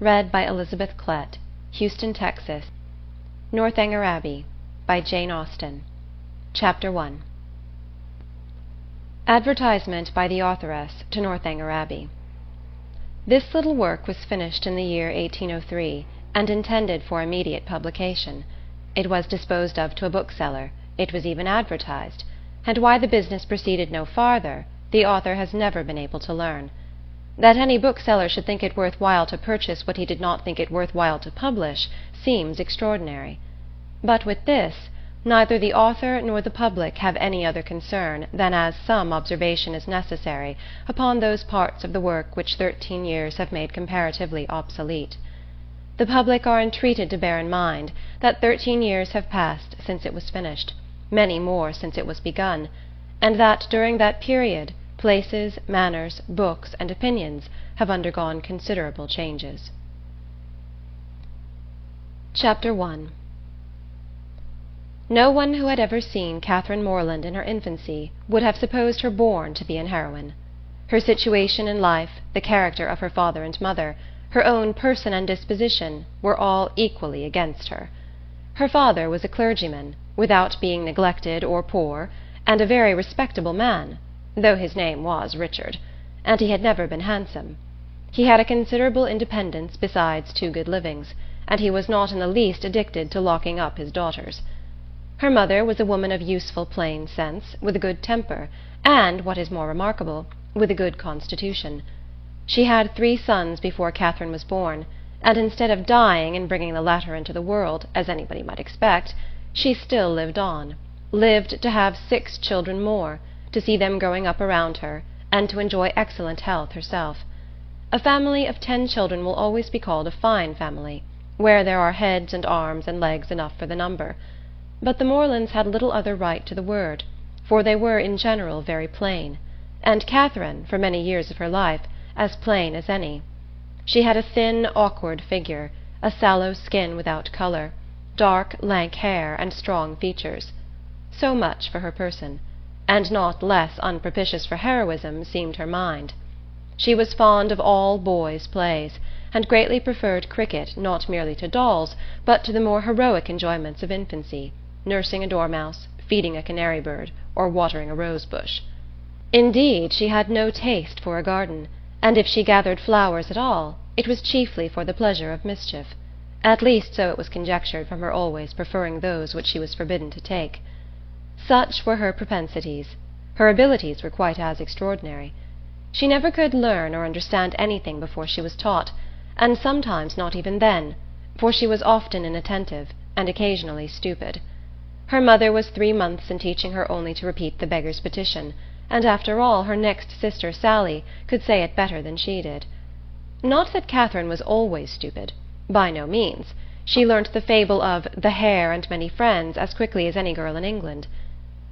Read by Elizabeth Klett. Houston, Texas. Northanger Abbey by Jane Austen. Chapter 1. Advertisement by the authoress to Northanger Abbey. This little work was finished in the year 1803, and intended for immediate publication. It was disposed of to a bookseller, it was even advertised, and why the business proceeded no farther, the author has never been able to learn. That any bookseller should think it worth while to purchase what he did not think it worth while to publish seems extraordinary. But with this, neither the author nor the public have any other concern than as some observation is necessary upon those parts of the work which 13 years have made comparatively obsolete. The public are entreated to bear in mind that 13 years have passed since it was finished, many more since it was begun, and that during that period places, manners, books, and opinions have undergone considerable changes. Chapter 1. No one who had ever seen Catherine Morland in her infancy would have supposed her born to be an heroine. Her situation in life, the character of her father and mother, her own person and disposition, were all equally against her. Her father was a clergyman, without being neglected or poor, and a very respectable man, though his name was Richard, and he had never been handsome. He had a considerable independence besides 2 good livings, and he was not in the least addicted to locking up his daughters. Her mother was a woman of useful plain sense, with a good temper, and, what is more remarkable, with a good constitution. She had 3 sons before Catherine was born, and instead of dying and bringing the latter into the world, as anybody might expect, she still lived on, lived to have 6 children more, to see them growing up around her, and to enjoy excellent health herself. A family of 10 children will always be called a fine family, where there are heads and arms and legs enough for the number. But the Morlands had little other right to the word, for they were in general very plain, and Catherine, for many years of her life, as plain as any. She had a thin, awkward figure, a sallow skin without color, dark, lank hair, and strong features. So much for her person, and not less unpropitious for heroism seemed her mind. She was fond of all boys' plays, and greatly preferred cricket not merely to dolls, but to the more heroic enjoyments of infancy, nursing a dormouse, feeding a canary bird, or watering a rose bush. Indeed, she had no taste for a garden, and if she gathered flowers at all, it was chiefly for the pleasure of mischief. At least so it was conjectured from her always preferring those which she was forbidden to take. Such were her propensities. Her abilities were quite as extraordinary. She never could learn or understand anything before she was taught, and sometimes not even then, for she was often inattentive, and occasionally stupid. Her mother was 3 months in teaching her only to repeat the beggar's petition, and after all her next sister Sally could say it better than she did. Not that Catherine was always stupid. By no means. She learnt the fable of the Hare and Many Friends as quickly as any girl in England.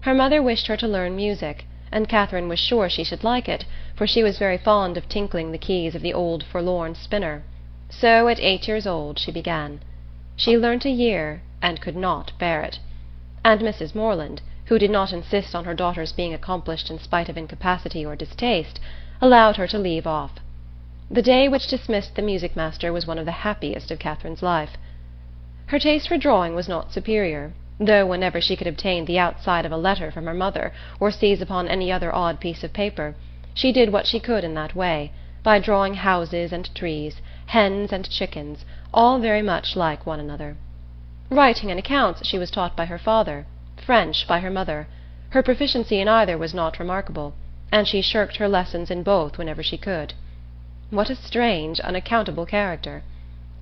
Her mother wished her to learn music, and Catherine was sure she should like it, for she was very fond of tinkling the keys of the old forlorn spinner. So at 8 years old she began. She learnt a year, and could not bear it. And Mrs. Morland, who did not insist on her daughter's being accomplished in spite of incapacity or distaste, allowed her to leave off. The day which dismissed the music-master was one of the happiest of Catherine's life. Her taste for drawing was not superior, though whenever she could obtain the outside of a letter from her mother, or seize upon any other odd piece of paper, she did what she could in that way, by drawing houses and trees, hens and chickens, all very much like one another. Writing and accounts she was taught by her father, French by her mother. Her proficiency in either was not remarkable, and she shirked her lessons in both whenever she could. What a strange, unaccountable character!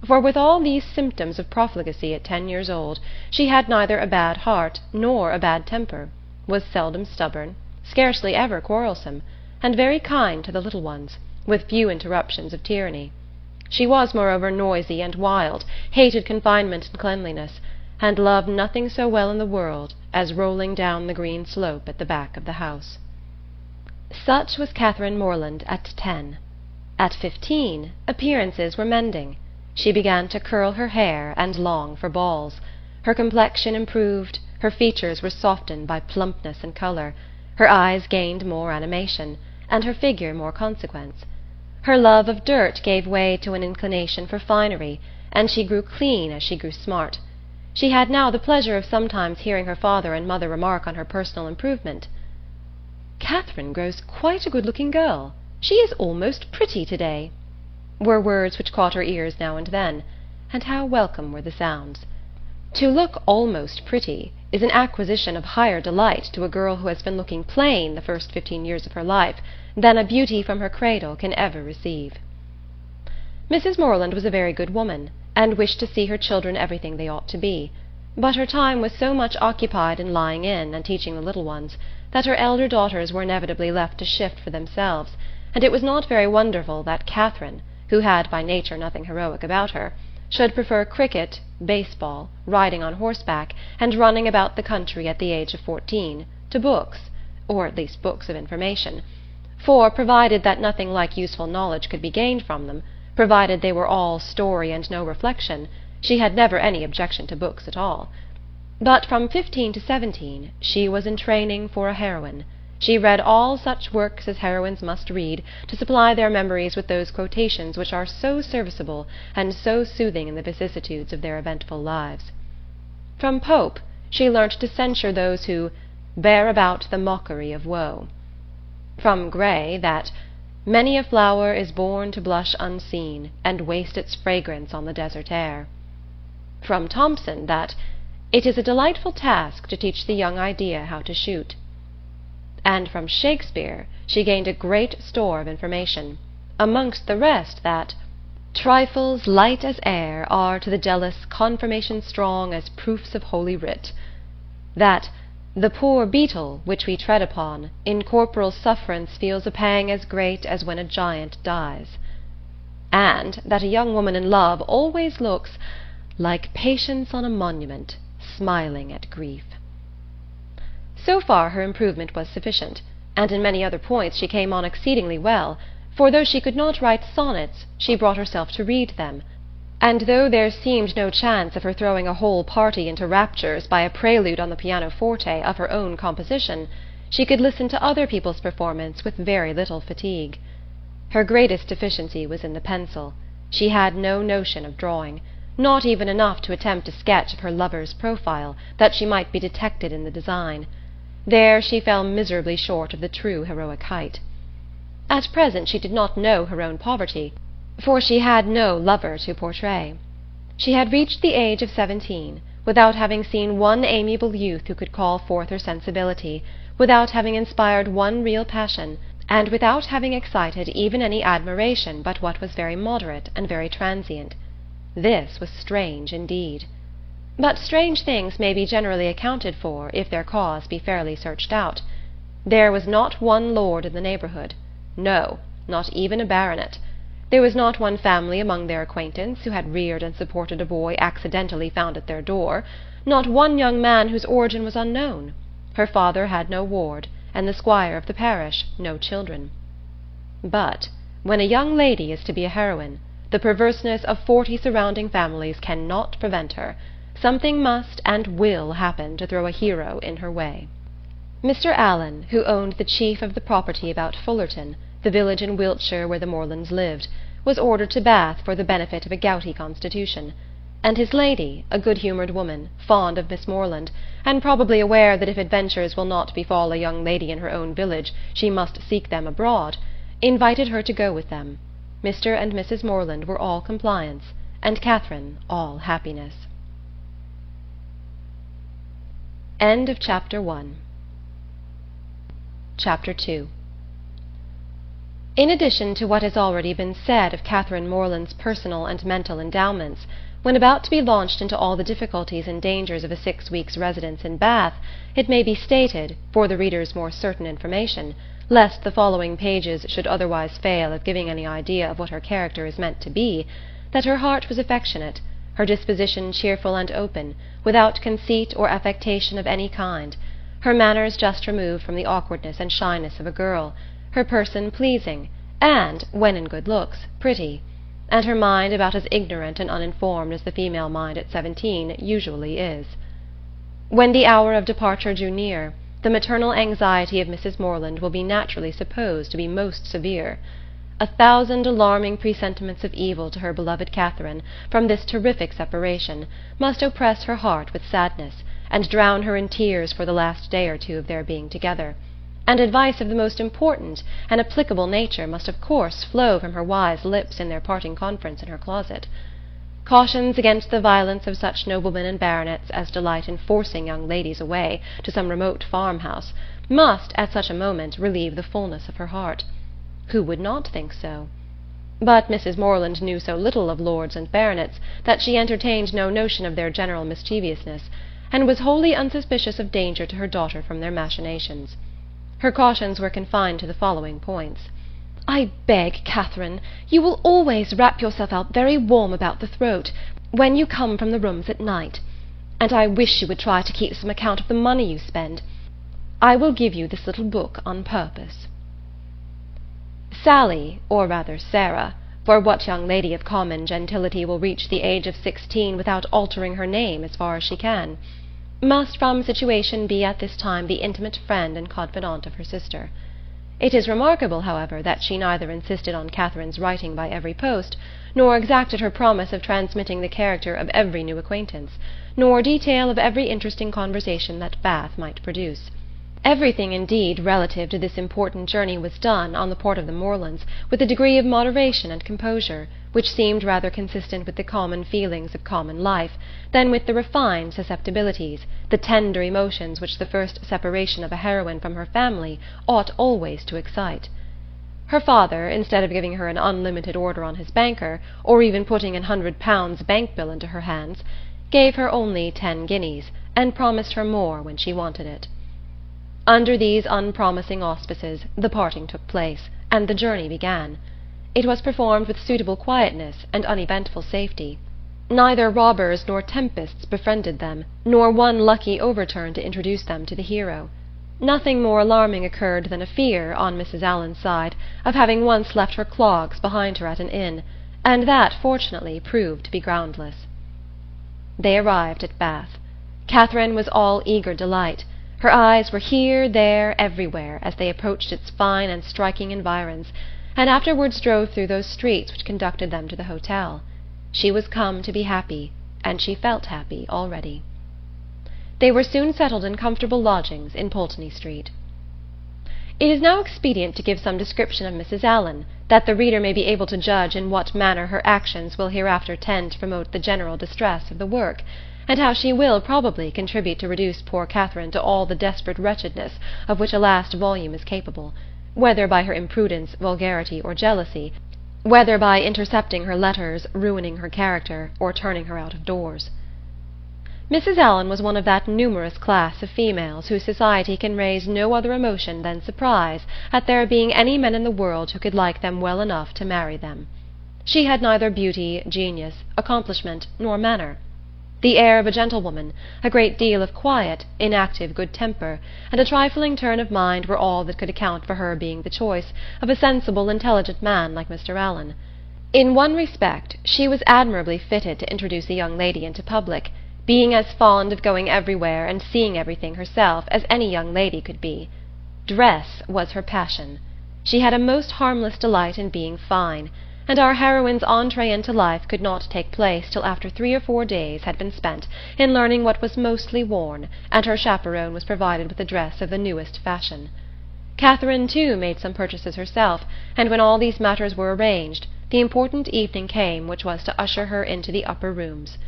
For with all these symptoms of profligacy at 10 years old, she had neither a bad heart nor a bad temper, was seldom stubborn, scarcely ever quarrelsome, and very kind to the little ones, with few interruptions of tyranny. She was moreover noisy and wild, hated confinement and cleanliness, and loved nothing so well in the world as rolling down the green slope at the back of the house. Such was Catherine Morland at 10. At 15, appearances were mending. She began to curl her hair and long for balls. Her complexion improved, her features were softened by plumpness and color, her eyes gained more animation, and her figure more consequence. Her love of dirt gave way to an inclination for finery, and she grew clean as she grew smart. She had now the pleasure of sometimes hearing her father and mother remark on her personal improvement. "Catherine grows quite a good-looking girl. She is almost pretty to-day," were words which caught her ears now and then, and how welcome were the sounds. To look almost pretty is an acquisition of higher delight to a girl who has been looking plain the first 15 years of her life than a beauty from her cradle can ever receive. Mrs. Morland was a very good woman, and wished to see her children everything they ought to be, but her time was so much occupied in lying in and teaching the little ones that her elder daughters were inevitably left to shift for themselves, and it was not very wonderful that Catherine, who had by nature nothing heroic about her, should prefer cricket, baseball, riding on horseback, and running about the country at the age of 14, to books, or at least books of information; for, provided that nothing like useful knowledge could be gained from them, provided they were all story and no reflection, she had never any objection to books at all. But from 15 to 17 she was in training for a heroine. She read all such works as heroines must read, to supply their memories with those quotations which are so serviceable and so soothing in the vicissitudes of their eventful lives. From Pope she learnt to censure those who "bear about the mockery of woe." From Gray that "many a flower is born to blush unseen, and waste its fragrance on the desert air." From Thomson that "it is a delightful task to teach the young idea how to shoot." And from Shakespeare she gained a great store of information, amongst the rest that "trifles light as air are to the jealous confirmation strong as proofs of holy writ"; that "the poor beetle, which we tread upon, in corporal sufferance feels a pang as great as when a giant dies"; and that a young woman in love always looks "like Patience on a monument, smiling at grief." So far her improvement was sufficient, and in many other points she came on exceedingly well, for though she could not write sonnets, she brought herself to read them, and though there seemed no chance of her throwing a whole party into raptures by a prelude on the pianoforte of her own composition, she could listen to other people's performance with very little fatigue. Her greatest deficiency was in the pencil. She had no notion of drawing, not even enough to attempt a sketch of her lover's profile, that she might be detected in the design. There she fell miserably short of the true heroic height. At present she did not know her own poverty, for she had no lover to portray. She had reached the age of 17, without having seen one amiable youth who could call forth her sensibility, without having inspired one real passion, and without having excited even any admiration but what was very moderate and very transient. This was strange indeed. But strange things may be generally accounted for if their cause be fairly searched out. There was not one lord in the neighbourhood, no, not even a baronet. There was not one family among their acquaintance who had reared and supported a boy accidentally found at their door, not one young man whose origin was unknown. Her father had no ward, and the squire of the parish no children. But when a young lady is to be a heroine, the perverseness of 40 surrounding families cannot prevent her. Something must and will happen to throw a hero in her way. Mr. Allen, who owned the chief of the property about Fullerton, the village in Wiltshire where the Morlands lived, was ordered to Bath for the benefit of a gouty constitution, and his lady, a good-humoured woman, fond of Miss Morland, and probably aware that if adventures will not befall a young lady in her own village she must seek them abroad, invited her to go with them. Mr. and Mrs. Morland were all compliance, and Catherine all happiness. End of Chapter 1. Chapter 2. In addition to what has already been said of Catherine Morland's personal and mental endowments, when about to be launched into all the difficulties and dangers of a 6 weeks' residence in Bath, it may be stated, for the reader's more certain information, lest the following pages should otherwise fail of giving any idea of what her character is meant to be, that her heart was affectionate, her disposition cheerful and open, without conceit or affectation of any kind, her manners just removed from the awkwardness and shyness of a girl, her person pleasing, and, when in good looks, pretty, and her mind about as ignorant and uninformed as the female mind at 17 usually is. When the hour of departure drew near, the maternal anxiety of Mrs. Morland will be naturally supposed to be most severe. 1,000 alarming presentiments of evil to her beloved Catherine from this terrific separation must oppress her heart with sadness, and drown her in tears for the last day or two of their being together, and advice of the most important and applicable nature must of course flow from her wise lips in their parting conference in her closet. Cautions against the violence of such noblemen and baronets as delight in forcing young ladies away to some remote farmhouse must at such a moment relieve the fullness of her heart. Who would not think so? But Mrs. Morland knew so little of lords and baronets that she entertained no notion of their general mischievousness, and was wholly unsuspicious of danger to her daughter from their machinations. Her cautions were confined to the following points. "I beg, Catherine, you will always wrap yourself up very warm about the throat when you come from the rooms at night, and I wish you would try to keep some account of the money you spend. I will give you this little book on purpose." Sally, or rather Sarah, for what young lady of common gentility will reach the age of 16 without altering her name as far as she can, must from situation be at this time the intimate friend and confidante of her sister. It is remarkable, however, that she neither insisted on Catherine's writing by every post, nor exacted her promise of transmitting the character of every new acquaintance, nor detail of every interesting conversation that Bath might produce. Everything, indeed, relative to this important journey was done, on the part of the Morlands, with a degree of moderation and composure, which seemed rather consistent with the common feelings of common life, than with the refined susceptibilities, the tender emotions which the first separation of a heroine from her family ought always to excite. Her father, instead of giving her an unlimited order on his banker, or even putting £100 bank bill into her hands, gave her only 10 guineas, and promised her more when she wanted it. Under these unpromising auspices the parting took place, and the journey began. It was performed with suitable quietness and uneventful safety. Neither robbers nor tempests befriended them, nor one lucky overturn to introduce them to the hero. Nothing more alarming occurred than a fear, on Mrs. Allen's side, of having once left her clogs behind her at an inn, and that fortunately proved to be groundless. They arrived at Bath. Catherine was all eager delight. Her eyes were here, there, everywhere, as they approached its fine and striking environs, and afterwards drove through those streets which conducted them to the hotel. She was come to be happy, and she felt happy already. They were soon settled in comfortable lodgings in Pulteney Street. It is now expedient to give some description of Mrs. Allen, that the reader may be able to judge in what manner her actions will hereafter tend to promote the general distress of the work, and how she will probably contribute to reduce poor Catherine to all the desperate wretchedness of which a last volume is capable, whether by her imprudence, vulgarity, or jealousy, whether by intercepting her letters, ruining her character, or turning her out of doors. Mrs. Allen was one of that numerous class of females whose society can raise no other emotion than surprise at there being any men in the world who could like them well enough to marry them. She had neither beauty, genius, accomplishment, nor manner. The air of a gentlewoman, a great deal of quiet, inactive good temper, and a trifling turn of mind were all that could account for her being the choice of a sensible, intelligent man like Mr. Allen. In one respect she was admirably fitted to introduce a young lady into public, being as fond of going everywhere and seeing everything herself as any young lady could be. Dress was her passion. She had a most harmless delight in being fine, and our heroine's entree into life could not take place till after 3 or 4 days had been spent in learning what was mostly worn, and her chaperon was provided with a dress of the newest fashion. Catherine, too, made some purchases herself, and when all these matters were arranged, the important evening came which was to usher her into the upper rooms.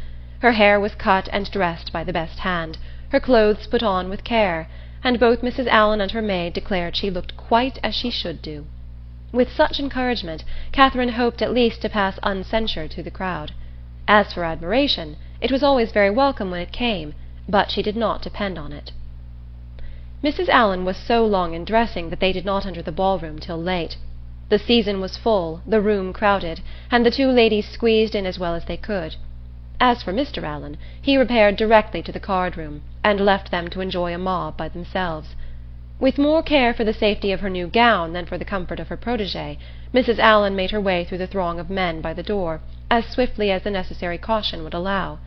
Her hair was cut and dressed by the best hand, her clothes put on with care, and both Mrs. Allen and her maid declared she looked quite as she should do. With such encouragement, Catherine hoped at least to pass uncensured through the crowd. As for admiration, it was always very welcome when it came, but she did not depend on it. Mrs. Allen was so long in dressing that they did not enter the ballroom till late. The season was full, the room crowded, and the two ladies squeezed in as well as they could. As for Mr. Allen, he repaired directly to the card-room, and left them to enjoy a mob by themselves. With more care for the safety of her new gown than for the comfort of her protégée, Mrs. Allen made her way through the throng of men by the door, as swiftly as the necessary caution would allow.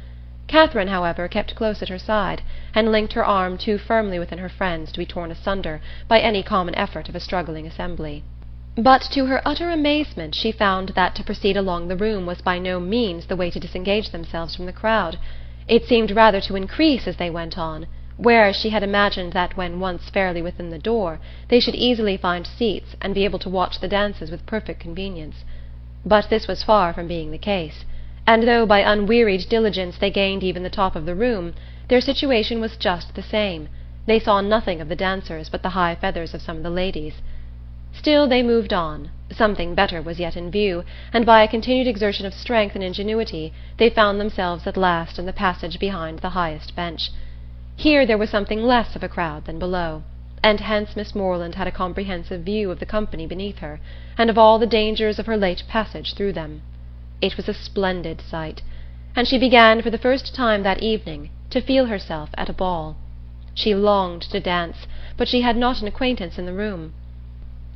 Catherine, however, kept close at her side, and linked her arm too firmly within her friend's to be torn asunder by any common effort of a struggling assembly. But to her utter amazement she found that to proceed along the room was by no means the way to disengage themselves from the crowd. It seemed rather to increase as they went on, whereas she had imagined that when once fairly within the door they should easily find seats and be able to watch the dances with perfect convenience. But this was far from being the case, and though by unwearied diligence they gained even the top of the room, their situation was just the same. They saw nothing of the dancers but the high feathers of some of the ladies. Still they moved on. Something better was yet in view, and by a continued exertion of strength and ingenuity they found themselves at last in the passage behind the highest bench. Here there was something less of a crowd than below, and hence Miss Morland had a comprehensive view of the company beneath her, and of all the dangers of her late passage through them. It was a splendid sight, and she began for the first time that evening to feel herself at a ball. She longed to dance, but she had not an acquaintance in the room.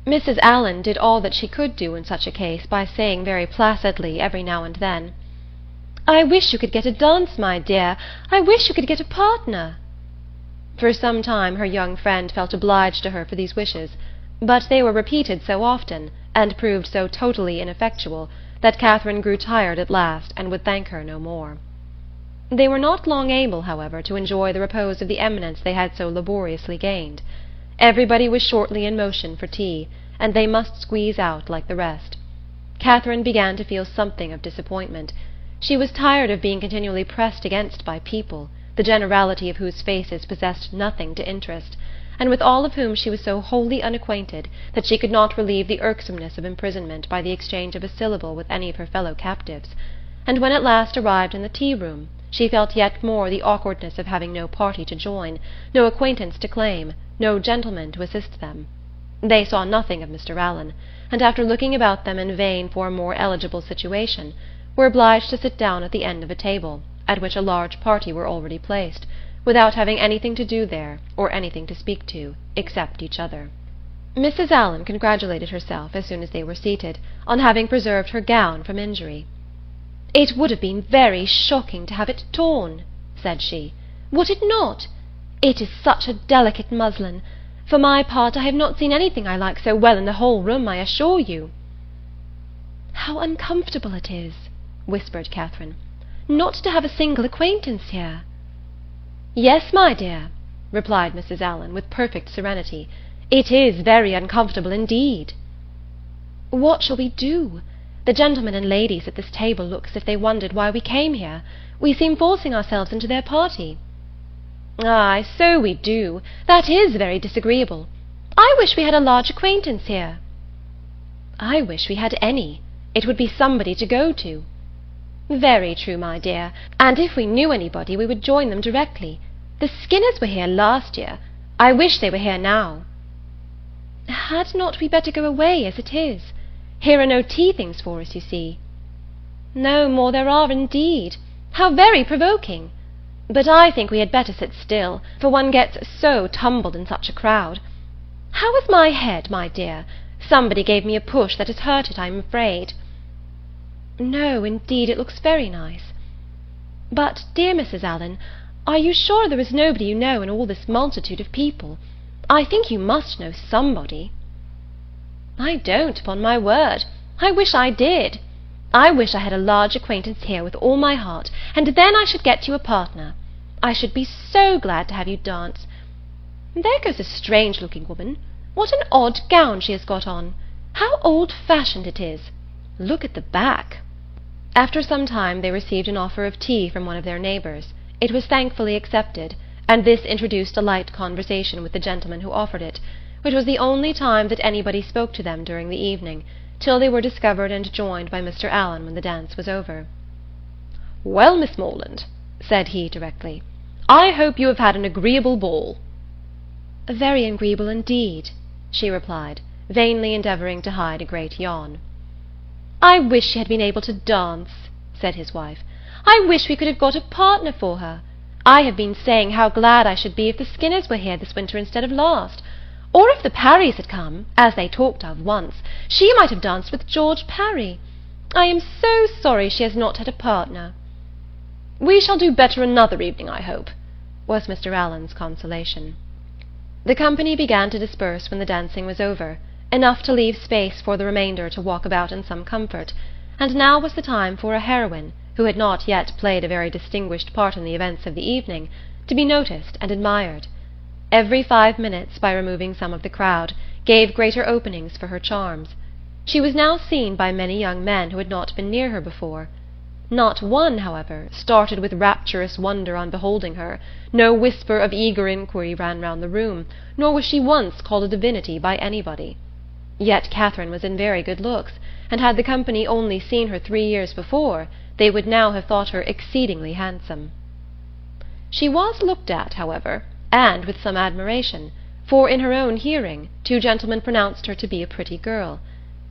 Mrs. Allen did all that she could do in such a case by saying very placidly every now and then, "I wish you could get a dance, my dear. I wish you could get a partner." For some time her young friend felt obliged to her for these wishes, but they were repeated so often, and proved so totally ineffectual, that Catherine grew tired at last and would thank her no more. They were not long able, however, to enjoy the repose of the eminence they had so laboriously gained. Everybody was shortly in motion for tea, and they must squeeze out like the rest. Catherine began to feel something of disappointment. She was tired of being continually pressed against by people, the generality of whose faces possessed nothing to interest, and with all of whom she was so wholly unacquainted that she could not relieve the irksomeness of imprisonment by the exchange of a syllable with any of her fellow-captives. And when at last arrived in the tea-room, she felt yet more the awkwardness of having no party to join, no acquaintance to claim, no gentleman to assist them. They saw nothing of Mr. Allen, and after looking about them in vain for a more eligible situation, were obliged to sit down at the end of a table, at which a large party were already placed, without having anything to do there, or anything to speak to, except each other. Mrs. Allen congratulated herself, as soon as they were seated, on having preserved her gown from injury. "It would have been very shocking to have it torn," said she. "Would it not? It is such a delicate muslin. For my part, I have not seen anything I like so well in the whole room, I assure you." "How uncomfortable it is," whispered Catherine, "not to have a single acquaintance here." "Yes, my dear," replied Mrs. Allen, with perfect serenity, "it is very uncomfortable indeed." "What shall we do? The gentlemen and ladies at this table look as if they wondered why we came here. We seem forcing ourselves into their party." "Ay, so we do. That is very disagreeable. I wish we had a large acquaintance here." "I wish we had any. It would be somebody to go to." "Very true, my dear, and if we knew anybody we would join them directly. The Skinners were here last year. I wish they were here now." "Had not we better go away as it is? Here are no tea things for us, you see." "No more there are, indeed. How very provoking! But I think we had better sit still, for one gets so tumbled in such a crowd. How is my head, my dear? Somebody gave me a push that has hurt it, I am afraid." "No, indeed, it looks very nice. But, dear Mrs. Allen, are you sure there is nobody you know in all this multitude of people? I think you must know somebody." "I don't, upon my word. I wish I did. I wish I had a large acquaintance here with all my heart, and then I should get you a partner. I should be so glad to have you dance. There goes a strange-looking woman. What an odd gown she has got on! How old-fashioned it is! Look at the back." After some time they received an offer of tea from one of their neighbours. It was thankfully accepted, and this introduced a light conversation with the gentleman who offered it, which was the only time that anybody spoke to them during the evening, till they were discovered and joined by Mr. Allen when the dance was over. "Well, Miss Morland," said he directly, "I hope you have had an agreeable ball." "Very agreeable indeed," she replied, vainly endeavouring to hide a great yawn. "I wish she had been able to dance," said his wife. "I wish we could have got a partner for her. I have been saying how glad I should be if the Skinners were here this winter instead of last. Or if the Parrys had come, as they talked of once, she might have danced with George Parry. I am so sorry she has not had a partner." "We shall do better another evening, I hope," was Mr. Allen's consolation. The company began to disperse when the dancing was over, enough to leave space for the remainder to walk about in some comfort, and now was the time for a heroine, who had not yet played a very distinguished part in the events of the evening, to be noticed and admired. Every 5 minutes, by removing some of the crowd, gave greater openings for her charms. She was now seen by many young men who had not been near her before. Not one, however, started with rapturous wonder on beholding her, no whisper of eager inquiry ran round the room, nor was she once called a divinity by anybody. Yet Catherine was in very good looks, and had the company only seen her 3 years before, they would now have thought her exceedingly handsome. She was looked at, however, and with some admiration, for in her own hearing 2 gentlemen pronounced her to be a pretty girl.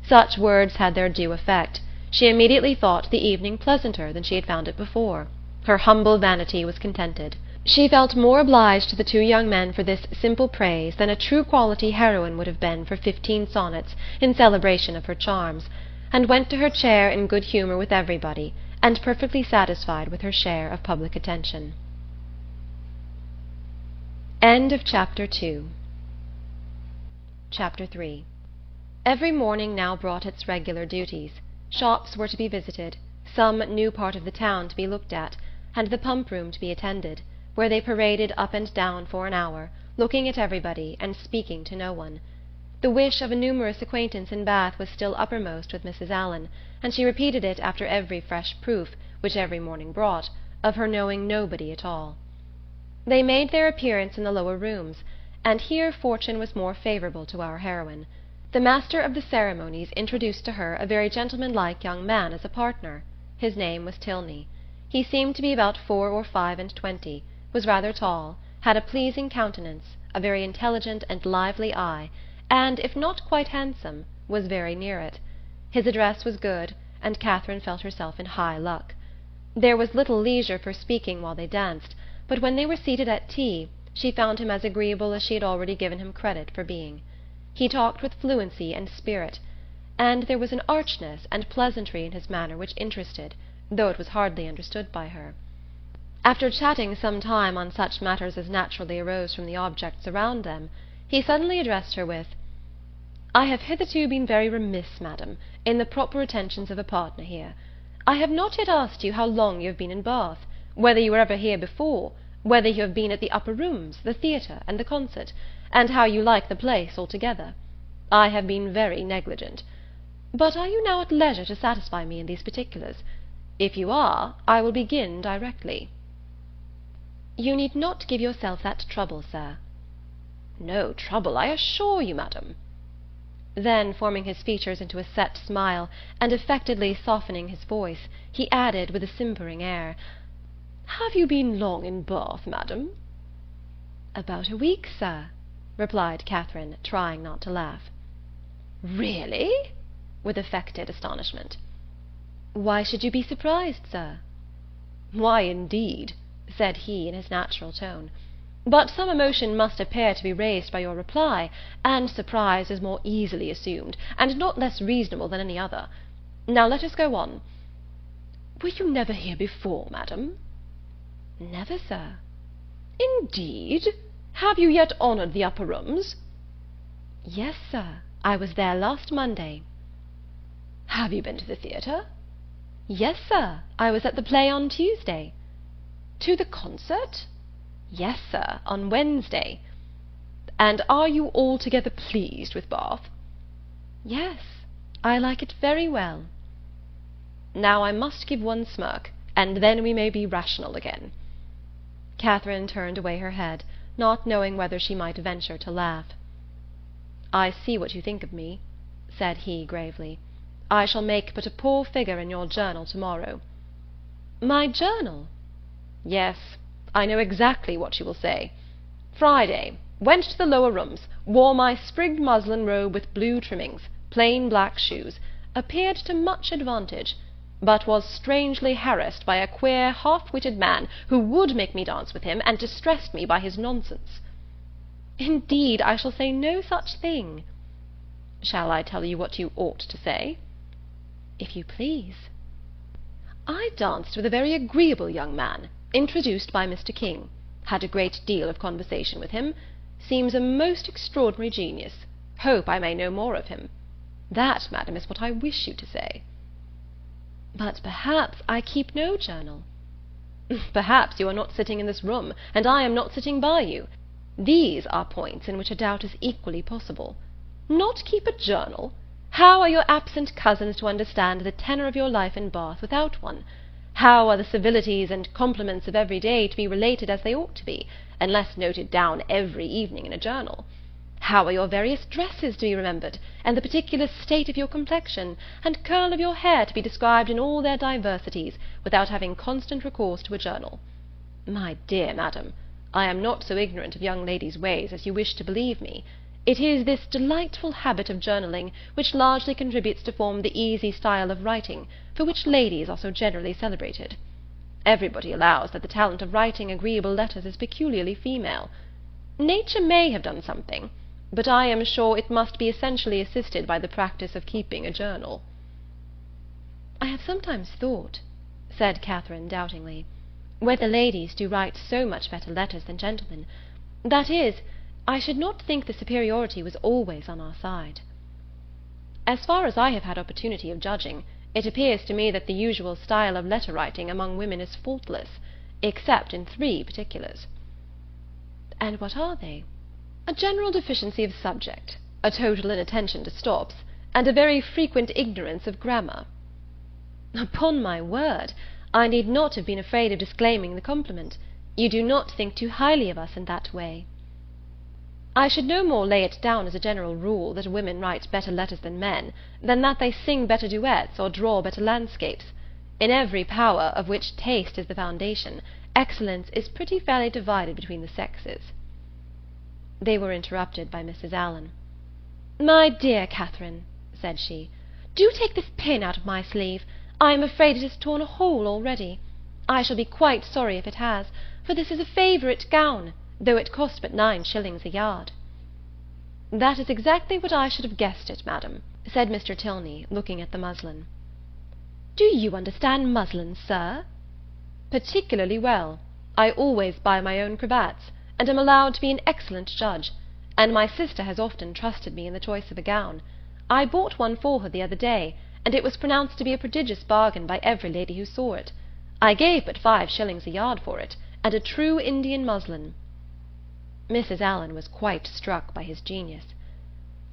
Such words had their due effect. She immediately thought the evening pleasanter than she had found it before. Her humble vanity was contented. She felt more obliged to the 2 young men for this simple praise than a true quality heroine would have been for 15 sonnets in celebration of her charms, and went to her chair in good humour with everybody, and perfectly satisfied with her share of public attention. Chapter 3. Every morning now brought its regular duties. Shops were to be visited, some new part of the town to be looked at, and the pump-room to be attended, where they paraded up and down for an hour, looking at everybody and speaking to no one. The wish of a numerous acquaintance in Bath was still uppermost with Mrs. Allen, and she repeated it after every fresh proof, which every morning brought, of her knowing nobody at all. They made their appearance in the lower rooms, and here fortune was more favourable to our heroine. The master of the ceremonies introduced to her a very gentleman-like young man as a partner. His name was Tilney. He seemed to be about 4 or 5 and 20, was rather tall, had a pleasing countenance, a very intelligent and lively eye, and, if not quite handsome, was very near it. His address was good, and Catherine felt herself in high luck. There was little leisure for speaking while they danced, but when they were seated at tea, she found him as agreeable as she had already given him credit for being. He talked with fluency and spirit, and there was an archness and pleasantry in his manner which interested, though it was hardly understood by her. After chatting some time on such matters as naturally arose from the objects around them, he suddenly addressed her with, "I have hitherto been very remiss, madam, in the proper attentions of a partner here. I have not yet asked you how long you have been in Bath, whether you were ever here before, whether you have been at the upper rooms, the theatre, and the concert, and how you like the place altogether. I have been very negligent. But are you now at leisure to satisfy me in these particulars? If you are, I will begin directly." "You need not give yourself that trouble, sir." "No trouble, I assure you, madam." Then, forming his features into a set smile, and affectedly softening his voice, he added, with a simpering air, "Have you been long in Bath, madam?" "About a week, sir," replied Catherine, trying not to laugh. "Really?" with affected astonishment. "Why should you be surprised, sir?" "Why, indeed," said he in his natural tone. "But some emotion must appear to be raised by your reply, and surprise is more easily assumed, and not less reasonable than any other. Now let us go on. Were you never here before, madam?" "Never, sir." "Indeed? Have you yet honoured the upper rooms?" "Yes, sir. I was there last Monday." "Have you been to the theatre?" "Yes, sir. I was at the play on Tuesday." "To the concert?" "Yes, sir, on Wednesday." "And are you altogether pleased with Bath?" "Yes, I like it very well." "Now I must give one smirk, and then we may be rational again." Catherine turned away her head, not knowing whether she might venture to laugh. "I see what you think of me," said he gravely. "I shall make but a poor figure in your journal to-morrow." "My journal?" "Yes, I know exactly what you will say. Friday. Went to the lower rooms, wore my sprigged muslin robe with blue trimmings, plain black shoes, appeared to much advantage, but was strangely harassed by a queer half-witted man who would make me dance with him, and distressed me by his nonsense." "Indeed, I shall say no such thing." "Shall I tell you what you ought to say?" "If you please." "I danced with a very agreeable young man, introduced by Mr. King, had a great deal of conversation with him, seems a most extraordinary genius, Hope I may know more of him. That, madam, is what I wish you to say." "But perhaps I keep no journal." "Perhaps you are not sitting in this room, and I am not sitting by you. These are points in which a doubt is equally possible. Not keep a journal! How are your absent cousins to understand the tenor of your life in Bath without one? How are the civilities and compliments of every day to be related as they ought to be, unless noted down every evening in a journal? How are your various dresses to be remembered, and the particular state of your complexion, and curl of your hair to be described in all their diversities, without having constant recourse to a journal? My dear madam, I am not so ignorant of young ladies' ways as you wish to believe me. It is this delightful habit of journaling which largely contributes to form the easy style of writing, for which ladies are so generally celebrated. Everybody allows that the talent of writing agreeable letters is peculiarly female. Nature may have done something, but I am sure it must be essentially assisted by the practice of keeping a journal." "I have sometimes thought," said Catherine doubtingly, "whether ladies do write so much better letters than gentlemen. That is, I should not think the superiority was always on our side." "As far as I have had opportunity of judging, it appears to me that the usual style of letter-writing among women is faultless, except in 3 particulars." "And what are they?" "A general deficiency of subject, a total inattention to stops, and a very frequent ignorance of grammar." "Upon my word, I need not have been afraid of disclaiming the compliment. You do not think too highly of us in that way." "I should no more lay it down as a general rule that women write better letters than men, than that they sing better duets or draw better landscapes. In every power of which taste is the foundation, excellence is pretty fairly divided between the sexes." They were interrupted by Mrs. Allen. "My dear Catherine," said she, "do take this pin out of my sleeve. I am afraid it has torn a hole already. I shall be quite sorry if it has, for this is a favourite gown, though it cost but 9 shillings a yard." "That is exactly what I should have guessed it, madam," said Mr. Tilney, looking at the muslin. "Do you understand muslin, sir?" "Particularly well. I always buy my own cravats, and am allowed to be an excellent judge, and my sister has often trusted me in the choice of a gown. I bought one for her the other day, and it was pronounced to be a prodigious bargain by every lady who saw it. I gave but 5 shillings a yard for it, and a true Indian muslin." Mrs. Allen was quite struck by his genius.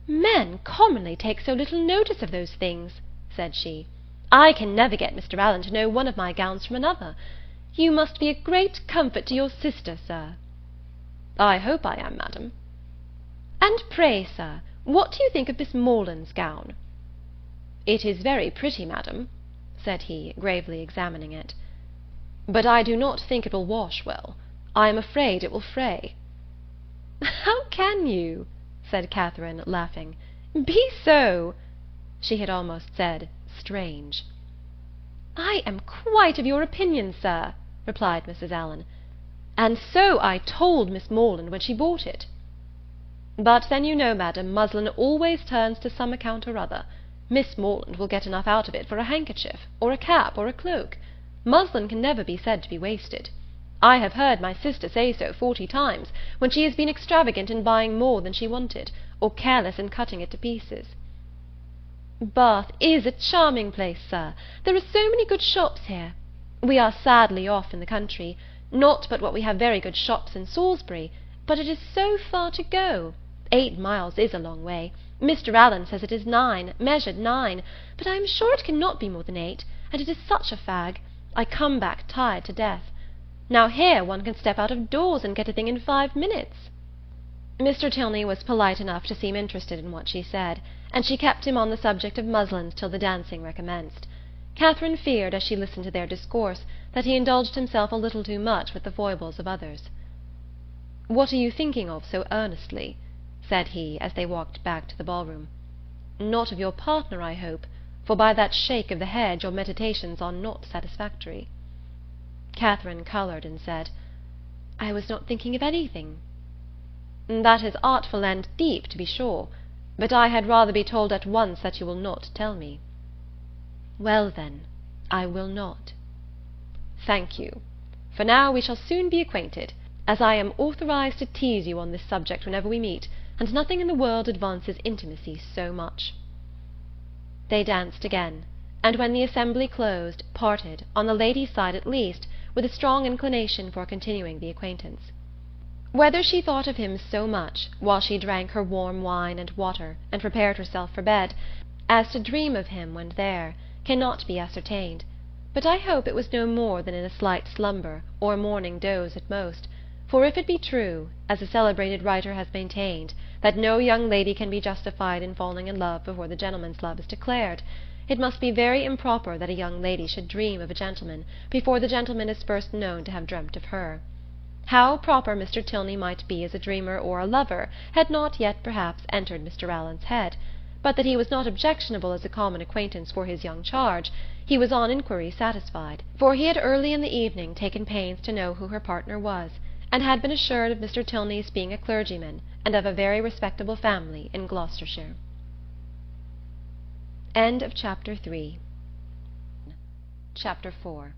"Men commonly take so little notice of those things," said she. "I can never get Mr. Allen to know one of my gowns from another. You must be a great comfort to your sister, sir." "I hope I am, madam." "And pray, sir, what do you think of Miss Morland's gown?" "It is very pretty, madam," said he, gravely examining it, "but I do not think it will wash well. I am afraid it will fray." "How can you?" said Catherine, laughing. "Be so—" She had almost said strange. "I am quite of your opinion, sir," replied Mrs. Allen, "and so I told Miss Morland when she bought it." "But then you know, madam, muslin always turns to some account or other. Miss Morland will get enough out of it for a handkerchief, or a cap, or a cloak. Muslin can never be said to be wasted. I have heard my sister say so 40 times, when she has been extravagant in buying more than she wanted, or careless in cutting it to pieces." "Bath is a charming place, sir. There are so many good shops here. We are sadly off in the country, not but what we have very good shops in Salisbury, but it is so far to go. 8 miles is a long way. Mr. Allen says it is 9, measured 9, but I am sure it cannot be more than 8, and it is such a fag. I come back tired to death. Now here one can step out of doors and get a thing in 5 minutes." Mr. Tilney was polite enough to seem interested in what she said, and she kept him on the subject of muslins till the dancing recommenced. Catherine feared, as she listened to their discourse, that he indulged himself a little too much with the foibles of others. "What are you thinking of so earnestly?" said he, as they walked back to the ballroom. "Not of your partner, I hope, for by that shake of the head your meditations are not satisfactory." Catherine coloured and said, "I was not thinking of anything." "That is artful and deep, to be sure, but I had rather be told at once that you will not tell me." "Well, then, I will not." "Thank you. For now we shall soon be acquainted, as I am authorized to tease you on this subject whenever we meet, and nothing in the world advances intimacy so much." They danced again, and when the assembly closed, parted, on the lady's side at least, with a strong inclination for continuing the acquaintance. Whether she thought of him so much, while she drank her warm wine and water, and prepared herself for bed, as to dream of him when there, cannot be ascertained, but I hope it was no more than in a slight slumber, or morning doze at most, for if it be true, as a celebrated writer has maintained, that no young lady can be justified in falling in love before the gentleman's love is declared, it must be very improper that a young lady should dream of a gentleman before the gentleman is first known to have dreamt of her. How proper Mr. Tilney might be as a dreamer or a lover had not yet perhaps entered Mr. Allen's head, but that he was not objectionable as a common acquaintance for his young charge, he was on inquiry satisfied, for he had early in the evening taken pains to know who her partner was, and had been assured of Mr. Tilney's being a clergyman, and of a very respectable family in Gloucestershire. Chapter 4.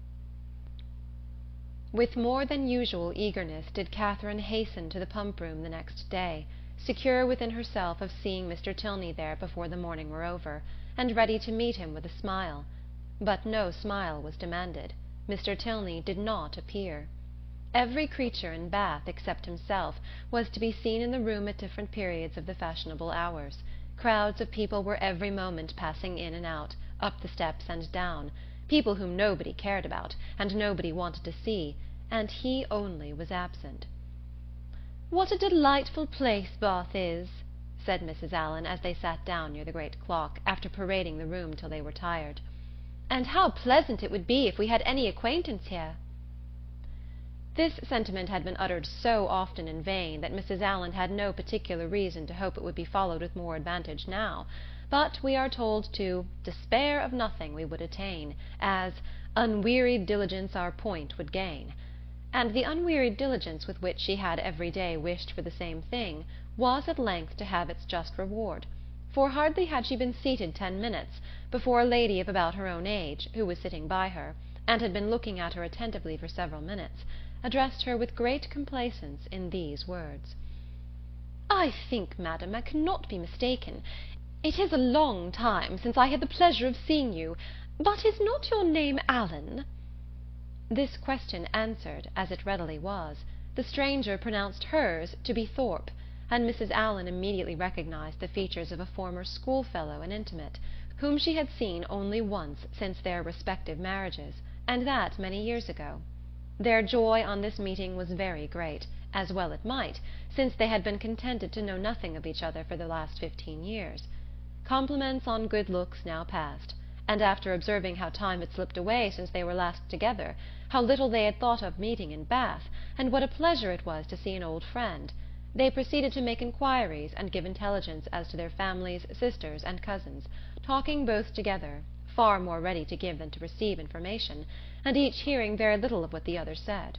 With more than usual eagerness did Catherine hasten to the pump-room the next day, secure within herself of seeing Mr. Tilney there before the morning were over, and ready to meet him with a smile. But no smile was demanded. Mr. Tilney did not appear. Every creature in Bath, except himself, was to be seen in the room at different periods of the fashionable hours. Crowds of people were every moment passing in and out, up the steps and down, people whom nobody cared about, and nobody wanted to see, and he only was absent. "What a delightful place Bath is," said Mrs. Allen, as they sat down near the great clock, after parading the room till they were tired. "And how pleasant it would be if we had any acquaintance here." This sentiment had been uttered so often in vain that Mrs. Allen had no particular reason to hope it would be followed with more advantage now, but we are told to "despair of nothing we would attain, as unwearied diligence our point would gain," and the unwearied diligence with which she had every day wished for the same thing was at length to have its just reward, for hardly had she been seated 10 minutes before a lady of about her own age, who was sitting by her, and had been looking at her attentively for several minutes, addressed her with great complaisance in these words: "I think, madam, I cannot be mistaken. It is a long time since I had the pleasure of seeing you, but is not your name Allen?" This question answered, as it readily was. The stranger pronounced hers to be Thorpe, and Mrs. Allen immediately recognized the features of a former schoolfellow and intimate, whom she had seen only once since their respective marriages, and that many years ago. Their joy on this meeting was very great, as well it might, since they had been contented to know nothing of each other for the last 15 years. Compliments on good looks now passed, and after observing how time had slipped away since they were last together, how little they had thought of meeting in Bath, and what a pleasure it was to see an old friend, they proceeded to make inquiries and give intelligence as to their families, sisters, and cousins, talking both together, far more ready to give than to receive information, and each hearing very little of what the other said.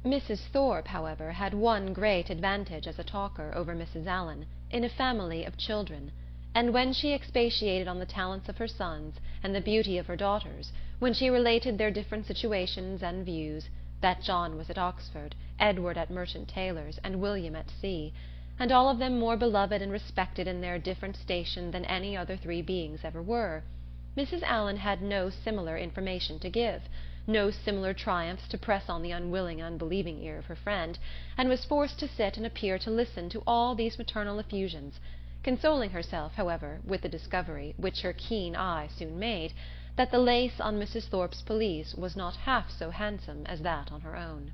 Mrs. Thorpe, however, had one great advantage as a talker over Mrs. Allen, in a family of children, and when she expatiated on the talents of her sons and the beauty of her daughters, when she related their different situations and views, that John was at Oxford, Edward at Merchant Taylor's, and William at sea, and all of them more beloved and respected in their different station than any other 3 beings ever were, Mrs. Allen had no similar information to give, no similar triumphs to press on the unwilling and unbelieving ear of her friend, and was forced to sit and appear to listen to all these maternal effusions, consoling herself, however, with the discovery, which her keen eye soon made, that the lace on Mrs. Thorpe's pelisse was not half so handsome as that on her own.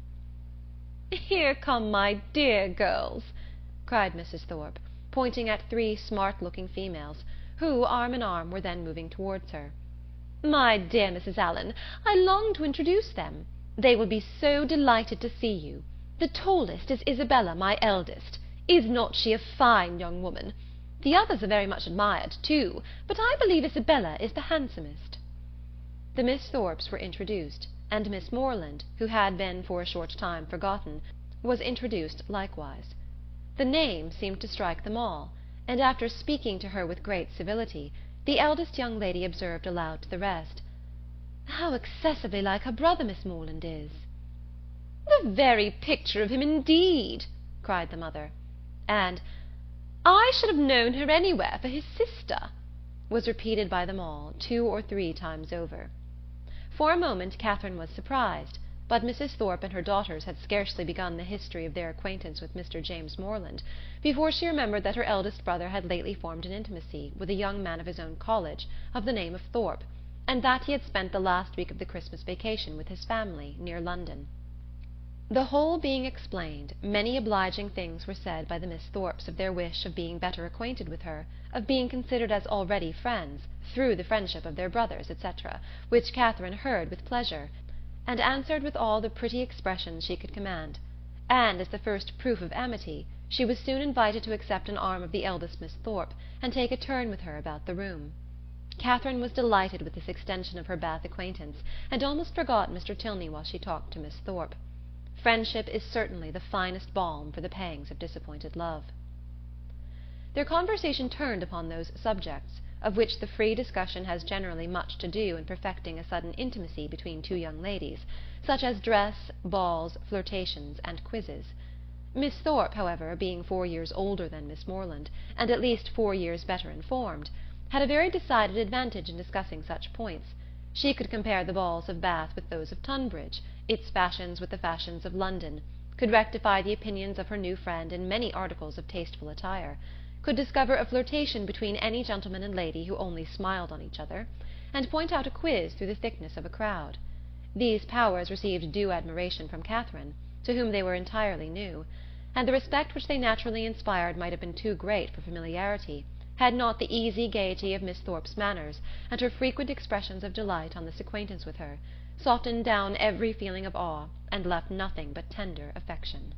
"Here come my dear girls," cried Mrs. Thorpe, pointing at 3 smart-looking females, who, arm in arm, were then moving towards her. "My dear Mrs. Allen, I long to introduce them. They will be so delighted to see you. The tallest is Isabella, my eldest. Is not she a fine young woman? The others are very much admired, too, but I believe Isabella is the handsomest." The Miss Thorpes were introduced, and Miss Moreland, who had been for a short time forgotten, was introduced likewise. The name seemed to strike them all, and after speaking to her with great civility, the eldest young lady observed aloud to the rest, "How excessively like her brother Miss Moreland is!" "The very picture of him, indeed!" cried the mother. And "I should have known her anywhere for his sister," was repeated by them all 2 or 3 times over. For a moment Catherine was surprised, but Mrs. Thorpe and her daughters had scarcely begun the history of their acquaintance with Mr. James Morland before she remembered that her eldest brother had lately formed an intimacy with a young man of his own college of the name of Thorpe, and that he had spent the last week of the Christmas vacation with his family near London. The whole being explained, many obliging things were said by the Miss Thorpes of their wish of being better acquainted with her, of being considered as already friends, through the friendship of their brothers, etc., which Catherine heard with pleasure, and answered with all the pretty expressions she could command; and, as the first proof of amity, she was soon invited to accept an arm of the eldest Miss Thorpe, and take a turn with her about the room. Catherine was delighted with this extension of her Bath acquaintance, and almost forgot Mr. Tilney while she talked to Miss Thorpe. Friendship is certainly the finest balm for the pangs of disappointed love. Their conversation turned upon those subjects, of which the free discussion has generally much to do in perfecting a sudden intimacy between two young ladies, such as dress, balls, flirtations, and quizzes. Miss Thorpe, however, being 4 years older than Miss Morland, and at least 4 years better informed, had a very decided advantage in discussing such points. She could compare the balls of Bath with those of Tunbridge, its fashions with the fashions of London, could rectify the opinions of her new friend in many articles of tasteful attire, could discover a flirtation between any gentleman and lady who only smiled on each other, and point out a quiz through the thickness of a crowd. These powers received due admiration from Catherine, to whom they were entirely new, and the respect which they naturally inspired might have been too great for familiarity, had not the easy gaiety of Miss Thorpe's manners, and her frequent expressions of delight on this acquaintance with her, softened down every feeling of awe, and left nothing but tender affection.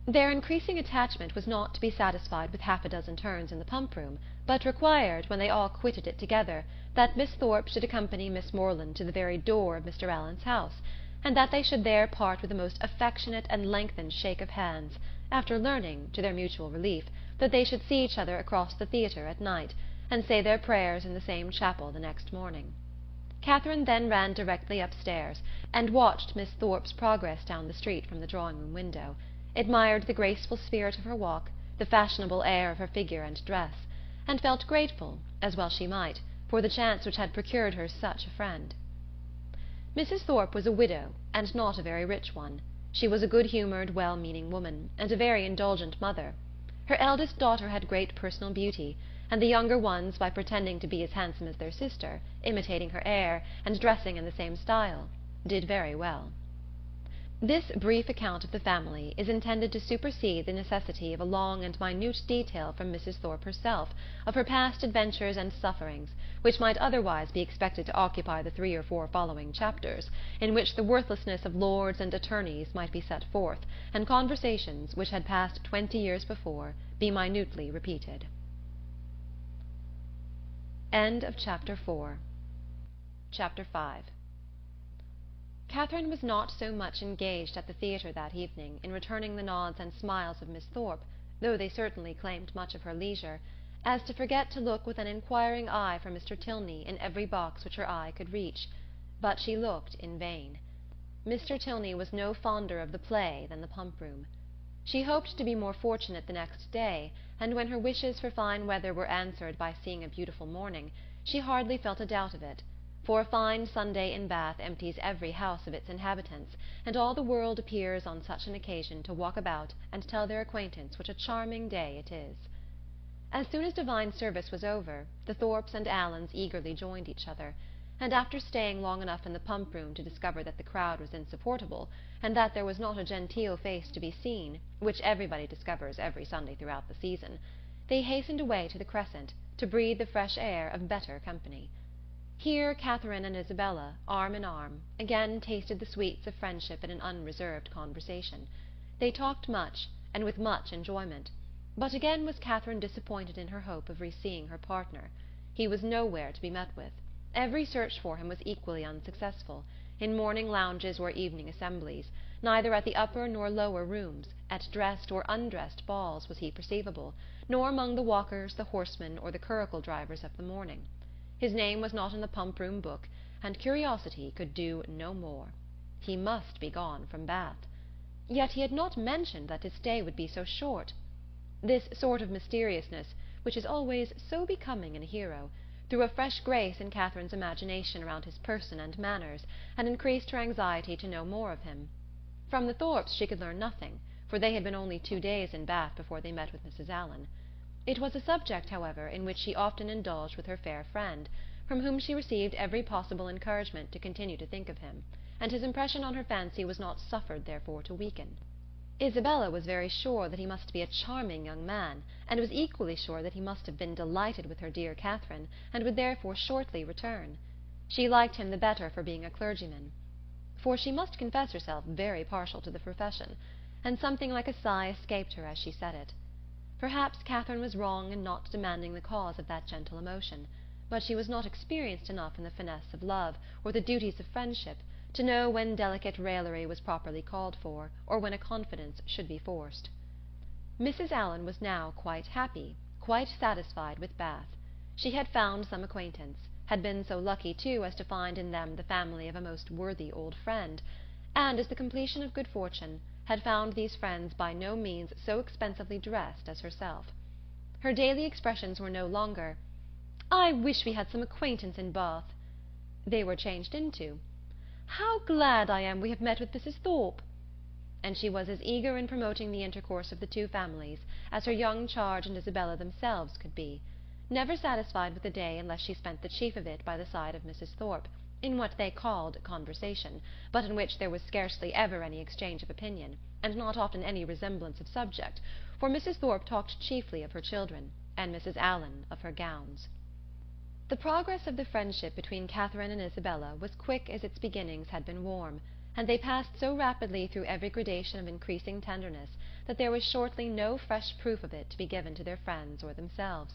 Their increasing attachment was not to be satisfied with 6 turns in the pump-room, but required, when they all quitted it together, that Miss Thorpe should accompany Miss Morland to the very door of Mr. Allen's house, and that they should there part with a most affectionate and lengthened shake of hands, after learning, to their mutual relief, that they should see each other across the theatre at night, and say their prayers in the same chapel the next morning. Catherine then ran directly upstairs, and watched Miss Thorpe's progress down the street from the drawing-room window, admired the graceful spirit of her walk, the fashionable air of her figure and dress, and felt grateful, as well she might, for the chance which had procured her such a friend. Mrs. Thorpe was a widow, and not a very rich one. She was a good-humoured, well-meaning woman, and a very indulgent mother. Her eldest daughter had great personal beauty, and the younger ones, by pretending to be as handsome as their sister, imitating her air, and dressing in the same style, did very well. This brief account of the family is intended to supersede the necessity of a long and minute detail from Mrs. Thorpe herself of her past adventures and sufferings, which might otherwise be expected to occupy the 3 or 4 following chapters, in which the worthlessness of lords and attorneys might be set forth, and conversations, which had passed 20 years before, be minutely repeated. End of Chapter 4. Chapter 5. Catherine was not so much engaged at the theatre that evening in returning the nods and smiles of Miss Thorpe, though they certainly claimed much of her leisure, as to forget to look with an inquiring eye for Mr. Tilney in every box which her eye could reach. But she looked in vain. Mr. Tilney was no fonder of the play than the pump-room. She hoped to be more fortunate the next day, and when her wishes for fine weather were answered by seeing a beautiful morning, she hardly felt a doubt of it, for a fine Sunday in Bath empties every house of its inhabitants, and all the world appears on such an occasion to walk about and tell their acquaintance what a charming day it is. As soon as divine service was over, the Thorpes and Allens eagerly joined each other, and after staying long enough in the pump-room to discover that the crowd was insupportable, and that there was not a genteel face to be seen, which everybody discovers every Sunday throughout the season, they hastened away to the Crescent, to breathe the fresh air of better company. Here Catherine and Isabella, arm in arm, again tasted the sweets of friendship in an unreserved conversation. They talked much, and with much enjoyment, but again was Catherine disappointed in her hope of re-seeing her partner. He was nowhere to be met with. Every search for him was equally unsuccessful, in morning lounges or evening assemblies, neither at the upper nor lower rooms, at dressed or undressed balls was he perceivable, nor among the walkers, the horsemen, or the curricle drivers of the morning. His name was not in the pump-room book, and curiosity could do no more. He must be gone from Bath. Yet he had not mentioned that his stay would be so short. This sort of mysteriousness, which is always so becoming in a hero, threw a fresh grace in Catherine's imagination around his person and manners, and increased her anxiety to know more of him. From the Thorpes she could learn nothing, for they had been only 2 days in Bath before they met with Mrs. Allen. It was a subject, however, in which she often indulged with her fair friend, from whom she received every possible encouragement to continue to think of him, and his impression on her fancy was not suffered therefore to weaken. Isabella was very sure that he must be a charming young man, and was equally sure that he must have been delighted with her dear Catherine, and would therefore shortly return. She liked him the better for being a clergyman, for she must confess herself very partial to the profession, and something like a sigh escaped her as she said it. Perhaps Catherine was wrong in not demanding the cause of that gentle emotion, but she was not experienced enough in the finesse of love, or the duties of friendship, to know when delicate raillery was properly called for, or when a confidence should be forced. Mrs. Allen was now quite happy, quite satisfied with Bath. She had found some acquaintance, had been so lucky too as to find in them the family of a most worthy old friend, and, as the completion of good fortune, had found these friends by no means so expensively dressed as herself. Her daily expressions were no longer, "I wish we had some acquaintance in Bath." They were changed into, "How glad I am we have met with Mrs. Thorpe!" And she was as eager in promoting the intercourse of the two families as her young charge and Isabella themselves could be, never satisfied with the day unless she spent the chief of it by the side of Mrs. Thorpe, in what they called conversation, but in which there was scarcely ever any exchange of opinion, and not often any resemblance of subject, for Mrs. Thorpe talked chiefly of her children, and Mrs. Allen of her gowns. The progress of the friendship between Catherine and Isabella was quick as its beginnings had been warm, and they passed so rapidly through every gradation of increasing tenderness that there was shortly no fresh proof of it to be given to their friends or themselves.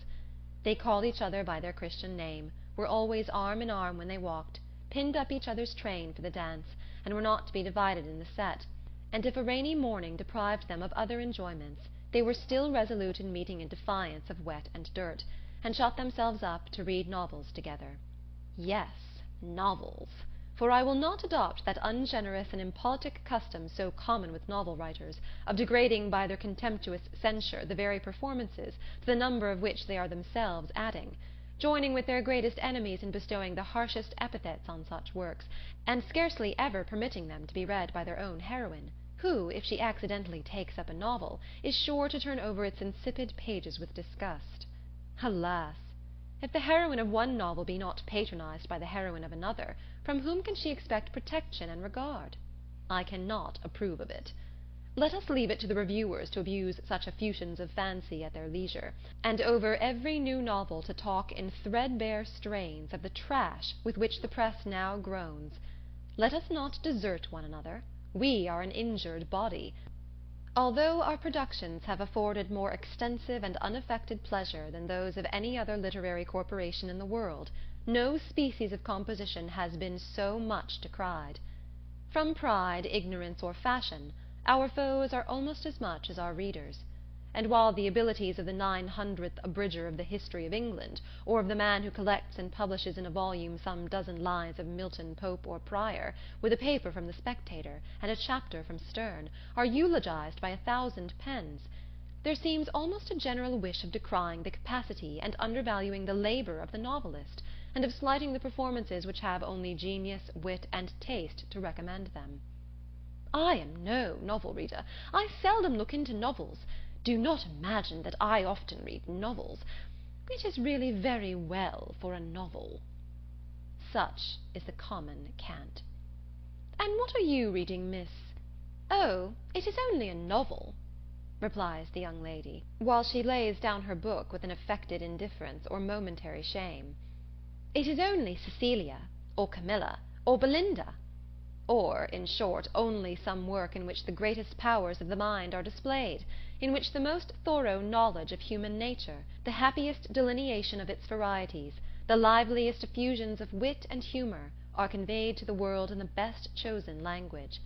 They called each other by their Christian name, were always arm in arm when they walked, pinned up each other's train for the dance, and were not to be divided in the set, and if a rainy morning deprived them of other enjoyments, they were still resolute in meeting in defiance of wet and dirt, and shut themselves up to read novels together. Yes, novels, for I will not adopt that ungenerous and impolitic custom so common with novel writers, of degrading by their contemptuous censure the very performances to the number of which they are themselves adding, joining with their greatest enemies in bestowing the harshest epithets on such works, and scarcely ever permitting them to be read by their own heroine, who, if she accidentally takes up a novel, is sure to turn over its insipid pages with disgust. Alas! If the heroine of one novel be not patronized by the heroine of another, from whom can she expect protection and regard? I cannot approve of it. Let us leave it to the reviewers to abuse such effusions of fancy at their leisure, and over every new novel to talk in threadbare strains of the trash with which the press now groans. Let us not desert one another. We are an injured body. Although our productions have afforded more extensive and unaffected pleasure than those of any other literary corporation in the world, no species of composition has been so much decried. From pride, ignorance, or fashion, our foes are almost as much as our readers; and while the abilities of the 900th abridger of the History of England, or of the man who collects and publishes in a volume some dozen lines of Milton, Pope, or Prior, with a paper from the Spectator, and a chapter from Sterne, are eulogized by 1,000 pens, there seems almost a general wish of decrying the capacity and undervaluing the labor of the novelist, and of slighting the performances which have only genius, wit, and taste to recommend them. I am no novel reader. I seldom look into novels. Do not imagine that I often read novels. It is really very well for a novel. Such is the common cant. And what are you reading, miss? Oh, it is only a novel, replies the young lady, while she lays down her book with an affected indifference or momentary shame. It is only Cecilia, or Camilla, or Belinda, or, in short, only some work in which the greatest powers of the mind are displayed, in which the most thorough knowledge of human nature, the happiest delineation of its varieties, the liveliest effusions of wit and humour, are conveyed to the world in the best chosen language.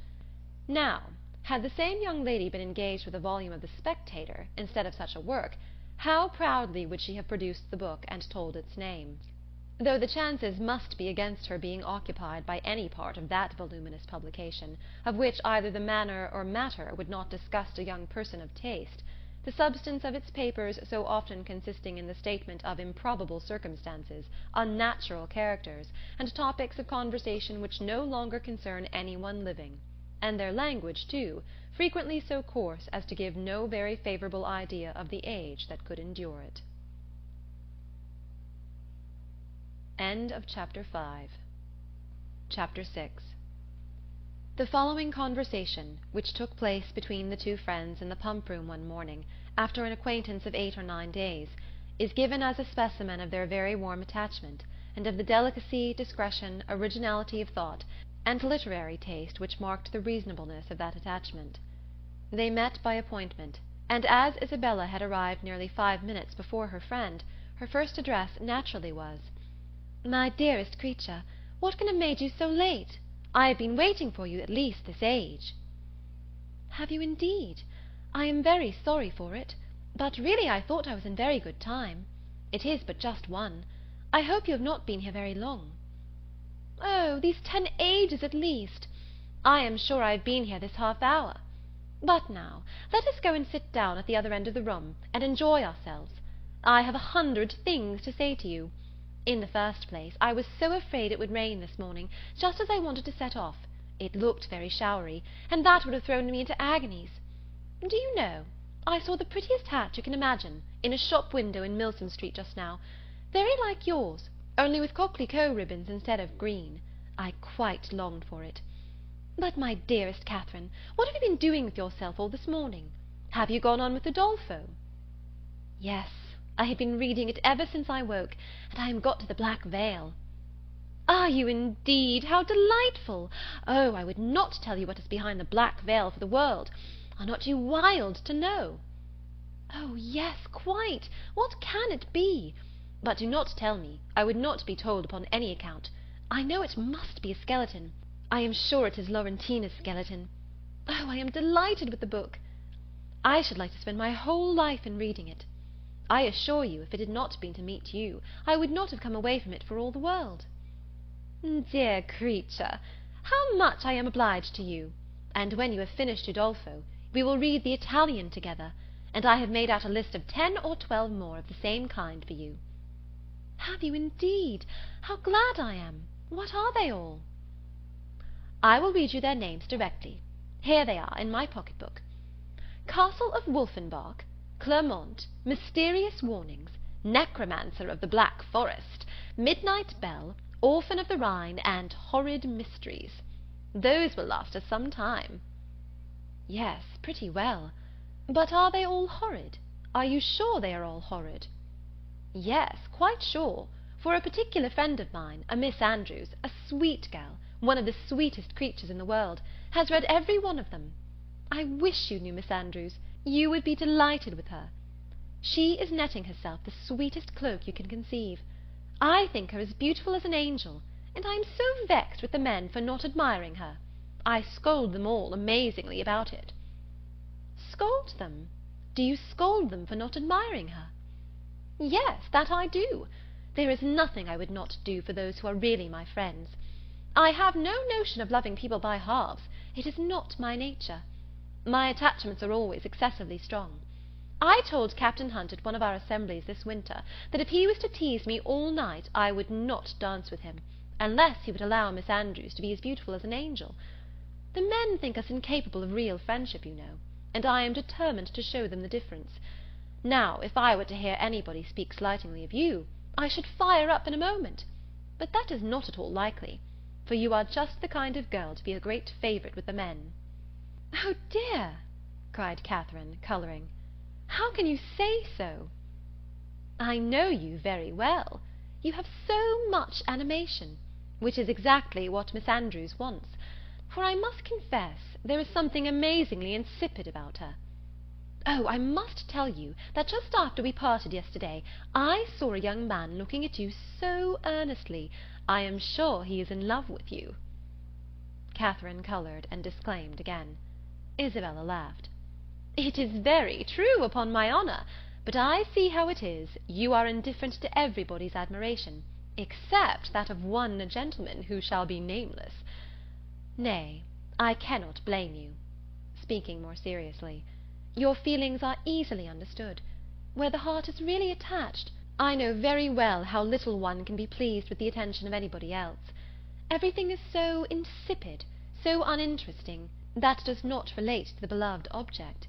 Now, had the same young lady been engaged with a volume of the Spectator, instead of such a work, how proudly would she have produced the book and told its name! Though the chances must be against her being occupied by any part of that voluminous publication, of which either the manner or matter would not disgust a young person of taste, the substance of its papers so often consisting in the statement of improbable circumstances, unnatural characters, and topics of conversation which no longer concern any one living, and their language, too, frequently so coarse as to give no very favourable idea of the age that could endure it. Chapter 6. The following conversation, which took place between the two friends in the pump-room one morning, after an acquaintance of 8 or 9 days, is given as a specimen of their very warm attachment, and of the delicacy, discretion, originality of thought, and literary taste which marked the reasonableness of that attachment. They met by appointment, and as Isabella had arrived nearly 5 minutes before her friend, her first address naturally was, "My dearest creature, what can have made you so late? I have been waiting for you at least this age." "Have you indeed? I am very sorry for it, but really I thought I was in very good time. It is but just 1. I hope you have not been here very long." "Oh, these 10 ages at least. I am sure I have been here this half hour. But now, let us go and sit down at the other end of the room, and enjoy ourselves. I have 100 things to say to you. In the first place, I was so afraid it would rain this morning, just as I wanted to set off. It looked very showery, and that would have thrown me into agonies. Do you know, I saw the prettiest hat you can imagine, in a shop window in Milsom Street just now, very like yours, only with coquelicot ribbons instead of green. I quite longed for it. But, my dearest Catherine, what have you been doing with yourself all this morning? Have you gone on with Udolpho?" "Yes, I have been reading it ever since I woke, and I am got to the Black Veil." "Are you indeed? How delightful! Oh, I would not tell you what is behind the Black Veil for the world. Are not you wild to know?" "Oh, yes, quite. What can it be? But do not tell me. I would not be told upon any account. I know it must be a skeleton. I am sure it is Laurentina's skeleton. Oh, I am delighted with the book. I should like to spend my whole life in reading it. I assure you, if it had not been to meet you, I would not have come away from it for all the world." "Dear creature, how much I am obliged to you! And when you have finished Udolpho, we will read the Italian together, and I have made out a list of 10 or 12 more of the same kind for you." "Have you indeed? How glad I am! What are they all?" "I will read you their names directly. Here they are in my pocket-book. Castle of Wolfenbach, Clermont, Mysterious Warnings, Necromancer of the Black Forest, Midnight Bell, Orphan of the Rhine, and Horrid Mysteries. Those will last us some time." "Yes, pretty well. But are they all horrid? Are you sure they are all horrid?" "Yes, quite sure, for a particular friend of mine, a Miss Andrews, a sweet girl, one of the sweetest creatures in the world, has read every one of them. I wish you knew Miss Andrews. You would be delighted with her. She is netting herself the sweetest cloak you can conceive. I think her as beautiful as an angel, and I am so vexed with the men for not admiring her. I scold them all amazingly about it." "Scold them? Do you scold them for not admiring her?" "Yes, that I do. There is nothing I would not do for those who are really my friends. I have no notion of loving people by halves. It is not my nature. My attachments are always excessively strong. I told Captain Hunt at one of our assemblies this winter that if he was to tease me all night I would not dance with him, unless he would allow Miss Andrews to be as beautiful as an angel. The men think us incapable of real friendship, you know, and I am determined to show them the difference. Now, if I were to hear anybody speak slightingly of you, I should fire up in a moment. But that is not at all likely, for you are just the kind of girl to be a great favourite with the men." "Oh dear!" cried Catherine, colouring. "How can you say so?" "I know you very well. You have so much animation, which is exactly what Miss Andrews wants, for I must confess there is something amazingly insipid about her. Oh, I must tell you that just after we parted yesterday, I saw a young man looking at you so earnestly, I am sure he is in love with you." Catherine coloured and disclaimed again. Isabella laughed. "It is very true, upon my honour, but I see how it is. You are indifferent to everybody's admiration, except that of one gentleman who shall be nameless. Nay, I cannot blame you," speaking more seriously. Your feelings are easily understood. Where the heart is really attached, I know very well how little one can be pleased with the attention of anybody else. Everything is so insipid, so uninteresting, that does not relate to the beloved object.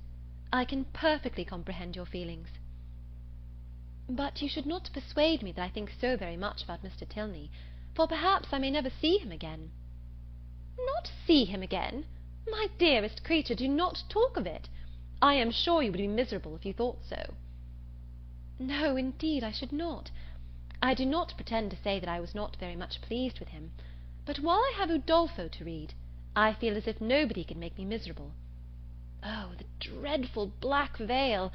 I can perfectly comprehend your feelings. But you should not persuade me that I think so very much about Mr. Tilney, for perhaps I may never see him again. Not see him again? My dearest creature, do not talk of it. I am sure you would be miserable if you thought so. No, indeed, I should not. I do not pretend to say that I was not very much pleased with him, but while I have Udolpho to read, I feel as if nobody could make me miserable. Oh, the dreadful black veil!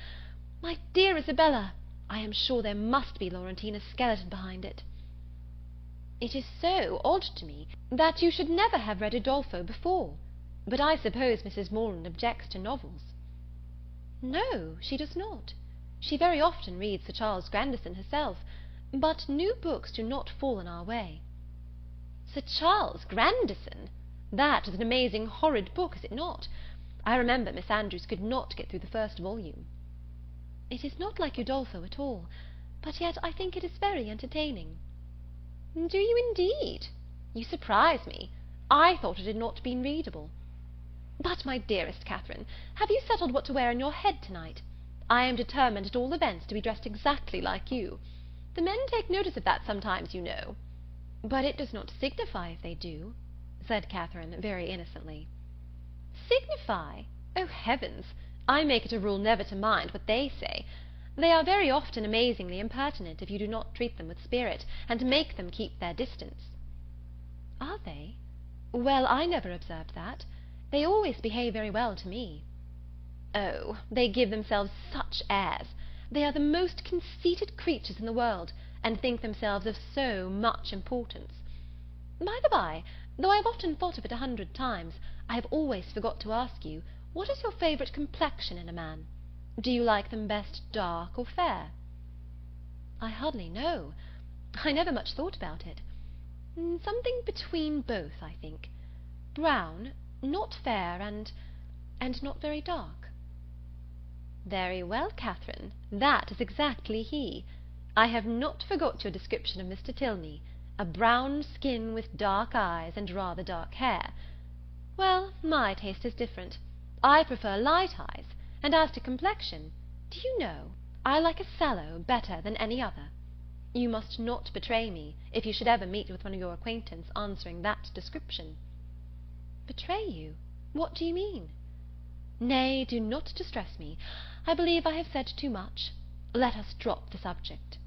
My dear Isabella, I am sure there must be Laurentina's skeleton behind it. It is so odd to me that you should never have read Udolpho before, but I suppose Mrs. Morland objects to novels. No, she does not. She very often reads Sir Charles Grandison herself, but new books do not fall in our way. Sir Charles Grandison! That is an amazing horrid book, is it not? I remember Miss Andrews could not get through the first volume. It is not like Udolpho at all, but yet I think it is very entertaining. Do you indeed? You surprise me. I thought it had not been readable. But, my dearest Catherine, have you settled what to wear in your head to-night? I am determined at all events to be dressed exactly like you. The men take notice of that sometimes, you know. But it does not signify if they do, said Catherine very innocently. Signify? Oh, heavens! I make it a rule never to mind what they say. They are very often amazingly impertinent if you do not treat them with spirit, and make them keep their distance. Are they? Well, I never observed that. They always behave very well to me. Oh, they give themselves such airs. They are the most conceited creatures in the world, and think themselves of so much importance. By the by, though I have often thought of it 100 times, I have always forgot to ask you, what is your favourite complexion in a man? Do you like them best dark or fair? I hardly know. I never much thought about it. Something between both, I think. Brown, not fair, and not very dark. Very well, Catherine, that is exactly he. I have not forgot your description of Mr. Tilney, a brown skin with dark eyes and rather dark hair. Well, my taste is different. I prefer light eyes, and as to complexion, do you know, I like a sallow better than any other. You must not betray me, if you should ever meet with one of your acquaintance answering that description. Betray you? What do you mean? Nay, do not distress me. I believe I have said too much. Let us drop the subject.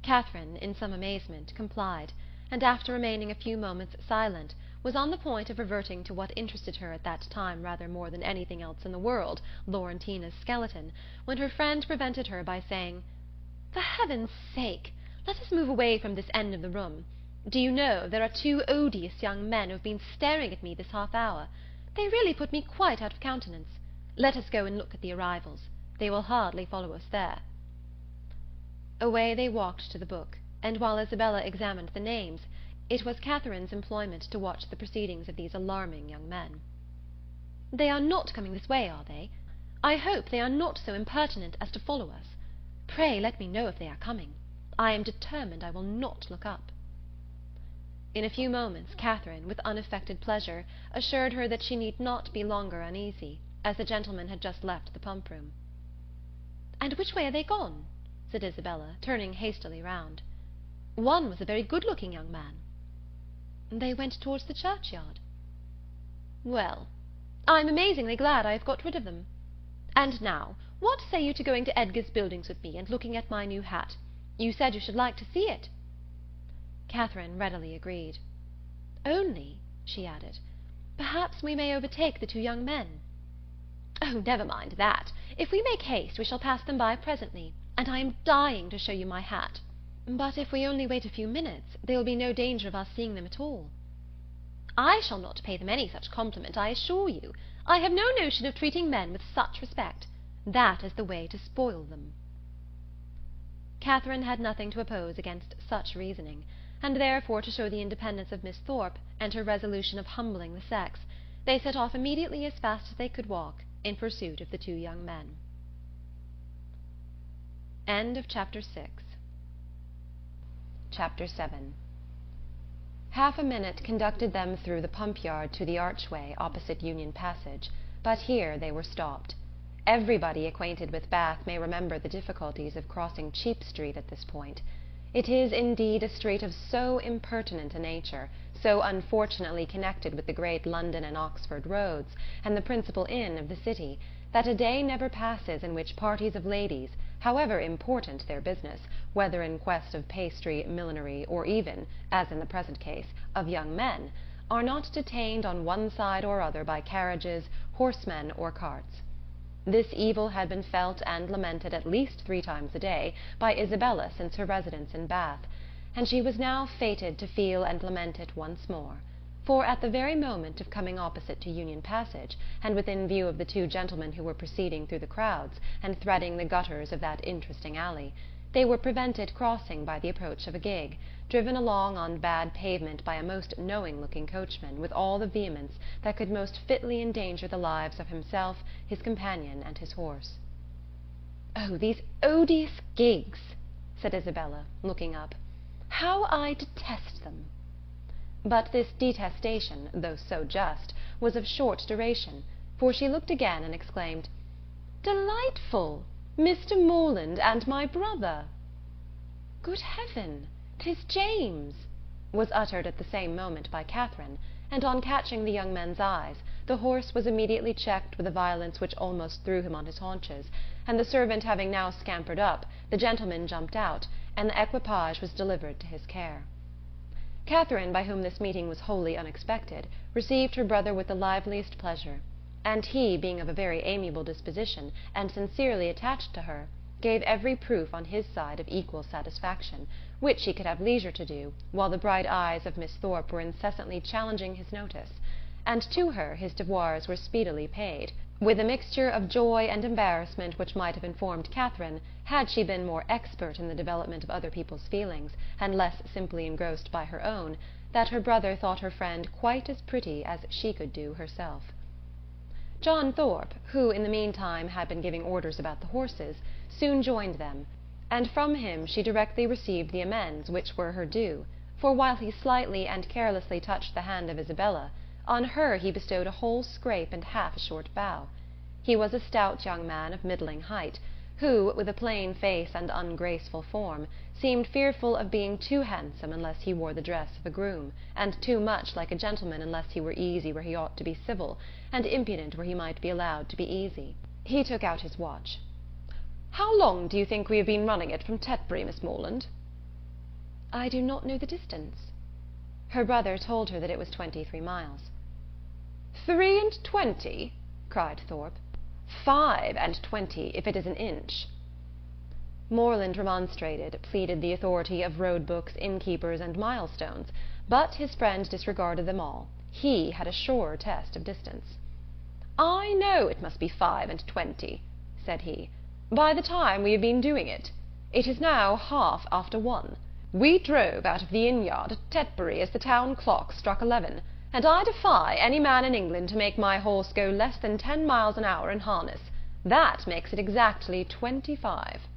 Catherine, in some amazement, complied, and after remaining a few moments silent, was on the point of reverting to what interested her at that time rather more than anything else in the world, Laurentina's skeleton, when her friend prevented her by saying, "For heaven's sake, let us move away from this end of the room. Do you know, there are 2 odious young men who have been staring at me this half-hour. They really put me quite out of countenance. Let us go and look at the arrivals. They will hardly follow us there." Away they walked to the book, and while Isabella examined the names, it was Catherine's employment to watch the proceedings of these alarming young men. "They are not coming this way, are they? I hope they are not so impertinent as to follow us. Pray let me know if they are coming. I am determined I will not look up." In a few moments Catherine, with unaffected pleasure, assured her that she need not be longer uneasy, as the gentlemen had just left the pump-room. "And which way are they gone?" said Isabella, turning hastily round. "One was a very good-looking young man." "They went towards the churchyard." "Well, I'm amazingly glad I have got rid of them. And now, what say you to going to Edgar's Buildings with me, and looking at my new hat? You said you should like to see it." Catherine readily agreed. "Only," she added, "perhaps we may overtake the 2 young men." "Oh, never mind that. If we make haste, we shall pass them by presently, and I am dying to show you my hat." "But if we only wait a few minutes, there will be no danger of our seeing them at all." "I shall not pay them any such compliment, I assure you. I have no notion of treating men with such respect. That is the way to spoil them." Catherine had nothing to oppose against such reasoning, and therefore, to show the independence of Miss Thorpe, and her resolution of humbling the sex, they set off immediately as fast as they could walk, in pursuit of the 2 young men. Chapter 7. Half a minute conducted them through the pump-yard to the archway opposite Union Passage, but here they were stopped. Everybody acquainted with Bath may remember the difficulties of crossing Cheap Street at this point. It is indeed a street of so impertinent a nature, so unfortunately connected with the great London and Oxford roads, and the principal inn of the city, that a day never passes in which parties of ladies, however important their business, whether in quest of pastry, millinery, or even, as in the present case, of young men, are not detained on one side or other by carriages, horsemen, or carts. This evil had been felt and lamented at least 3 times a day by Isabella since her residence in Bath, and she was now fated to feel and lament it once more. For at the very moment of coming opposite to Union Passage, and within view of the 2 gentlemen who were proceeding through the crowds, and threading the gutters of that interesting alley, they were prevented crossing by the approach of a gig, driven along on bad pavement by a most knowing-looking coachman, with all the vehemence that could most fitly endanger the lives of himself, his companion, and his horse. "Oh, these odious gigs!" said Isabella, looking up. "How I detest them!" But this detestation, though so just, was of short duration, for she looked again and exclaimed, "Delightful! Mr. Morland and my brother!" "Good heaven! 'Tis James!" was uttered at the same moment by Catherine, and on catching the young men's eyes, the horse was immediately checked with a violence which almost threw him on his haunches, and the servant having now scampered up, the gentleman jumped out, and the equipage was delivered to his care. Catherine, by whom this meeting was wholly unexpected, received her brother with the liveliest pleasure, and he, being of a very amiable disposition, and sincerely attached to her, gave every proof on his side of equal satisfaction, which he could have leisure to do, while the bright eyes of Miss Thorpe were incessantly challenging his notice, and to her his devoirs were speedily paid, with a mixture of joy and embarrassment which might have informed Catherine, had she been more expert in the development of other people's feelings, and less simply engrossed by her own, that her brother thought her friend quite as pretty as she could do herself. John Thorpe, who in the meantime had been giving orders about the horses, soon joined them, and from him she directly received the amends which were her due, for while he slightly and carelessly touched the hand of Isabella, on her he bestowed a whole scrape and half a short bow. He was a stout young man of middling height, who, with a plain face and ungraceful form, seemed fearful of being too handsome unless he wore the dress of a groom, and too much like a gentleman unless he were easy where he ought to be civil, and impudent where he might be allowed to be easy. He took out his watch. "How long do you think we have been running it from Tetbury, Miss Morland?" "I do not know the distance." Her brother told her that it was 23 miles. 23? cried Thorpe. 25 if it is an inch. Morland remonstrated, pleaded the authority of road books, innkeepers, and milestones, but his friend disregarded them all. He had a surer test of distance. "I know it must be 25, said he, "by the time we have been doing it. It is now 1:30. We drove out of the inn-yard at Tetbury as the town clock struck 11, and I defy any man in England to make my horse go less than 10 miles an hour in harness. That makes it exactly 25.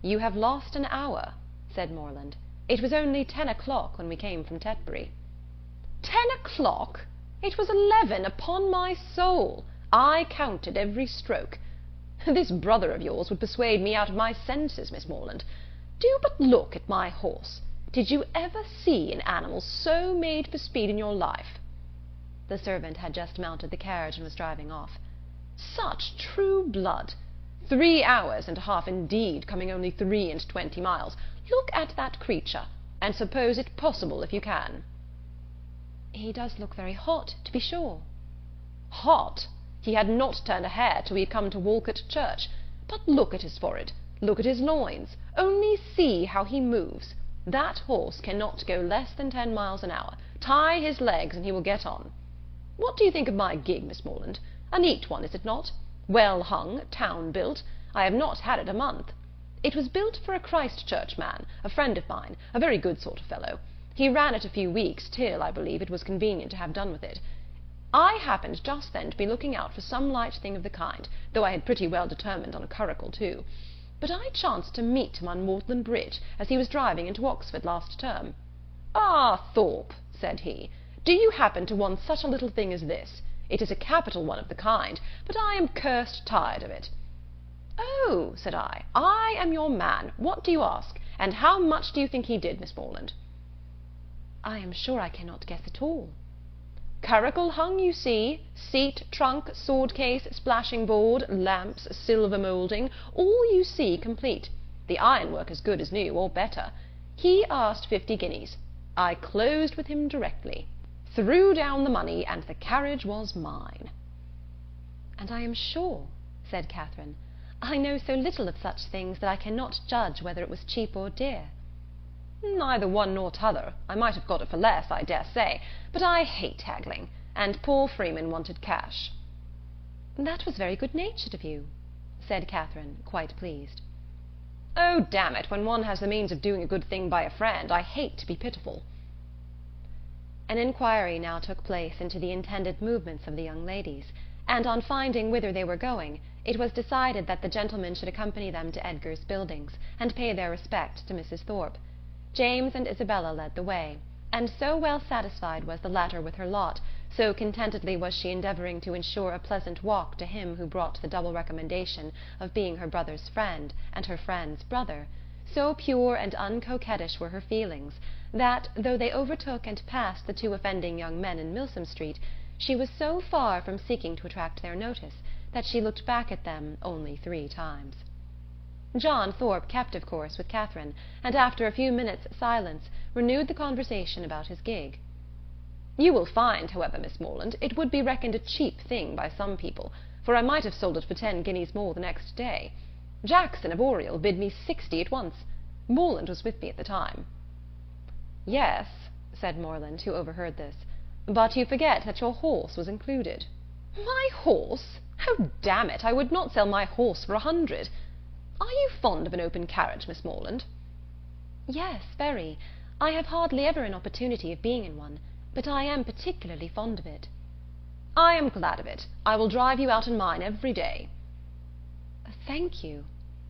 "You have lost an hour," said Morland. "It was only 10 o'clock when we came from Tetbury." 10 o'clock? It was 11, upon my soul. I counted every stroke. This brother of yours would persuade me out of my senses, Miss Morland. Do but look at my horse. Did you ever see an animal so made for speed in your life?" The servant had just mounted the carriage and was driving off. "Such true blood! 3 hours and a half indeed, coming only 23 miles. Look at that creature, and suppose it possible if you can." "He does look very hot, to be sure." "Hot! He had not turned a hair till we had come to Walcot Church. But look at his forehead, look at his loins, only see how he moves. That horse cannot go less than 10 miles an hour. Tie his legs, and he will get on. What do you think of my gig, Miss Morland? A neat one, is it not? Well hung, town-built. I have not had it a month. It was built for a Christchurch man, a friend of mine, a very good sort of fellow. He ran it a few weeks, till, I believe, it was convenient to have done with it. I happened just then to be looking out for some light thing of the kind, though I had pretty well determined on a curricle too. but I chanced to meet him on Magdalen Bridge as he was driving into Oxford last term. 'Ah, Thorpe,' said he, 'do you happen to want such a little thing as this? It is a capital one of the kind, but I am cursed tired of it.' 'Oh,' said I am your man. What do you ask? And how much do you think he did, Miss Morland?' 'I am sure I cannot guess at all.' 'Curricle hung, you see, seat, trunk, sword-case, splashing-board, lamps, silver moulding, all you see complete. The ironwork as good as new, or better. He asked 50 guineas. I closed with him directly, threw down the money, and the carriage was mine." "And I am sure," said Catherine, "I know so little of such things that I cannot judge whether it was cheap or dear." "Neither one nor t'other. I might have got it for less, I dare say, but I hate haggling, and poor Freeman wanted cash." "That was very good-natured of you," said Catherine, quite pleased. "Oh, damn it, when one has the means of doing a good thing by a friend, I hate to be pitiful." An inquiry now took place into the intended movements of the young ladies, and on finding whither they were going, it was decided that the gentlemen should accompany them to Edgar's Buildings, and pay their respect to Mrs. Thorpe. James and Isabella led the way, and so well satisfied was the latter with her lot, so contentedly was she endeavouring to ensure a pleasant walk to him who brought the double recommendation of being her brother's friend and her friend's brother, so pure and uncoquettish were her feelings, that, though they overtook and passed the two offending young men in Milsom Street, she was so far from seeking to attract their notice that she looked back at them only 3 times. John Thorpe kept of course with Catherine, and after a few minutes' silence renewed the conversation about his gig. "You will find, however, Miss Morland, it would be reckoned a cheap thing by some people, for I might have sold it for 10 guineas more the next day. Jackson of Oriel bid me 60 at once. Morland was with me at the time." "Yes," said Morland, who overheard this, "but you forget that your horse was included." "My horse? Oh, damn it, I would not sell my horse for 100. Are you fond of an open carriage, Miss Morland?" "Yes, very. I have hardly ever an opportunity of being in one, but I am particularly fond of it." "I am glad of it. I will drive you out in mine every day." "Thank you,"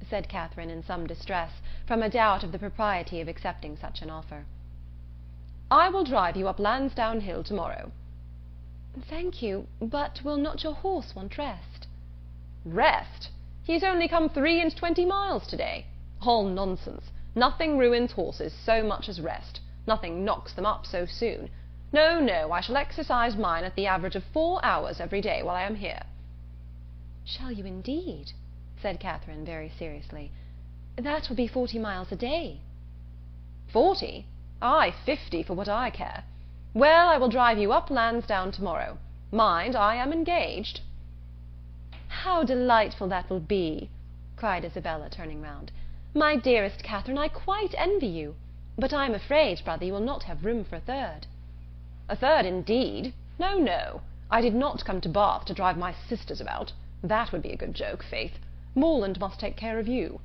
said Catherine in some distress, from a doubt of the propriety of accepting such an offer. "I will drive you up Lansdowne Hill to-morrow." "Thank you, but will not your horse want rest?" "Rest? He has only come 23 miles to-day. All nonsense. Nothing ruins horses so much as rest. Nothing knocks them up so soon. No, no, I shall exercise mine at the average of 4 hours every day while I am here." "Shall you indeed?" said Catherine very seriously. "That will be 40 miles a day." 40? Aye, 50 for what I care. Well, I will drive you up Lansdowne to-morrow. Mind, I am engaged." "How delightful that will be!" cried Isabella, turning round. "My dearest Catherine, I quite envy you. But I am afraid, brother, you will not have room for a third." "A third, indeed? No, no. I did not come to Bath to drive my sisters about. That would be a good joke, faith. Morland must take care of you."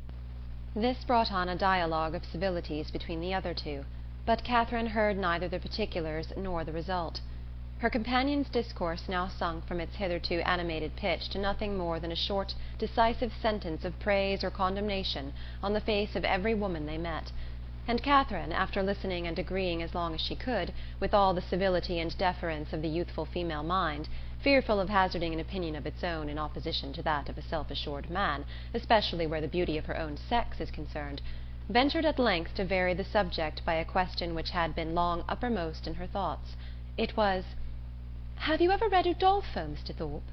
This brought on a dialogue of civilities between the other two, but Catherine heard neither the particulars nor the result. Her companion's discourse now sunk from its hitherto animated pitch to nothing more than a short, decisive sentence of praise or condemnation on the face of every woman they met, and Catherine, after listening and agreeing as long as she could, with all the civility and deference of the youthful female mind, fearful of hazarding an opinion of its own in opposition to that of a self-assured man, especially where the beauty of her own sex is concerned, ventured at length to vary the subject by a question which had been long uppermost in her thoughts. It was, "Have you ever read Udolpho, Mr. Thorpe?"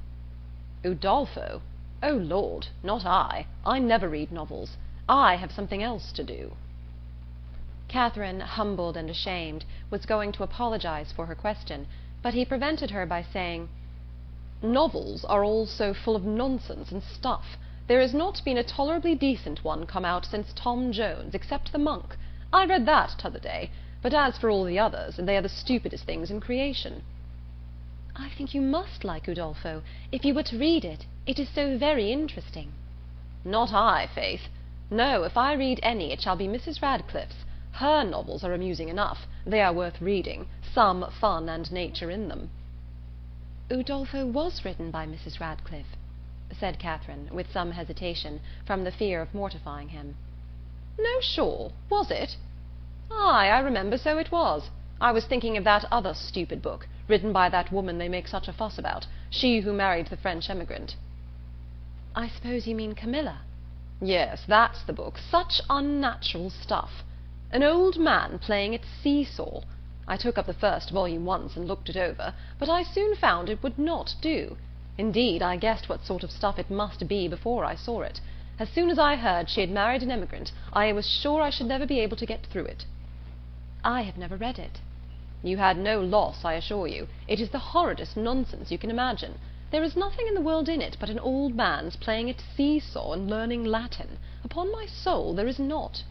"Udolpho? Oh, Lord, not I. I never read novels. I have something else to do." Catherine, humbled and ashamed, was going to apologize for her question, but he prevented her by saying, "Novels are all so full of nonsense and stuff. There has not been a tolerably decent one come out since Tom Jones, except The Monk. I read that t'other day, but as for all the others, they are the stupidest things in creation." "I think you must like Udolpho, if you were to read it. It is so very interesting." "Not I, faith. No, if I read any, it shall be Mrs. Radcliffe's. Her novels are amusing enough. They are worth reading. Some fun and nature in them." "Udolpho was written by Mrs. Radcliffe." said Catherine, with some hesitation, from the fear of mortifying him. No shawl, was it? Aye, I remember so it was. I was thinking of that other stupid book, written by that woman they make such a fuss about, she who married the French emigrant. I suppose you mean Camilla? Yes, that's the book. Such unnatural stuff. An old man playing at see-saw. I took up the first volume once and looked it over, but I soon found it would not do. Indeed, I guessed what sort of stuff it must be before I saw it. As soon as I heard she had married an emigrant, I was sure I should never be able to get through it. I have never read it. You had no loss, I assure you. It is the horridest nonsense you can imagine. There is nothing in the world in it but an old man's playing at see-saw and learning Latin. Upon my soul, there is not.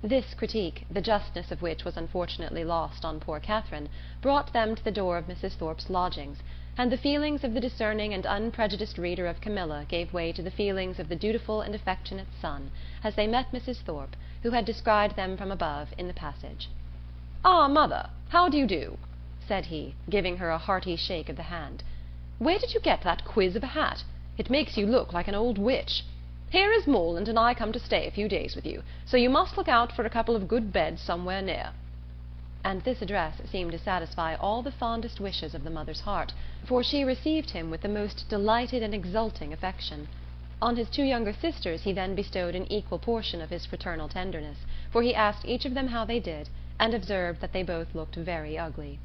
This critique, the justness of which was unfortunately lost on poor Catherine, brought them to the door of Mrs. Thorpe's lodgings, and the feelings of the discerning and unprejudiced reader of Camilla gave way to the feelings of the dutiful and affectionate son, as they met Mrs. Thorpe, who had descried them from above in the passage. "Ah, mother, how do you do?" said he, giving her a hearty shake of the hand. "Where did you get that quiz of a hat? It makes you look like an old witch. Here is Morland and I come to stay a few days with you, so you must look out for a couple of good beds somewhere near." And this address seemed to satisfy all the fondest wishes of the mother's heart, for she received him with the most delighted and exulting affection. On his two younger sisters he then bestowed an equal portion of his fraternal tenderness, for he asked each of them how they did, and observed that they both looked very ugly.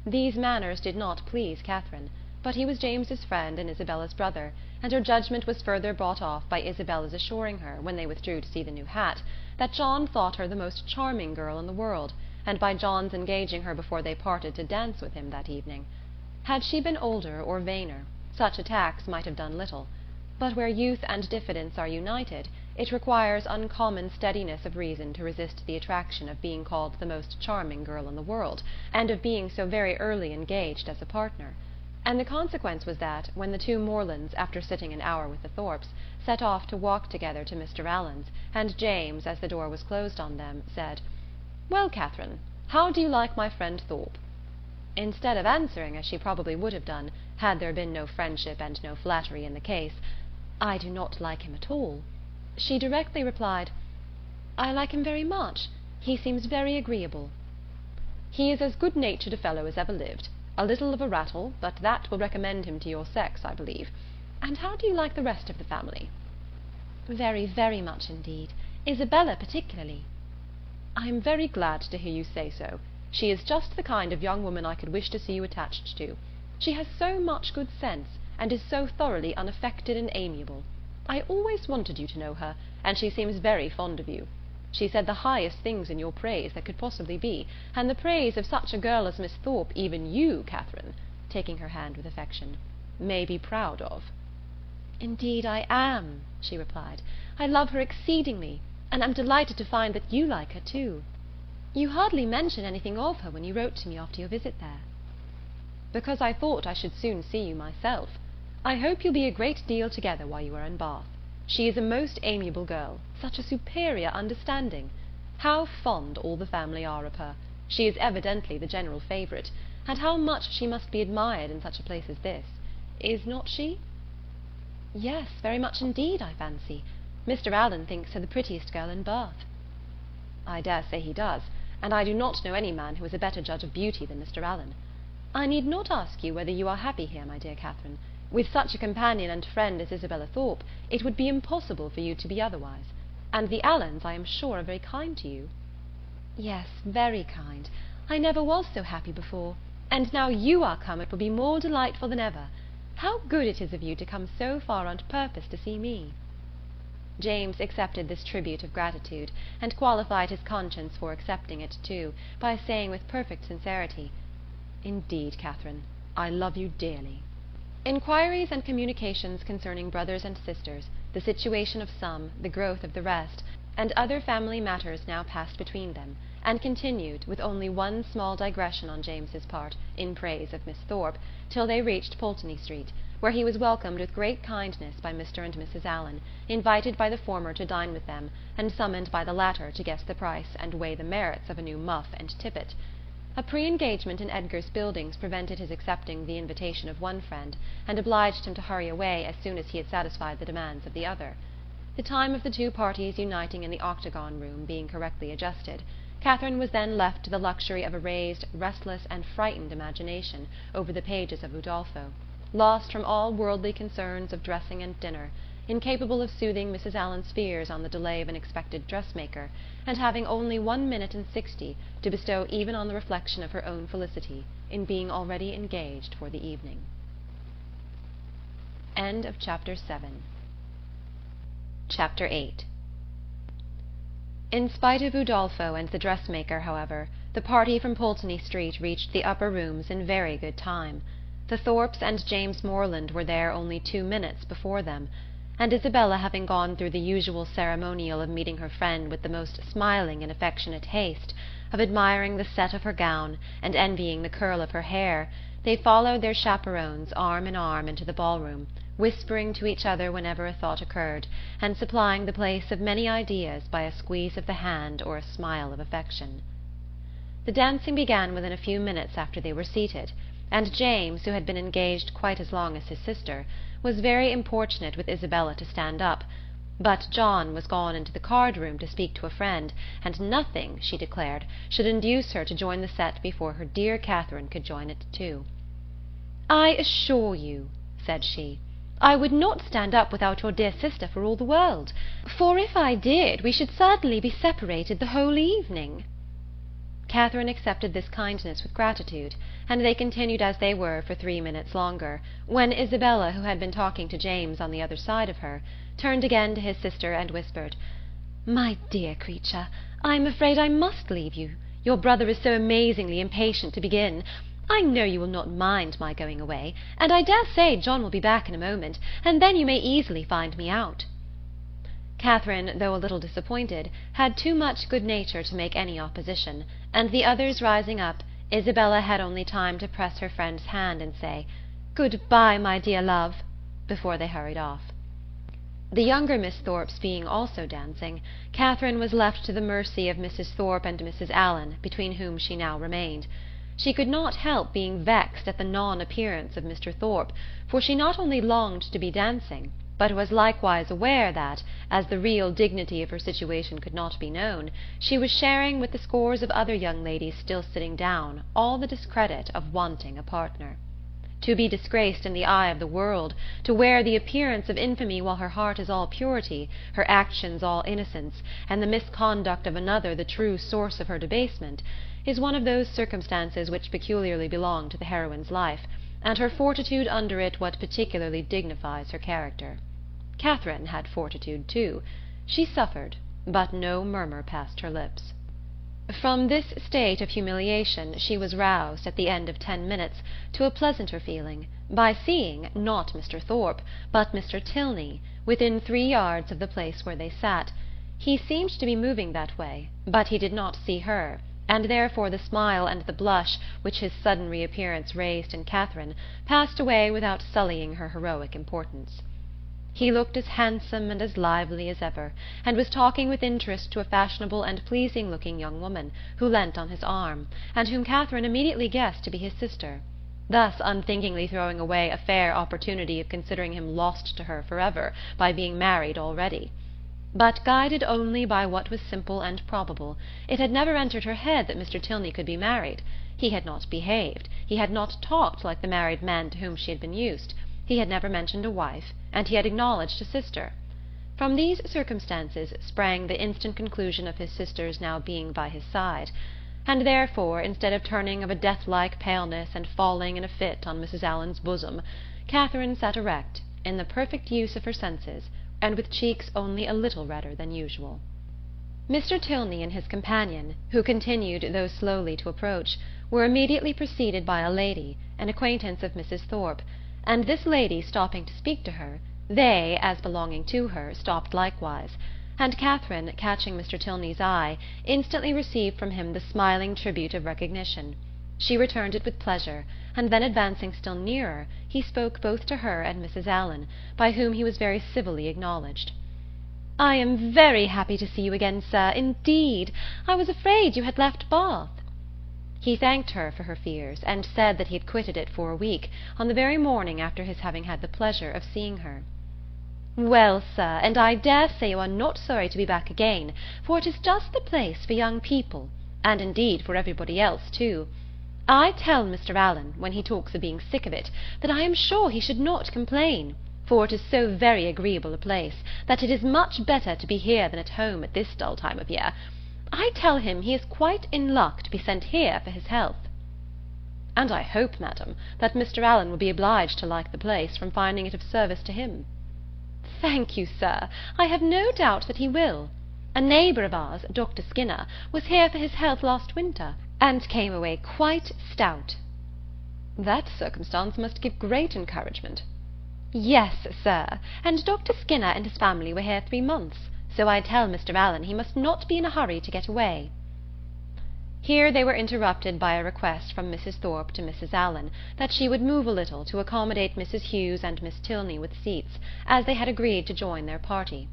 These manners did not please Catherine, but he was James's friend and Isabella's brother, and her judgment was further brought off by Isabella's assuring her, when they withdrew to see the new hat, that John thought her the most charming girl in the world, and by John's engaging her before they parted to dance with him that evening. Had she been older or vainer, such attacks might have done little, but where youth and diffidence are united, it requires uncommon steadiness of reason to resist the attraction of being called the most charming girl in the world, and of being so very early engaged as a partner. And the consequence was that, when the two Morlands, after sitting an hour with the Thorpes, set off to walk together to Mr. Allen's, and James, as the door was closed on them, said, "Well, Catherine, how do you like my friend Thorpe?" Instead of answering, as she probably would have done, had there been no friendship and no flattery in the case, "I do not like him at all," she directly replied, "I like him very much. He seems very agreeable." "He is as good-natured a fellow as ever lived. A little of a rattle, but that will recommend him to your sex, I believe. And how do you like the rest of the family?" "Very, very much indeed. Isabella particularly." "I am very glad to hear you say so. She is just the kind of young woman I could wish to see you attached to. She has so much good sense, and is so thoroughly unaffected and amiable. I always wanted you to know her, and she seems very fond of you. She said the highest things in your praise that could possibly be, and the praise of such a girl as Miss Thorpe even you, Catherine," taking her hand with affection, "may be proud of." "Indeed I am," she replied. "I love her exceedingly, and am delighted to find that you like her too. You hardly mentioned anything of her when you wrote to me after your visit there." "Because I thought I should soon see you myself. I hope you'll be a great deal together while you are in Bath. She is a most amiable girl, such a superior understanding. How fond all the family are of her! She is evidently the general favourite, and how much she must be admired in such a place as this. Is not she?" "Yes, very much indeed, I fancy. Mr. Allen thinks her the prettiest girl in Bath." "I dare say he does, and I do not know any man who is a better judge of beauty than Mr. Allen. I need not ask you whether you are happy here, my dear Catherine. With such a companion and friend as Isabella Thorpe, it would be impossible for you to be otherwise. And the Allens, I am sure, are very kind to you." "Yes, very kind. I never was so happy before, and now you are come it will be more delightful than ever. How good it is of you to come so far on purpose to see me." James accepted this tribute of gratitude, and qualified his conscience for accepting it too, by saying with perfect sincerity, "Indeed, Catherine, I love you dearly." Inquiries and communications concerning brothers and sisters, the situation of some, the growth of the rest, and other family matters now passed between them, and continued, with only one small digression on James's part, in praise of Miss Thorpe, till they reached Pulteney Street, where he was welcomed with great kindness by Mr. and Mrs. Allen, invited by the former to dine with them, and summoned by the latter to guess the price and weigh the merits of a new muff and tippet. A pre-engagement in Edgar's Buildings prevented his accepting the invitation of one friend, and obliged him to hurry away as soon as he had satisfied the demands of the other. The time of the two parties uniting in the octagon room being correctly adjusted, Catherine was then left to the luxury of a raised, restless, and frightened imagination over the pages of Udolpho, lost from all worldly concerns of dressing and dinner, incapable of soothing Mrs. Allen's fears on the delay of an expected dressmaker, and having only 1 minute and 60 to bestow even on the reflection of her own felicity in being already engaged for the evening. End of Chapter 7. Chapter 8. In spite of Udolpho and the dressmaker, however, the party from Pulteney Street reached the upper rooms in very good time. The Thorpes and James Moreland were there only 2 minutes before them, and Isabella, having gone through the usual ceremonial of meeting her friend with the most smiling and affectionate haste, of admiring the set of her gown, and envying the curl of her hair, they followed their chaperons arm in arm into the ballroom, whispering to each other whenever a thought occurred, and supplying the place of many ideas by a squeeze of the hand or a smile of affection. The dancing began within a few minutes after they were seated, and James, who had been engaged quite as long as his sister, was very importunate with Isabella to stand up, but John was gone into the card-room to speak to a friend, and nothing, she declared, should induce her to join the set before her dear Catherine could join it too. "I assure you," said she, "I would not stand up without your dear sister for all the world, for if I did we should certainly be separated the whole evening." Catherine accepted this kindness with gratitude, and they continued as they were for 3 minutes longer, when Isabella, who had been talking to James on the other side of her, turned again to his sister and whispered, "My dear creature, I am afraid I must leave you. Your brother is so amazingly impatient to begin. I know you will not mind my going away, and I dare say John will be back in a moment, and then you may easily find me out." Catherine, though a little disappointed, had too much good nature to make any opposition, and the others rising up, Isabella had only time to press her friend's hand and say, "Good-bye, my dear love," before they hurried off. The younger Miss Thorpes being also dancing, Catherine was left to the mercy of Mrs. Thorpe and Mrs. Allen, between whom she now remained. She could not help being vexed at the non-appearance of Mr. Thorpe, for she not only longed to be dancing, but was likewise aware that, as the real dignity of her situation could not be known, she was sharing with the scores of other young ladies still sitting down all the discredit of wanting a partner. To be disgraced in the eye of the world, to wear the appearance of infamy while her heart is all purity, her actions all innocence, and the misconduct of another the true source of her debasement, is one of those circumstances which peculiarly belong to the heroine's life, and her fortitude under it what particularly dignifies her character. Catherine had fortitude too. She suffered, but no murmur passed her lips. From this state of humiliation she was roused, at the end of 10 minutes, to a pleasanter feeling, by seeing, not Mr. Thorpe, but Mr. Tilney, within 3 yards of the place where they sat. He seemed to be moving that way, but he did not see her, and therefore the smile and the blush which his sudden reappearance raised in Catherine passed away without sullying her heroic importance. He looked as handsome and as lively as ever, and was talking with interest to a fashionable and pleasing-looking young woman, who leant on his arm, and whom Catherine immediately guessed to be his sister, thus unthinkingly throwing away a fair opportunity of considering him lost to her forever by being married already. But guided only by what was simple and probable, it had never entered her head that Mr. Tilney could be married. He had not behaved, he had not talked like the married men to whom she had been used. He had never mentioned a wife, and he had acknowledged a sister. From these circumstances sprang the instant conclusion of his sister's now being by his side, and therefore, instead of turning of a death-like paleness and falling in a fit on Mrs. Allen's bosom, Catherine sat erect, in the perfect use of her senses, and with cheeks only a little redder than usual. Mr. Tilney and his companion, who continued, though slowly, to approach, were immediately preceded by a lady, an acquaintance of Mrs. Thorpe, and this lady stopping to speak to her, they, as belonging to her, stopped likewise, and Catherine, catching Mr. Tilney's eye, instantly received from him the smiling tribute of recognition. She returned it with pleasure, and then advancing still nearer, he spoke both to her and Mrs. Allen, by whom he was very civilly acknowledged. "I am very happy to see you again, sir, indeed. I was afraid you had left Bath." He thanked her for her fears, and said that he had quitted it for a week, on the very morning after his having had the pleasure of seeing her. "Well, sir, and I dare say you are not sorry to be back again, for it is just the place for young people, and indeed for everybody else too. I tell Mr. Allen, when he talks of being sick of it, that I am sure he should not complain, for it is so very agreeable a place, that it is much better to be here than at home at this dull time of year. I tell him he is quite in luck to be sent here for his health." "And I hope, madam, that Mr. Allen will be obliged to like the place, from finding it of service to him." "Thank you, sir, I have no doubt that he will. A neighbour of ours, Dr. Skinner, was here for his health last winter, and came away quite stout." "That circumstance must give great encouragement." "Yes, sir, and Dr. Skinner and his family were here 3 months, so I tell Mr. Allen he must not be in a hurry to get away." Here they were interrupted by a request from Mrs. Thorpe to Mrs. Allen, that she would move a little to accommodate Mrs. Hughes and Miss Tilney with seats, as they had agreed to join their party.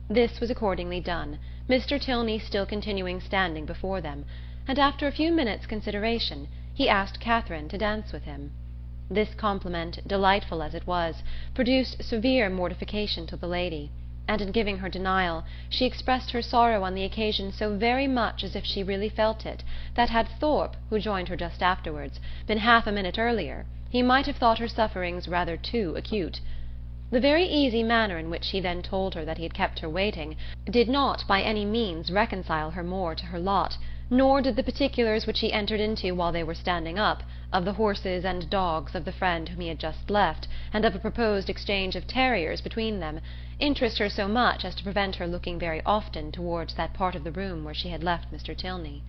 This was accordingly done, Mr. Tilney still continuing standing before them, and after a few minutes' consideration, he asked Catherine to dance with him. This compliment, delightful as it was, produced severe mortification to the lady, and in giving her denial, she expressed her sorrow on the occasion so very much as if she really felt it, that had Thorpe, who joined her just afterwards, been half a minute earlier, he might have thought her sufferings rather too acute. The very easy manner in which he then told her that he had kept her waiting did not by any means reconcile her more to her lot, nor did the particulars which he entered into while they were standing up, of the horses and dogs of the friend whom he had just left, and of a proposed exchange of terriers between them, interest her so much as to prevent her looking very often towards that part of the room where she had left Mr. Tilney.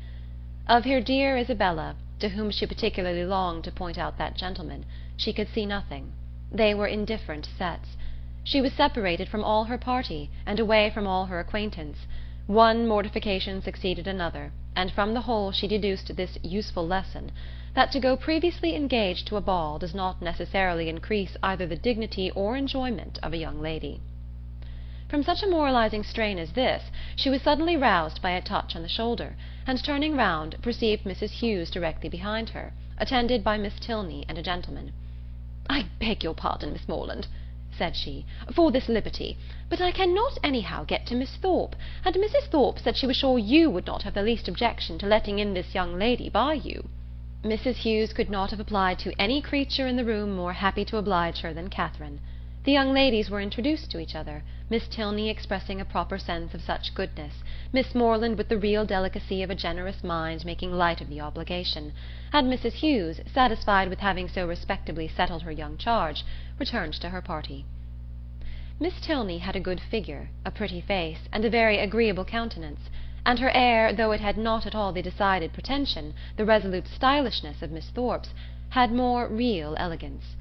Of her dear Isabella, to whom she particularly longed to point out that gentleman, she could see nothing. They were in different sets. She was separated from all her party, and away from all her acquaintance. One mortification succeeded another, and from the whole she deduced this useful lesson, that to go previously engaged to a ball does not necessarily increase either the dignity or enjoyment of a young lady. From such a moralizing strain as this, she was suddenly roused by a touch on the shoulder, and turning round, perceived Mrs. Hughes directly behind her, attended by Miss Tilney and a gentleman. "I beg your pardon, Miss Morland," said she, "for this liberty, but I cannot anyhow get to Miss Thorpe, and Mrs. Thorpe said she was sure you would not have the least objection to letting in this young lady by you." Mrs. Hughes could not have applied to any creature in the room more happy to oblige her than Catherine. The young ladies were introduced to each other, Miss Tilney expressing a proper sense of such goodness, Miss Morland with the real delicacy of a generous mind making light of the obligation, and Mrs. Hughes, satisfied with having so respectably settled her young charge, returned to her party. Miss Tilney had a good figure, a pretty face, and a very agreeable countenance, and her air, though it had not at all the decided pretension, the resolute stylishness of Miss Thorpe's, had more real elegance.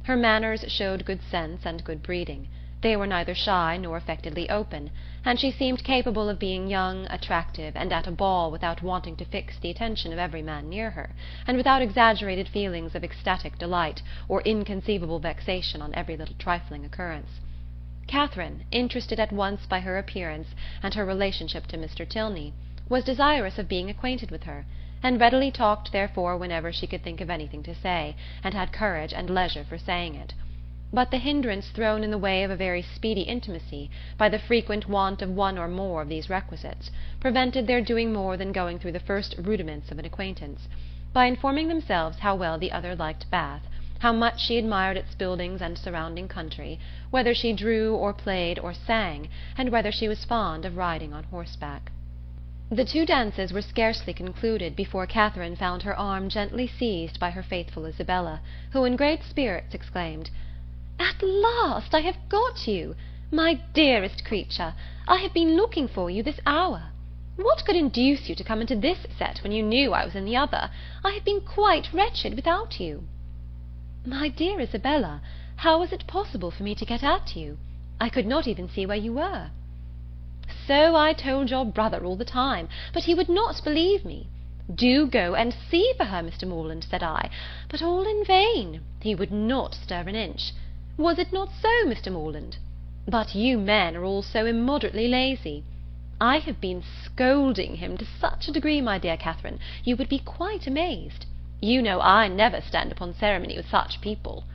Her manners showed good sense and good breeding. They were neither shy nor affectedly open, and she seemed capable of being young, attractive, and at a ball without wanting to fix the attention of every man near her, and without exaggerated feelings of ecstatic delight, or inconceivable vexation on every little trifling occurrence. Catherine, interested at once by her appearance and her relationship to Mr. Tilney, was desirous of being acquainted with her, and readily talked therefore whenever she could think of anything to say, and had courage and leisure for saying it. But the hindrance thrown in the way of a very speedy intimacy, by the frequent want of one or more of these requisites, prevented their doing more than going through the first rudiments of an acquaintance, by informing themselves how well the other liked Bath, how much she admired its buildings and surrounding country, whether she drew or played or sang, and whether she was fond of riding on horseback. The 2 dances were scarcely concluded before Catherine found her arm gently seized by her faithful Isabella, who in great spirits exclaimed, "At last I have got you! My dearest creature, I have been looking for you this hour. What could induce you to come into this set when you knew I was in the other? I have been quite wretched without you." "My dear Isabella, how was it possible for me to get at you? I could not even see where you were." "So I told your brother all the time, but he would not believe me. 'Do go and see for her, Mr. Morland,' said I, but all in vain. He would not stir an inch. Was it not so, Mr. Morland? But you men are all so immoderately lazy. I have been scolding him to such a degree, my dear Catherine, you would be quite amazed. You know I never stand upon ceremony with such people."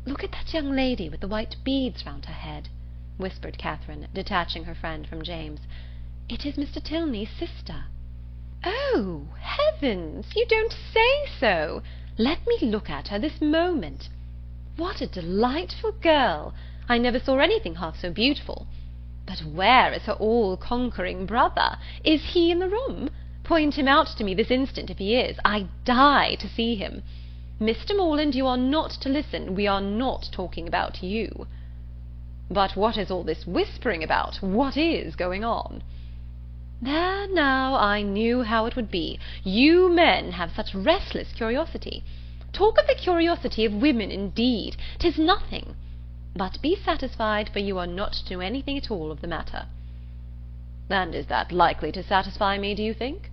"Look at that young lady with the white beads round her head," whispered Catherine, detaching her friend from James. "It is Mr. Tilney's sister." "Oh, heavens! You don't say so! Let me look at her this moment. What a delightful girl! I never saw anything half so beautiful. But where is her all-conquering brother? Is he in the room? Point him out to me this instant if he is. I die to see him. Mr. Morland, you are not to listen. We are not talking about you." "But what is all this whispering about? What is going on?" "There now, I knew how it would be. You men have such restless curiosity. Talk of the curiosity of women, indeed! 'Tis nothing. But be satisfied, for you are not to know anything at all of the matter." "And is that likely to satisfy me, do you think?"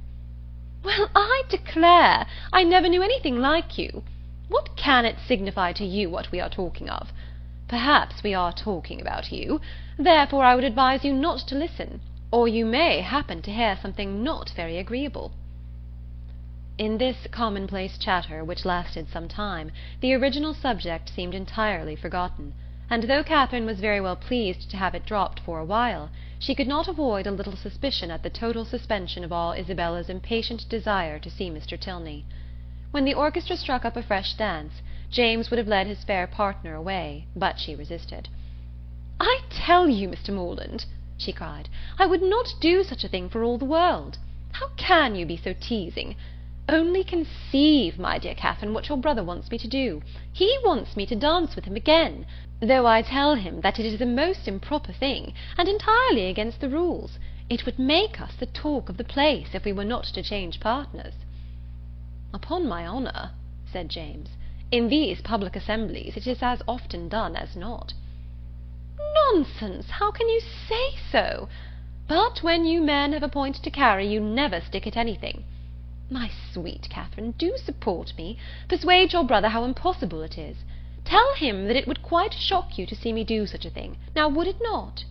"Well, I declare! I never knew anything like you. What can it signify to you what we are talking of? Perhaps we are talking about you. Therefore I would advise you not to listen, or you may happen to hear something not very agreeable." In this commonplace chatter, which lasted some time, the original subject seemed entirely forgotten, and though Catherine was very well pleased to have it dropped for a while, she could not avoid a little suspicion at the total suspension of all Isabella's impatient desire to see Mr. Tilney. When the orchestra struck up a fresh dance, James would have led his fair partner away, but she resisted. "I tell you, Mr. Morland," she cried, "I would not do such a thing for all the world. How can you be so teasing? Only conceive, my dear Catherine, what your brother wants me to do. He wants me to dance with him again, though I tell him that it is a most improper thing, and entirely against the rules. It would make us the talk of the place if we were not to change partners." "Upon my honour," said James, "in these public assemblies it is as often done as not." "Nonsense! How can you say so? But when you men have a point to carry, you never stick at anything. My sweet Catherine, do support me. Persuade your brother how impossible it is. Tell him that it would quite shock you to see me do such a thing. Now would it not?"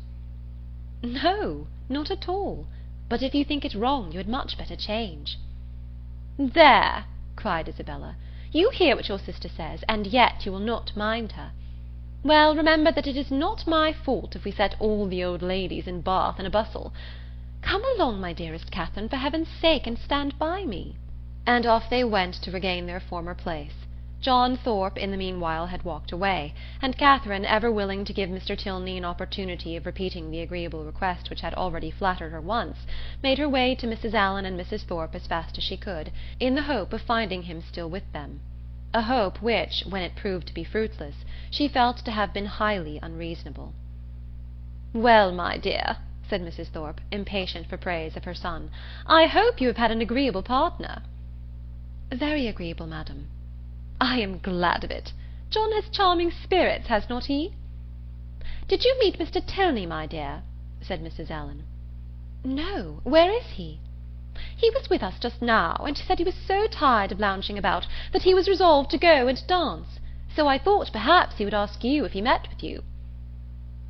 "No, not at all. But if you think it wrong, you had much better change." "There!" cried Isabella. "You hear what your sister says, and yet you will not mind her. Well, remember that it is not my fault if we set all the old ladies in Bath in a bustle. Come along, my dearest Catherine, for heaven's sake, and stand by me." And off they went to regain their former place. John Thorpe in the meanwhile had walked away, and Catherine, ever willing to give Mr. Tilney an opportunity of repeating the agreeable request which had already flattered her once, made her way to Mrs. Allen and Mrs. Thorpe as fast as she could, in the hope of finding him still with them. A hope which, when it proved to be fruitless, she felt to have been highly unreasonable. "Well, my dear," said Mrs. Thorpe, impatient for praise of her son, "I hope you have had an agreeable partner." "Very agreeable, madam." "I am glad of it. John has charming spirits, has not he?" "Did you meet Mr. Tilney, my dear?" said Mrs. Allen. "No. Where is he?" "He was with us just now, and he said he was so tired of lounging about that he was resolved to go and dance. So I thought perhaps he would ask you if he met with you."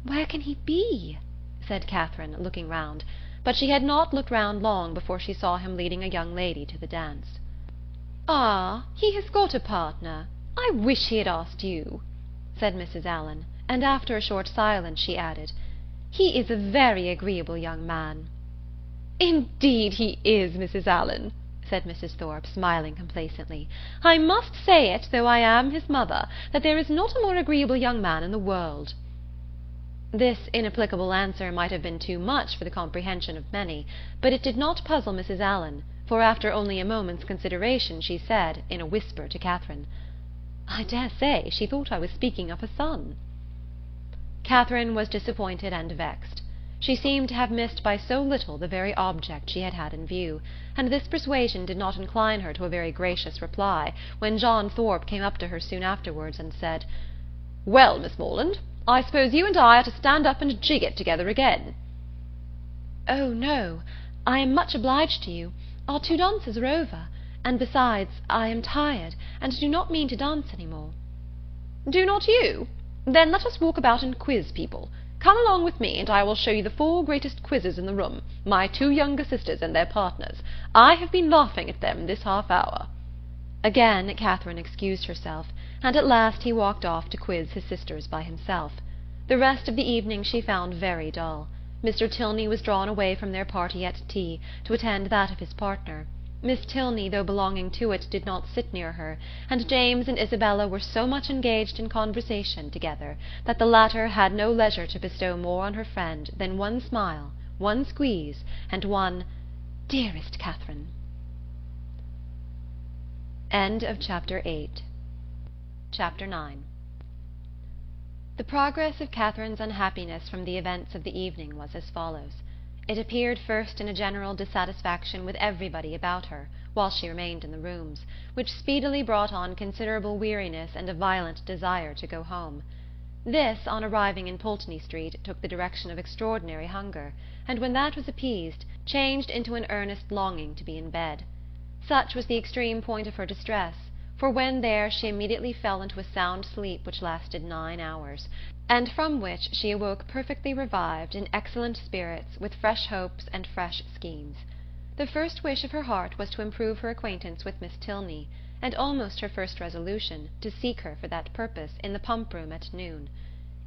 "Where can he be?" said Catherine, looking round, but she had not looked round long before she saw him leading a young lady to the dance. "Ah, he has got a partner. I wish he had asked you," said Mrs. Allen, and after a short silence she added, "He is a very agreeable young man." "Indeed he is, Mrs. Allen," said Mrs. Thorpe, smiling complacently. "I must say it, though I am his mother, that there is not a more agreeable young man in the world." This inapplicable answer might have been too much for the comprehension of many, but it did not puzzle Mrs. Allen, for after only a moment's consideration she said, in a whisper to Catherine, "I dare say she thought I was speaking of her son." Catherine was disappointed and vexed. She seemed to have missed by so little the very object she had had in view, and this persuasion did not incline her to a very gracious reply, when John Thorpe came up to her soon afterwards and said, "Well, Miss Morland, I suppose you and I are to stand up and jig it together again." "Oh, no. I am much obliged to you. Our 2 dances are over, and besides, I am tired, and do not mean to dance any more." "Do not you? Then let us walk about and quiz people. Come along with me, and I will show you the 4 greatest quizzes in the room, my 2 younger sisters and their partners. I have been laughing at them this half-hour." Again Catherine excused herself, and at last he walked off to quiz his sisters by himself. The rest of the evening she found very dull. Mr. Tilney was drawn away from their party at tea to attend that of his partner. Miss Tilney, though belonging to it, did not sit near her, and James and Isabella were so much engaged in conversation together that the latter had no leisure to bestow more on her friend than one smile, one squeeze, and one "Dearest Catherine." Chapter 9. The progress of Catherine's unhappiness from the events of the evening was as follows. It appeared first in a general dissatisfaction with everybody about her, while she remained in the rooms, which speedily brought on considerable weariness and a violent desire to go home. This, on arriving in Pulteney Street, took the direction of extraordinary hunger, and when that was appeased, changed into an earnest longing to be in bed. Such was the extreme point of her distress, for when there she immediately fell into a sound sleep which lasted 9 hours, and from which she awoke perfectly revived, in excellent spirits, with fresh hopes and fresh schemes. The first wish of her heart was to improve her acquaintance with Miss Tilney, and almost her first resolution, to seek her for that purpose in the pump-room at noon.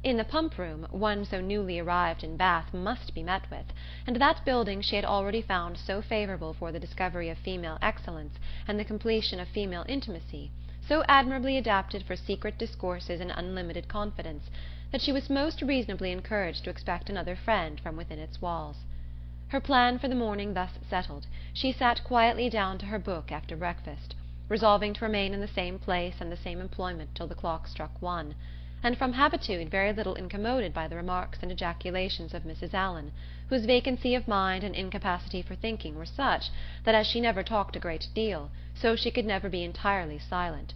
In the pump-room one so newly arrived in Bath must be met with, and that building she had already found so favourable for the discovery of female excellence and the completion of female intimacy, so admirably adapted for secret discourses and unlimited confidence, that she was most reasonably encouraged to expect another friend from within its walls. Her plan for the morning thus settled, she sat quietly down to her book after breakfast, resolving to remain in the same place and the same employment till the clock struck 1, and from habitude very little incommoded by the remarks and ejaculations of Mrs. Allen, whose vacancy of mind and incapacity for thinking were such, that as she never talked a great deal, so she could never be entirely silent;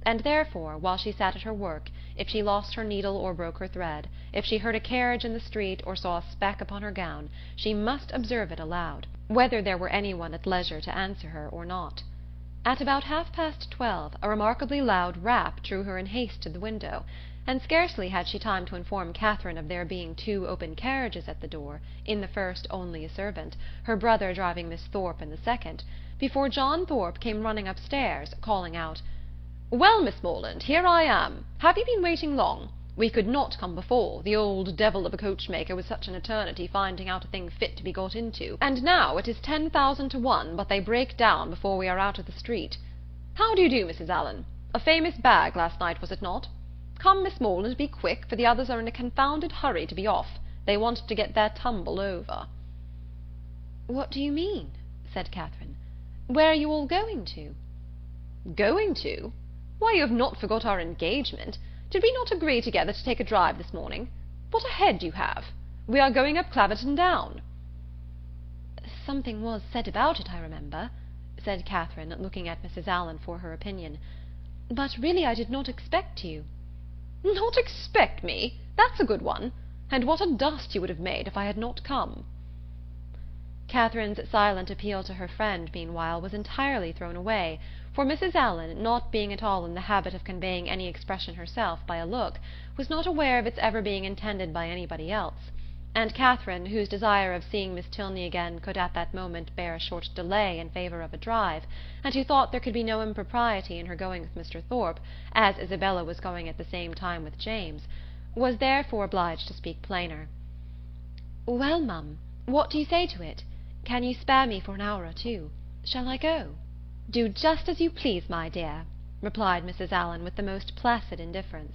and therefore, while she sat at her work, if she lost her needle or broke her thread, if she heard a carriage in the street or saw a speck upon her gown, she must observe it aloud, whether there were any one at leisure to answer her or not. At about 12:30 a remarkably loud rap drew her in haste to the window, and scarcely had she time to inform Catherine of there being 2 open carriages at the door, in the first only a servant, her brother driving Miss Thorpe in the second, before John Thorpe came running upstairs, calling out, "Well, Miss Morland, here I am. Have you been waiting long? We could not come before, the old devil of a coachmaker was such an eternity finding out a thing fit to be got into, and now it is 10,000 to 1 but they break down before we are out of the street. How do you do, Mrs. Allen? A famous bag last night, was it not? Come, Miss Morland, be quick, for the others are in a confounded hurry to be off. They want to get their tumble over." "What do you mean?" said Catherine. "Where are you all going to?" "Going to? Why, you have not forgot our engagement. Did we not agree together to take a drive this morning? What a head you have! We are going up Claverton Down." "Something was said about it, I remember," said Catherine, looking at Mrs. Allen for her opinion. "But really I did not expect you." "Not expect me? That's a good one. And what a dust you would have made if I had not come." Catherine's silent appeal to her friend, meanwhile, was entirely thrown away, for Mrs. Allen, not being at all in the habit of conveying any expression herself by a look, was not aware of its ever being intended by anybody else; and Catherine, whose desire of seeing Miss Tilney again could at that moment bear a short delay in favour of a drive, and who thought there could be no impropriety in her going with Mr. Thorpe, as Isabella was going at the same time with James, was therefore obliged to speak plainer. "Well, mum, what do you say to it? Can you spare me for an hour or 2? Shall I go?" "Do just as you please, my dear," replied Mrs. Allen with the most placid indifference.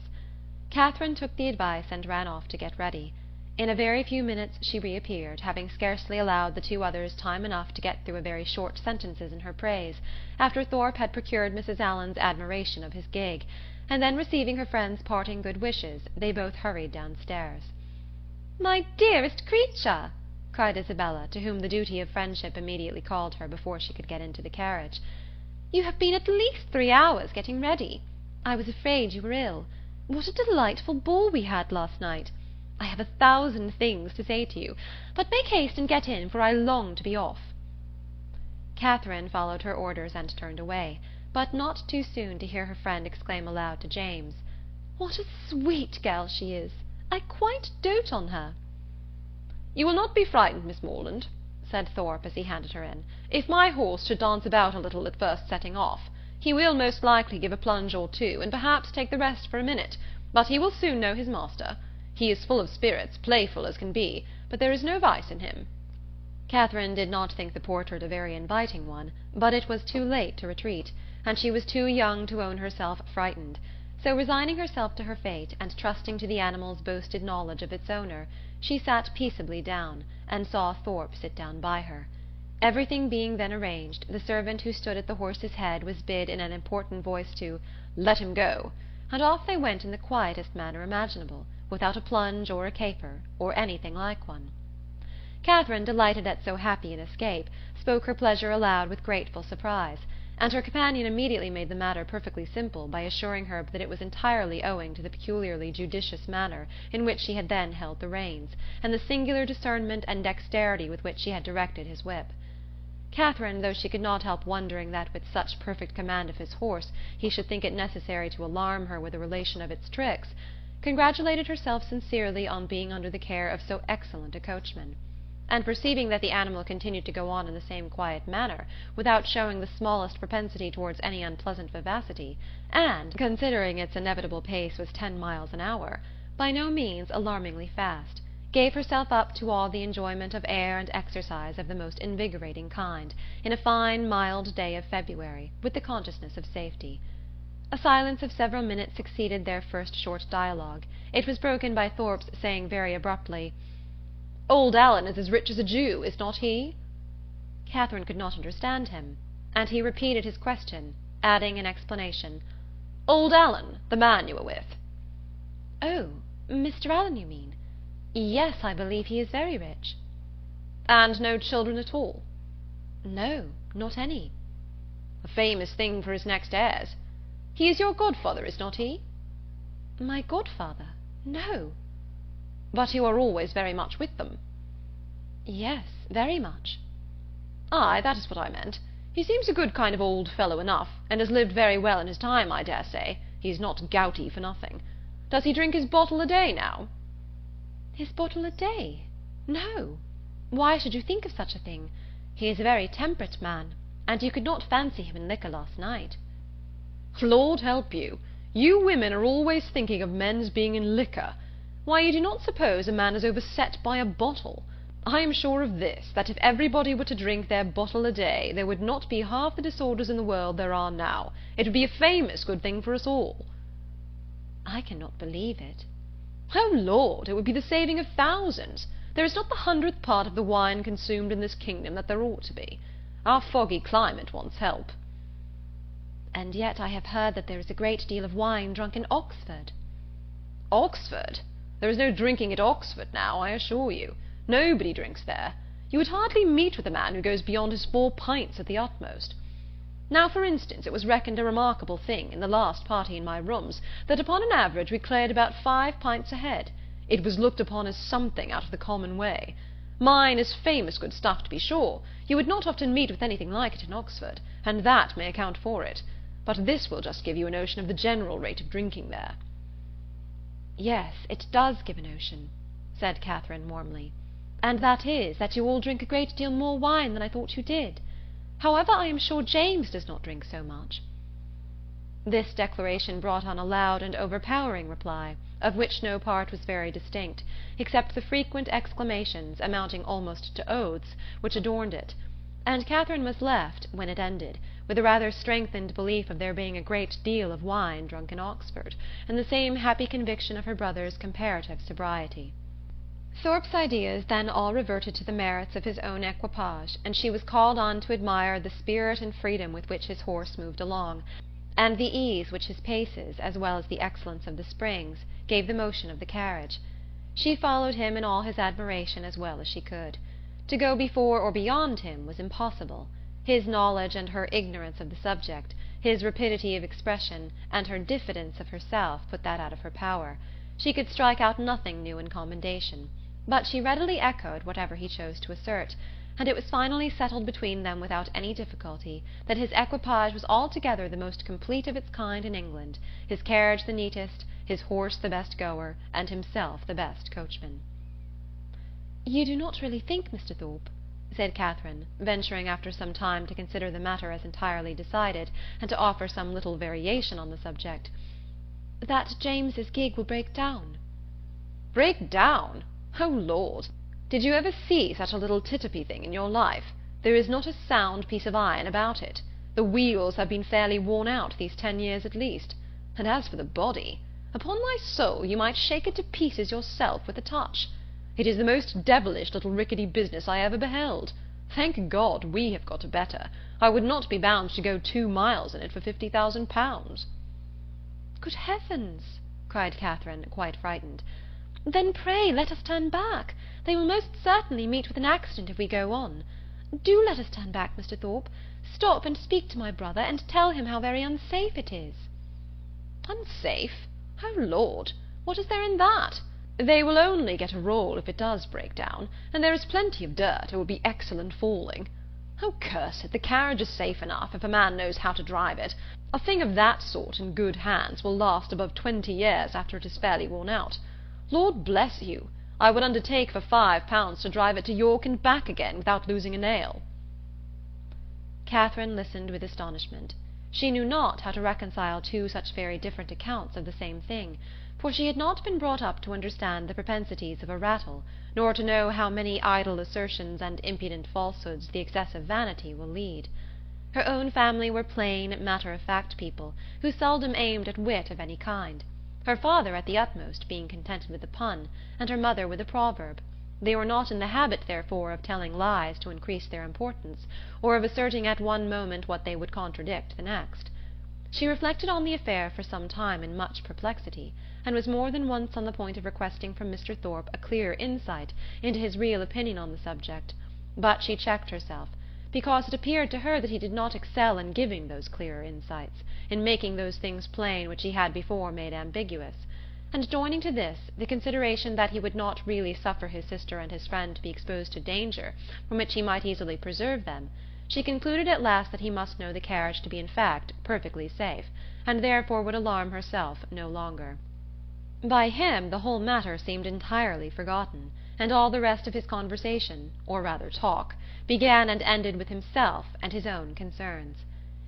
Catherine took the advice and ran off to get ready. In a very few minutes she reappeared, having scarcely allowed the 2 others time enough to get through a very short sentences in her praise, after Thorpe had procured Mrs. Allen's admiration of his gig, and then receiving her friend's parting good wishes, they both hurried downstairs. "My dearest creature!" cried Isabella, to whom the duty of friendship immediately called her before she could get into the carriage. "You have been at least 3 hours getting ready. I was afraid you were ill. What a delightful ball we had last night! I have 1,000 things to say to you, but make haste and get in, for I long to be off." Catherine followed her orders and turned away, but not too soon to hear her friend exclaim aloud to James, "What a sweet girl she is! I quite dote on her." "You will not be frightened, Miss Morland," said Thorpe as he handed her in, "if my horse should dance about a little at first setting off. He will most likely give a plunge or two, and perhaps take the rest for a minute, but he will soon know his master. He is full of spirits, playful as can be, but there is no vice in him." Catherine did not think the portrait a very inviting one, but it was too late to retreat, and she was too young to own herself frightened; so resigning herself to her fate, and trusting to the animal's boasted knowledge of its owner, she sat peaceably down, and saw Thorpe sit down by her. Everything being then arranged, the servant who stood at the horse's head was bid in an important voice to "let him go," and off they went in the quietest manner imaginable, without a plunge or a caper, or anything like one. Catherine, delighted at so happy an escape, spoke her pleasure aloud with grateful surprise, and her companion immediately made the matter perfectly simple by assuring her that it was entirely owing to the peculiarly judicious manner in which she had then held the reins, and the singular discernment and dexterity with which she had directed his whip. Catherine, though she could not help wondering that with such perfect command of his horse he should think it necessary to alarm her with a relation of its tricks, congratulated herself sincerely on being under the care of so excellent a coachman; and perceiving that the animal continued to go on in the same quiet manner, without showing the smallest propensity towards any unpleasant vivacity, and, considering its inevitable pace was 10 miles an hour, by no means alarmingly fast, gave herself up to all the enjoyment of air and exercise of the most invigorating kind, in a fine mild day of February, with the consciousness of safety. A silence of several minutes succeeded their first short dialogue. It was broken by Thorpe's saying very abruptly, "Old Allen is as rich as a Jew, is not he?" Catherine could not understand him, and he repeated his question, adding in explanation, "Old Allen, the man you were with." "Oh, Mr. Allen, you mean? Yes, I believe he is very rich." "And no children at all?" "No, not any." "A famous thing for his next heirs. He is your godfather, is not he?" "My godfather? No." "But you are always very much with them?" "Yes, very much." "Aye, that is what I meant. He seems a good kind of old fellow enough, and has lived very well in his time, I dare say. He is not gouty for nothing. Does he drink his bottle a day now?" "His bottle a day? No. Why should you think of such a thing? He is a very temperate man, and you could not fancy him in liquor last night." "Lord help you! You women are always thinking of men's being in liquor. Why, you do not suppose a man is overset by a bottle. I am sure of this, that if everybody were to drink their bottle a day, there would not be half the disorders in the world there are now. It would be a famous good thing for us all." "I cannot believe it." "Oh, Lord, it would be the saving of thousands. There is not the 100th part of the wine consumed in this kingdom that there ought to be. Our foggy climate wants help." "And yet I have heard that there is a great deal of wine drunk in Oxford." "Oxford? There is no drinking at Oxford now, I assure you. Nobody drinks there. You would hardly meet with a man who goes beyond his 4 pints at the utmost. Now, for instance, it was reckoned a remarkable thing, in the last party in my rooms, that upon an average we cleared about 5 pints a head. It was looked upon as something out of the common way. Mine is famous good stuff, to be sure. You would not often meet with anything like it in Oxford, and that may account for it. But this will just give you a notion of the general rate of drinking there." "Yes, it does give a notion," said Catherine warmly, "and that is, that you all drink a great deal more wine than I thought you did. However, I am sure James does not drink so much." This declaration brought on a loud and overpowering reply, of which no part was very distinct, except the frequent exclamations, amounting almost to oaths, which adorned it; and Catherine was left, when it ended, with a rather strengthened belief of there being a great deal of wine drunk in Oxford, and the same happy conviction of her brother's comparative sobriety. Thorpe's ideas then all reverted to the merits of his own equipage, and she was called on to admire the spirit and freedom with which his horse moved along, and the ease which his paces, as well as the excellence of the springs, gave the motion of the carriage. She followed him in all his admiration as well as she could. To go before or beyond him was impossible. His knowledge and her ignorance of the subject, his rapidity of expression, and her diffidence of herself put that out of her power. She could strike out nothing new in commendation, but she readily echoed whatever he chose to assert, and it was finally settled between them without any difficulty that his equipage was altogether the most complete of its kind in England, his carriage the neatest, his horse the best goer, and himself the best coachman. "You do not really think, Mr. Thorpe," said Catherine, venturing after some time to consider the matter as entirely decided, and to offer some little variation on the subject, "that James's gig will break down?" "Break down? Oh, Lord! Did you ever see such a little titopy thing in your life? There is not a sound piece of iron about it. The wheels have been fairly worn out these 10 years at least. And as for the body, upon my soul you might shake it to pieces yourself with a touch. It is the most devilish little rickety business I ever beheld. Thank God we have got a better. I would not be bound to go 2 miles in it for £50,000. "Good heavens!" cried Catherine, quite frightened. "Then pray let us turn back. They will most certainly meet with an accident if we go on. Do let us turn back, Mr. Thorpe. Stop and speak to my brother, and tell him how very unsafe it is." "Unsafe? Oh, Lord! What is there in that? They will only get a roll if it does break down, and there is plenty of dirt. It will be excellent falling. Oh, curse it, the carriage is safe enough, if a man knows how to drive it. A thing of that sort in good hands will last above 20 years after it is fairly worn out. Lord bless you! I would undertake for £5 to drive it to York and back again without losing a nail." Catherine listened with astonishment. She knew not how to reconcile two such very different accounts of the same thing, for she had not been brought up to understand the propensities of a rattle, nor to know how many idle assertions and impudent falsehoods the excessive vanity will lead. Her own family were plain, matter-of-fact people, who seldom aimed at wit of any kind. Her father, at the utmost, being contented with a pun, and her mother with a proverb. They were not in the habit, therefore, of telling lies to increase their importance, or of asserting at one moment what they would contradict the next. She reflected on the affair for some time in much perplexity, and was more than once on the point of requesting from Mr. Thorpe a clearer insight into his real opinion on the subject, but she checked herself, because it appeared to her that he did not excel in giving those clearer insights, in making those things plain which he had before made ambiguous, and joining to this the consideration that he would not really suffer his sister and his friend to be exposed to danger from which he might easily preserve them, she concluded at last that he must know the carriage to be in fact perfectly safe, and therefore would alarm herself no longer. By him the whole matter seemed entirely forgotten, and all the rest of his conversation, or rather talk, began and ended with himself and his own concerns.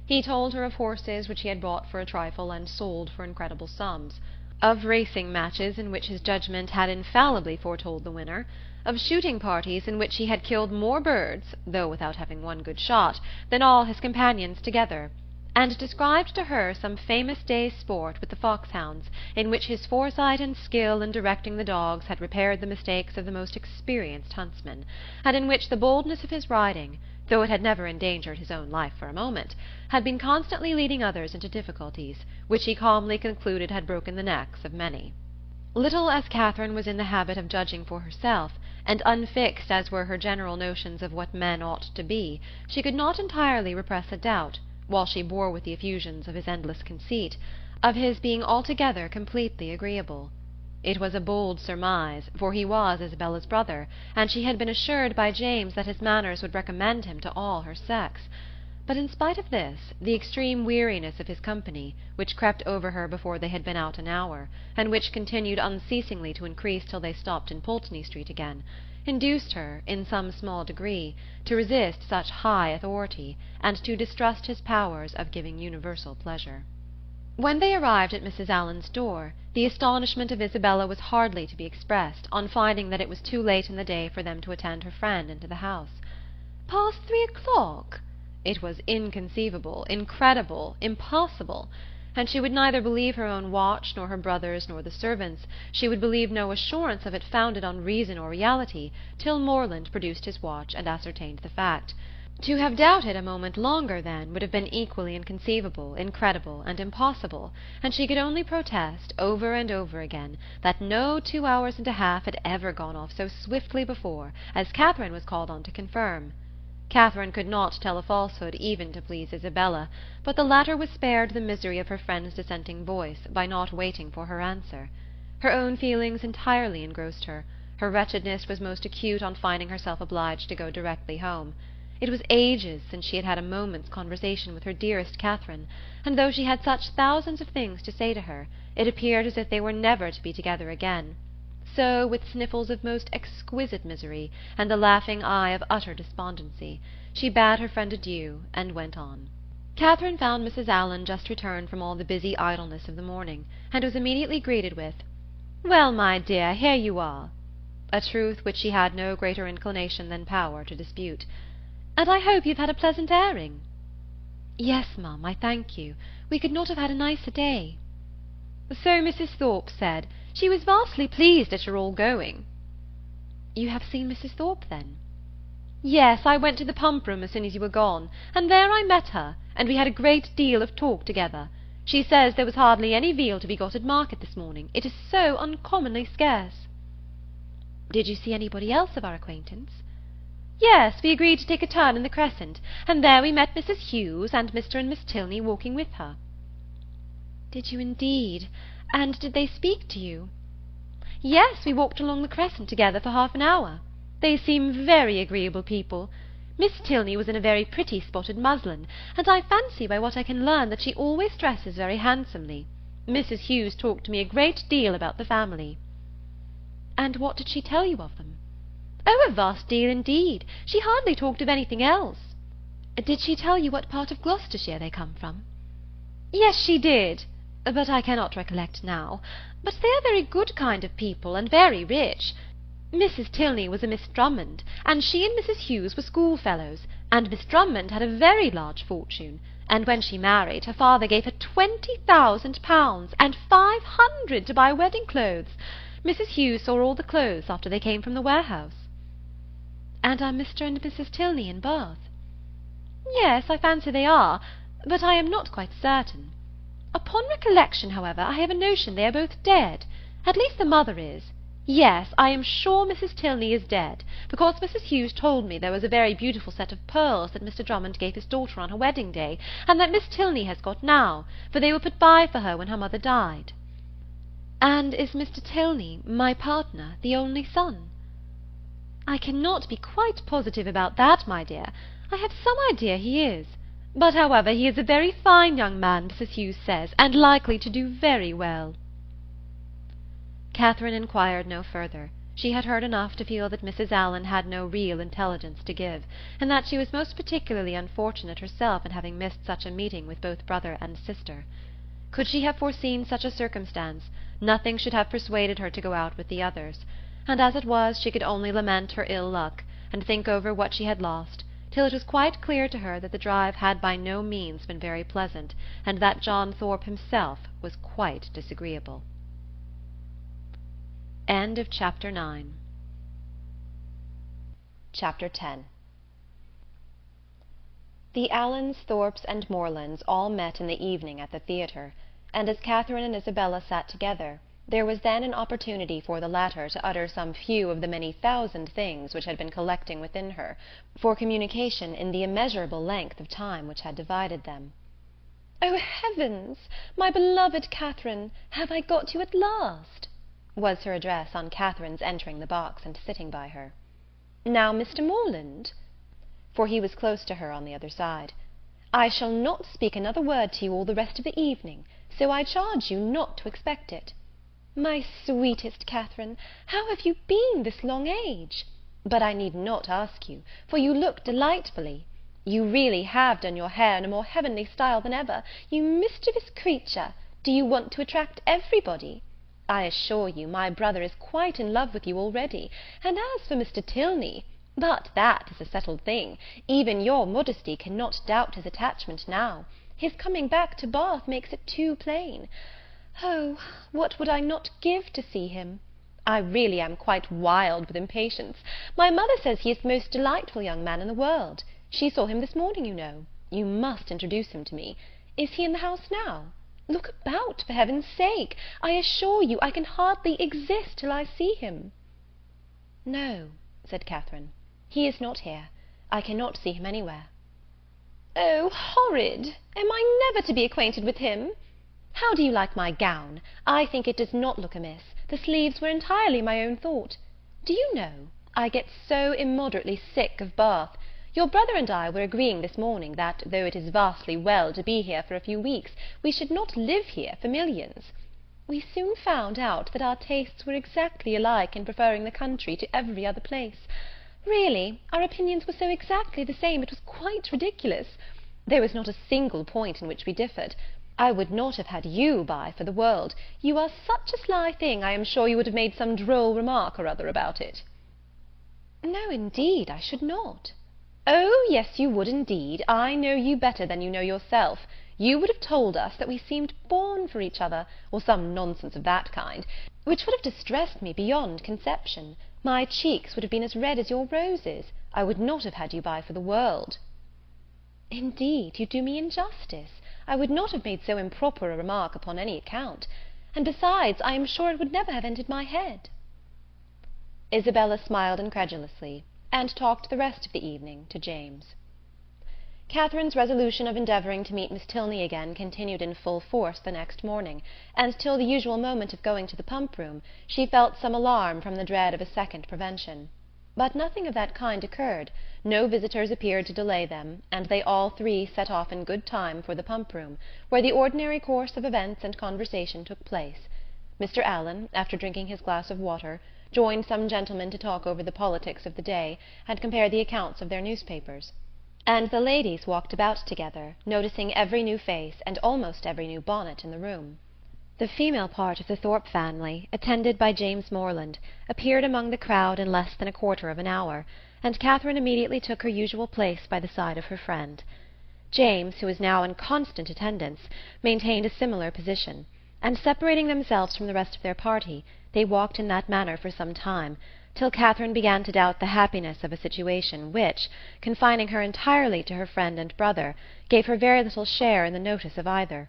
He told her of horses which he had bought for a trifle and sold for incredible sums, of racing matches in which his judgment had infallibly foretold the winner, of shooting parties in which he had killed more birds, though without having one good shot, than all his companions together, and described to her some famous day's sport with the foxhounds, in which his foresight and skill in directing the dogs had repaired the mistakes of the most experienced huntsmen, and in which the boldness of his riding, though it had never endangered his own life for a moment, had been constantly leading others into difficulties, which he calmly concluded had broken the necks of many. Little as Catherine was in the habit of judging for herself, and unfixed as were her general notions of what men ought to be, she could not entirely repress a doubt, while she bore with the effusions of his endless conceit, of his being altogether completely agreeable. It was a bold surmise, for he was Isabella's brother, and she had been assured by James that his manners would recommend him to all her sex. But in spite of this, the extreme weariness of his company, which crept over her before they had been out an hour, and which continued unceasingly to increase till they stopped in Pulteney Street again, induced her, in some small degree, to resist such high authority, and to distrust his powers of giving universal pleasure. When they arrived at Mrs. Allen's door, the astonishment of Isabella was hardly to be expressed on finding that it was too late in the day for them to attend her friend into the house. "Past 3 o'clock?" It was inconceivable, incredible, impossible, and she would neither believe her own watch, nor her brother's, nor the servants'. She would believe no assurance of it founded on reason or reality, till Morland produced his watch and ascertained the fact. To have doubted a moment longer, then, would have been equally inconceivable, incredible, and impossible, and she could only protest, over and over again, that no 2 hours and a half had ever gone off so swiftly before, as Catherine was called on to confirm. Catherine could not tell a falsehood even to please Isabella, but the latter was spared the misery of her friend's dissenting voice by not waiting for her answer. Her own feelings entirely engrossed her. Her wretchedness was most acute on finding herself obliged to go directly home. It was ages since she had had a moment's conversation with her dearest Catherine, and though she had such thousands of things to say to her, it appeared as if they were never to be together again. So, with sniffles of most exquisite misery, and the laughing eye of utter despondency, she bade her friend adieu, and went on. Catherine found Mrs. Allen just returned from all the busy idleness of the morning, and was immediately greeted with, "Well, my dear, here you are," a truth which she had no greater inclination than power to dispute. "And I hope you've had a pleasant airing." "Yes, ma'am, I thank you. We could not have had a nicer day." "So Mrs. Thorpe said. She was vastly pleased at your all going." "You have seen Mrs. Thorpe, then?" "Yes, I went to the pump-room as soon as you were gone, and there I met her, and we had a great deal of talk together. She says there was hardly any veal to be got at market this morning. It is so uncommonly scarce." "Did you see anybody else of our acquaintance?" "Yes, we agreed to take a turn in the Crescent, and there we met Mrs. Hughes and Mr. and Miss Tilney walking with her." "Did you indeed? And did they speak to you?" "Yes, we walked along the Crescent together for half an hour. They seem very agreeable people. Miss Tilney was in a very pretty spotted muslin, and I fancy by what I can learn that she always dresses very handsomely. Mrs. Hughes talked to me a great deal about the family." "And what did she tell you of them?" "Oh, a vast deal indeed. She hardly talked of anything else." "Did she tell you what part of Gloucestershire they come from?" "Yes, she did, but I cannot recollect now. But they are very good kind of people, and very rich. Mrs. Tilney was a Miss Drummond, and she and Mrs. Hughes were schoolfellows, and Miss Drummond had a very large fortune, and when she married, her father gave her £20,000, and 500 to buy wedding clothes. Mrs. Hughes saw all the clothes after they came from the warehouse." "And are Mr. and Mrs. Tilney in Bath?" "Yes, I fancy they are, but I am not quite certain. Upon recollection, however, I have a notion they are both dead. At least the mother is. Yes, I am sure Mrs. Tilney is dead, because Mrs. Hughes told me there was a very beautiful set of pearls that Mr. Drummond gave his daughter on her wedding day, and that Miss Tilney has got now, for they were put by for her when her mother died." "And is Mr. Tilney, my partner, the only son?" "I cannot be quite positive about that, my dear. I have some idea he is. But, however, he is a very fine young man, Mrs. Hughes says, and likely to do very well." Catherine inquired no further. She had heard enough to feel that Mrs. Allen had no real intelligence to give, and that she was most particularly unfortunate herself in having missed such a meeting with both brother and sister. Could she have foreseen such a circumstance, nothing should have persuaded her to go out with the others, and as it was she could only lament her ill luck, and think over what she had lost, till it was quite clear to her that the drive had by no means been very pleasant, and that John Thorpe himself was quite disagreeable. Chapter 10. The Allens, Thorpes, and Morlands all met in the evening at the theatre, and as Catherine and Isabella sat together, there was then an opportunity for the latter to utter some few of the many thousand things which had been collecting within her, for communication in the immeasurable length of time which had divided them. "Oh, heavens! My beloved Catherine, have I got you at last?" was her address on Catherine's entering the box and sitting by her. "Now, Mr. Morland," for he was close to her on the other side, "I shall not speak another word to you all the rest of the evening, so I charge you not to expect it. My sweetest Catherine, how have you been this long age? But I need not ask you, for you look delightfully. You really have done your hair in a more heavenly style than ever. You mischievous creature, do you want to attract everybody? I assure you my brother is quite in love with you already, and as for Mr. Tilney, but that is a settled thing. Even your modesty cannot doubt his attachment now. His coming back to Bath makes it too plain. Oh, what would I not give to see him? I really am quite wild with impatience. My mother says he is the most delightful young man in the world. She saw him this morning, you know. You must introduce him to me. Is he in the house now? Look about, for heaven's sake. I assure you I can hardly exist till I see him." "No," said Catherine, "he is not here. I cannot see him anywhere." "Oh, horrid! Am I never to be acquainted with him? How do you like my gown? I think it does not look amiss. The sleeves were entirely my own thought. Do you know, I get so immoderately sick of Bath. Your brother and I were agreeing this morning that, though it is vastly well to be here for a few weeks, we should not live here for millions. We soon found out that our tastes were exactly alike in preferring the country to every other place. Really, our opinions were so exactly the same, it was quite ridiculous. There was not a single point in which we differed. I would not have had you by for the world. You are such a sly thing, I am sure you would have made some droll remark or other about it. No, indeed, I should not. Oh, yes, you would indeed. I know you better than you know yourself. You would have told us that we seemed born for each other, or some nonsense of that kind, which would have distressed me beyond conception. My cheeks would have been as red as your roses. I would not have had you by for the world. Indeed, you do me injustice. I would not have made so improper a remark upon any account. And besides, I am sure it would never have entered my head. Isabella smiled incredulously, and talked the rest of the evening to James. Catherine's resolution of endeavouring to meet Miss Tilney again continued in full force the next morning, and till the usual moment of going to the pump-room she felt some alarm from the dread of a second prevention. But nothing of that kind occurred, no visitors appeared to delay them, and they all three set off in good time for the pump-room, where the ordinary course of events and conversation took place. Mr. Allen, after drinking his glass of water, joined some gentlemen to talk over the politics of the day, and compare the accounts of their newspapers; and the ladies walked about together, noticing every new face and almost every new bonnet in the room. The female part of the Thorpe family, attended by James Morland, appeared among the crowd in less than a quarter of an hour, and Catherine immediately took her usual place by the side of her friend. James, who was now in constant attendance, maintained a similar position, and separating themselves from the rest of their party, they walked in that manner for some time, till Catherine began to doubt the happiness of a situation which, confining her entirely to her friend and brother, gave her very little share in the notice of either.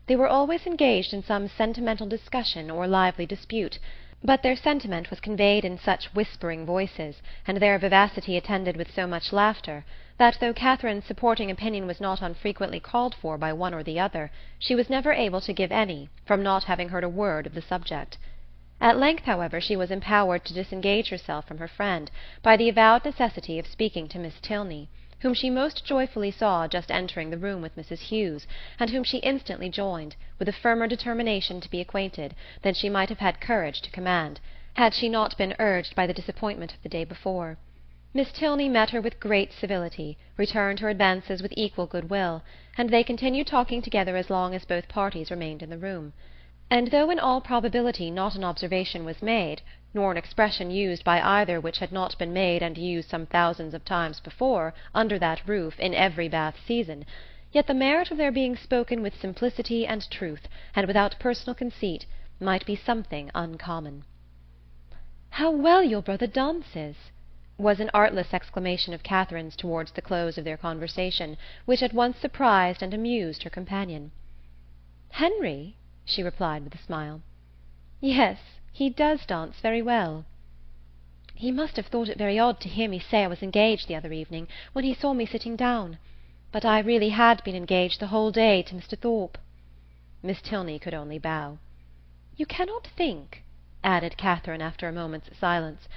They were always engaged in some sentimental discussion or lively dispute, but their sentiment was conveyed in such whispering voices, and their vivacity attended with so much laughter, that though Catherine's supporting opinion was not unfrequently called for by one or the other, she was never able to give any, from not having heard a word of the subject. At length, however, she was empowered to disengage herself from her friend by the avowed necessity of speaking to Miss Tilney, whom she most joyfully saw just entering the room with Mrs. Hughes, and whom she instantly joined, with a firmer determination to be acquainted than she might have had courage to command, had she not been urged by the disappointment of the day before. Miss Tilney met her with great civility, returned her advances with equal good-will, and they continued talking together as long as both parties remained in the room. And though in all probability not an observation was made, nor an expression used by either which had not been made and used some thousands of times before, under that roof, in every Bath season, yet the merit of their being spoken with simplicity and truth, and without personal conceit, might be something uncommon. "How well your brother dances!" was an artless exclamation of Catherine's towards the close of their conversation, which at once surprised and amused her companion. "Henry?" she replied with a smile. "Yes, he does dance very well." "He must have thought it very odd to hear me say I was engaged the other evening, when he saw me sitting down. But I really had been engaged the whole day to Mr. Thorpe." Miss Tilney could only bow. "You cannot think," added Catherine after a moment's silence,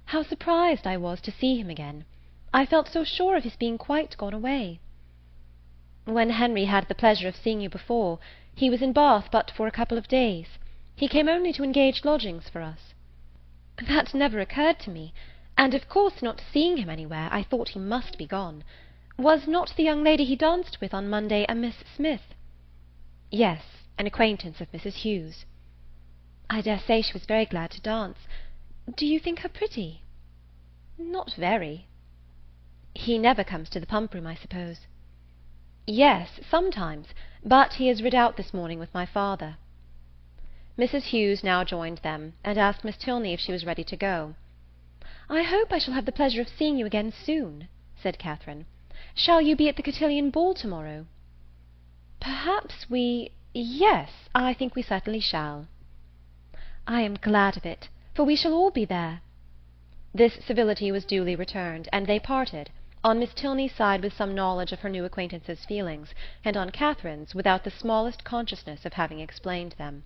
"how surprised I was to see him again. I felt so sure of his being quite gone away." "When Henry had the pleasure of seeing you before, he was in Bath but for a couple of days. He came only to engage lodgings for us." "That never occurred to me, and of course not seeing him anywhere, I thought he must be gone. Was not the young lady he danced with on Monday a Miss Smith?" "Yes, an acquaintance of Mrs. Hughes." "I dare say she was very glad to dance. Do you think her pretty?" "Not very." "He never comes to the pump-room, I suppose?" "Yes, sometimes, but he is rid out this morning with my father." Mrs. Hughes now joined them, and asked Miss Tilney if she was ready to go. "I hope I shall have the pleasure of seeing you again soon," said Catherine. "Shall you be at the Cotillion ball to-morrow?" "Perhaps yes, I think we certainly shall." "I am glad of it, for we shall all be there." This civility was duly returned, and they parted, on Miss Tilney's side with some knowledge of her new acquaintance's feelings, and on Catherine's without the smallest consciousness of having explained them.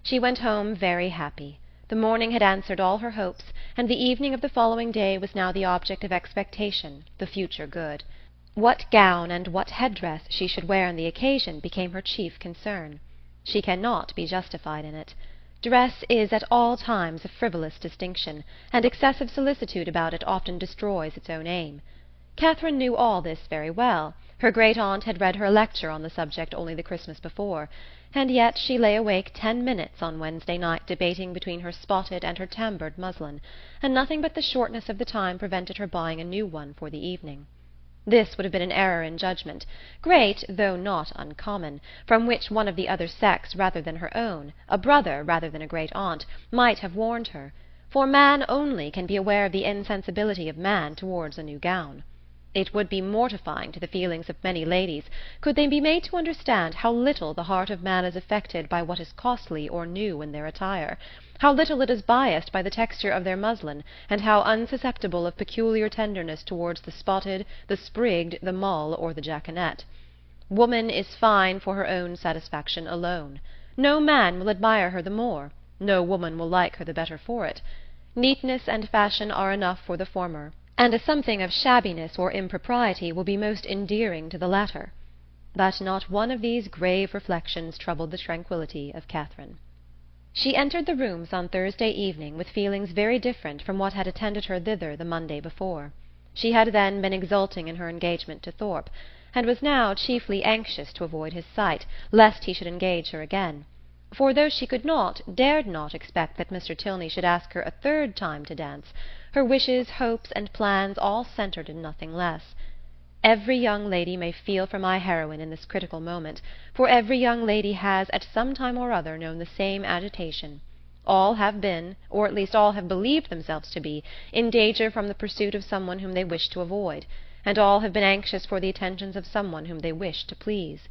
She went home very happy. The morning had answered all her hopes, and the evening of the following day was now the object of expectation, the future good. What gown and what head-dress she should wear on the occasion became her chief concern. She cannot be justified in it. Dress is at all times a frivolous distinction, and excessive solicitude about it often destroys its own aim. Catherine knew all this very well. Her great-aunt had read her a lecture on the subject only the Christmas before, and yet she lay awake 10 minutes on Wednesday night debating between her spotted and her tamboured muslin, and nothing but the shortness of the time prevented her buying a new one for the evening. This would have been an error in judgment, great though not uncommon, from which one of the other sex rather than her own, a brother rather than a great-aunt, might have warned her, for man only can be aware of the insensibility of man towards a new gown. It would be mortifying to the feelings of many ladies could they be made to understand how little the heart of man is affected by what is costly or new in their attire, how little it is biassed by the texture of their muslin, and how unsusceptible of peculiar tenderness towards the spotted, the sprigged, the mull, or the jaconet. Woman is fine for her own satisfaction alone. No man will admire her the more, no woman will like her the better for it. Neatness and fashion are enough for the former, and a something of shabbiness or impropriety will be most endearing to the latter. But not one of these grave reflections troubled the tranquillity of Catherine. She entered the rooms on Thursday evening with feelings very different from what had attended her thither the Monday before. She had then been exulting in her engagement to Thorpe, and was now chiefly anxious to avoid his sight, lest he should engage her again. For though she could not, dared not expect that Mr. Tilney should ask her a third time to dance, her wishes, hopes, and plans all centred in nothing less. Every young lady may feel for my heroine in this critical moment, for every young lady has at some time or other known the same agitation. All have been, or at least all have believed themselves to be, in danger from the pursuit of someone whom they wished to avoid, and all have been anxious for the attentions of someone whom they wished to please.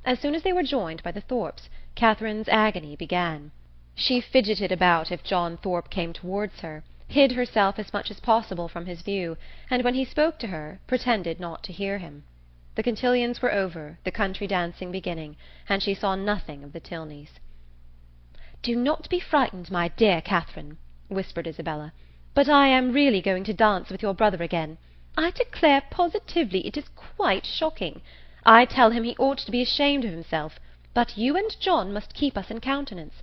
As soon as they were joined by the Thorpes, Catherine's agony began. She fidgeted about if John Thorpe came towards her, hid herself as much as possible from his view, and when he spoke to her, pretended not to hear him. The cotillons were over, the country dancing beginning, and she saw nothing of the Tilneys. "Do not be frightened, my dear Catherine," whispered Isabella, "but I am really going to dance with your brother again. I declare positively it is quite shocking. I tell him he ought to be ashamed of himself, but you and John must keep us in countenance.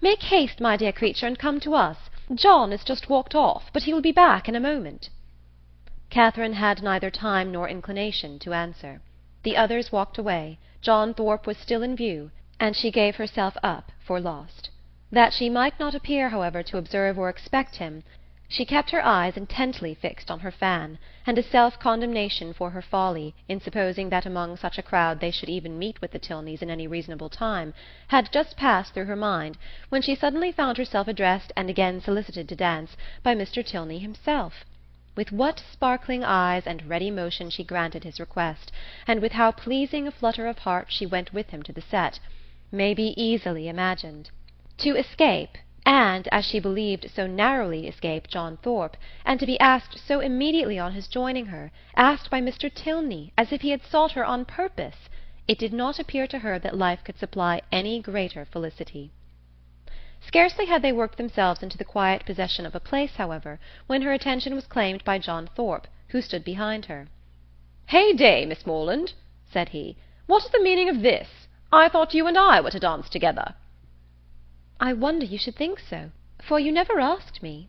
Make haste, my dear creature, and come to us. John has just walked off, but he will be back in a moment." Catherine had neither time nor inclination to answer. The others walked away, John Thorpe was still in view, and she gave herself up for lost. That she might not appear, however, to observe or expect him, she kept her eyes intently fixed on her fan, and a self-condemnation for her folly, in supposing that among such a crowd they should even meet with the Tilneys in any reasonable time, had just passed through her mind, when she suddenly found herself addressed and again solicited to dance by Mr. Tilney himself. With what sparkling eyes and ready motion she granted his request, and with how pleasing a flutter of heart she went with him to the set, may be easily imagined. To escape, and, as she believed, so narrowly escape John Thorpe, and to be asked so immediately on his joining her, asked by Mr. Tilney, as if he had sought her on purpose, it did not appear to her that life could supply any greater felicity. Scarcely had they worked themselves into the quiet possession of a place, however, when her attention was claimed by John Thorpe, who stood behind her. "Hey-day, Miss Morland," said he, "what is the meaning of this? I thought you and I were to dance together." "I wonder you should think so, for you never asked me."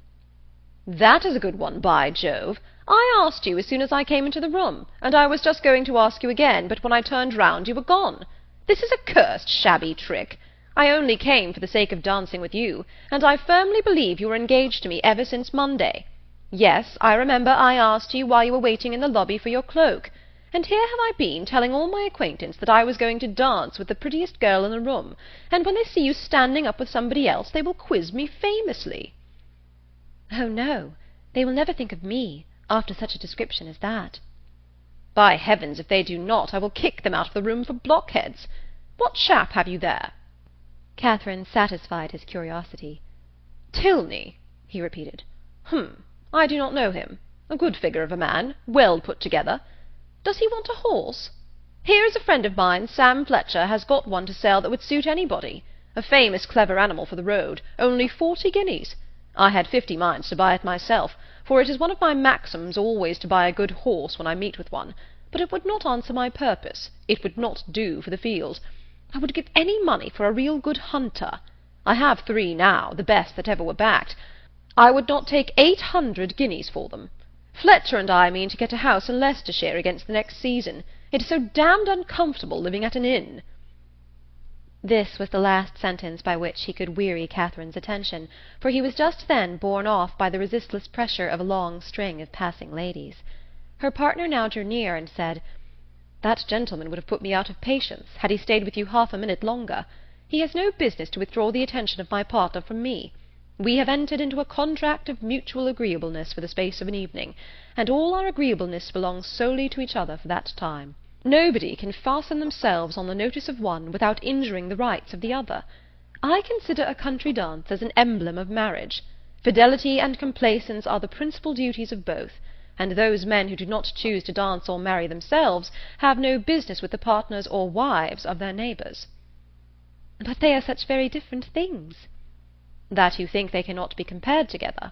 "That is a good one, by Jove! I asked you as soon as I came into the room, and I was just going to ask you again, but when I turned round you were gone. This is a cursed shabby trick. I only came for the sake of dancing with you, and I firmly believe you were engaged to me ever since Monday. Yes, I remember I asked you while you were waiting in the lobby for your cloak, and here have I been telling all my acquaintance that I was going to dance with the prettiest girl in the room, and when they see you standing up with somebody else they will quiz me famously." "Oh, no, they will never think of me, after such a description as that." "By heavens, if they do not, I will kick them out of the room for blockheads. What chap have you there?" Catherine satisfied his curiosity. "Tilney," he repeated. I do not know him. A good figure of a man, well put together. Does he want a horse? Here is a friend of mine, Sam Fletcher, has got one to sell that would suit anybody. A famous clever animal for the road, only 40 guineas. I had 50 minds to buy it myself, for it is one of my maxims always to buy a good horse when I meet with one, but it would not answer my purpose, it would not do for the field. I would give any money for a real good hunter. I have 3 now, the best that ever were backed. I would not take 800 guineas for them. Fletcher and I mean to get a house in Leicestershire against the next season. It is so damned uncomfortable living at an inn." This was the last sentence by which he could weary Catherine's attention, for he was just then borne off by the resistless pressure of a long string of passing ladies. Her partner now drew near and said, "That gentleman would have put me out of patience, had he stayed with you half a minute longer. He has no business to withdraw the attention of my partner from me. We have entered into a contract of mutual agreeableness for the space of an evening, and all our agreeableness belongs solely to each other for that time. Nobody can fasten themselves on the notice of one without injuring the rights of the other. I consider a country dance as an emblem of marriage. Fidelity and complaisance are the principal duties of both, and those men who do not choose to dance or marry themselves have no business with the partners or wives of their neighbours." "But they are such very different things." "That you think they cannot be compared together?"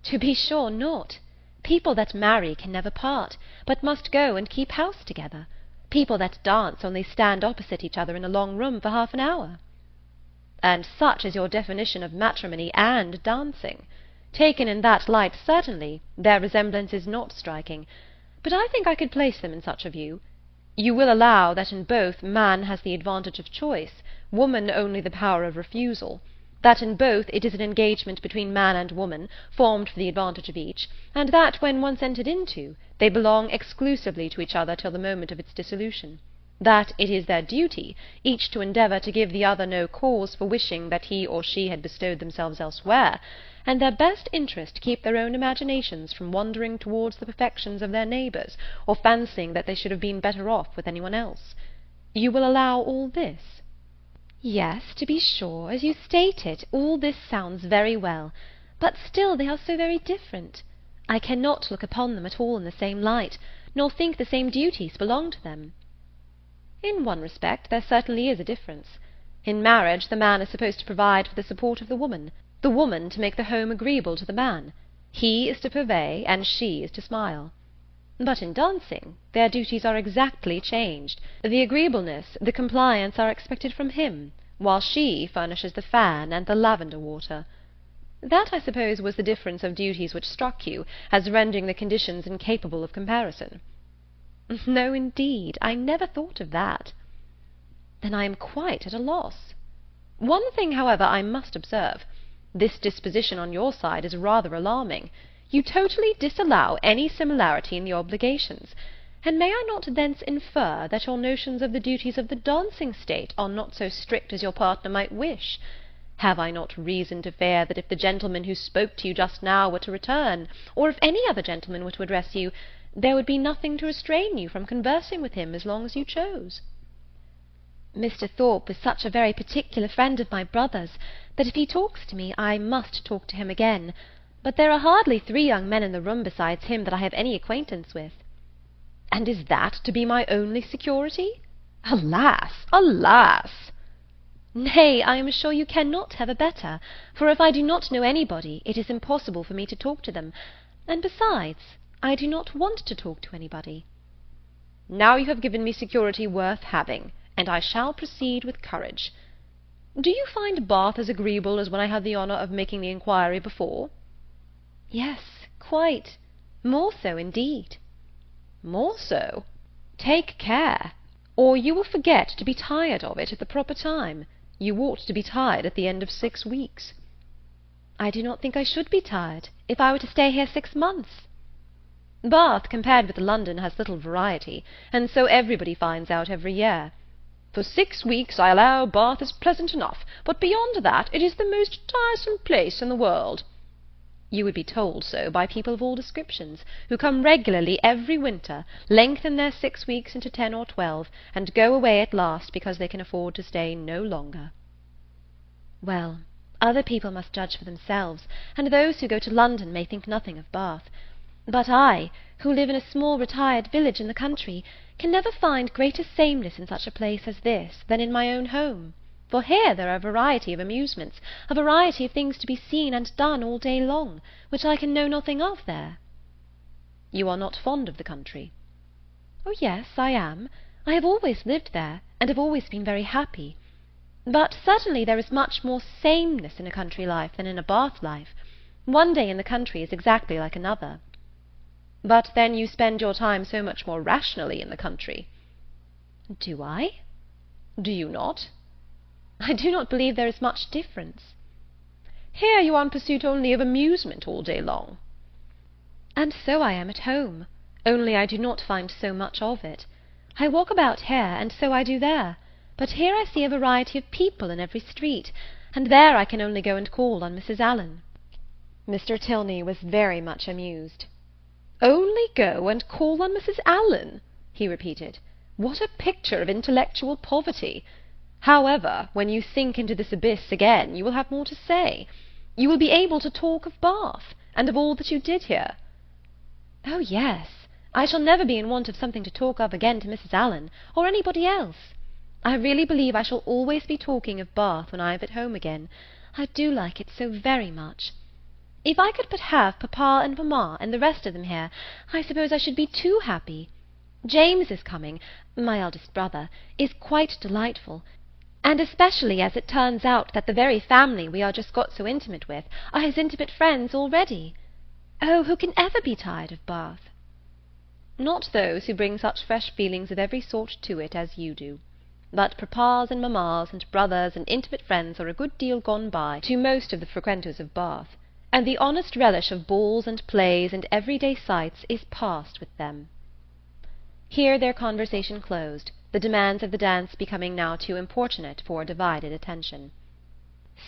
"To be sure not. People that marry can never part, but must go and keep house together. People that dance only stand opposite each other in a long room for half an hour." "And such is your definition of matrimony and dancing. Taken in that light, certainly, their resemblance is not striking, but I think I could place them in such a view. You will allow that in both man has the advantage of choice, woman only the power of refusal, that in both it is an engagement between man and woman, formed for the advantage of each, and that when once entered into, they belong exclusively to each other till the moment of its dissolution, that it is their duty, each to endeavour to give the other no cause for wishing that he or she had bestowed themselves elsewhere, and their best interest to keep their own imaginations from wandering towards the perfections of their neighbours, or fancying that they should have been better off with any one else. You will allow all this?" "Yes, to be sure, as you state it, all this sounds very well, but still they are so very different. I cannot look upon them at all in the same light, nor think the same duties belong to them." "In one respect there certainly is a difference. In marriage the man is supposed to provide for the support of the woman to make the home agreeable to the man. He is to purvey, and she is to smile. But in dancing their duties are exactly changed. The agreeableness, the compliance are expected from him, while she furnishes the fan and the lavender water. That, I suppose, was the difference of duties which struck you, as rendering the conditions incapable of comparison." "No, indeed, I never thought of that." "Then I am quite at a loss. One thing, however, I must observe. This disposition on your side is rather alarming. You totally disallow any similarity in the obligations, and may I not thence infer that your notions of the duties of the dancing state are not so strict as your partner might wish? Have I not reason to fear that if the gentleman who spoke to you just now were to return, or if any other gentleman were to address you, there would be nothing to restrain you from conversing with him as long as you chose?" "Mr. Thorpe is such a very particular friend of my brother's, that if he talks to me, I must talk to him again. But there are hardly 3 young men in the room besides him that I have any acquaintance with." "And is that to be my only security? Alas, alas!" "Nay, I am sure you cannot have a better, for if I do not know anybody, it is impossible for me to talk to them, and besides, I do not want to talk to anybody." "Now you have given me security worth having, and I shall proceed with courage. Do you find Bath as agreeable as when I had the honour of making the inquiry before?" "Yes, quite. More so, indeed." "More so? Take care, or you will forget to be tired of it at the proper time. You ought to be tired at the end of 6 weeks." "I do not think I should be tired, if I were to stay here 6 months." "Bath, compared with London, has little variety, and so everybody finds out every year. For 6 weeks, I allow, Bath is pleasant enough, but beyond that it is the most tiresome place in the world. You would be told so by people of all descriptions, who come regularly every winter, lengthen their 6 weeks into 10 or 12, and go away at last because they can afford to stay no longer." "Well, other people must judge for themselves, and those who go to London may think nothing of Bath. But I, who live in a small retired village in the country, can never find greater sameness in such a place as this than in my own home. for here there are a variety of amusements, a variety of things to be seen and done all day long, which I can know nothing of there." "You are not fond of the country?" "Oh yes, I am. I have always lived there, and have always been very happy. But certainly there is much more sameness in a country life than in a Bath life. One day in the country is exactly like another." "But then you spend your time so much more rationally in the country." "Do I?" "Do you not?" "I do not believe there is much difference." "Here you are in pursuit only of amusement all day long." "And so I am at home, only I do not find so much of it. I walk about here, and so I do there, but here I see a variety of people in every street, and there I can only go and call on Mrs. Allen." Mr. Tilney was very much amused. "Only go and call on Mrs. Allen!" he repeated. "What a picture of intellectual poverty! However, when you sink into this abyss again, you will have more to say. You will be able to talk of Bath, and of all that you did here." "Oh yes, I shall never be in want of something to talk of again to Mrs. Allen, or anybody else. I really believe I shall always be talking of Bath when I am at home again. I do like it so very much. If I could but have papa and mamma and the rest of them here, I suppose I should be too happy. James is coming, my eldest brother, is quite delightful, and especially as it turns out that the very family we are just got so intimate with are his intimate friends already. Oh, who can ever be tired of Bath?" "Not those who bring such fresh feelings of every sort to it as you do. But papas and mammas and brothers and intimate friends are a good deal gone by to most of the frequenters of Bath, and the honest relish of balls and plays and everyday sights is past with them." Here their conversation closed, the demands of the dance becoming now too importunate for divided attention.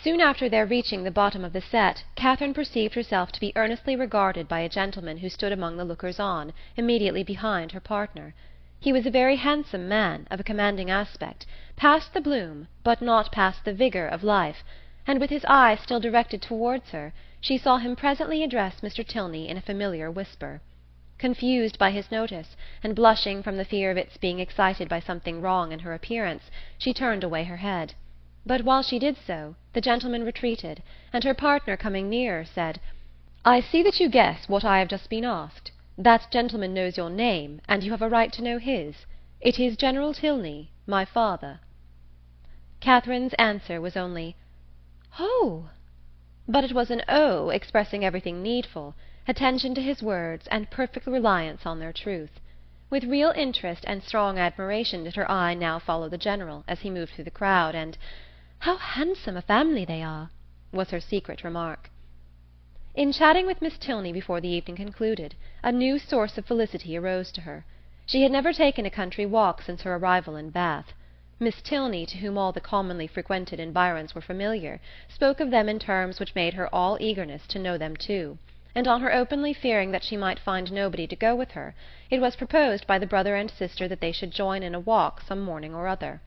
Soon after their reaching the bottom of the set, Catherine perceived herself to be earnestly regarded by a gentleman who stood among the lookers-on, immediately behind her partner. He was a very handsome man, of a commanding aspect, past the bloom, but not past the vigour of life, and with his eye still directed towards her, she saw him presently address Mr. Tilney in a familiar whisper. Confused by his notice, and blushing from the fear of its being excited by something wrong in her appearance, she turned away her head. But while she did so, the gentleman retreated, and her partner coming nearer, said, "I see that you guess what I have just been asked. That gentleman knows your name, and you have a right to know his. It is General Tilney, my father." Catherine's answer was only, "Oh!" But it was an "oh" expressing everything needful, attention to his words, and perfect reliance on their truth. With real interest and strong admiration did her eye now follow the General as he moved through the crowd, and "How handsome a family they are!" was her secret remark. In chatting with Miss Tilney before the evening concluded, a new source of felicity arose to her. She had never taken a country walk since her arrival in Bath. Miss Tilney, to whom all the commonly frequented environs were familiar, spoke of them in terms which made her all eagerness to know them too, and on her openly fearing that she might find nobody to go with her, it was proposed by the brother and sister that they should join in a walk some morning or other.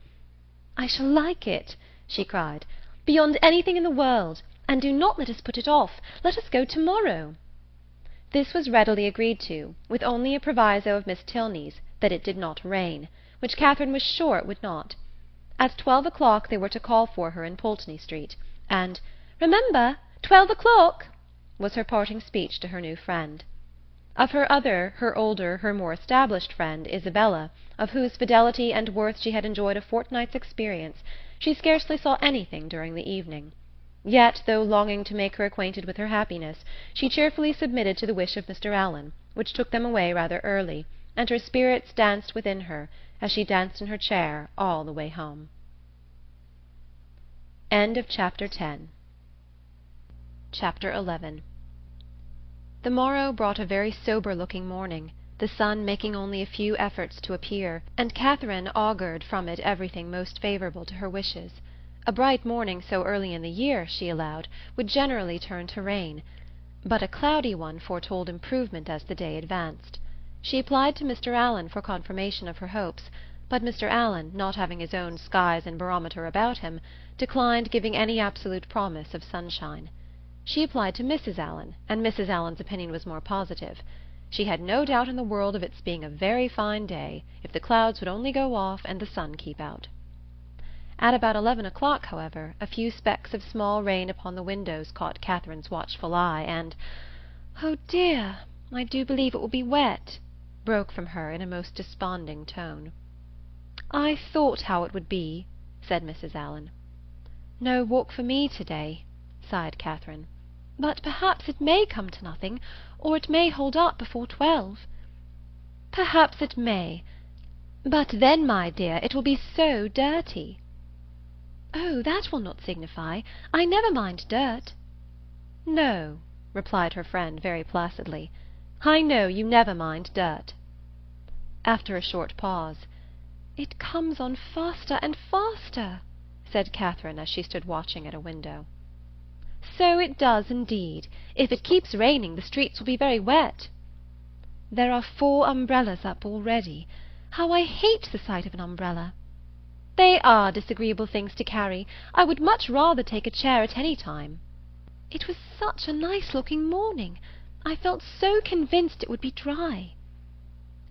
"I shall like it," she cried, "beyond anything in the world, and do not let us put it off. Let us go to-morrow." This was readily agreed to, with only a proviso of Miss Tilney's that it did not rain, which Catherine was sure it would not. At 12 o'clock they were to call for her in Pulteney Street, and "Remember, 12 o'clock!" was her parting speech to her new friend. Of her other, her older, her more established friend, Isabella, of whose fidelity and worth she had enjoyed a fortnight's experience, she scarcely saw anything during the evening. Yet, though longing to make her acquainted with her happiness, she cheerfully submitted to the wish of Mr. Allen, which took them away rather early, and her spirits danced within her, as she danced in her chair all the way home. Chapter 11. The morrow brought a very sober-looking morning, the sun making only a few efforts to appear, and Catherine augured from it everything most favourable to her wishes. A bright morning so early in the year, she allowed, would generally turn to rain, but a cloudy one foretold improvement as the day advanced. She applied to Mr. Allen for confirmation of her hopes, but Mr. Allen, not having his own skies and barometer about him, declined giving any absolute promise of sunshine. She applied to Mrs. Allen, and Mrs. Allen's opinion was more positive. She had no doubt in the world of its being a very fine day, if the clouds would only go off and the sun keep out. At about 11 o'clock, however, a few specks of small rain upon the windows caught Catherine's watchful eye, and "Oh dear, I do believe it will be wet," broke from her in a most desponding tone. "I thought how it would be," said Mrs. Allen. "No walk for me to-day," sighed Catherine. "But perhaps it may come to nothing, or it may hold up before 12. "Perhaps it may. But then, my dear, it will be so dirty." "Oh, that will not signify. I never mind dirt." "No," replied her friend very placidly. "I know you never mind dirt." After a short pause, "It comes on faster and faster," said Catherine as she stood watching at a window. "So it does indeed. If it keeps raining, the streets will be very wet." "There are 4 umbrellas up already. How I hate the sight of an umbrella!" "They are disagreeable things to carry. I would much rather take a chair at any time." "It was such a nice-looking morning. I felt so convinced it would be dry."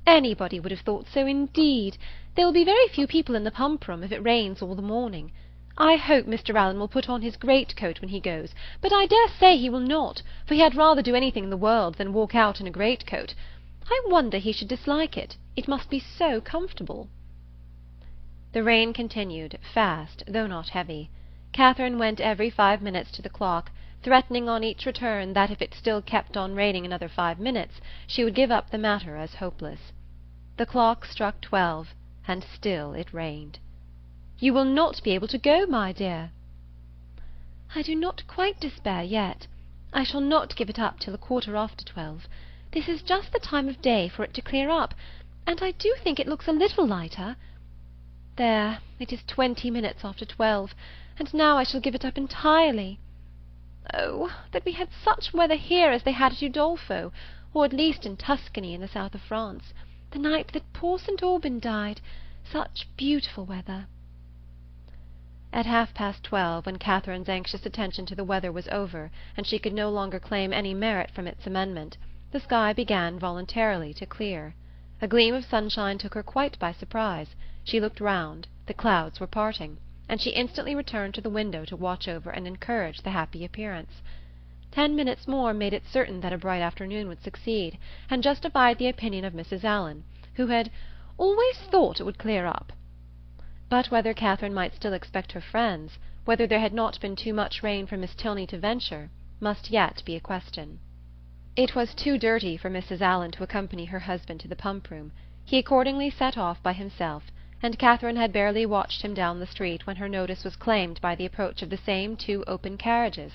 "Anybody would have thought so indeed. There will be very few people in the pump-room if it rains all the morning. I hope Mr. Allen will put on his great-coat when he goes, but I dare say he will not, for he had rather do anything in the world than walk out in a great-coat. I wonder he should dislike it. It must be so comfortable." The rain continued, fast, though not heavy. Catherine went every 5 minutes to the clock, threatening on each return that if it still kept on raining another 5 minutes, she would give up the matter as hopeless. The clock struck 12, and still it rained. "You will not be able to go, my dear." "I do not quite despair yet. I shall not give it up till 12:15. This is just the time of day for it to clear up, and I do think it looks a little lighter. There, it is 20 minutes after 12, and now I shall give it up entirely. Oh, that we had such weather here as they had at Udolpho, or at least in Tuscany in the south of France, the night that poor St. Aubin died. Such beautiful weather." At 12:30, when Catherine's anxious attention to the weather was over, and she could no longer claim any merit from its amendment, the sky began voluntarily to clear. A gleam of sunshine took her quite by surprise. She looked round, the clouds were parting, and she instantly returned to the window to watch over and encourage the happy appearance. 10 minutes more made it certain that a bright afternoon would succeed, and justified the opinion of Mrs. Allen, who had "always thought it would clear up." But whether Catherine might still expect her friends, whether there had not been too much rain for Miss Tilney to venture, must yet be a question. It was too dirty for Mrs. Allen to accompany her husband to the pump-room. He accordingly set off by himself, and Catherine had barely watched him down the street when her notice was claimed by the approach of the same 2 open carriages,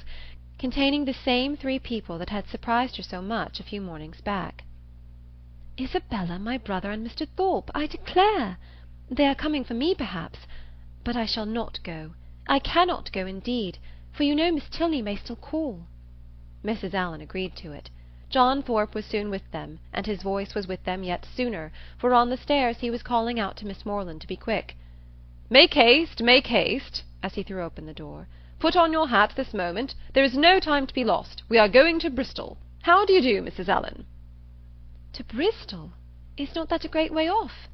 containing the same 3 people that had surprised her so much a few mornings back. "Isabella, my brother, and Mr. Thorpe, I declare! They are coming for me, perhaps, but I shall not go. I cannot go, indeed, for you know Miss Tilney may still call." Mrs. Allen agreed to it. John Thorpe was soon with them, and his voice was with them yet sooner, for on the stairs he was calling out to Miss Moreland to be quick. Make haste," as he threw open the door. "Put on your hat this moment. There is no time to be lost. We are going to Bristol. How do you do, Mrs. Allen?" "To Bristol? Is not that a great way off?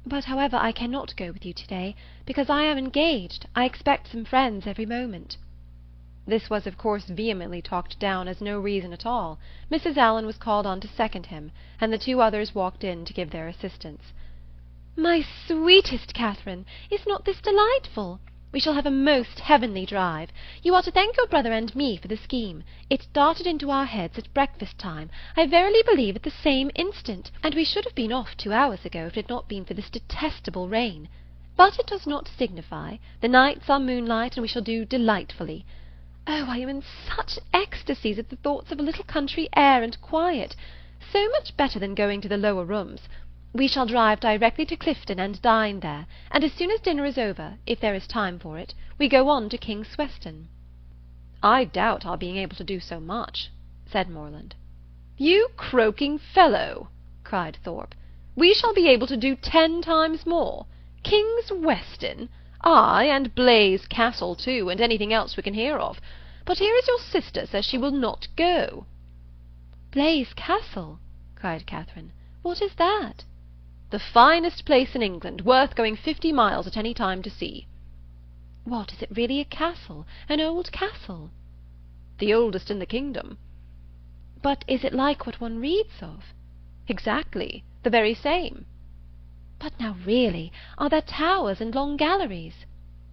But, however, I cannot go with you to-day, because I am engaged. I expect some friends every moment." This was of course vehemently talked down as no reason at all. Mrs. Allen was called on to second him, and the 2 others walked in to give their assistance. "My sweetest Catherine, is not this delightful? We shall have a most heavenly drive. You are to thank your brother and me for the scheme. It darted into our heads at breakfast-time, I verily believe at the same instant, and we should have been off 2 hours ago if it had not been for this detestable rain. But it does not signify. The nights are moonlight, and we shall do delightfully. Oh, I am in such ecstasies at the thoughts of a little country air and quiet, so much better than going to the lower rooms. We shall drive directly to Clifton and dine there, and as soon as dinner is over, if there is time for it, we go on to King's Sweston." "I doubt our being able to do so much," said Moreland. "You croaking fellow!" cried Thorpe. "We shall be able to do 10 times more. King's Weston! Ay, and Blaise Castle too, and anything else we can hear of. But here is your sister says she will not go." "Blaise Castle!" cried Catherine. "What is that?" "The finest place in England, worth going 50 miles at any time to see." What, is it really a castle? An old castle? The oldest in the kingdom. But is it like what one reads of? Exactly, the very same. But now really, are there towers and long galleries?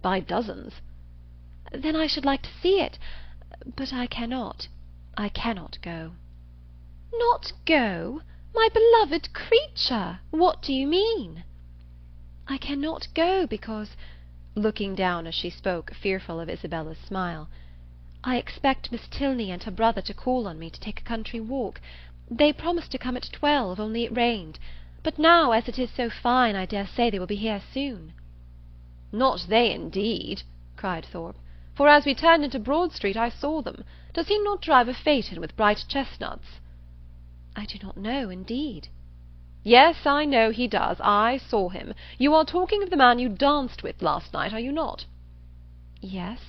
By dozens. Then I should like to see it, but I cannot go. Not go? My beloved creature, what do you mean? I cannot go because, looking down as she spoke, fearful of Isabella's smile, I expect Miss Tilney and her brother to call on me to take a country walk. They promised to come at 12, only it rained. But now, as it is so fine, I dare say they will be here soon. Not they, indeed, cried Thorpe, for as we turned into Broad Street I saw them. Does he not drive a phaeton with bright chestnuts? I do not know, indeed. Yes, I know he does. I saw him. You are talking of the man you danced with last night, are you not? Yes.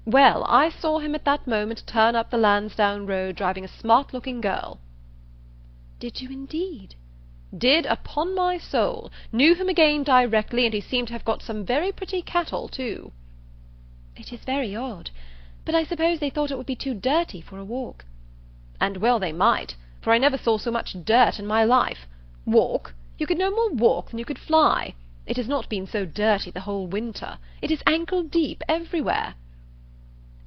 Well, I saw him at that moment turn up the Lansdowne Road driving a smart-looking girl. Did you indeed? Did, upon my soul. Knew him again directly, and he seemed to have got some very pretty cattle, too. It is very odd, but I suppose they thought it would be too dirty for a walk. And well they might, for I never saw so much dirt in my life. Walk? You could no more walk than you could fly. It has not been so dirty the whole winter. It is ankle-deep everywhere.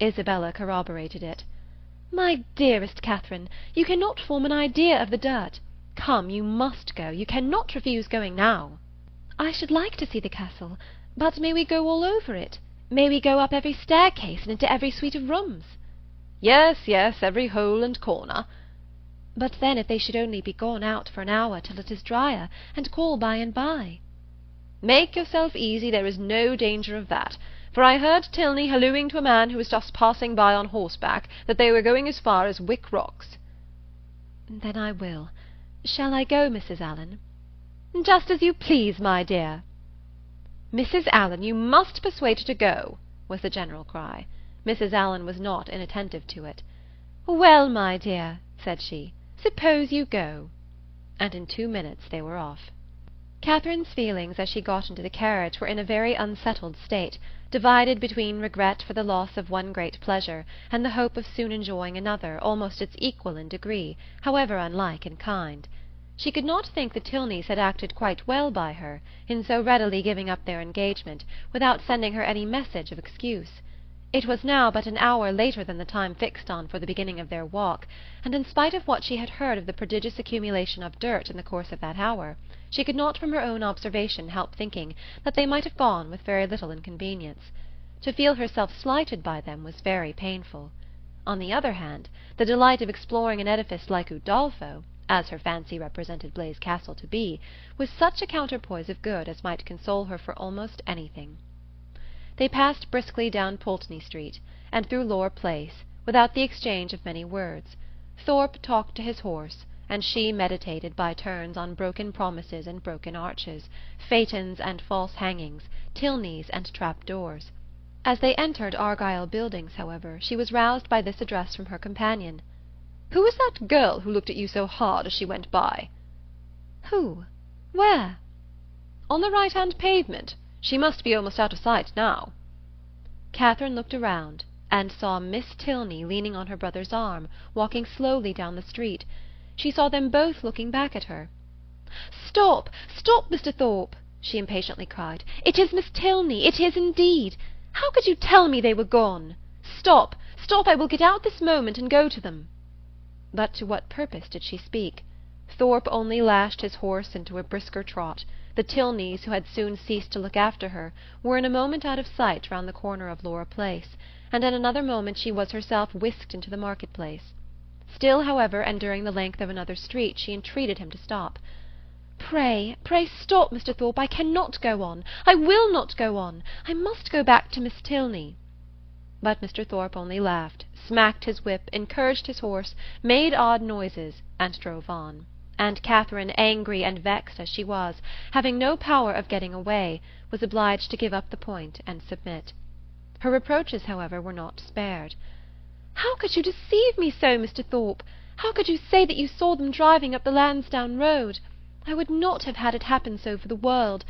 Isabella corroborated it. My dearest Catherine, you cannot form an idea of the dirt. Come, you must go. You cannot refuse going now. I should like to see the castle, but may we go all over it? May we go up every staircase and into every suite of rooms? Yes, yes, every hole and corner. But then if they should only be gone out for an hour till it is drier, and call by and by? Make yourself easy, there is no danger of that, for I heard Tilney hallooing to a man who was just passing by on horseback that they were going as far as Wick Rocks. Then I will. Shall I go, Mrs. Allen? Just as you please, my dear. Mrs. Allen, you must persuade her to go, was the general cry. Mrs. Allen was not inattentive to it. Well, my dear, said she, suppose you go. And in 2 minutes they were off. Catherine's feelings as she got into the carriage were in a very unsettled state, divided between regret for the loss of one great pleasure, and the hope of soon enjoying another, almost its equal in degree, however unlike in kind. She could not think the Tilneys had acted quite well by her, in so readily giving up their engagement, without sending her any message of excuse. It was now but an hour later than the time fixed on for the beginning of their walk, and in spite of what she had heard of the prodigious accumulation of dirt in the course of that hour, she could not from her own observation help thinking that they might have gone with very little inconvenience. To feel herself slighted by them was very painful. On the other hand, the delight of exploring an edifice like Udolpho, as her fancy represented Blaise Castle to be, was such a counterpoise of good as might console her for almost anything. They passed briskly down Pulteney Street, and through Laura Place, without the exchange of many words. Thorpe talked to his horse, and she meditated by turns on broken promises and broken arches, phaetons and false hangings, Tilneys and trap-doors. As they entered Argyle Buildings, however, she was roused by this address from her companion. "Who was that girl who looked at you so hard as she went by?" "Who? Where?" "On the right-hand pavement. She must be almost out of sight now." Catherine looked around, and saw Miss Tilney leaning on her brother's arm, walking slowly down the street. She saw them both looking back at her. "Stop, stop, Mr. Thorpe!" she impatiently cried. "It is Miss Tilney, it is indeed. How could you tell me they were gone? Stop, stop, I will get out this moment and go to them." But to what purpose did she speak? Thorpe only lashed his horse into a brisker trot. The Tilneys, who had soon ceased to look after her, were in a moment out of sight round the corner of Laura Place, and in another moment she was herself whisked into the market-place. Still, however, and during the length of another street, she entreated him to stop. "Pray, pray stop, Mr. Thorpe, I cannot go on. I will not go on. I must go back to Miss Tilney." But Mr. Thorpe only laughed, smacked his whip, encouraged his horse, made odd noises, and drove on. And Catherine, angry and vexed as she was, having no power of getting away, was obliged to give up the point and submit. Her reproaches, however, were not spared. "How could you deceive me so, Mr. Thorpe? How could you say that you saw them driving up the Lansdowne Road? I would not have had it happen so for the world.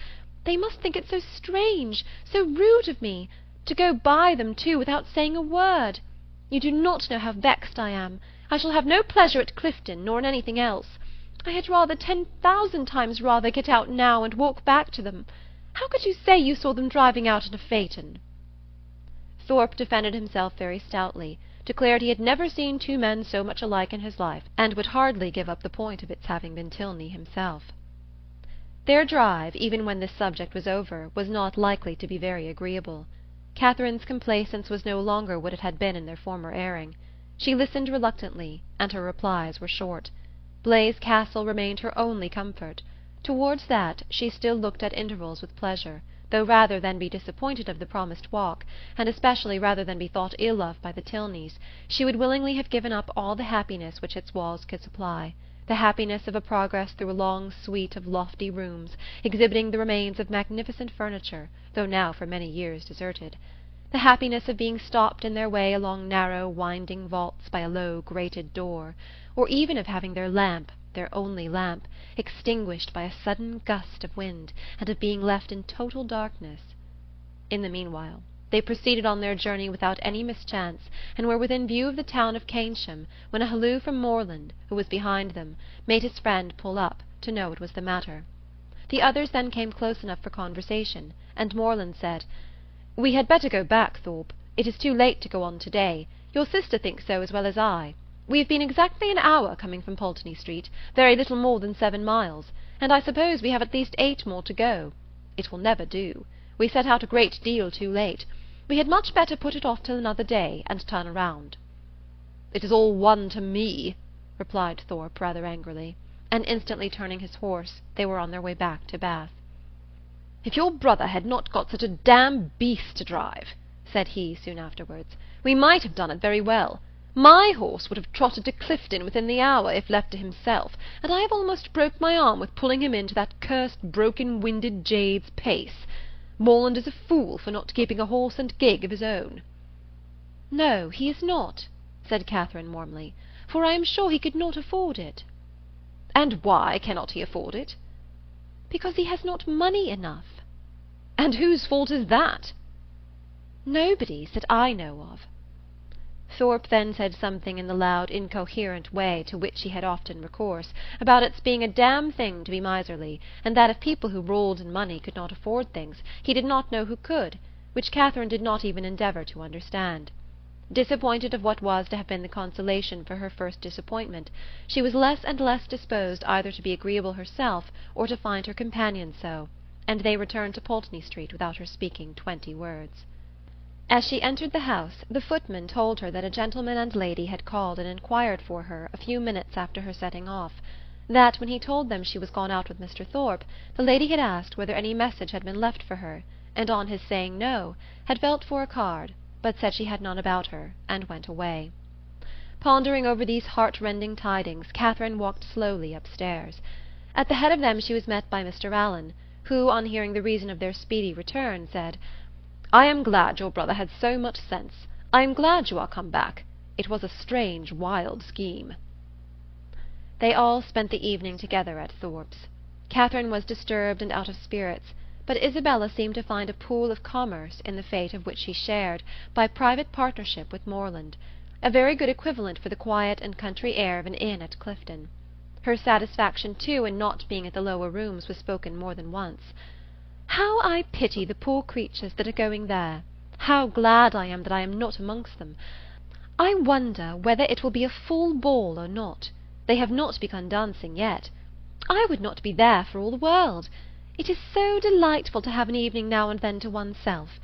They must think it so strange, so rude of me. To go by them, too, without saying a word! You do not know how vexed I am. I shall have no pleasure at Clifton, nor in anything else. I had rather, 10,000 times rather, get out now and walk back to them. How could you say you saw them driving out in a phaeton?" Thorpe defended himself very stoutly, declared he had never seen two men so much alike in his life, and would hardly give up the point of its having been Tilney himself. Their drive, even when this subject was over, was not likely to be very agreeable. Catherine's complaisance was no longer what it had been in their former airing. She listened reluctantly, and her replies were short. Blaise Castle remained her only comfort. Towards that she still looked at intervals with pleasure, though rather than be disappointed of the promised walk, and especially rather than be thought ill of by the Tilneys, she would willingly have given up all the happiness which its walls could supply, the happiness of a progress through a long suite of lofty rooms, exhibiting the remains of magnificent furniture, though now for many years deserted, the happiness of being stopped in their way along narrow winding vaults by a low grated door, or even of having their lamp, their only lamp, extinguished by a sudden gust of wind, and of being left in total darkness. In the meanwhile they proceeded on their journey without any mischance, and were within view of the town of Keynsham, when a halloo from Morland, who was behind them, made his friend pull up, to know what was the matter. The others then came close enough for conversation, and Morland said, "We had better go back, Thorpe. It is too late to go on to-day. Your sister thinks so as well as I. We have been exactly an hour coming from Pulteney Street, very little more than 7 miles, and I suppose we have at least 8 more to go. It will never do. We set out a great deal too late. We had much better put it off till another day, and turn round." "It is all one to me," replied Thorpe rather angrily, and instantly turning his horse, they were on their way back to Bath. "If your brother had not got such a damn beast to drive," said he soon afterwards, "we might have done it very well. My horse would have trotted to Clifton within the hour, if left to himself, and I have almost broke my arm with pulling him into that cursed broken-winded jade's pace. Morland is a fool for not keeping a horse and gig of his own." "No, he is not," said Catherine warmly, "for I am sure he could not afford it." "And why cannot he afford it?" "Because he has not money enough." "And whose fault is that?" "Nobody's, that I know of." Thorpe then said something in the loud incoherent way to which he had often recourse, about its being a damn thing to be miserly, and that if people who rolled in money could not afford things, he did not know who could, which Catherine did not even endeavour to understand. Disappointed of what was to have been the consolation for her first disappointment, she was less and less disposed either to be agreeable herself or to find her companion so, and they returned to Pulteney Street without her speaking 20 words. As she entered the house, the footman told her that a gentleman and lady had called and inquired for her a few minutes after her setting off, that, when he told them she was gone out with Mr. Thorpe, the lady had asked whether any message had been left for her, and on his saying no, had felt for a card, but said she had none about her, and went away. Pondering over these heart-rending tidings, Catherine walked slowly upstairs. At the head of them she was met by Mr. Allen, who, on hearing the reason of their speedy return, said, "I am glad your brother had so much sense. I am glad you are come back. It was a strange, wild scheme." They all spent the evening together at Thorpe's. Catherine was disturbed and out of spirits, but Isabella seemed to find a pool of commerce in the fate of which she shared, by private partnership with Morland, a very good equivalent for the quiet and country air of an inn at Clifton. Her satisfaction, too, in not being at the lower rooms was spoken more than once. "How I pity the poor creatures that are going there! How glad I am that I am not amongst them! I wonder whether it will be a full ball or not. They have not begun dancing yet. I would not be there for all the world. It is so delightful to have an evening now and then to oneself.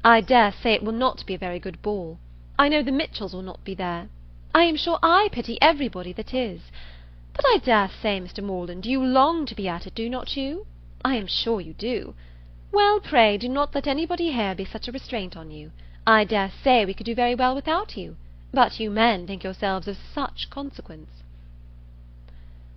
I dare say it will not be a very good ball. I know the Mitchells will not be there. I am sure I pity everybody that is. But I dare say, Mr. Morland, you long to be at it, do not you? I am sure you do. Well, pray do not let anybody here be such a restraint on you. I dare say we could do very well without you, but you men think yourselves of such consequence."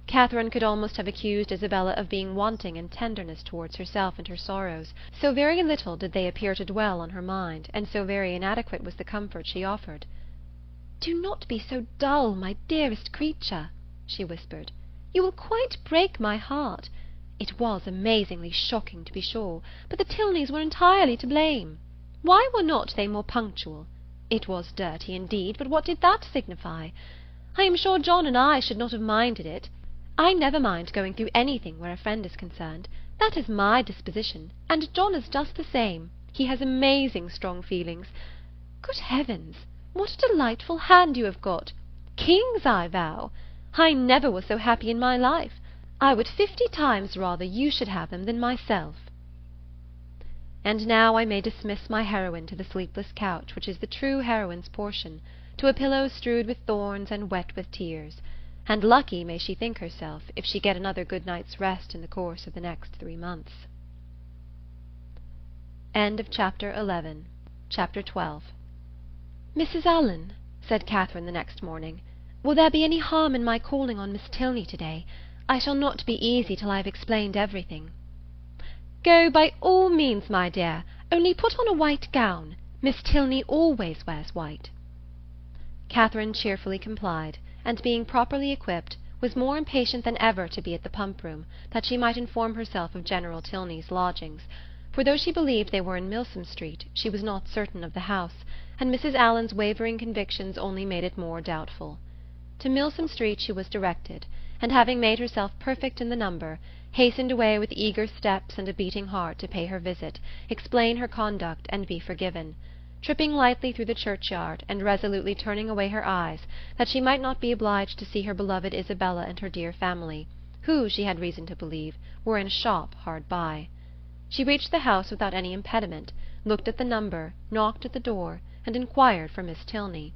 Catherine could almost have accused Isabella of being wanting in tenderness towards herself and her sorrows, so very little did they appear to dwell on her mind, and so very inadequate was the comfort she offered. "Do not be so dull, my dearest creature," she whispered. "You will quite break my heart. It was amazingly shocking, to be sure, but the Tilneys were entirely to blame. Why were not they more punctual? It was dirty indeed, but what did that signify? I am sure John and I should not have minded it. I never mind going through anything where a friend is concerned. That is my disposition, and John is just the same. He has amazing strong feelings. Good heavens! What a delightful hand you have got! Kings, I vow! I never was so happy in my life. I would 50 times rather you should have them than myself. And now I may dismiss my heroine to the sleepless couch which is the true heroine's portion, to a pillow strewed with thorns and wet with tears, and lucky may she think herself if she get another good night's rest in the course of the next 3 months. End of Chapter 11. Chapter 12. "Mrs. Allen," said Catherine the next morning, "will there be any harm in my calling on Miss Tilney to-day? I shall not be easy till I have explained everything." "Go by all means, my dear, only put on a white gown. Miss Tilney always wears white." Catherine cheerfully complied, and being properly equipped, was more impatient than ever to be at the pump-room, that she might inform herself of General Tilney's lodgings, for though she believed they were in Milsom Street, she was not certain of the house, and Mrs. Allen's wavering convictions only made it more doubtful. To Milsom Street she was directed, and having made herself perfect in the number, hastened away with eager steps and a beating heart to pay her visit, explain her conduct, and be forgiven, tripping lightly through the churchyard, and resolutely turning away her eyes, that she might not be obliged to see her beloved Isabella and her dear family, who, she had reason to believe, were in a shop hard by. She reached the house without any impediment, looked at the number, knocked at the door, and inquired for Miss Tilney.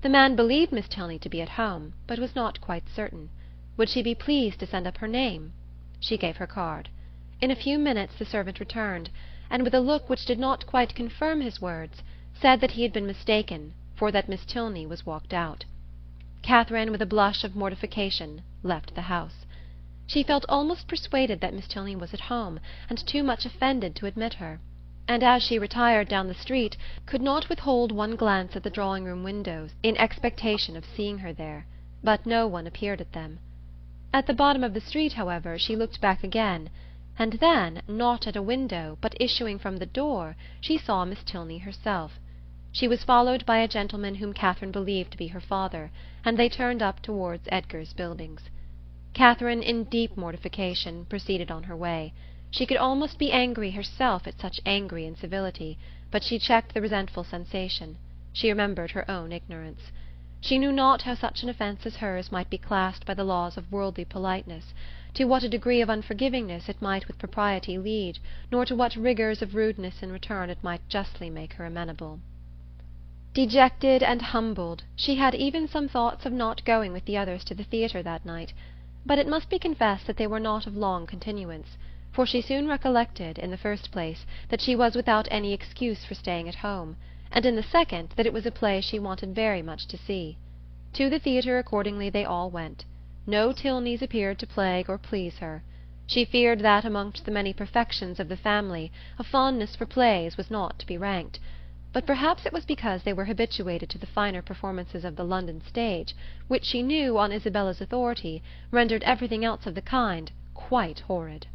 The man believed Miss Tilney to be at home, but was not quite certain. Would she be pleased to send up her name? She gave her card. In a few minutes the servant returned, and with a look which did not quite confirm his words, said that he had been mistaken, for that Miss Tilney was walked out. Catherine, with a blush of mortification, left the house. She felt almost persuaded that Miss Tilney was at home, and too much offended to admit her, and as she retired down the street, could not withhold one glance at the drawing-room windows, in expectation of seeing her there, but no one appeared at them. At the bottom of the street, however, she looked back again, and then, not at a window, but issuing from the door, she saw Miss Tilney herself. She was followed by a gentleman whom Catherine believed to be her father, and they turned up towards Edgar's Buildings. Catherine, in deep mortification, proceeded on her way. She could almost be angry herself at such angry incivility, but she checked the resentful sensation. She remembered her own ignorance. She knew not how such an offence as hers might be classed by the laws of worldly politeness, to what a degree of unforgivingness it might with propriety lead, nor to what rigours of rudeness in return it might justly make her amenable. Dejected and humbled, she had even some thoughts of not going with the others to the theatre that night, but it must be confessed that they were not of long continuance, for she soon recollected, in the first place, that she was without any excuse for staying at home, and in the second, that it was a play she wanted very much to see. To the theatre accordingly they all went. No Tilneys appeared to plague or please her. She feared that amongst the many perfections of the family a fondness for plays was not to be ranked, but perhaps it was because they were habituated to the finer performances of the London stage, which she knew, on Isabella's authority, rendered everything else of the kind quite horrid.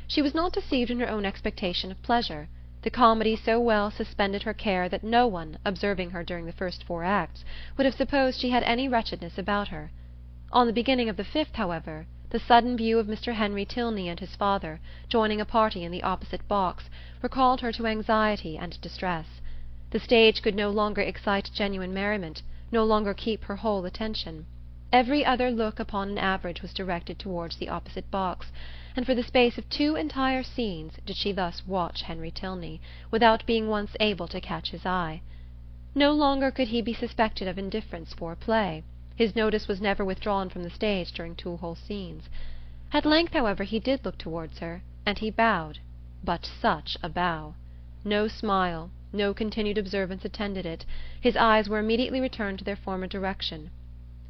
She was not deceived in her own expectation of pleasure. The comedy so well suspended her care that no one, observing her during the first 4 acts, would have supposed she had any wretchedness about her. On the beginning of the 5th, however, the sudden view of Mr. Henry Tilney and his father, joining a party in the opposite box, recalled her to anxiety and distress. The stage could no longer excite genuine merriment, no longer keep her whole attention. Every other look upon an average was directed towards the opposite box, and for the space of 2 entire scenes did she thus watch Henry Tilney, without being once able to catch his eye. No longer could he be suspected of indifference for a play. His notice was never withdrawn from the stage during 2 whole scenes. At length, however, he did look towards her, and he bowed. But such a bow! No smile, no continued observance attended it. His eyes were immediately returned to their former direction.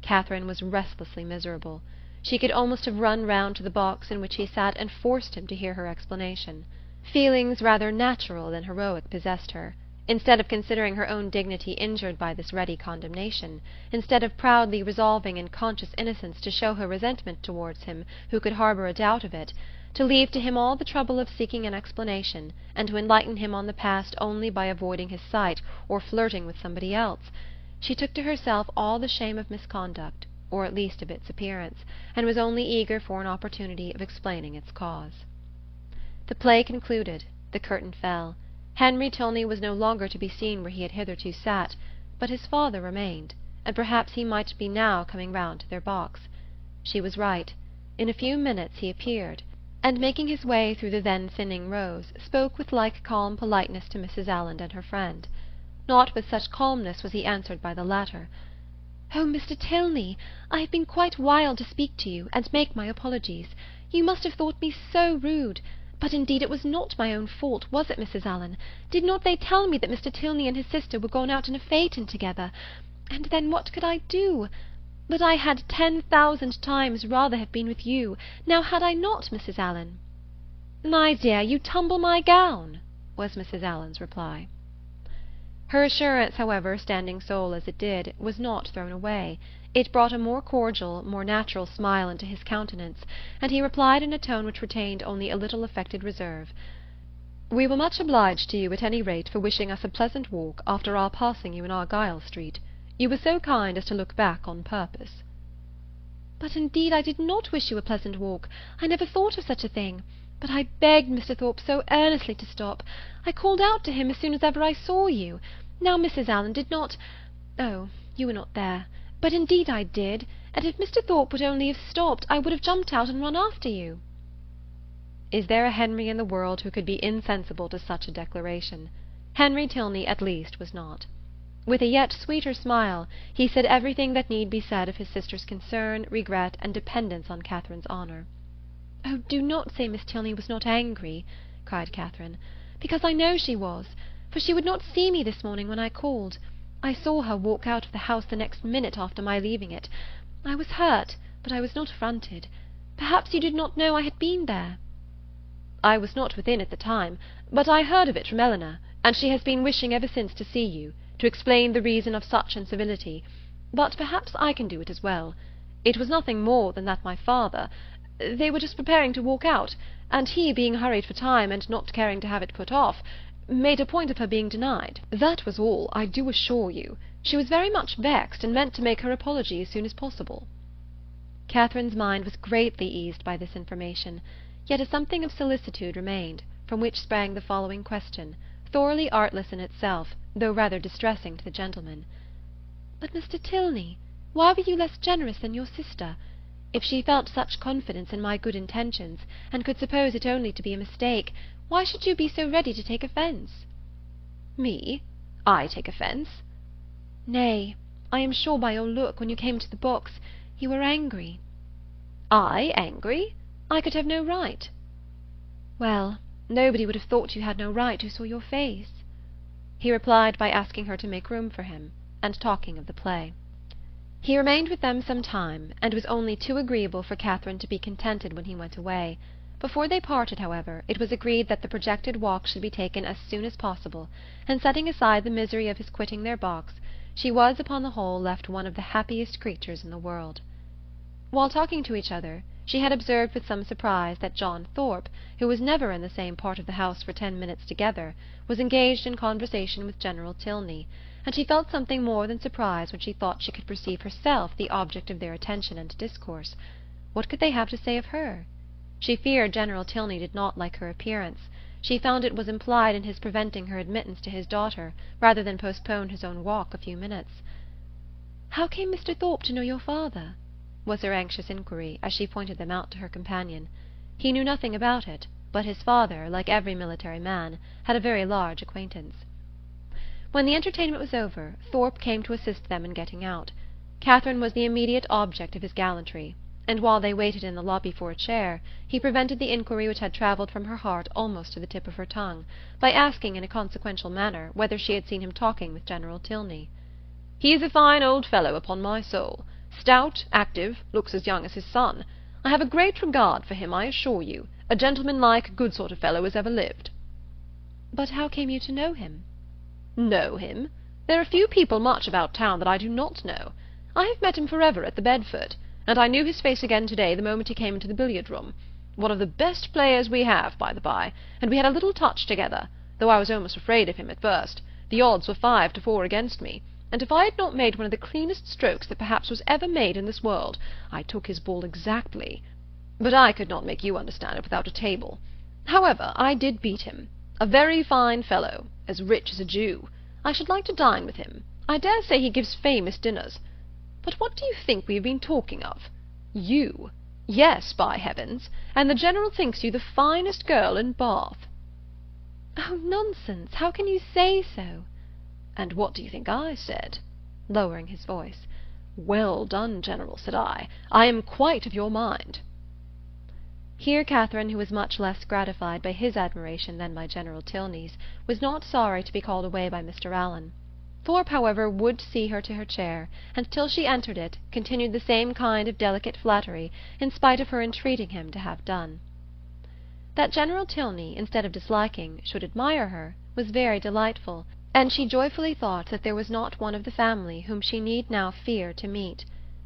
Catherine was restlessly miserable. She could almost have run round to the box in which he sat and forced him to hear her explanation. Feelings rather natural than heroic possessed her. Instead of considering her own dignity injured by this ready condemnation, instead of proudly resolving in conscious innocence to show her resentment towards him who could harbour a doubt of it, to leave to him all the trouble of seeking an explanation, and to enlighten him on the past only by avoiding his sight or flirting with somebody else. She took to herself all the shame of misconduct, or at least of its appearance, and was only eager for an opportunity of explaining its cause. The play concluded, the curtain fell. Henry Tilney was no longer to be seen where he had hitherto sat, but his father remained, and perhaps he might be now coming round to their box. She was right. In a few minutes he appeared, and making his way through the then thinning rows, spoke with like calm politeness to Mrs. Allen and her friend. Not with such calmness was he answered by the latter. "Oh, Mr. Tilney, I have been quite wild to speak to you, and make my apologies. You must have thought me so rude. But indeed it was not my own fault, was it, Mrs. Allen? Did not they tell me that Mr. Tilney and his sister were gone out in a phaeton together? And then what could I do? But I had 10,000 times rather have been with you. Now had I not, Mrs. Allen?" "My dear, you tumble my gown," was Mrs. Allen's reply. Her assurance, however, standing sole as it did, was not thrown away. It brought a more cordial, more natural smile into his countenance, and he replied in a tone which retained only a little affected reserve. "We were much obliged to you at any rate for wishing us a pleasant walk after our passing you in Argyle Street. You were so kind as to look back on purpose." "But indeed I did not wish you a pleasant walk. I never thought of such a thing. But I begged Mr. Thorpe so earnestly to stop. I called out to him as soon as ever I saw you. Now Mrs. Allen did not— Oh, you were not there. But indeed I did, and if Mr. Thorpe would only have stopped, I would have jumped out and run after you." Is there a Henry in the world who could be insensible to such a declaration? Henry Tilney, at least, was not. With a yet sweeter smile, he said everything that need be said of his sister's concern, regret, and dependence on Catherine's honour. "Oh, do not say Miss Tilney was not angry," cried Catherine, "because I know she was, for she would not see me this morning when I called. I saw her walk out of the house the next minute after my leaving it. I was hurt, but I was not affronted. Perhaps you did not know I had been there." "I was not within at the time, but I heard of it from Eleanor, and she has been wishing ever since to see you, to explain the reason of such incivility. But perhaps I can do it as well. It was nothing more than that my father— They were just preparing to walk out, and he, being hurried for time, and not caring to have it put off, made a point of her being denied. That was all, I do assure you. She was very much vexed, and meant to make her apology as soon as possible." Catherine's mind was greatly eased by this information, yet a something of solicitude remained, from which sprang the following question, thoroughly artless in itself, though rather distressing to the gentleman. "But, Mr. Tilney, why were you less generous than your sister? If she felt such confidence in my good intentions, and could suppose it only to be a mistake, why should you be so ready to take offence?" "Me? I take offence?" "Nay, I am sure by your look, when you came to the box, you were angry." "I angry? I could have no right." "Well, nobody would have thought you had no right who saw your face." He replied by asking her to make room for him, and talking of the play. He remained with them some time, and was only too agreeable for Catherine to be contented when he went away. Before they parted, however, it was agreed that the projected walk should be taken as soon as possible, and setting aside the misery of his quitting their box, she was upon the whole left one of the happiest creatures in the world. While talking to each other, she had observed with some surprise that John Thorpe, who was never in the same part of the house for 10 minutes together, was engaged in conversation with General Tilney, and she felt something more than surprise when she thought she could perceive herself the object of their attention and discourse. What could they have to say of her? She feared General Tilney did not like her appearance. She found it was implied in his preventing her admittance to his daughter, rather than postpone his own walk a few minutes. "How came Mr. Thorpe to know your father?" was her anxious inquiry, as she pointed them out to her companion. He knew nothing about it, but his father, like every military man, had a very large acquaintance. When the entertainment was over, Thorpe came to assist them in getting out. Catherine was the immediate object of his gallantry, and while they waited in the lobby for a chair, he prevented the inquiry which had travelled from her heart almost to the tip of her tongue, by asking in a consequential manner whether she had seen him talking with General Tilney. "He is a fine old fellow, upon my soul. Stout, active, looks as young as his son. I have a great regard for him, I assure you. A gentleman-like, good sort of fellow as ever lived." "But how came you to know him?" "Know him? There are few people much about town that I do not know. I have met him forever at the Bedford, and I knew his face again to-day the moment he came into the billiard-room. One of the best players we have, by the by, and we had a little touch together, though I was almost afraid of him at first. The odds were 5-4 against me, and if I had not made one of the cleanest strokes that perhaps was ever made in this world, I took his ball exactly. But I could not make you understand it without a table. However, I did beat him. A very fine fellow, as rich as a Jew. I should like to dine with him. I dare say he gives famous dinners. But what do you think we have been talking of? You. Yes, by heavens, and the General thinks you the finest girl in Bath. Oh, nonsense! How can you say so? And what do you think I said? Lowering his voice. Well done, General, said I. I am quite of your mind. Here Catherine, who was much less gratified by his admiration than by General Tilney's, was not sorry to be called away by Mr. Allen. Thorpe, however, would see her to her chair, and till she entered it, continued the same kind of delicate flattery, in spite of her entreating him to have done. That General Tilney, instead of disliking, should admire her, was very delightful, and she joyfully thought that there was not one of the family whom she need now fear to meet.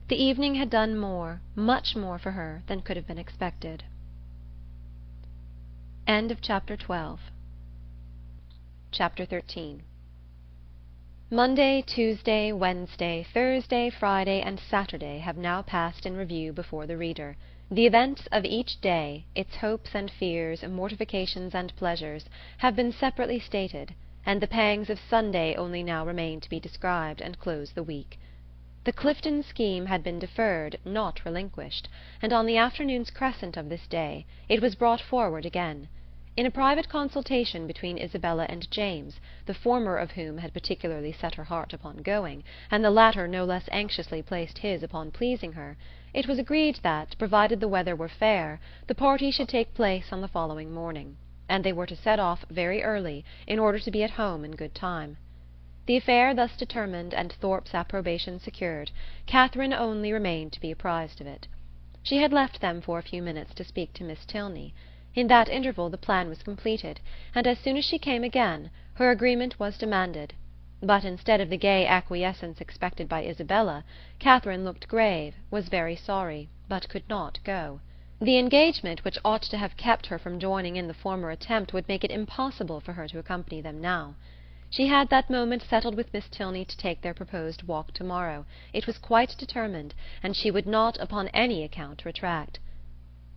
The evening had done more, much more for her than could have been expected. Chapter 13. Monday, Tuesday, Wednesday, Thursday, Friday, and Saturday have now passed in review before the reader. The events of each day, its hopes and fears, mortifications and pleasures, have been separately stated, and the pangs of Sunday only now remain to be described, and close the week. The Clifton scheme had been deferred, not relinquished, and on the afternoon's crescent of this day it was brought forward again. In a private consultation between Isabella and James, the former of whom had particularly set her heart upon going, and the latter no less anxiously placed his upon pleasing her, it was agreed that, provided the weather were fair, the party should take place on the following morning, and they were to set off very early, in order to be at home in good time. The affair thus determined, and Thorpe's approbation secured, Catherine only remained to be apprized of it. She had left them for a few minutes to speak to Miss Tilney. In that interval the plan was completed, and as soon as she came again, her agreement was demanded. But instead of the gay acquiescence expected by Isabella, Catherine looked grave, was very sorry, but could not go. The engagement which ought to have kept her from joining in the former attempt would make it impossible for her to accompany them now. She had that moment settled with Miss Tilney to take their proposed walk to-morrow. It was quite determined, and she would not upon any account retract.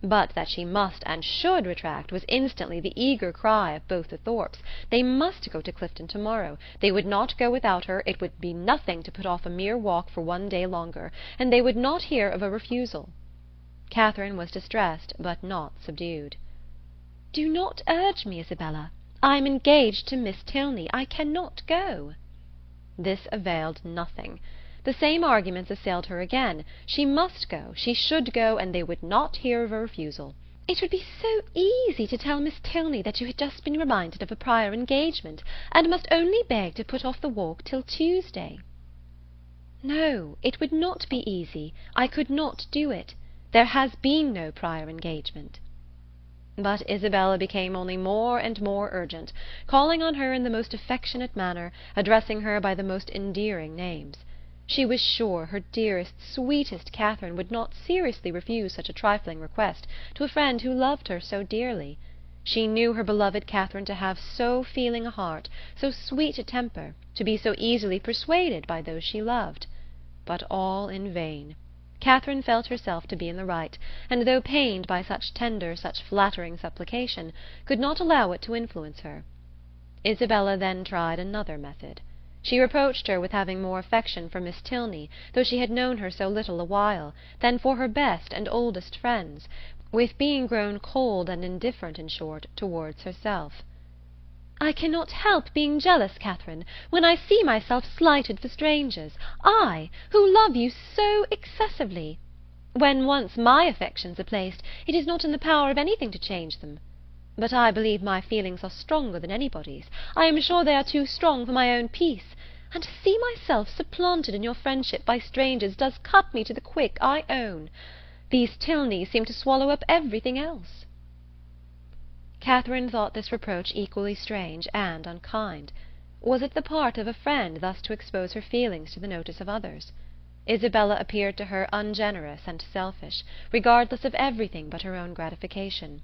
But that she must and should retract was instantly the eager cry of both the Thorpes. They must go to Clifton to-morrow. They would not go without her. It would be nothing to put off a mere walk for one day longer, and they would not hear of a refusal. Catherine was distressed, but not subdued. "Do not urge me, Isabella. I am engaged to Miss Tilney. I cannot go." This availed nothing. The same arguments assailed her again. She must go, she should go, and they would not hear of a refusal. "It would be so easy to tell Miss Tilney that you had just been reminded of a prior engagement, and must only beg to put off the walk till Tuesday." "No, it would not be easy. I could not do it. There has been no prior engagement." But Isabella became only more and more urgent, calling on her in the most affectionate manner, addressing her by the most endearing names. She was sure her dearest, sweetest Catherine would not seriously refuse such a trifling request to a friend who loved her so dearly. She knew her beloved Catherine to have so feeling a heart, so sweet a temper, to be so easily persuaded by those she loved. But all in vain. Catherine felt herself to be in the right, and though pained by such tender, such flattering supplication, could not allow it to influence her. Isabella then tried another method. She reproached her with having more affection for Miss Tilney, though she had known her so little a while, than for her best and oldest friends, with being grown cold and indifferent, in short, towards herself. "I cannot help being jealous, Catherine, when I see myself slighted for strangers, I, who love you so excessively. When once my affections are placed, it is not in the power of anything to change them. But I believe my feelings are stronger than anybody's. I am sure they are too strong for my own peace, and to see myself supplanted in your friendship by strangers does cut me to the quick, I own. These Tilneys seem to swallow up everything else." Catherine thought this reproach equally strange and unkind. Was it the part of a friend thus to expose her feelings to the notice of others? Isabella appeared to her ungenerous and selfish, regardless of everything but her own gratification.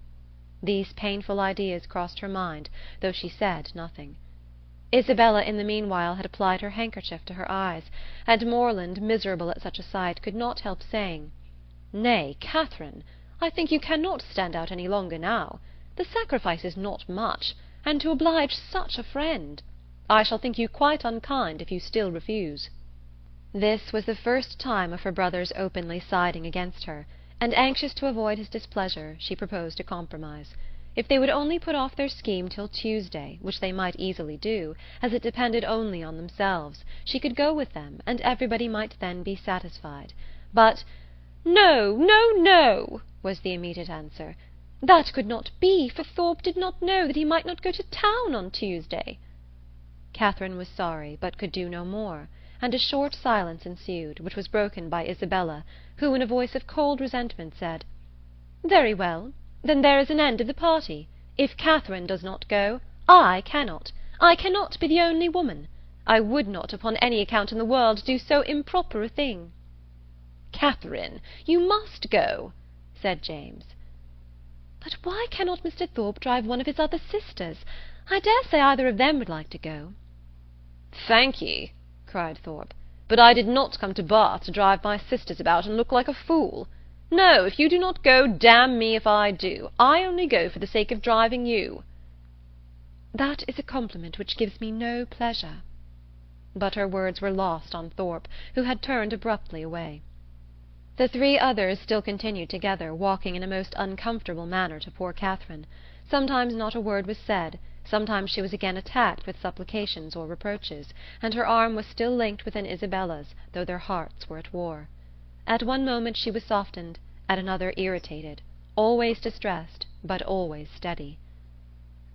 These painful ideas crossed her mind, though she said nothing. Isabella in the meanwhile had applied her handkerchief to her eyes, and Morland, miserable at such a sight, could not help saying, "Nay, Catherine, I think you cannot stand out any longer now. The sacrifice is not much, and to oblige such a friend. I shall think you quite unkind if you still refuse." This was the first time of her brother's openly siding against her, and anxious to avoid his displeasure, she proposed a compromise. If they would only put off their scheme till Tuesday, which they might easily do, as it depended only on themselves, she could go with them, and everybody might then be satisfied. But "No, no, no," was the immediate answer. That could not be, for Thorpe did not know that he might not go to town on Tuesday. Catherine was sorry, but could do no more, and a short silence ensued, which was broken by Isabella, who, in a voice of cold resentment, said, "Very well, then there is an end of the party. If Catherine does not go, I cannot. I cannot be the only woman. I would not, upon any account in the world, do so improper a thing." "Catherine, you must go," said James. "But why cannot Mr. Thorpe drive one of his other sisters? I dare say either of them would like to go." "Thank ye," cried Thorpe, "but I did not come to Bath to drive my sisters about and look like a fool. No, if you do not go, damn me if I do. I only go for the sake of driving you." "That is a compliment which gives me no pleasure." But her words were lost on Thorpe, who had turned abruptly away. The three others still continued together, walking in a most uncomfortable manner to poor Catherine. Sometimes not a word was said, sometimes she was again attacked with supplications or reproaches, and her arm was still linked within Isabella's, though their hearts were at war. At one moment she was softened, at another irritated, always distressed, but always steady.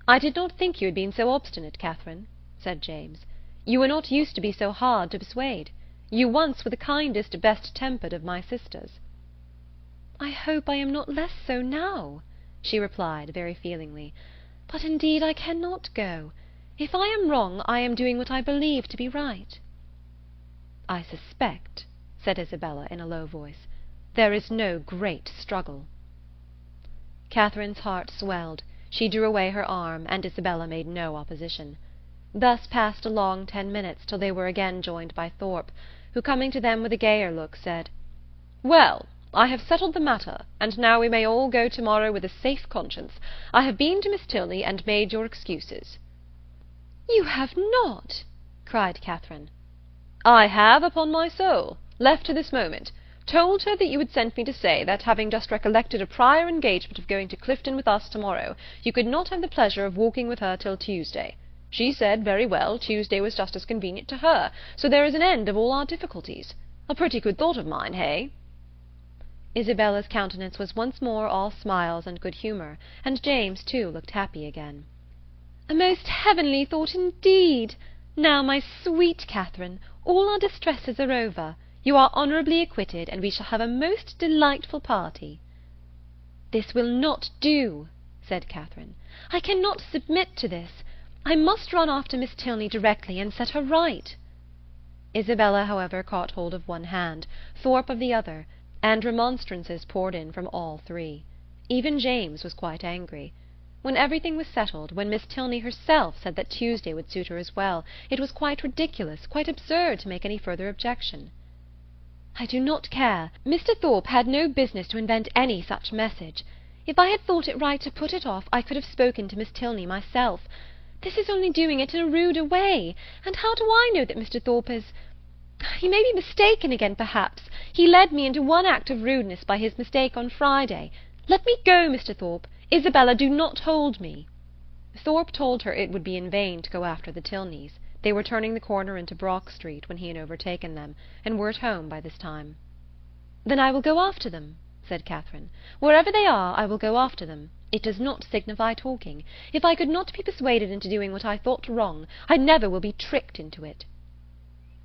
"I did not think you had been so obstinate, Catherine," said James. "You were not used to be so hard to persuade. You once were the kindest, best-tempered of my sisters." "I hope I am not less so now," she replied very feelingly. "But indeed I cannot go. If I am wrong, I am doing what I believe to be right." "I suspect," said Isabella in a low voice, "there is no great struggle." Catherine's heart swelled. She drew away her arm, and Isabella made no opposition. Thus passed a long 10 minutes, till they were again joined by Thorpe, who, coming to them with a gayer look, said, "Well, I have settled the matter, and now we may all go to-morrow with a safe conscience. I have been to Miss Tilney and made your excuses." "You have not!" cried Catherine. "I have, upon my soul. Left her this moment. Told her that you had sent me to say that, having just recollected a prior engagement of going to Clifton with us to-morrow, you could not have the pleasure of walking with her till Tuesday. She said, very well, Tuesday was just as convenient to her, so there is an end of all our difficulties. A pretty good thought of mine, hey?" Isabella's countenance was once more all smiles and good humour, and James, too, looked happy again. "A most heavenly thought indeed! Now, my sweet Catherine, all our distresses are over. You are honourably acquitted, and we shall have a most delightful party." "This will not do," said Catherine. "I cannot submit to this. I must run after Miss Tilney directly and set her right." Isabella, however, caught hold of one hand, Thorpe of the other, and remonstrances poured in from all three. Even James was quite angry. When everything was settled, when Miss Tilney herself said that Tuesday would suit her as well, it was quite ridiculous, quite absurd to make any further objection. "I do not care. Mr. Thorpe had no business to invent any such message. If I had thought it right to put it off, I could have spoken to Miss Tilney myself. This is only doing it in a ruder way, and how do I know that Mr. Thorpe is... He may be mistaken again, perhaps. He led me into one act of rudeness by his mistake on Friday. Let me go, Mr. Thorpe. Isabella, do not hold me." Thorpe told her it would be in vain to go after the Tilneys. They were turning the corner into Brock Street when he had overtaken them, and were at home by this time. "Then I will go after them," said Catherine. "Wherever they are, I will go after them. It does not signify talking. If I could not be persuaded into doing what I thought wrong, I never will be tricked into it."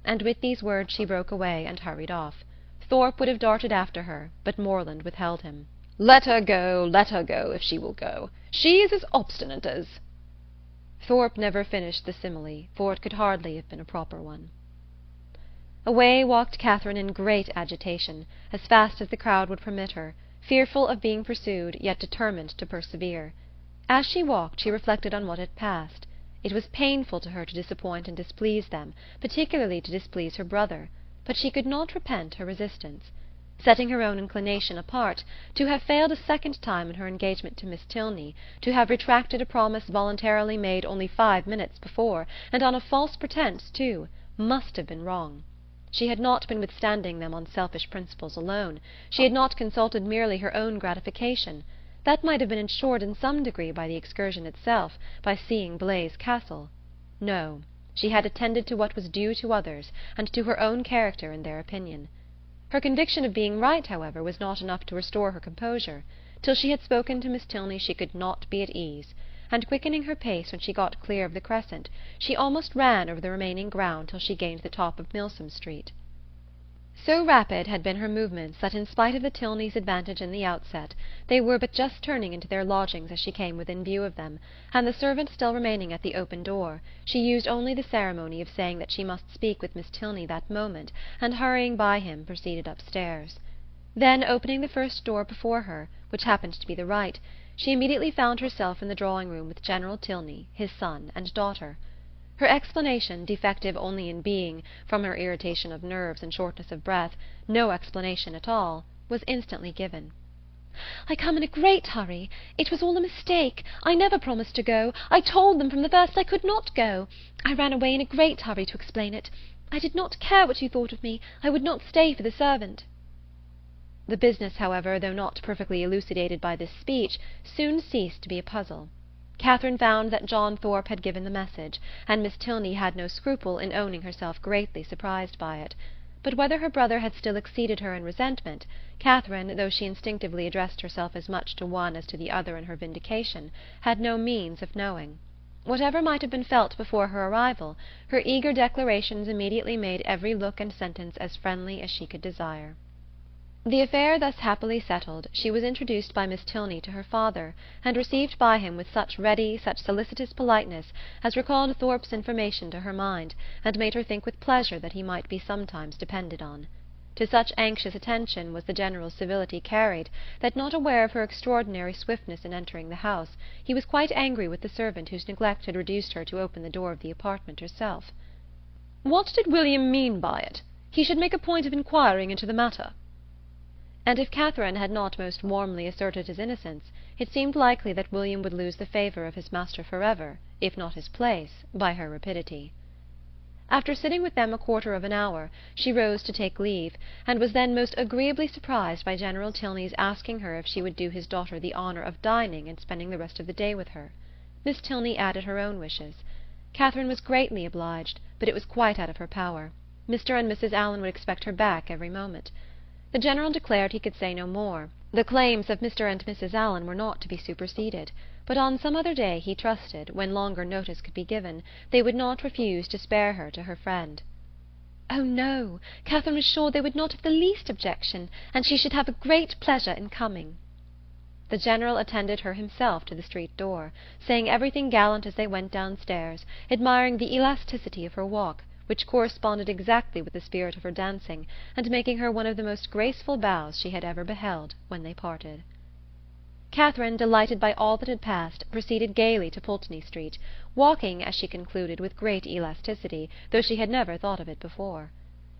And with these words she broke away and hurried off. Thorpe would have darted after her, but Morland withheld him. Let her go, if she will go. She is as obstinate as—" Thorpe never finished the simile, for it could hardly have been a proper one. Away walked Catherine in great agitation, as fast as the crowd would permit her, fearful of being pursued, yet determined to persevere. As she walked she reflected on what had passed. It was painful to her to disappoint and displease them, particularly to displease her brother, but she could not repent her resistance. Setting her own inclination apart, to have failed a second time in her engagement to Miss Tilney, to have retracted a promise voluntarily made only 5 minutes before, and on a false pretence too, must have been wrong. She had not been withstanding them on selfish principles alone. She had not consulted merely her own gratification. That might have been ensured in some degree by the excursion itself, by seeing Blaise Castle. No, she had attended to what was due to others, and to her own character and their opinion. Her conviction of being right, however, was not enough to restore her composure. Till she had spoken to Miss Tilney she could not be at ease, and quickening her pace when she got clear of the crescent, she almost ran over the remaining ground till she gained the top of Milsom Street. So rapid had been her movements that in spite of the Tilneys' advantage in the outset, they were but just turning into their lodgings as she came within view of them, and the servant still remaining at the open door, she used only the ceremony of saying that she must speak with Miss Tilney that moment, and hurrying by him proceeded upstairs. Then, opening the first door before her, which happened to be the right, she immediately found herself in the drawing-room with General Tilney, his son, and daughter. Her explanation, defective only in being, from her irritation of nerves and shortness of breath, no explanation at all, was instantly given. "I come in a great hurry. It was all a mistake. I never promised to go. I told them from the first I could not go. I ran away in a great hurry to explain it. I did not care what you thought of me. I would not stay for the servant." The business, however, though not perfectly elucidated by this speech, soon ceased to be a puzzle. Catherine found that John Thorpe had given the message, and Miss Tilney had no scruple in owning herself greatly surprised by it. But whether her brother had still exceeded her in resentment, Catherine, though she instinctively addressed herself as much to one as to the other in her vindication, had no means of knowing. Whatever might have been felt before her arrival, her eager declarations immediately made every look and sentence as friendly as she could desire. The affair thus happily settled, she was introduced by Miss Tilney to her father, and received by him with such ready, such solicitous politeness, as recalled Thorpe's information to her mind, and made her think with pleasure that he might be sometimes depended on. To such anxious attention was the general's civility carried, that, not aware of her extraordinary swiftness in entering the house, he was quite angry with the servant whose neglect had reduced her to open the door of the apartment herself. "What did William mean by it? He should make a point of inquiring into the matter." And if Catherine had not most warmly asserted his innocence, it seemed likely that William would lose the favour of his master forever, if not his place, by her rapidity. After sitting with them a quarter of an hour, she rose to take leave, and was then most agreeably surprised by General Tilney's asking her if she would do his daughter the honour of dining and spending the rest of the day with her. Miss Tilney added her own wishes. Catherine was greatly obliged, but it was quite out of her power. Mr. and Mrs. Allen would expect her back every moment. The General declared he could say no more. The claims of Mr. and Mrs. Allen were not to be superseded, but on some other day, he trusted, when longer notice could be given, they would not refuse to spare her to her friend. Oh no, Catherine was sure they would not have the least objection, and she should have a great pleasure in coming. The General attended her himself to the street door, saying everything gallant as they went downstairs, admiring the elasticity of her walk, which corresponded exactly with the spirit of her dancing, and making her one of the most graceful bows she had ever beheld, when they parted. Catherine, delighted by all that had passed, proceeded gaily to Pulteney Street, walking, as she concluded, with great elasticity, though she had never thought of it before.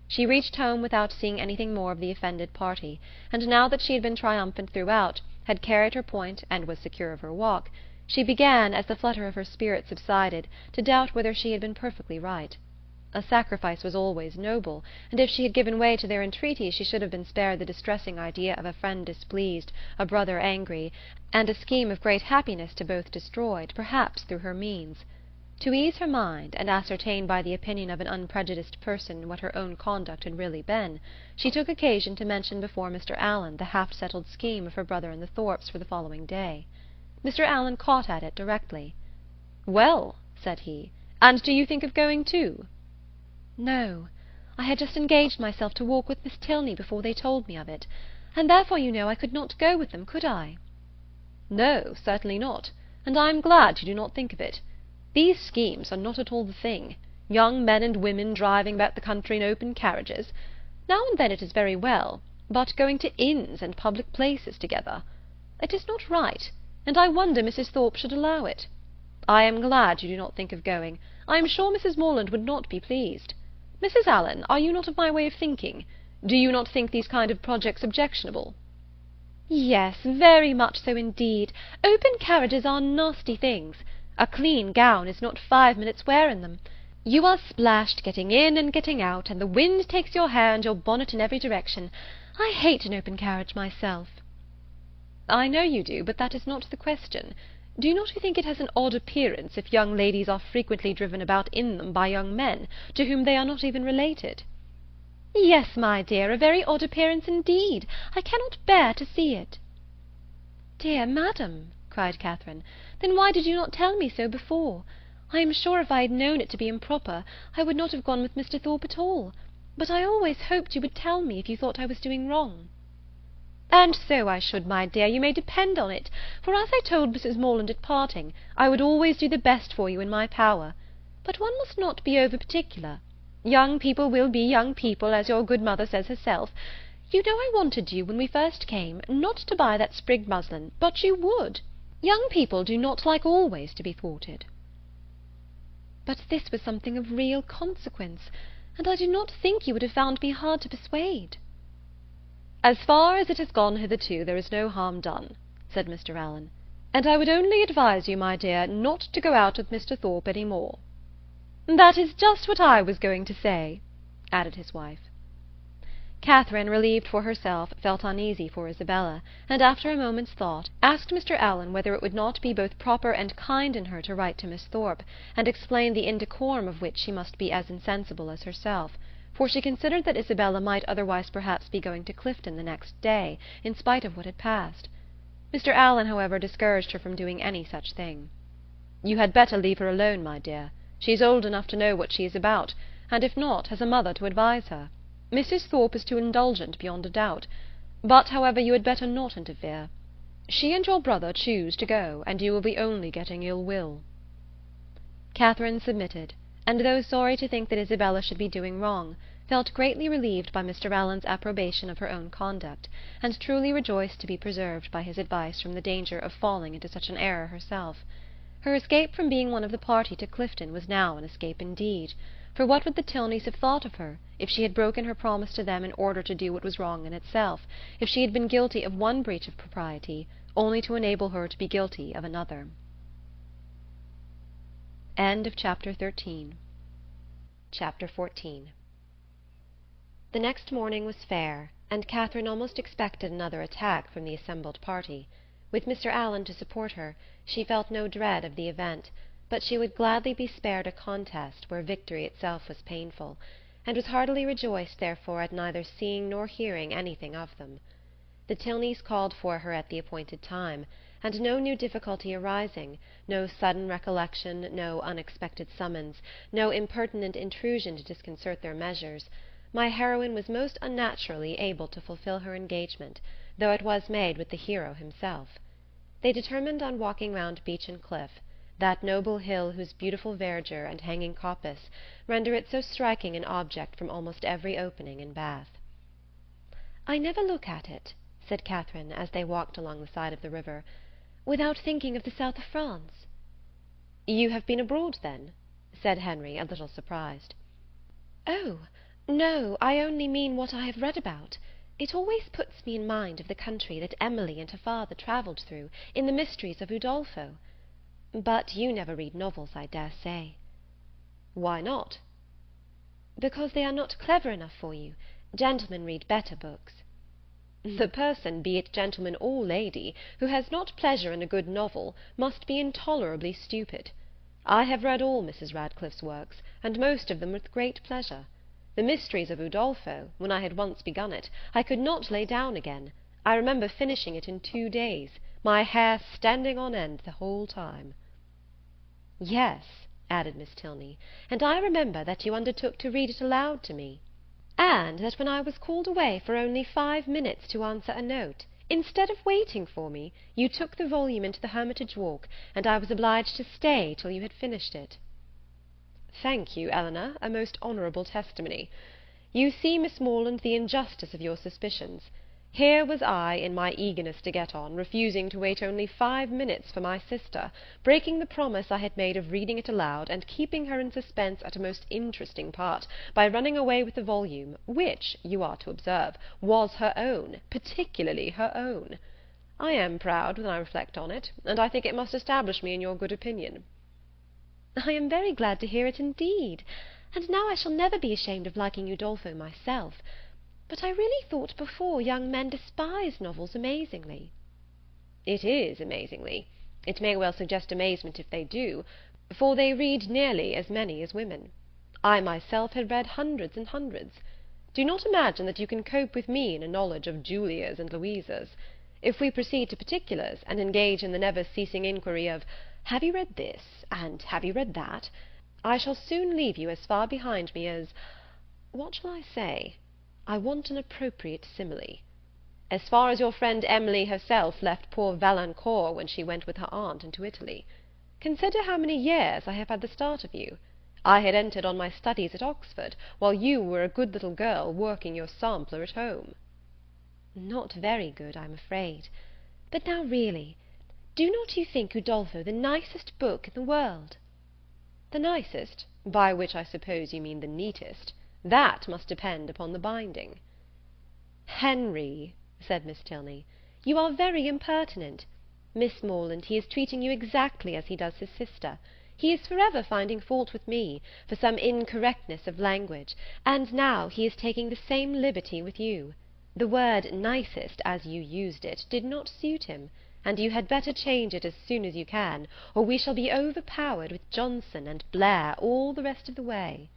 She reached home without seeing anything more of the offended party, and now that she had been triumphant throughout, had carried her point, and was secure of her walk, she began, as the flutter of her spirit subsided, to doubt whether she had been perfectly right. A sacrifice was always noble, and if she had given way to their entreaties she should have been spared the distressing idea of a friend displeased, a brother angry, and a scheme of great happiness to both destroyed, perhaps through her means. To ease her mind, and ascertain by the opinion of an unprejudiced person what her own conduct had really been, she took occasion to mention before Mr. Allen the half-settled scheme of her brother and the Thorpes for the following day. Mr. Allen caught at it directly. "Well," said he, "and do you think of going too?" "No. I had just engaged myself to walk with Miss Tilney before they told me of it, and therefore, you know, I could not go with them, could I?" "No, certainly not, and I am glad you do not think of it. These schemes are not at all the thing. young men and women driving about the country in open carriages. Now and then it is very well, but going to inns and public places together. It is not right, and I wonder Mrs. Thorpe should allow it. I am glad you do not think of going. I am sure Mrs. Morland would not be pleased. Mrs. Allen, are you not of my way of thinking? Do you not think these kind of projects objectionable?" "Yes, very much so indeed. Open carriages are nasty things. A clean gown is not 5 minutes' wear in them. You are splashed getting in and getting out, and the wind takes your hair and your bonnet in every direction. I hate an open carriage myself." "I know you do, but that is not the question. Do not you think it has an odd appearance if young ladies are frequently driven about in them by young men, to whom they are not even related?" "Yes, my dear, a very odd appearance indeed. I cannot bear to see it." "Dear madam," cried Catherine, "then why did you not tell me so before? I am sure if I had known it to be improper, I would not have gone with Mr. Thorpe at all. But I always hoped you would tell me if you thought I was doing wrong." "And so I should, my dear, you may depend on it, for as I told Mrs. Morland at parting, I would always do the best for you in my power. But one must not be over particular. Young people will be young people, as your good mother says herself. You know I wanted you, when we first came, not to buy that sprigged muslin, but you would. Young people do not like always to be thwarted." "But this was something of real consequence, and I do not think you would have found me hard to persuade." "As far as it has gone hitherto, there is no harm done," said Mr. Allen, "and I would only advise you, my dear, not to go out with Mr. Thorpe any more." "That is just what I was going to say," added his wife. Catherine, relieved for herself, felt uneasy for Isabella, and after a moment's thought, asked Mr. Allen whether it would not be both proper and kind in her to write to Miss Thorpe, and explain the indecorum of which she must be as insensible as herself, for she considered that Isabella might otherwise perhaps be going to Clifton the next day, in spite of what had passed. Mr. Allen, however, discouraged her from doing any such thing. "You had better leave her alone, my dear. She is old enough to know what she is about, and if not, has a mother to advise her. Mrs. Thorpe is too indulgent beyond a doubt. But, however, you had better not interfere. She and your brother choose to go, and you will be only getting ill will." Catherine submitted, and though sorry to think that Isabella should be doing wrong, felt greatly relieved by Mr. Allen's approbation of her own conduct, and truly rejoiced to be preserved by his advice from the danger of falling into such an error herself. Her escape from being one of the party to Clifton was now an escape indeed, for what would the Tilneys have thought of her, if she had broken her promise to them in order to do what was wrong in itself, if she had been guilty of one breach of propriety, only to enable her to be guilty of another? Chapter 14. The next morning was fair, and Catherine almost expected another attack from the assembled party. With Mr. Allen to support her, she felt no dread of the event, but she would gladly be spared a contest where victory itself was painful, and was heartily rejoiced therefore at neither seeing nor hearing anything of them. The Tilneys called for her at the appointed time, and no new difficulty arising, no sudden recollection, no unexpected summons, no impertinent intrusion to disconcert their measures, my heroine was most unnaturally able to fulfil her engagement, though it was made with the hero himself. They determined on walking round Beechin Cliff, that noble hill whose beautiful verdure and hanging coppice render it so striking an object from almost every opening in Bath. "I never look at it," said Catherine, as they walked along the side of the river, "without thinking of the south of France." "You have been abroad, then?" said Henry, a little surprised. "Oh, no, I only mean what I have read about. It always puts me in mind of the country that Emily and her father travelled through, in the mysteries of Udolpho. But you never read novels, I dare say." "Why not?" "Because they are not clever enough for you. Gentlemen read better books." "The person, be it gentleman or lady, who has not pleasure in a good novel, must be intolerably stupid. I have read all Mrs. Radcliffe's works, and most of them with great pleasure. The Mysteries of Udolpho, when I had once begun it, I could not lay down again. I remember finishing it in 2 days, my hair standing on end the whole time." "Yes," added Miss Tilney, "and I remember that you undertook to read it aloud to me, and that when I was called away for only 5 minutes to answer a note, instead of waiting for me, you took the volume into the Hermitage Walk, and I was obliged to stay till you had finished it." Thank you, Eleanor, a most honourable testimony. You see, Miss Morland, the injustice of your suspicions. Here was I, in my eagerness to get on, refusing to wait only 5 minutes for my sister, breaking the promise I had made of reading it aloud, and keeping her in suspense at a most interesting part, by running away with the volume, which, you are to observe, was her own, particularly her own. I am proud when I reflect on it, and I think it must establish me in your good opinion. I am very glad to hear it indeed, and now I shall never be ashamed of liking Udolpho myself. But I really thought before young men despised novels amazingly. It is amazingly. It may well suggest amazement if they do, for they read nearly as many as women. I myself had read hundreds and hundreds. Do not imagine that you can cope with me in a knowledge of Julias and Louisas. If we proceed to particulars, and engage in the never-ceasing inquiry of "Have you read this?" and "Have you read that?" I shall soon leave you as far behind me as— what shall I say? I want an appropriate simile. As far as your friend Emily herself left poor Valancourt when she went with her aunt into Italy. Consider how many years I have had the start of you. I had entered on my studies at Oxford, while you were a good little girl working your sampler at home. Not very good, I'm afraid. But now really, do not you think Udolpho the nicest book in the world? The nicest, by which I suppose you mean the neatest. That must depend upon the binding. Henry, said Miss Tilney, you are very impertinent. Miss Morland, he is treating you exactly as he does his sister. He is forever finding fault with me, for some incorrectness of language, and now he is taking the same liberty with you. The word nicest, as you used it, did not suit him, and you had better change it as soon as you can, or we shall be overpowered with Johnson and Blair all the rest of the way.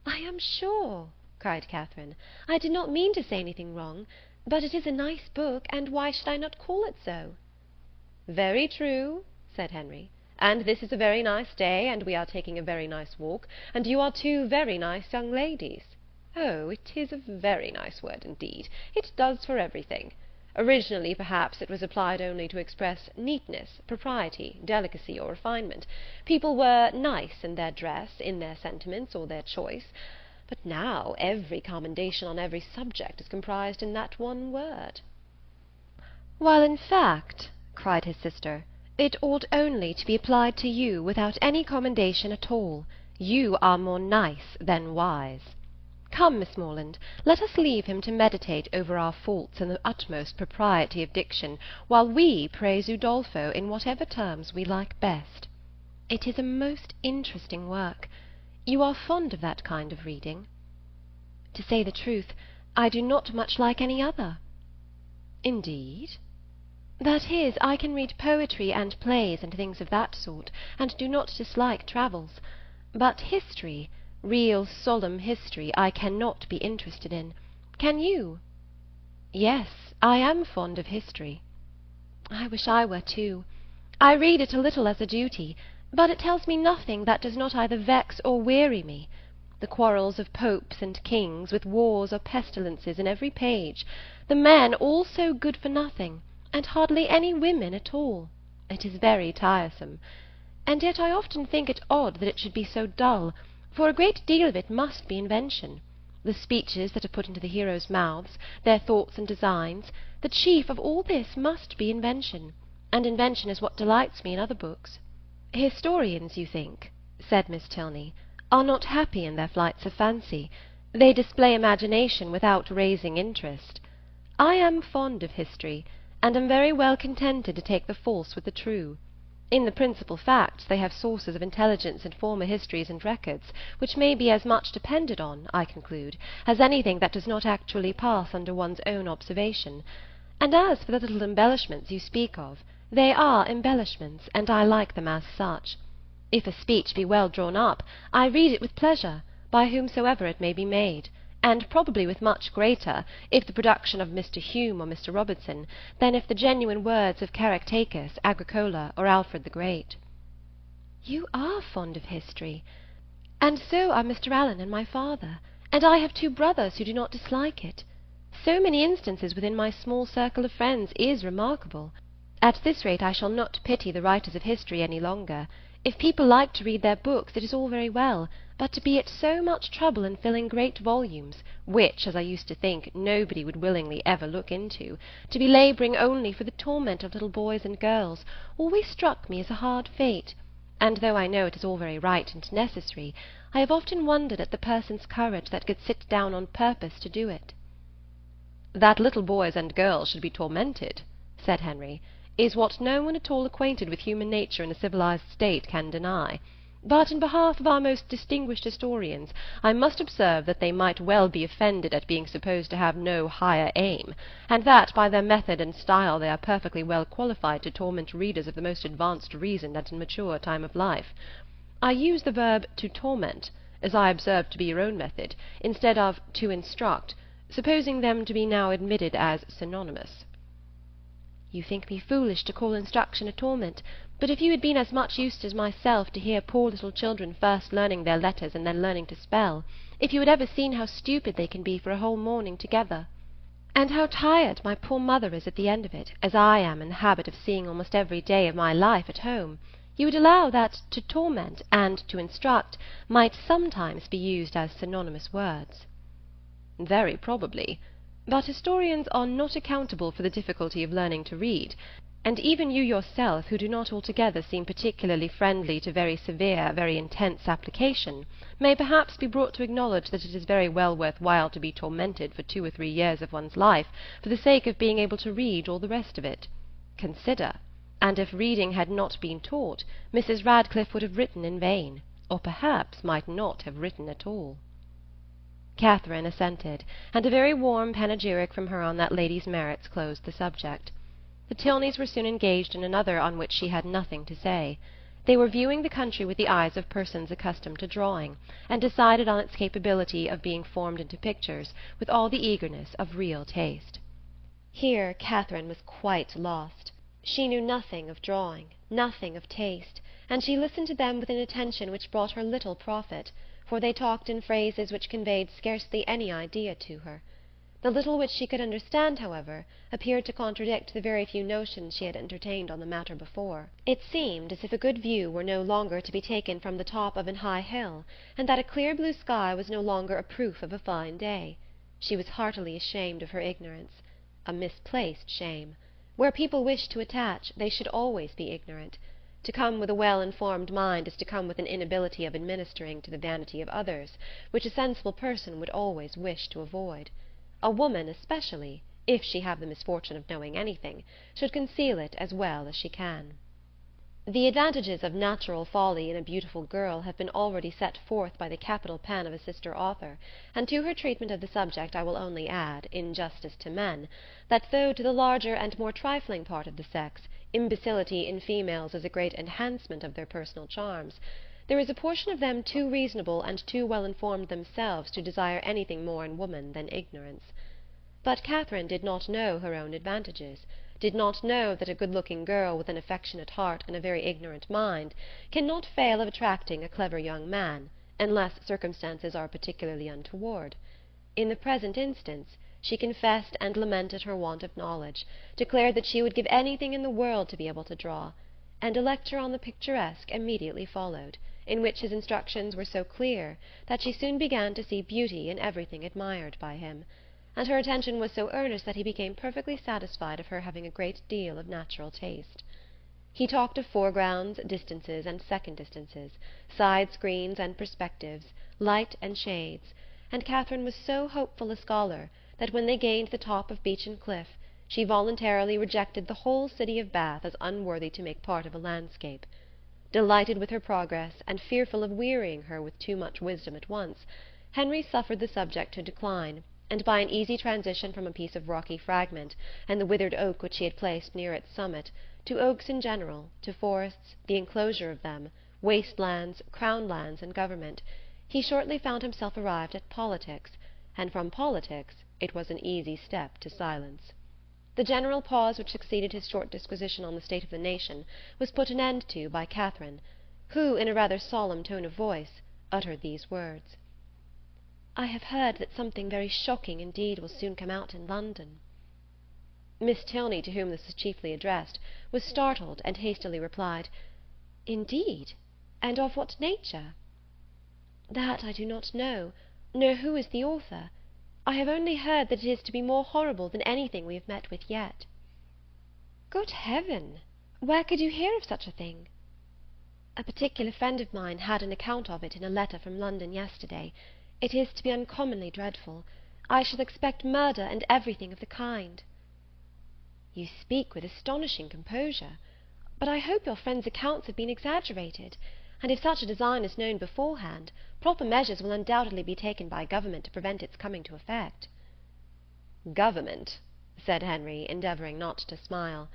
I am sure, cried Catherine, I did not mean to say anything wrong, but it is a nice book, and why should I not call it so? Very true, said Henry, and this is a very nice day, and we are taking a very nice walk, and you are two very nice young ladies. Oh, it is a very nice word indeed. It does for everything. Originally, perhaps, it was applied only to express neatness, propriety, delicacy, or refinement. People were nice in their dress, in their sentiments, or their choice. But now every commendation on every subject is comprised in that one word. While in fact, cried his sister, it ought only to be applied to you without any commendation at all. You are more nice than wise. Come, Miss Morland, let us leave him to meditate over our faults in the utmost propriety of diction, while we praise Udolpho in whatever terms we like best. It is a most interesting work. You are fond of that kind of reading? To say the truth, I do not much like any other. Indeed? That is, I can read poetry and plays and things of that sort, and do not dislike travels. But history, real solemn history, I cannot be interested in. Can you? Yes, I am fond of history. I wish I were too. I read it a little as a duty, but it tells me nothing that does not either vex or weary me. The quarrels of popes and kings, with wars or pestilences in every page, the men all so good for nothing, and hardly any women at all. It is very tiresome. And yet I often think it odd that it should be so dull, for a great deal of it must be invention. The speeches that are put into the heroes' mouths, their thoughts and designs, the chief of all this must be invention, and invention is what delights me in other books. Historians, you think, said Miss Tilney, are not happy in their flights of fancy. They display imagination without raising interest. I am fond of history, and am very well contented to take the false with the true. In the principal facts they have sources of intelligence in former histories and records, which may be as much depended on, I conclude, as anything that does not actually pass under one's own observation. And as for the little embellishments you speak of, they are embellishments, and I like them as such. If a speech be well drawn up, I read it with pleasure, by whomsoever it may be made, and probably with much greater, if the production of Mr. Hume or Mr. Robertson, than if the genuine words of Caractacus, Agricola, or Alfred the Great. You are fond of history, and so are Mr. Allen and my father, and I have 2 brothers who do not dislike it. So many instances within my small circle of friends is remarkable. At this rate I shall not pity the writers of history any longer. If people like to read their books, it is all very well, but to be at so much trouble in filling great volumes, which, as I used to think, nobody would willingly ever look into, to be labouring only for the torment of little boys and girls, always struck me as a hard fate, and though I know it is all very right and necessary, I have often wondered at the person's courage that could sit down on purpose to do it. That little boys and girls should be tormented, said Henry, is what no one at all acquainted with human nature in a civilized state can deny. But in behalf of our most distinguished historians, I must observe that they might well be offended at being supposed to have no higher aim, and that by their method and style they are perfectly well qualified to torment readers of the most advanced reason and in mature time of life. I use the verb to torment, as I observe to be your own method, instead of to instruct, supposing them to be now admitted as synonymous. You think me foolish to call instruction a torment, but if you had been as much used as myself to hear poor little children first learning their letters and then learning to spell, if you had ever seen how stupid they can be for a whole morning together, and how tired my poor mother is at the end of it, as I am in the habit of seeing almost every day of my life at home, you would allow that to torment and to instruct might sometimes be used as synonymous words. Very probably. But historians are not accountable for the difficulty of learning to read, and even you yourself, who do not altogether seem particularly friendly to very severe, very intense application, may perhaps be brought to acknowledge that it is very well worth while to be tormented for 2 or 3 years of one's life for the sake of being able to read all the rest of it. Consider, and if reading had not been taught, Mrs. Radcliffe would have written in vain, or perhaps might not have written at all. Catherine assented, and a very warm panegyric from her on that lady's merits closed the subject. The Tilneys were soon engaged in another on which she had nothing to say. They were viewing the country with the eyes of persons accustomed to drawing, and decided on its capability of being formed into pictures with all the eagerness of real taste. Here Catherine was quite lost. She knew nothing of drawing, nothing of taste, and she listened to them with an attention which brought her little profit, for they talked in phrases which conveyed scarcely any idea to her. The little which she could understand, however, appeared to contradict the very few notions she had entertained on the matter before. It seemed as if a good view were no longer to be taken from the top of an high hill, and that a clear blue sky was no longer a proof of a fine day. She was heartily ashamed of her ignorance. A misplaced shame. Where people wish to attach, they should always be ignorant. To come with a well-informed mind is to come with an inability of administering to the vanity of others, which a sensible person would always wish to avoid. A woman especially, if she have the misfortune of knowing anything, should conceal it as well as she can. The advantages of natural folly in a beautiful girl have been already set forth by the capital pen of a sister author, and to her treatment of the subject I will only add, in justice to men, that though to the larger and more trifling part of the sex imbecility in females is a great enhancement of their personal charms, there is a portion of them too reasonable and too well informed themselves to desire anything more in woman than ignorance. But Catherine did not know her own advantages, did not know that a good-looking girl with an affectionate heart and a very ignorant mind cannot fail of attracting a clever young man, unless circumstances are particularly untoward. In the present instance, she confessed and lamented her want of knowledge, declared that she would give anything in the world to be able to draw, and a lecture on the picturesque immediately followed, in which his instructions were so clear that she soon began to see beauty in everything admired by him, and her attention was so earnest that he became perfectly satisfied of her having a great deal of natural taste. He talked of foregrounds, distances, and second distances, side screens and perspectives, light and shades, and Catherine was so hopeful a scholar that when they gained the top of Beechen Cliff, she voluntarily rejected the whole city of Bath as unworthy to make part of a landscape. Delighted with her progress, and fearful of wearying her with too much wisdom at once, Henry suffered the subject to decline, and by an easy transition from a piece of rocky fragment, and the withered oak which he had placed near its summit, to oaks in general, to forests, the enclosure of them, waste lands, crown lands, and government, he shortly found himself arrived at politics, and from politics it was an easy step to silence. The general pause which succeeded his short disquisition on the state of the nation was put an end to by Catherine, who, in a rather solemn tone of voice, uttered these words: "I have heard that something very shocking indeed will soon come out in London." Miss Tilney, to whom this was chiefly addressed, was startled, and hastily replied, "Indeed! And of what nature? That I do not know, nor who is the author. I have only heard that it is to be more horrible than anything we have met with yet. Good heaven! Where could you hear of such a thing? A particular friend of mine had an account of it in a letter from London yesterday. It is to be uncommonly dreadful. I shall expect murder and everything of the kind. You speak with astonishing composure. But I hope your friend's accounts have been exaggerated, and if such a design is known beforehand, proper measures will undoubtedly be taken by government to prevent its coming to effect. Government, said Henry, endeavouring not to smile,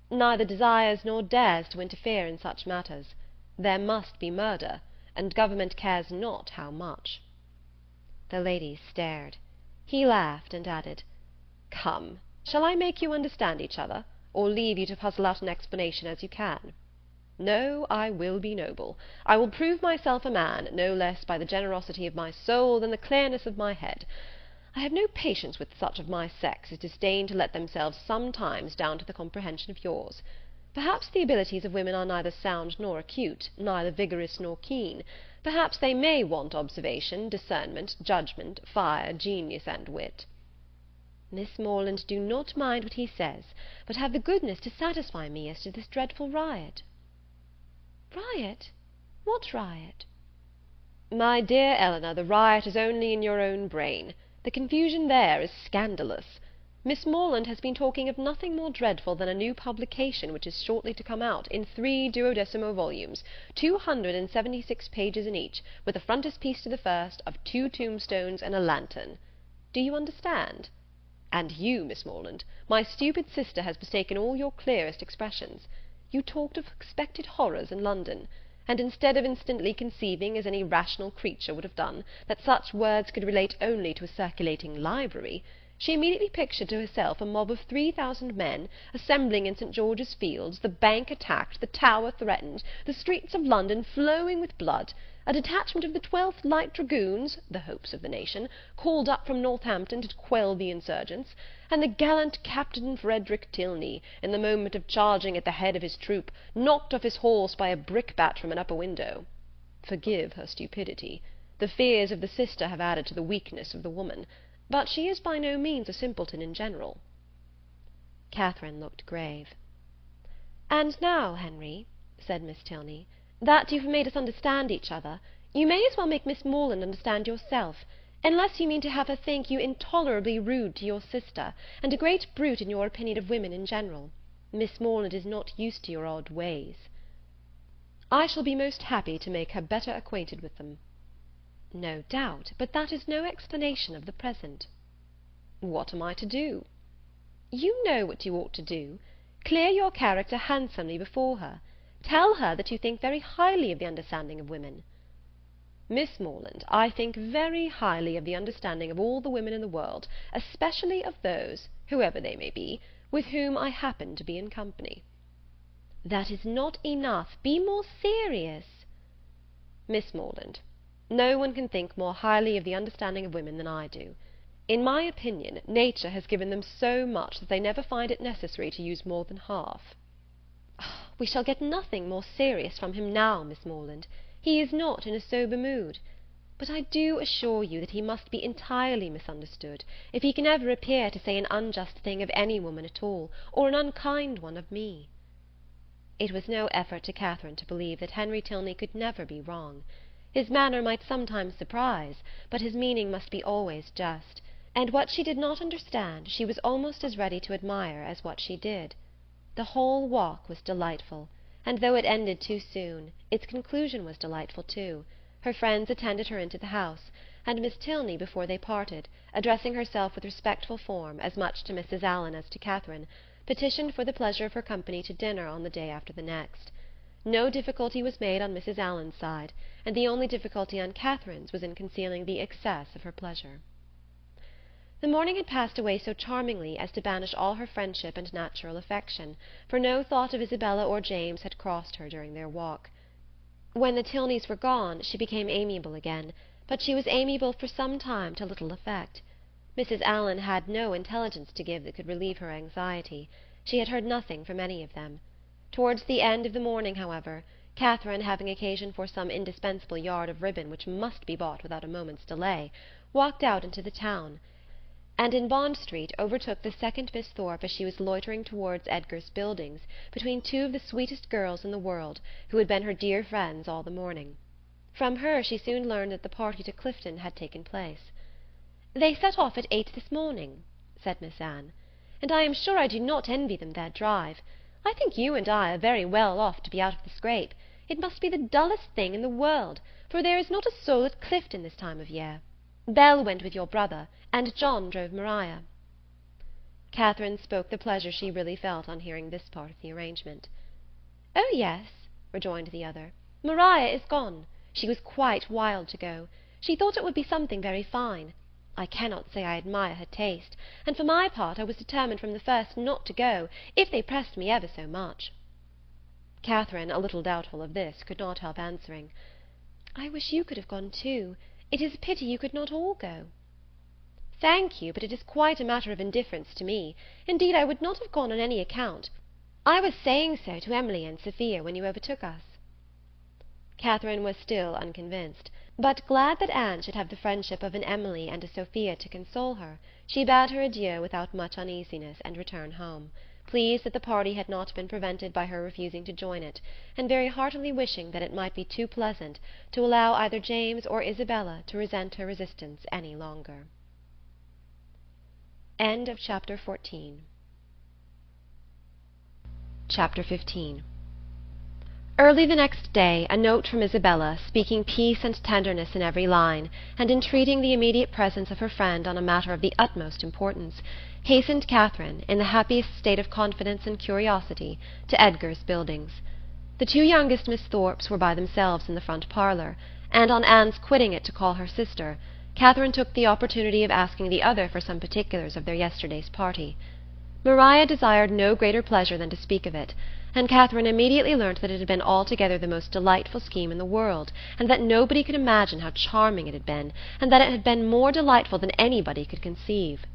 neither desires nor dares to interfere in such matters. There must be murder, and government cares not how much. The lady stared. He laughed, and added, Come, shall I make you understand each other, or leave you to puzzle out an explanation as you can? No, I will be noble. I will prove myself a man, no less by the generosity of my soul than the clearness of my head. I have no patience with such of my sex as disdain to let themselves sometimes down to the comprehension of yours. Perhaps the abilities of women are neither sound nor acute, neither vigorous nor keen. Perhaps they may want observation, discernment, judgment, fire, genius, and wit. Miss Morland, do not mind what he says, but have the goodness to satisfy me as to this dreadful riot. Riot? What riot? My dear Eleanor, the riot is only in your own brain. The confusion there is scandalous. Miss Morland has been talking of nothing more dreadful than a new publication which is shortly to come out, in 3 duodecimo volumes, 276 pages in each, with a frontispiece to the first, of 2 tombstones and a lantern. Do you understand? And you, Miss Morland, my stupid sister has mistaken all your clearest expressions. You talked of expected horrors in London, and instead of instantly conceiving, as any rational creature would have done, that such words could relate only to a circulating library, she immediately pictured to herself a mob of 3,000 men assembling in St. George's Fields, the Bank attacked, the Tower threatened, the streets of London flowing with blood, a detachment of the 12th Light Dragoons, the hopes of the nation, called up from Northampton to quell the insurgents, and the gallant Captain Frederick Tilney, in the moment of charging at the head of his troop, knocked off his horse by a brickbat from an upper window. Forgive her stupidity. The fears of the sister have added to the weakness of the woman, but she is by no means a simpleton in general. Catherine looked grave. And now, Henry, said Miss Tilney, that you have made us understand each other, you may as well make Miss Morland understand yourself, unless you mean to have her think you intolerably rude to your sister, and a great brute in your opinion of women in general. Miss Morland is not used to your odd ways. I shall be most happy to make her better acquainted with them. No doubt, but that is no explanation of the present. What am I to do? You know what you ought to do. Clear your character handsomely before her. Tell her that you think very highly of the understanding of women. Miss Morland, I think very highly of the understanding of all the women in the world, especially of those, whoever they may be, with whom I happen to be in company. That is not enough. Be more serious. Miss Morland, no one can think more highly of the understanding of women than I do. In my opinion, nature has given them so much that they never find it necessary to use more than half. We shall get nothing more serious from him now, Miss Morland. He is not in a sober mood. But I do assure you that he must be entirely misunderstood, if he can ever appear to say an unjust thing of any woman at all, or an unkind one of me. It was no effort to Catherine to believe that Henry Tilney could never be wrong. His manner might sometimes surprise, but his meaning must be always just, and what she did not understand she was almost as ready to admire as what she did. The whole walk was delightful, and though it ended too soon, its conclusion was delightful too. Her friends attended her into the house, and Miss Tilney, before they parted, addressing herself with respectful form as much to Mrs. Allen as to Catherine, petitioned for the pleasure of her company to dinner on the day after the next. No difficulty was made on Mrs. Allen's side, and the only difficulty on Catherine's was in concealing the excess of her pleasure. The morning had passed away so charmingly as to banish all her friendship and natural affection, for no thought of Isabella or James had crossed her during their walk. When the Tilneys were gone, she became amiable again, but she was amiable for some time to little effect. Mrs. Allen had no intelligence to give that could relieve her anxiety. She had heard nothing from any of them. Towards the end of the morning, however, Catherine, having occasion for some indispensable yard of ribbon which must be bought without a moment's delay, walked out into the town, and in Bond Street overtook the second Miss Thorpe as she was loitering towards Edgar's Buildings between two of the sweetest girls in the world, who had been her dear friends all the morning. From her she soon learned that the party to Clifton had taken place. "They set off at 8 this morning," said Miss Anne, "and I am sure I do not envy them their drive. I think you and I are very well off to be out of the scrape. It must be the dullest thing in the world, for there is not a soul at Clifton this time of year. Belle went with your brother, and John drove Maria." Catherine spoke the pleasure she really felt on hearing this part of the arrangement. "Oh, yes," rejoined the other, "Maria is gone. She was quite wild to go. She thought it would be something very fine. I cannot say I admire her taste, and for my part I was determined from the first not to go, if they pressed me ever so much." Catherine, a little doubtful of this, could not help answering, "I wish you could have gone too. It is a pity you could not all go." "Thank you, but it is quite a matter of indifference to me. Indeed, I would not have gone on any account. I was saying so to Emily and Sophia when you overtook us." Catherine was still unconvinced, but glad that Anne should have the friendship of an Emily and a Sophia to console her, she bade her adieu without much uneasiness and returned home, pleased that the party had not been prevented by her refusing to join it, and very heartily wishing that it might be too pleasant to allow either James or Isabella to resent her resistance any longer. Chapter 15. Early the next day a note from Isabella, speaking peace and tenderness in every line, and entreating the immediate presence of her friend on a matter of the utmost importance, hastened Catherine, in the happiest state of confidence and curiosity, to Edgar's Buildings. The two youngest Miss Thorpes were by themselves in the front parlour, and on Anne's quitting it to call her sister, Catherine took the opportunity of asking the other for some particulars of their yesterday's party. Maria desired no greater pleasure than to speak of it, and Catherine immediately learnt that it had been altogether the most delightful scheme in the world, and that nobody could imagine how charming it had been, and that it had been more delightful than anybody could conceive.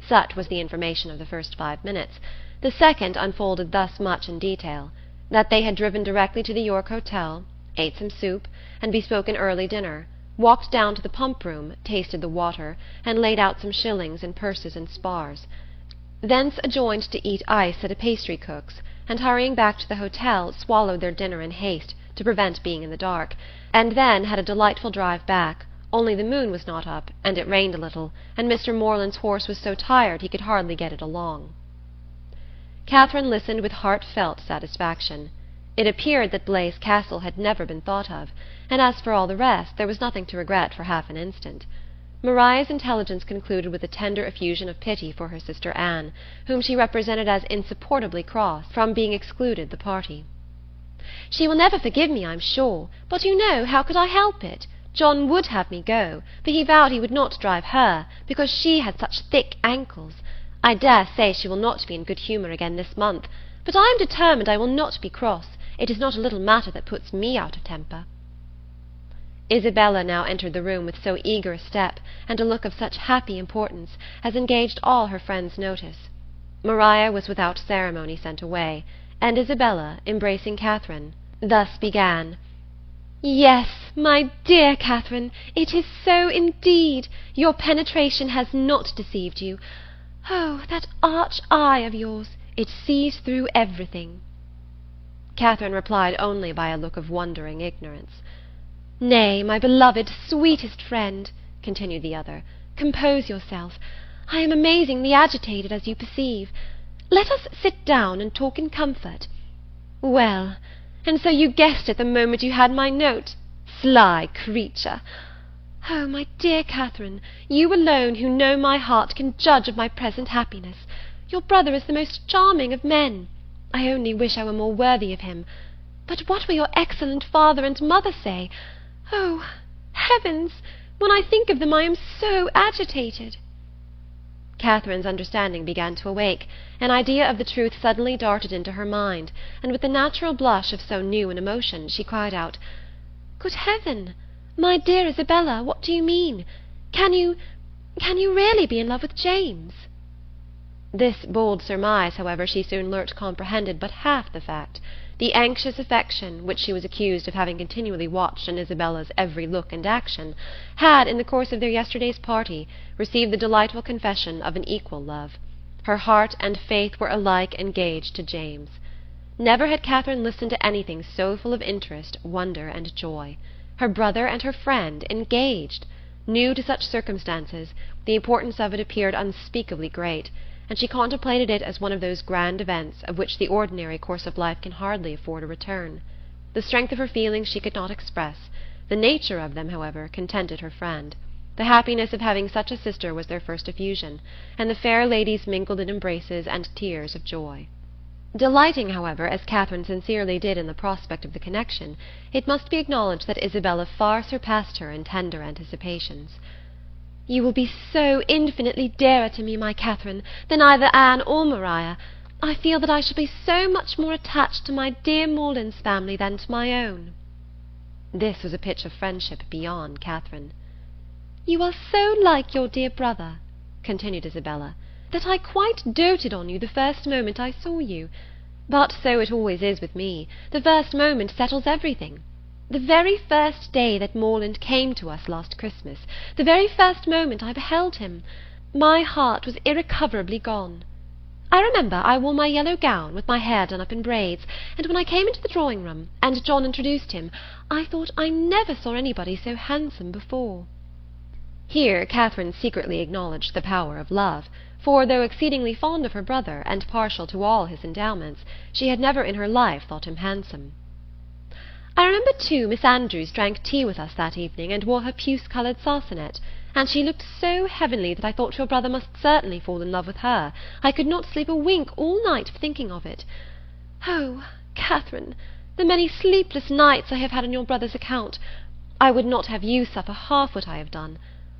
Such was the information of the first 5 minutes. The second unfolded thus much in detail: that they had driven directly to the York Hotel, ate some soup, and bespoke an early dinner, walked down to the pump-room, tasted the water, and laid out some shillings in purses and spars. Thence adjourned to eat ice at a pastry-cook's, and hurrying back to the hotel, swallowed their dinner in haste, to prevent being in the dark, and then had a delightful drive back, only the moon was not up, and it rained a little, and Mr. Moreland's horse was so tired he could hardly get it along. Catherine listened with heartfelt satisfaction. It appeared that Blaise Castle had never been thought of, and as for all the rest, there was nothing to regret for half an instant. Maria's intelligence concluded with a tender effusion of pity for her sister Anne, whom she represented as insupportably cross from being excluded the party. "She will never forgive me, I'm sure, but you know, how could I help it? John would have me go, for he vowed he would not drive her, because she had such thick ankles. I dare say she will not be in good humour again this month, but I am determined I will not be cross. It is not a little matter that puts me out of temper." Isabella now entered the room with so eager a step, and a look of such happy importance, as engaged all her friend's notice. Maria was without ceremony sent away, and Isabella, embracing Catherine, thus began: "Yes, my dear Catherine, it is so indeed. Your penetration has not deceived you. Oh, that arch eye of yours! It sees through everything." Catherine replied only by a look of wondering ignorance. "Nay, my beloved, sweetest friend," continued the other, "compose yourself. I am amazingly agitated, as you perceive. Let us sit down and talk in comfort. Well, and so you guessed it the moment you had my note? Sly creature! Oh, my dear Catherine, you alone who know my heart can judge of my present happiness. Your brother is the most charming of men. I only wish I were more worthy of him. But what will your excellent father and mother say? Oh, heavens! When I think of them I am so agitated." Catherine's understanding began to awake. An idea of the truth suddenly darted into her mind, and with the natural blush of so new an emotion, she cried out, "Good heaven! My dear Isabella, what do you mean? Can you really be in love with James?" This bold surmise, however, she soon learnt comprehended but half the fact. The anxious affection, which she was accused of having continually watched in Isabella's every look and action, had, in the course of their yesterday's party, received the delightful confession of an equal love. Her heart and faith were alike engaged to James. Never had Catherine listened to anything so full of interest, wonder, and joy. Her brother and her friend engaged! New to such circumstances, the importance of it appeared unspeakably great, and she contemplated it as one of those grand events of which the ordinary course of life can hardly afford a return. The strength of her feelings she could not express. The nature of them, however, contented her friend. The happiness of having such a sister was their first effusion, and the fair ladies mingled in embraces and tears of joy. Delighting, however, as Catherine sincerely did in the prospect of the connection, it must be acknowledged that Isabella far surpassed her in tender anticipations. "You will be so infinitely dearer to me, my Catherine, than either Anne or Maria. I feel that I shall be so much more attached to my dear Morland's family than to my own." This was a pitch of friendship beyond Catherine. "You are so like your dear brother," continued Isabella, "that I quite doted on you the first moment I saw you. But so it always is with me. The first moment settles everything. The very first day that Morland came to us last Christmas, the very first moment I beheld him, my heart was irrecoverably gone. I remember I wore my yellow gown, with my hair done up in braids, and when I came into the drawing-room, and John introduced him, I thought I never saw anybody so handsome before." Here Catherine secretly acknowledged the power of love, for, though exceedingly fond of her brother, and partial to all his endowments, she had never in her life thought him handsome. "I remember, too, Miss Andrews drank tea with us that evening, and wore her puce-coloured sarcenet, and she looked so heavenly that I thought your brother must certainly fall in love with her. I could not sleep a wink all night for thinking of it. Oh, Catherine, the many sleepless nights I have had on your brother's account! I would not have you suffer half what I have done.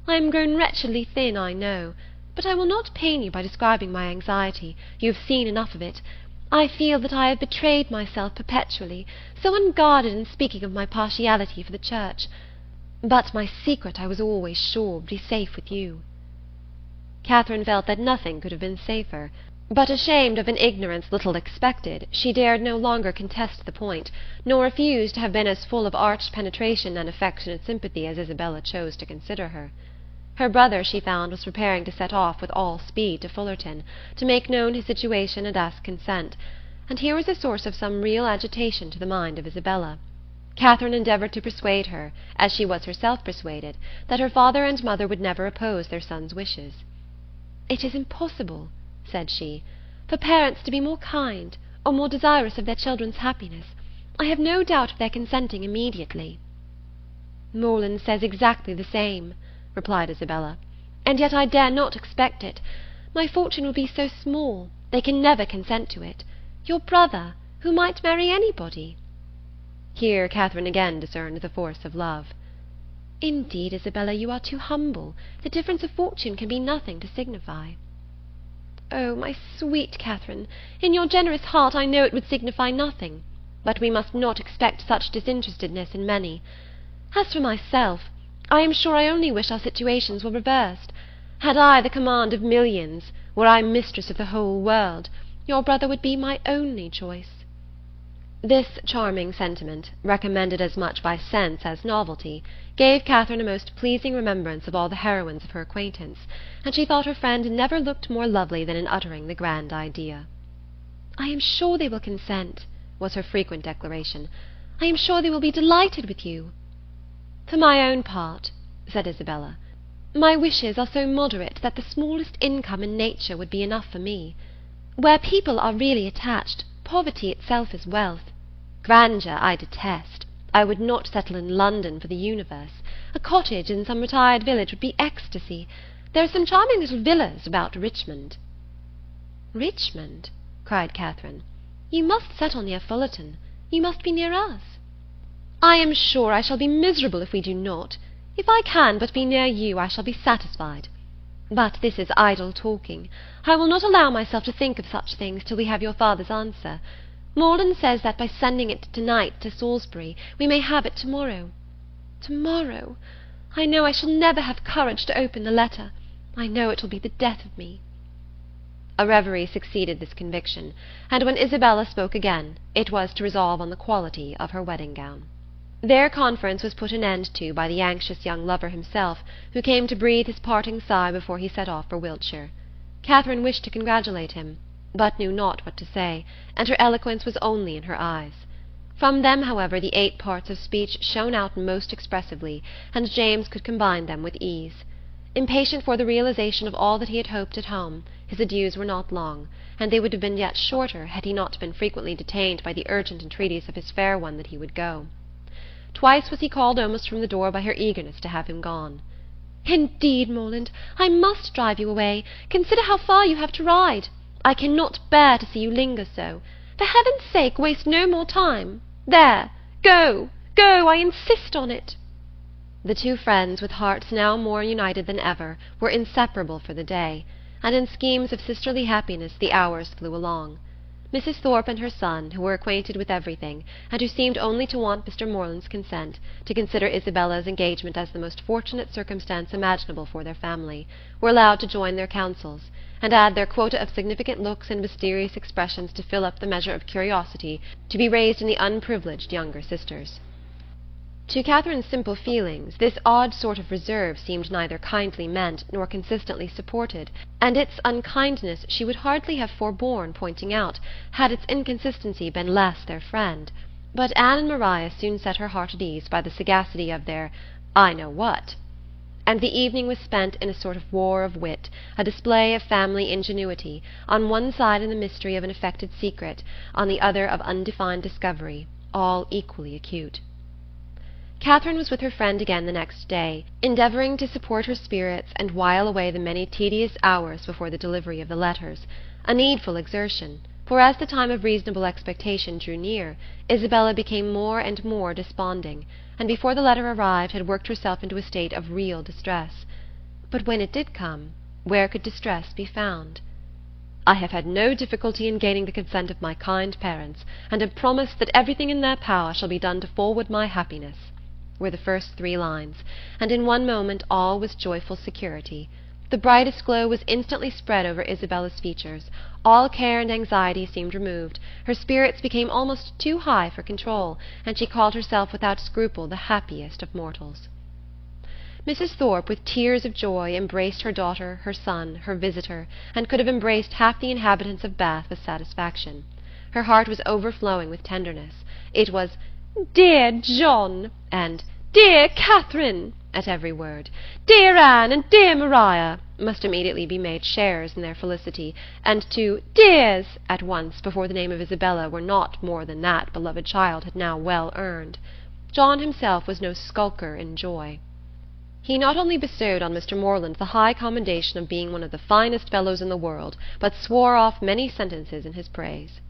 I am grown wretchedly thin, I know, but I will not pain you by describing my anxiety. You have seen enough of it. I feel that I have betrayed myself perpetually, so unguarded in speaking of my partiality for the church. But my secret I was always sure would be safe with you." Catherine felt that nothing could have been safer, but ashamed of an ignorance little expected, she dared no longer contest the point, nor refuse to have been as full of arch penetration and affectionate sympathy as Isabella chose to consider her. Her brother, she found, was preparing to set off with all speed to Fullerton, to make known his situation and ask consent, and here was a source of some real agitation to the mind of Isabella. Catherine endeavoured to persuade her, as she was herself persuaded, that her father and mother would never oppose their son's wishes. "It is impossible," said she, "for parents to be more kind, or more desirous of their children's happiness. I have no doubt of their consenting immediately." "Morland says exactly the same," replied Isabella, "and yet I dare not expect it. My fortune will be so small, they can never consent to it. Your brother, who might marry anybody." Here Catherine again discerned the force of love. "Indeed, Isabella, you are too humble. The difference of fortune can be nothing to signify." "Oh, my sweet Catherine, in your generous heart I know it would signify nothing, but we must not expect such disinterestedness in many. As for myself, I am sure I only wish our situations were reversed. Had I the command of millions, were I mistress of the whole world, your brother would be my only choice." This charming sentiment, recommended as much by sense as novelty, gave Catherine a most pleasing remembrance of all the heroines of her acquaintance, and she thought her friend never looked more lovely than in uttering the grand idea. "I am sure they will consent," was her frequent declaration. "I am sure they will be delighted with you." "For my own part," said Isabella, "my wishes are so moderate that the smallest income in nature would be enough for me. Where people are really attached, poverty itself is wealth. Grandeur I detest. I would not settle in London for the universe. A cottage in some retired village would be ecstasy. There are some charming little villas about Richmond." "Richmond?" cried Catherine. "You must settle near Fullerton. You must be near us." "I am sure I shall be miserable if we do not. If I can but be near you, I shall be satisfied. But this is idle talking. I will not allow myself to think of such things till we have your father's answer. Morland says that by sending it to-night to Salisbury, we may have it to-morrow. To-morrow! I know I shall never have courage to open the letter. I know it will be the death of me." A reverie succeeded this conviction, and when Isabella spoke again, it was to resolve on the quality of her wedding gown. Their conference was put an end to by the anxious young lover himself, who came to breathe his parting sigh before he set off for Wiltshire. Catherine wished to congratulate him, but knew not what to say, and her eloquence was only in her eyes. From them, however, the 8 parts of speech shone out most expressively, and James could combine them with ease. Impatient for the realization of all that he had hoped at home, his adieus were not long, and they would have been yet shorter had he not been frequently detained by the urgent entreaties of his fair one that he would go. Twice was he called almost from the door by her eagerness to have him gone. "Indeed, Morland, I must drive you away. Consider how far you have to ride. I cannot bear to see you linger so. For heaven's sake, waste no more time. There, go, go, I insist on it." The two friends, with hearts now more united than ever, were inseparable for the day, and in schemes of sisterly happiness the hours flew along. Mrs. Thorpe and her son, who were acquainted with everything, and who seemed only to want Mr. Moreland's consent, to consider Isabella's engagement as the most fortunate circumstance imaginable for their family, were allowed to join their counsels, and add their quota of significant looks and mysterious expressions to fill up the measure of curiosity to be raised in the unprivileged younger sisters. To Catherine's simple feelings, this odd sort of reserve seemed neither kindly meant nor consistently supported, and its unkindness she would hardly have forborne pointing out, had its inconsistency been less their friend. But Anne and Maria soon set her heart at ease by the sagacity of their "I know what," and the evening was spent in a sort of war of wit, a display of family ingenuity, on one side in the mystery of an affected secret, on the other of undefined discovery, all equally acute. Catherine was with her friend again the next day, endeavouring to support her spirits and while away the many tedious hours before the delivery of the letters, a needful exertion, for as the time of reasonable expectation drew near, Isabella became more and more desponding, and before the letter arrived had worked herself into a state of real distress. But when it did come, where could distress be found? "I have had no difficulty in gaining the consent of my kind parents, and have promised that everything in their power shall be done to forward my happiness," were the first 3 lines, and in one moment all was joyful security. The brightest glow was instantly spread over Isabella's features, all care and anxiety seemed removed, her spirits became almost too high for control, and she called herself without scruple the happiest of mortals. Mrs. Thorpe, with tears of joy, embraced her daughter, her son, her visitor, and could have embraced half the inhabitants of Bath with satisfaction. Her heart was overflowing with tenderness. It was "Dear John," and "Dear Catherine," at every word. "Dear Anne" and "Dear Maria" must immediately be made sharers in their felicity, and 2 "dears" at once before the name of Isabella were not more than that beloved child had now well earned. John himself was no skulker in joy. He not only bestowed on Mr. Moreland the high commendation of being one of the finest fellows in the world, but swore off many sentences in his praise.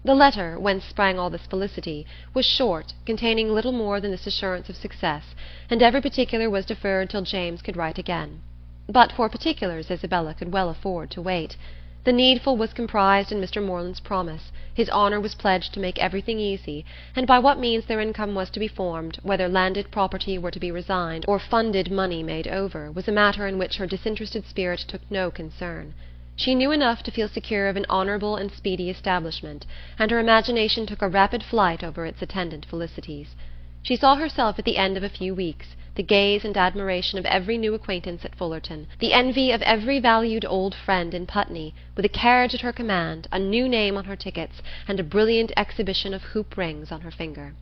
The letter, whence sprang all this felicity, was short, containing little more than this assurance of success, and every particular was deferred till James could write again. But for particulars Isabella could well afford to wait. The needful was comprised in Mr. Moreland's promise, his honour was pledged to make everything easy, and by what means their income was to be formed, whether landed property were to be resigned, or funded money made over, was a matter in which her disinterested spirit took no concern. She knew enough to feel secure of an honourable and speedy establishment, and her imagination took a rapid flight over its attendant felicities. She saw herself at the end of a few weeks, the gaze and admiration of every new acquaintance at Fullerton, the envy of every valued old friend in Putney, with a carriage at her command, a new name on her tickets, and a brilliant exhibition of hoop rings on her finger.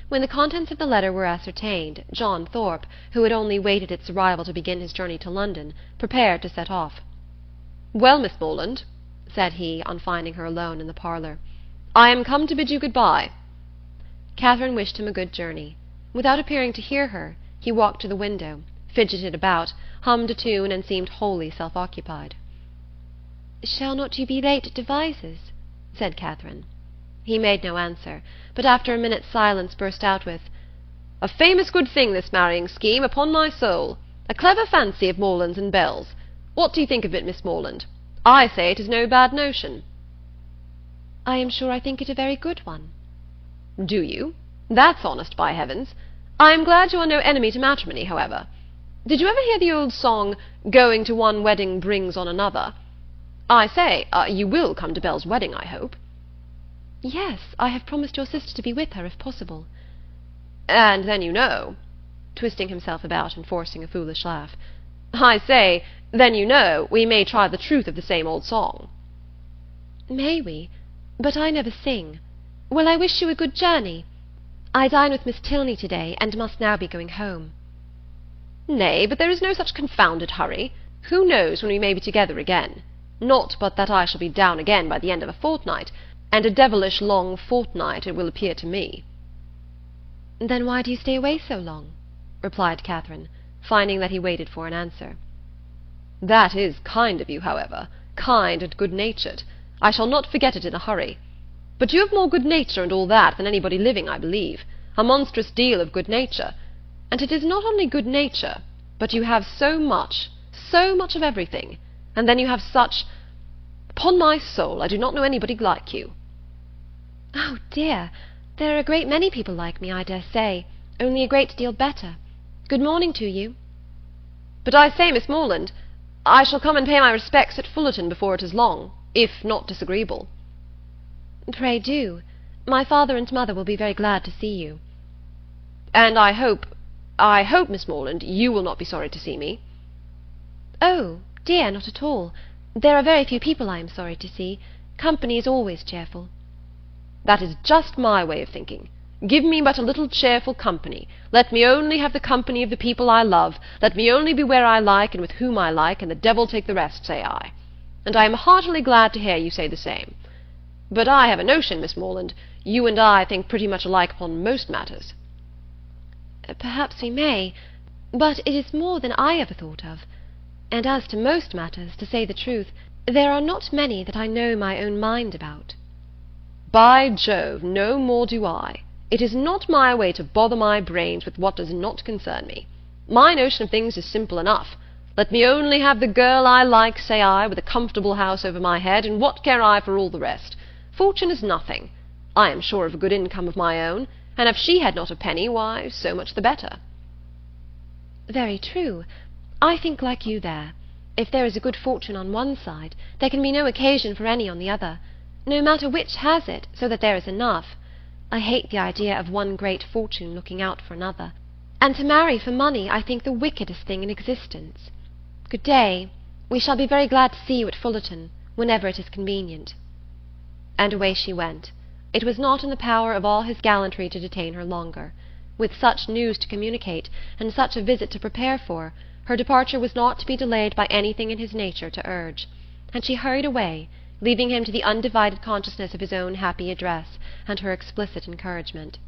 When the contents of the letter were ascertained, John Thorpe, who had only waited its arrival to begin his journey to London, prepared to set off. "Well, Miss Morland," said he, on finding her alone in the parlour, "I am come to bid you good-bye." Catherine wished him a good journey. Without appearing to hear her, he walked to the window, fidgeted about, hummed a tune, and seemed wholly self-occupied. "Shall not you be late at Devizes?" said Catherine. He made no answer, but after a minute's silence burst out with, "A famous good thing this marrying scheme, upon my soul! A clever fancy of Morland's and Bell's. What do you think of it, Miss Morland? I say it is no bad notion." "I am sure I think it a very good one." "Do you? That's honest, by heavens! I am glad you are no enemy to matrimony, however. Did you ever hear the old song, 'Going to one wedding brings on another'? I say, you will come to Belle's wedding, I hope?" "Yes, I have promised your sister to be with her, if possible." "And then you know," twisting himself about and forcing a foolish laugh, "I say, then you know, we may try the truth of the same old song." "May we? But I never sing. Well, I wish you a good journey. I dine with Miss Tilney to-day, and must now be going home." "Nay, but there is no such confounded hurry. Who knows when we may be together again? Not but that I shall be down again by the end of a fortnight, and a devilish long fortnight it will appear to me." "Then why do you stay away so long?" replied Catherine, finding that he waited for an answer. "That is kind of you, however, kind and good-natured. I shall not forget it in a hurry. But you have more good-nature and all that than anybody living, I believe, a monstrous deal of good-nature. And it is not only good-nature, but you have so much of everything, and then you have upon my soul, I do not know anybody like you." "Oh, dear, there are a great many people like me, I dare say, only a great deal better. Good morning to you." "But I say, Miss Morland, I shall come and pay my respects at Fullerton before it is long, if not disagreeable." "Pray do. My father and mother will be very glad to see you." "And I hope, Miss Morland, you will not be sorry to see me." "Oh, dear, not at all. There are very few people I am sorry to see. Company is always cheerful." "That is just my way of thinking. Give me but a little cheerful company. Let me only have the company of the people I love. Let me only be where I like and with whom I like, and the devil take the rest, say I. And I am heartily glad to hear you say the same. But I have a notion, Miss Morland, you and I think pretty much alike upon most matters." "Perhaps we may, but it is more than I ever thought of. And as to most matters, to say the truth, there are not many that I know my own mind about." "By Jove, no more do I. It is not my way to bother my brains with what does not concern me. My notion of things is simple enough. Let me only have the girl I like, say I, with a comfortable house over my head, and what care I for all the rest? Fortune is nothing. I am sure of a good income of my own, and if she had not a penny, why, so much the better." "Very true. I think like you there. If there is a good fortune on one side, there can be no occasion for any on the other, no matter which has it, so that there is enough. I hate the idea of one great fortune looking out for another, and to marry for money I think the wickedest thing in existence. Good day. We shall be very glad to see you at Fullerton, whenever it is convenient." And away she went. It was not in the power of all his gallantry to detain her longer. With such news to communicate, and such a visit to prepare for, her departure was not to be delayed by anything in his nature to urge, and she hurried away, leaving him to the undivided consciousness of his own happy address, and her explicit encouragement.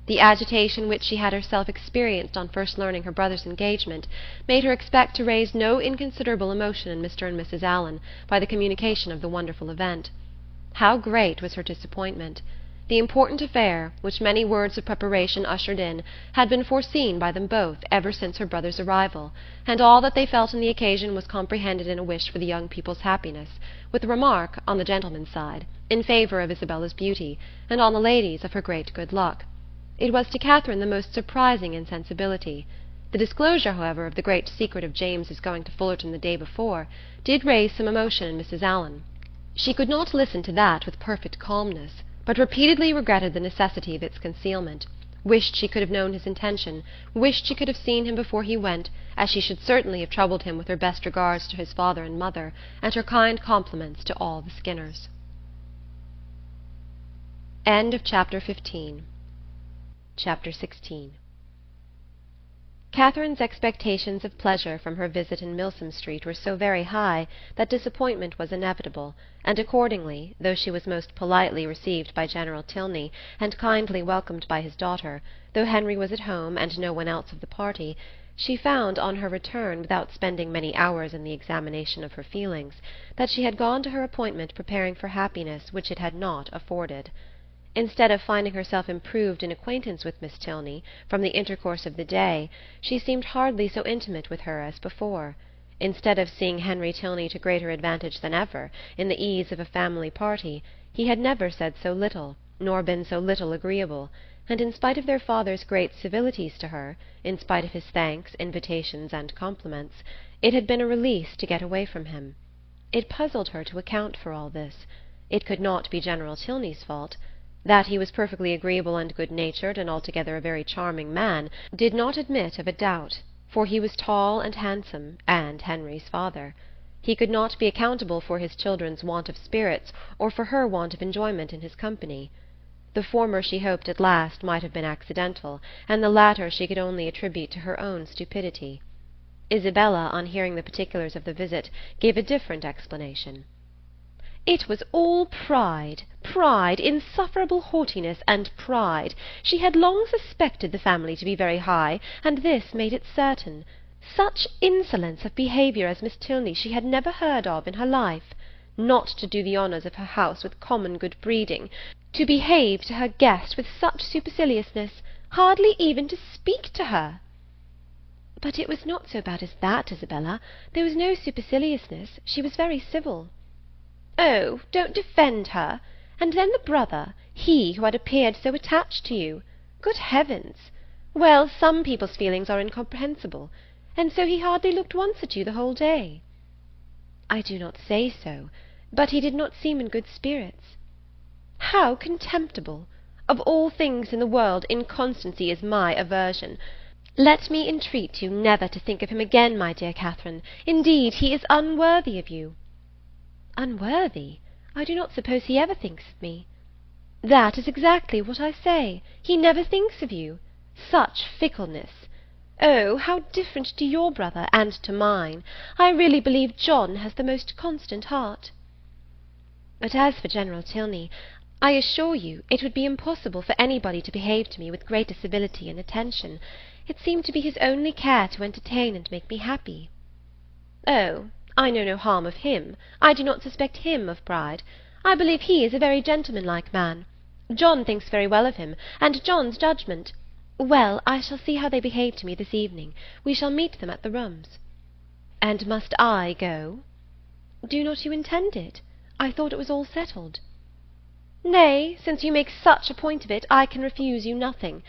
The agitation which she had herself experienced on first learning her brother's engagement made her expect to raise no inconsiderable emotion in Mr. and Mrs. Allen by the communication of the wonderful event. How great was her disappointment! The important affair, which many words of preparation ushered in, had been foreseen by them both ever since her brother's arrival, and all that they felt on the occasion was comprehended in a wish for the young people's happiness, with a remark, on the gentleman's side, in favour of Isabella's beauty, and on the lady's of her great good luck. It was to Catherine the most surprising insensibility. The disclosure, however, of the great secret of James's going to Fullerton the day before did raise some emotion in Mrs. Allen. She could not listen to that with perfect calmness, but repeatedly regretted the necessity of its concealment, wished she could have known his intention, wished she could have seen him before he went, as she should certainly have troubled him with her best regards to his father and mother, and her kind compliments to all the Skinners. Chapter 16. Catherine's expectations of pleasure from her visit in Milsom Street were so very high that disappointment was inevitable, and accordingly, though she was most politely received by General Tilney, and kindly welcomed by his daughter, though Henry was at home and no one else of the party, she found on her return, without spending many hours in the examination of her feelings, that she had gone to her appointment preparing for happiness which it had not afforded. Instead of finding herself improved in acquaintance with Miss Tilney, from the intercourse of the day, she seemed hardly so intimate with her as before. Instead of seeing Henry Tilney to greater advantage than ever, in the ease of a family party, he had never said so little, nor been so little agreeable, and in spite of their father's great civilities to her, in spite of his thanks, invitations, and compliments, it had been a release to get away from him. It puzzled her to account for all this. It could not be General Tilney's fault. That he was perfectly agreeable and good-natured, and altogether a very charming man, did not admit of a doubt, for he was tall and handsome, and Henry's father. He could not be accountable for his children's want of spirits, or for her want of enjoyment in his company. The former she hoped at last might have been accidental, and the latter she could only attribute to her own stupidity. Isabella, on hearing the particulars of the visit, gave a different explanation. "It was all pride, pride, insufferable haughtiness and pride. She had long suspected the family to be very high, and this made it certain. Such insolence of behaviour as Miss Tilney she had never heard of in her life. Not to do the honours of her house with common good breeding, to behave to her guest with such superciliousness, hardly even to speak to her." "But it was not so bad as that, Isabella. There was no superciliousness. She was very civil." "Oh, don't defend her. And then the brother, he who had appeared so attached to you. Good heavens! Well, some people's feelings are incomprehensible. And so he hardly looked once at you the whole day." "I do not say so, but he did not seem in good spirits." "How contemptible! Of all things in the world, inconstancy is my aversion. Let me entreat you never to think of him again, my dear Catherine. Indeed, he is unworthy of you." "Unworthy? I do not suppose he ever thinks of me." "That is exactly what I say. He never thinks of you. Such fickleness! Oh, how different to your brother, and to mine! I really believe John has the most constant heart." "But as for General Tilney, I assure you it would be impossible for anybody to behave to me with greater civility and attention. It seemed to be his only care to entertain and make me happy." "Oh, I know no harm of him. I do not suspect him of pride. I believe he is a very gentlemanlike man. John thinks very well of him, and John's judgment. Well, I shall see how they behave to me this evening. We shall meet them at the rooms." "And must I go?" "Do not you intend it? I thought it was all settled." "Nay, since you make such a point of it, I can refuse you nothing.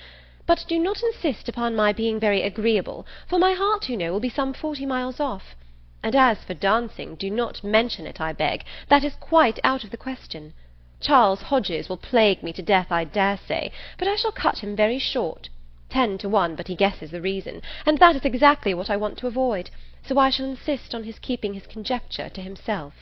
But do not insist upon my being very agreeable, for my heart, you know, will be some 40 miles off. And as for dancing, do not mention it, I beg. That is quite out of the question. Charles Hodges will plague me to death, I dare say, but I shall cut him very short. 10 to 1, but he guesses the reason, and that is exactly what I want to avoid, so I shall insist on his keeping his conjecture to himself."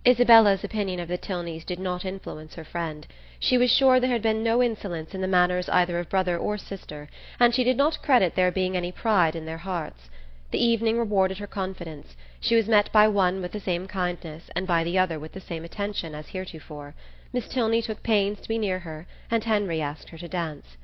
Isabella's opinion of the Tilneys did not influence her friend. She was sure there had been no insolence in the manners either of brother or sister, and she did not credit there being any pride in their hearts. The evening rewarded her confidence. She was met by one with the same kindness, and by the other with the same attention as heretofore. Miss Tilney took pains to be near her, and Henry asked her to dance.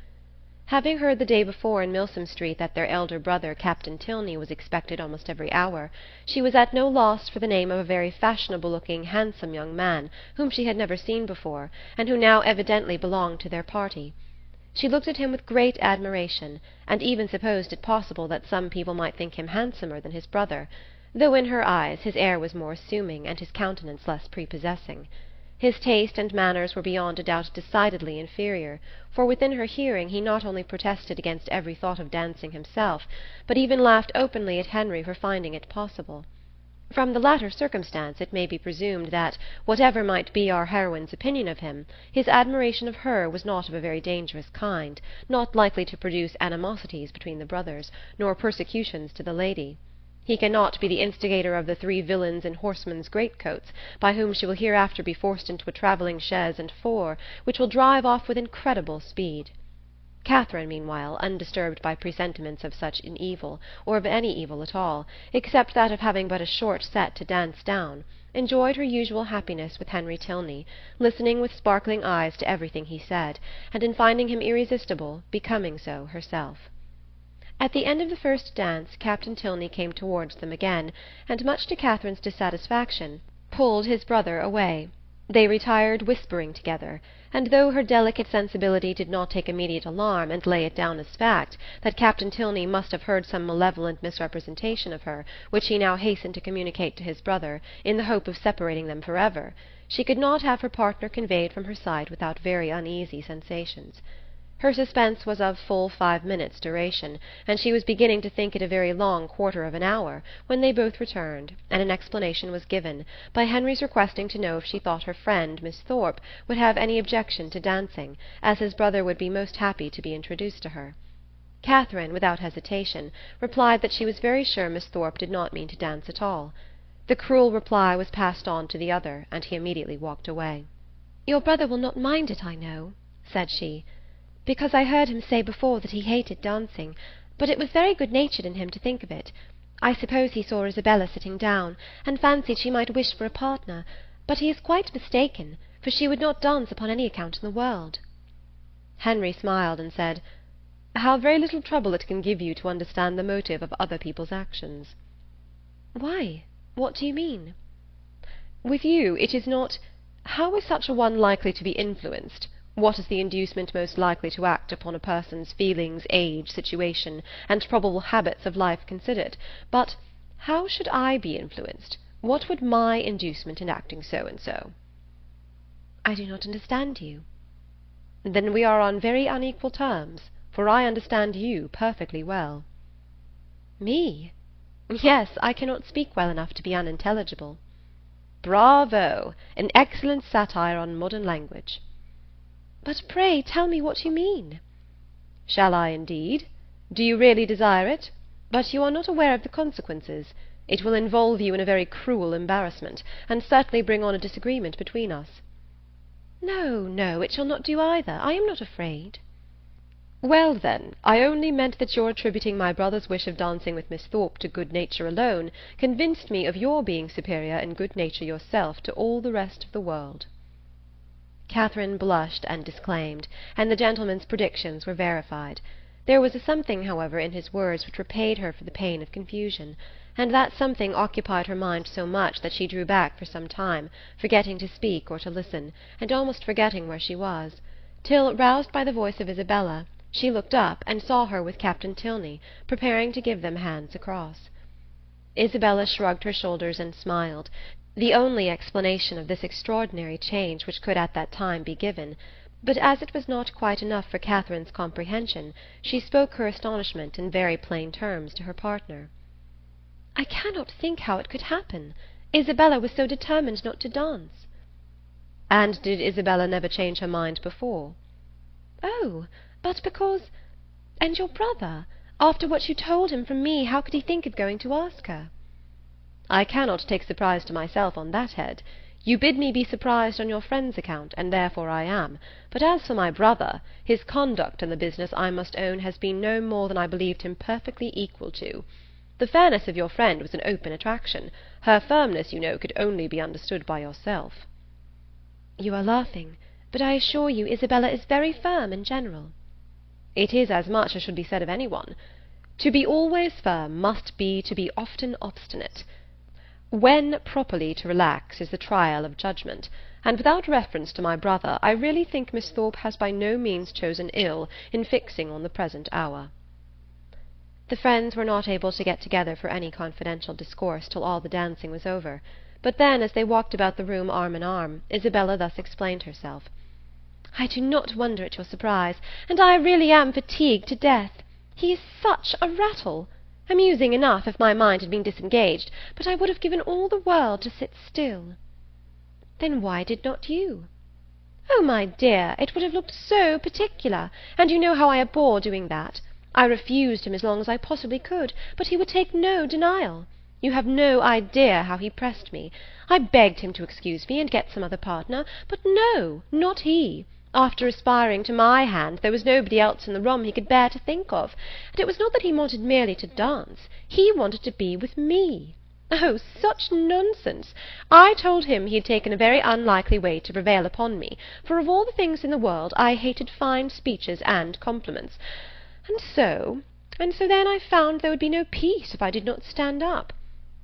Having heard the day before in Milsom Street that their elder brother, Captain Tilney, was expected almost every hour, she was at no loss for the name of a very fashionable-looking, handsome young man, whom she had never seen before, and who now evidently belonged to their party. She looked at him with great admiration, and even supposed it possible that some people might think him handsomer than his brother, though in her eyes his air was more assuming, and his countenance less prepossessing. His taste and manners were beyond a doubt decidedly inferior, for within her hearing he not only protested against every thought of dancing himself, but even laughed openly at Henry for finding it possible. From the latter circumstance it may be presumed that, whatever might be our heroine's opinion of him, his admiration of her was not of a very dangerous kind, not likely to produce animosities between the brothers, nor persecutions to the lady. He cannot be the instigator of the 3 villains in horsemen's greatcoats, by whom she will hereafter be forced into a travelling chaise and 4, which will drive off with incredible speed. Catherine, meanwhile, undisturbed by presentiments of such an evil, or of any evil at all, except that of having but a short set to dance down, enjoyed her usual happiness with Henry Tilney, listening with sparkling eyes to everything he said, and in finding him irresistible, becoming so herself. At the end of the first dance Captain Tilney came towards them again, and, much to Catherine's dissatisfaction, pulled his brother away. They retired whispering together, and though her delicate sensibility did not take immediate alarm, and lay it down as fact, that Captain Tilney must have heard some malevolent misrepresentation of her, which he now hastened to communicate to his brother, in the hope of separating them for ever, she could not have her partner conveyed from her sight without very uneasy sensations. Her suspense was of full 5 minutes' duration, and she was beginning to think it a very long quarter of an hour when they both returned, and an explanation was given, by Henry's requesting to know if she thought her friend, Miss Thorpe, would have any objection to dancing, as his brother would be most happy to be introduced to her. Catherine, without hesitation, replied that she was very sure Miss Thorpe did not mean to dance at all. The cruel reply was passed on to the other, and he immediately walked away. "Your brother will not mind it, I know," said she, "because I heard him say before that he hated dancing, but it was very good-natured in him to think of it. I suppose he saw Isabella sitting down, and fancied she might wish for a partner, but he is quite mistaken, for she would not dance upon any account in the world." Henry smiled and said, "How very little trouble it can give you to understand the motive of other people's actions." "Why? What do you mean?" "With you it is not, how is such a one likely to be influenced, what is the inducement most likely to act upon a person's feelings, age, situation, and probable habits of life considered, but how should I be influenced, what would my inducement in acting so and so?" "I do not understand you." "Then we are on very unequal terms, for I understand you perfectly well." "Me? Yes, I cannot speak well enough to be unintelligible." "Bravo! An excellent satire on modern language." "But pray tell me what you mean." "Shall I indeed? Do you really desire it? But you are not aware of the consequences. It will involve you in a very cruel embarrassment, and certainly bring on a disagreement between us." "No, no, it shall not do either. I am not afraid." "Well, then, I only meant that your attributing my brother's wish of dancing with Miss Thorpe to good nature alone convinced me of your being superior in good nature yourself to all the rest of the world." Catherine blushed and disclaimed, and the gentleman's predictions were verified. There was a something, however, in his words which repaid her for the pain of confusion, and that something occupied her mind so much that she drew back for some time, forgetting to speak or to listen, and almost forgetting where she was, till, roused by the voice of Isabella, she looked up and saw her with Captain Tilney, preparing to give them hands across. Isabella shrugged her shoulders and smiled, the only explanation of this extraordinary change which could at that time be given, but as it was not quite enough for Catherine's comprehension, she spoke her astonishment in very plain terms to her partner. "I cannot think how it could happen. Isabella was so determined not to dance." "And did Isabella never change her mind before?" "Oh, but because— And your brother, after what you told him from me, how could he think of going to ask her?" "I cannot take surprise to myself on that head. You bid me be surprised on your friend's account, and therefore I am. But as for my brother, his conduct in the business, I must own, has been no more than I believed him perfectly equal to. The fairness of your friend was an open attraction. Her firmness, you know, could only be understood by yourself." "You are laughing, but I assure you Isabella is very firm in general." "It is as much as should be said of any one. To be always firm must be to be often obstinate. When properly to relax is the trial of judgment, and without reference to my brother, I really think Miss Thorpe has by no means chosen ill in fixing on the present hour." The friends were not able to get together for any confidential discourse till all the dancing was over, but then, as they walked about the room arm in arm, Isabella thus explained herself. "I do not wonder at your surprise, and I really am fatigued to death. He is such a rattle! Amusing enough if my mind had been disengaged, but I would have given all the world to sit still." "Then why did not you?" "Oh, my dear, it would have looked so particular, and you know how I abhor doing that. I refused him as long as I possibly could, but he would take no denial. You have no idea how he pressed me. I begged him to excuse me and get some other partner, but no, not he. After aspiring to my hand, there was nobody else in the room he could bear to think of, and it was not that he wanted merely to dance. He wanted to be with me. Oh, such nonsense! I told him he had taken a very unlikely way to prevail upon me, for of all the things in the world I hated fine speeches and compliments. And so then I found there would be no peace if I did not stand up.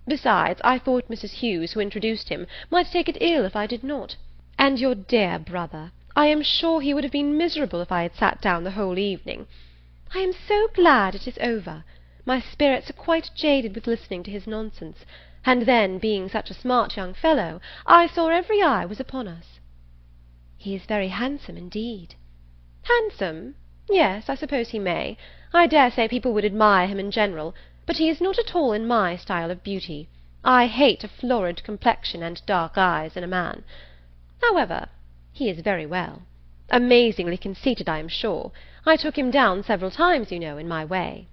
Besides, I thought Mrs. Hughes, who introduced him, might take it ill if I did not. And your dear brother, I am sure he would have been miserable if I had sat down the whole evening. I am so glad it is over. My spirits are quite jaded with listening to his nonsense, and then, being such a smart young fellow, I saw every eye was upon us." "He is very handsome indeed." "Handsome? Yes, I suppose he may. I dare say people would admire him in general, but he is not at all in my style of beauty. I hate a florid complexion and dark eyes in a man. However, he is very well. Amazingly conceited, I am sure. I took him down several times, you know, in my way."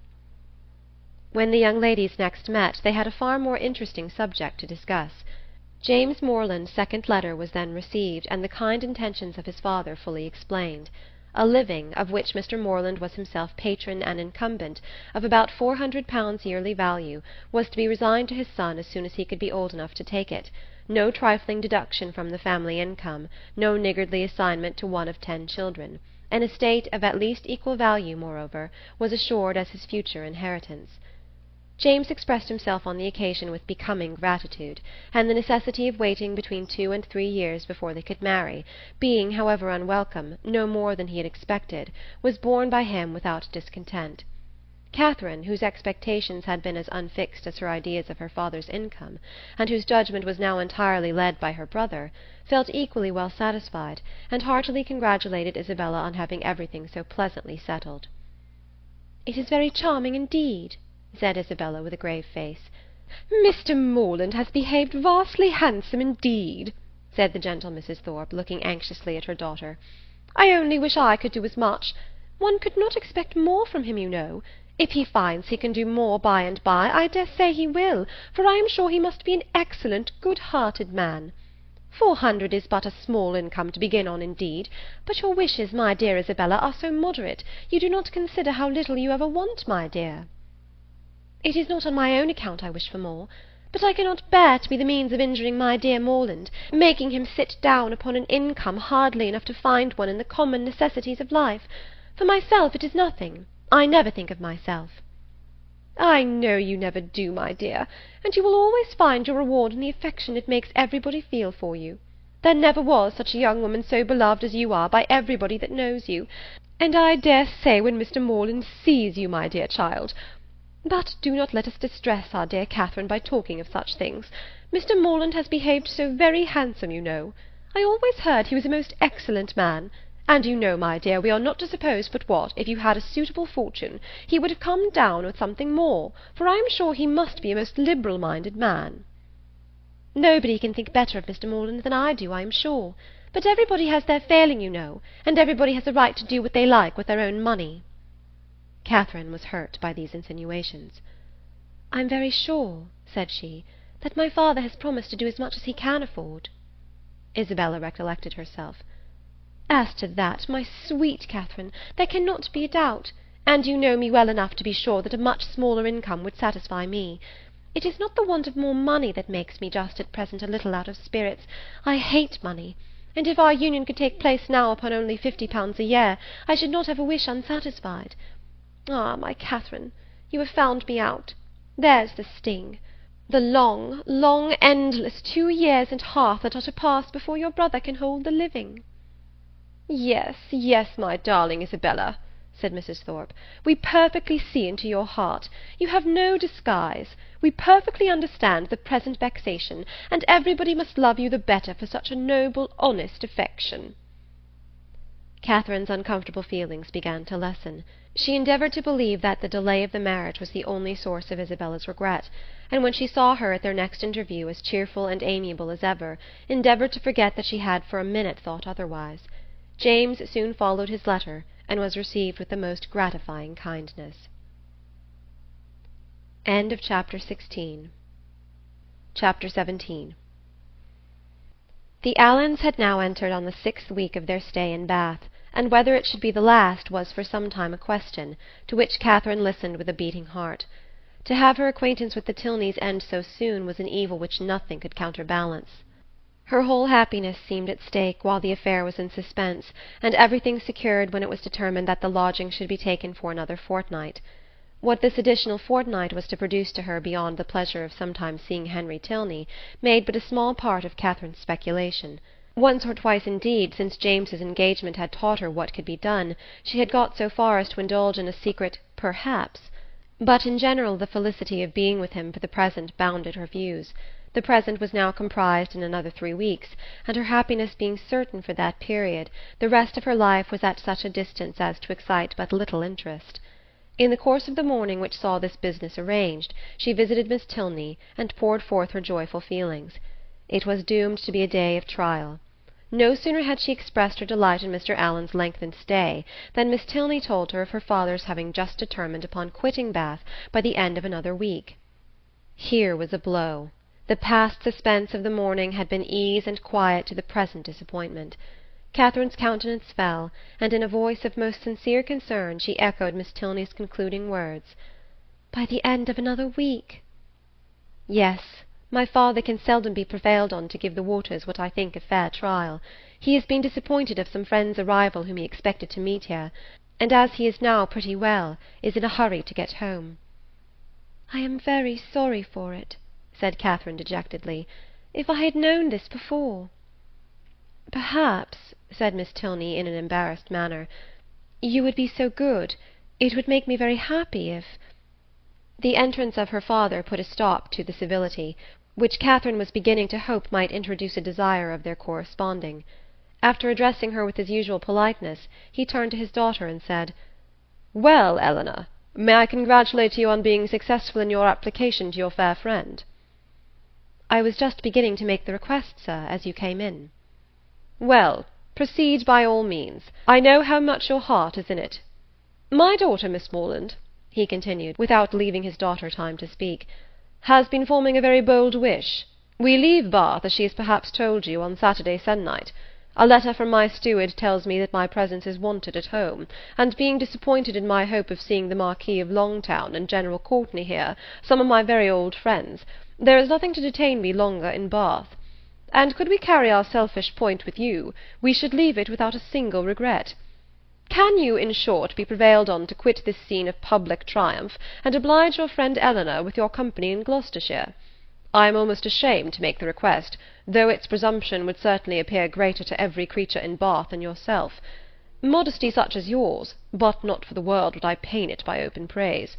When the young ladies next met, they had a far more interesting subject to discuss. James Moreland's second letter was then received, and the kind intentions of his father fully explained. A living, of which Mr. Moreland was himself patron and incumbent, of about £400 yearly value, was to be resigned to his son as soon as he could be old enough to take it. No trifling deduction from the family income, no niggardly assignment to one of 10 children. An estate of at least equal value, moreover, was assured as his future inheritance. James expressed himself on the occasion with becoming gratitude, and the necessity of waiting between 2 and 3 years before they could marry, being, however unwelcome, no more than he had expected, was borne by him without discontent. Catherine, whose expectations had been as unfixed as her ideas of her father's income, and whose judgment was now entirely led by her brother, felt equally well satisfied, and heartily congratulated Isabella on having everything so pleasantly settled. "It is very charming indeed," said Isabella with a grave face. "Mr. Moreland has behaved vastly handsome indeed," said the gentle Mrs. Thorpe, looking anxiously at her daughter. "I only wish I could do as much. One could not expect more from him, you know. If he finds he can do more by and by, I dare say he will, for I am sure he must be an excellent, good-hearted man. 400 is but a small income to begin on indeed, but your wishes, my dear Isabella, are so moderate, you do not consider how little you ever want, my dear." "It is not on my own account I wish for more, but I cannot bear to be the means of injuring my dear Moreland, making him sit down upon an income hardly enough to find one in the common necessities of life. For myself it is nothing. I never think of myself." "I know you never do, my dear, and you will always find your reward in the affection it makes everybody feel for you. There never was such a young woman so beloved as you are by everybody that knows you, and I dare say when Mr. Moreland sees you, my dear child. But do not let us distress our dear Catherine by talking of such things. Mr. Moreland has behaved so very handsome, you know. I always heard he was a most excellent man. And you know, my dear, we are not to suppose but what, if you had a suitable fortune, he would have come down with something more, for I am sure he must be a most liberal-minded man." "Nobody can think better of Mr. Moreland than I do, I am sure. But everybody has their failing, you know, and everybody has a right to do what they like with their own money." Catherine was hurt by these insinuations. "I am very sure," said she, "that my father has promised to do as much as he can afford." Isabella recollected herself. "As to that, my sweet Catherine, there cannot be a doubt, and you know me well enough to be sure that a much smaller income would satisfy me. It is not the want of more money that makes me just at present a little out of spirits. I hate money, and if our union could take place now upon only £50 a year, I should not have a wish unsatisfied. Ah, my Catherine, you have found me out. There's the sting. The long, long, endless 2 years and half that are to pass before your brother can hold the living." "Yes, yes, my darling Isabella," said Mrs. Thorpe, "we perfectly see into your heart. You have no disguise. We perfectly understand the present vexation, and everybody must love you the better for such a noble, honest affection." Catherine's uncomfortable feelings began to lessen. She endeavoured to believe that the delay of the marriage was the only source of Isabella's regret, and when she saw her at their next interview as cheerful and amiable as ever, endeavoured to forget that she had for a minute thought otherwise. James soon followed his letter, and was received with the most gratifying kindness. Chapter 17. The Allens had now entered on the 6th week of their stay in Bath, and whether it should be the last was for some time a question, to which Catherine listened with a beating heart. To have her acquaintance with the Tilneys end so soon was an evil which nothing could counterbalance. Her whole happiness seemed at stake while the affair was in suspense, and everything secured when it was determined that the lodging should be taken for another fortnight. What this additional fortnight was to produce to her beyond the pleasure of sometimes seeing Henry Tilney made but a small part of Catherine's speculation. Once or twice indeed, since James's engagement had taught her what could be done, she had got so far as to indulge in a secret "perhaps." But in general the felicity of being with him for the present bounded her views. The present was now comprised in another 3 weeks, and her happiness being certain for that period, the rest of her life was at such a distance as to excite but little interest. In the course of the morning which saw this business arranged, she visited Miss Tilney, and poured forth her joyful feelings. It was doomed to be a day of trial. No sooner had she expressed her delight in Mr. Allen's lengthened stay than Miss Tilney told her of her father's having just determined upon quitting Bath by the end of another week. Here was a blow. The past suspense of the morning had been ease and quiet to the present disappointment. Catherine's countenance fell, and in a voice of most sincere concern she echoed Miss Tilney's concluding words, "By the end of another week." "Yes. My father can seldom be prevailed on to give the waters what I think a fair trial. He has been disappointed of some friend's arrival whom he expected to meet here, and as he is now pretty well, is in a hurry to get home." "I am very sorry for it," said Catherine dejectedly. "If I had known this before—" "Perhaps," said Miss Tilney in an embarrassed manner, "you would be so good. It would make me very happy if—" The entrance of her father put a stop to the civility, which Catherine was beginning to hope might introduce a desire of their corresponding. After addressing her with his usual politeness, he turned to his daughter and said, "Well, Eleanor, may I congratulate you on being successful in your application to your fair friend?" "I was just beginning to make the request, sir, as you came in." "Well, proceed by all means. I know how much your heart is in it. My daughter, Miss Morland," he continued, without leaving his daughter time to speak, "has been forming a very bold wish. We leave Bath, as she has perhaps told you, on Saturday se'nnight. A letter from my steward tells me that my presence is wanted at home, and being disappointed in my hope of seeing the Marquis of Longtown and General Courtenay here, some of my very old friends, there is nothing to detain me longer in Bath. And could we carry our selfish point with you, we should leave it without a single regret. Can you, in short, be prevailed on to quit this scene of public triumph, and oblige your friend Eleanor with your company in Gloucestershire? I am almost ashamed to make the request, though its presumption would certainly appear greater to every creature in Bath than yourself. Modesty such as yours, but not for the world would I pain it by open praise.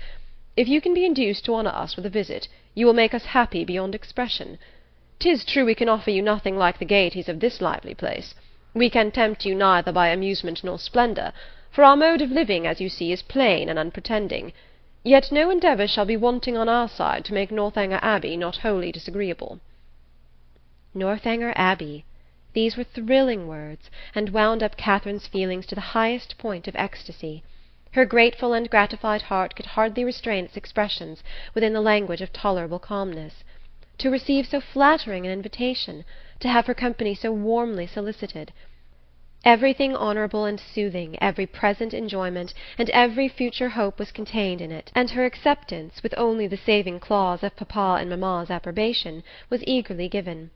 If you can be induced to honour us with a visit, you will make us happy beyond expression. 'Tis true we can offer you nothing like the gaieties of this lively place. We can tempt you neither by amusement nor splendour, for our mode of living, as you see, is plain and unpretending. Yet no endeavour shall be wanting on our side to make Northanger Abbey not wholly disagreeable." Northanger Abbey! These were thrilling words, and wound up Catherine's feelings to the highest point of ecstasy. Her grateful and gratified heart could hardly restrain its expressions within the language of tolerable calmness. To receive so flattering an invitation, to have her company so warmly solicited. Everything honourable and soothing, every present enjoyment, and every future hope was contained in it, and her acceptance, with only the saving clause of papa and mamma's approbation, was eagerly given.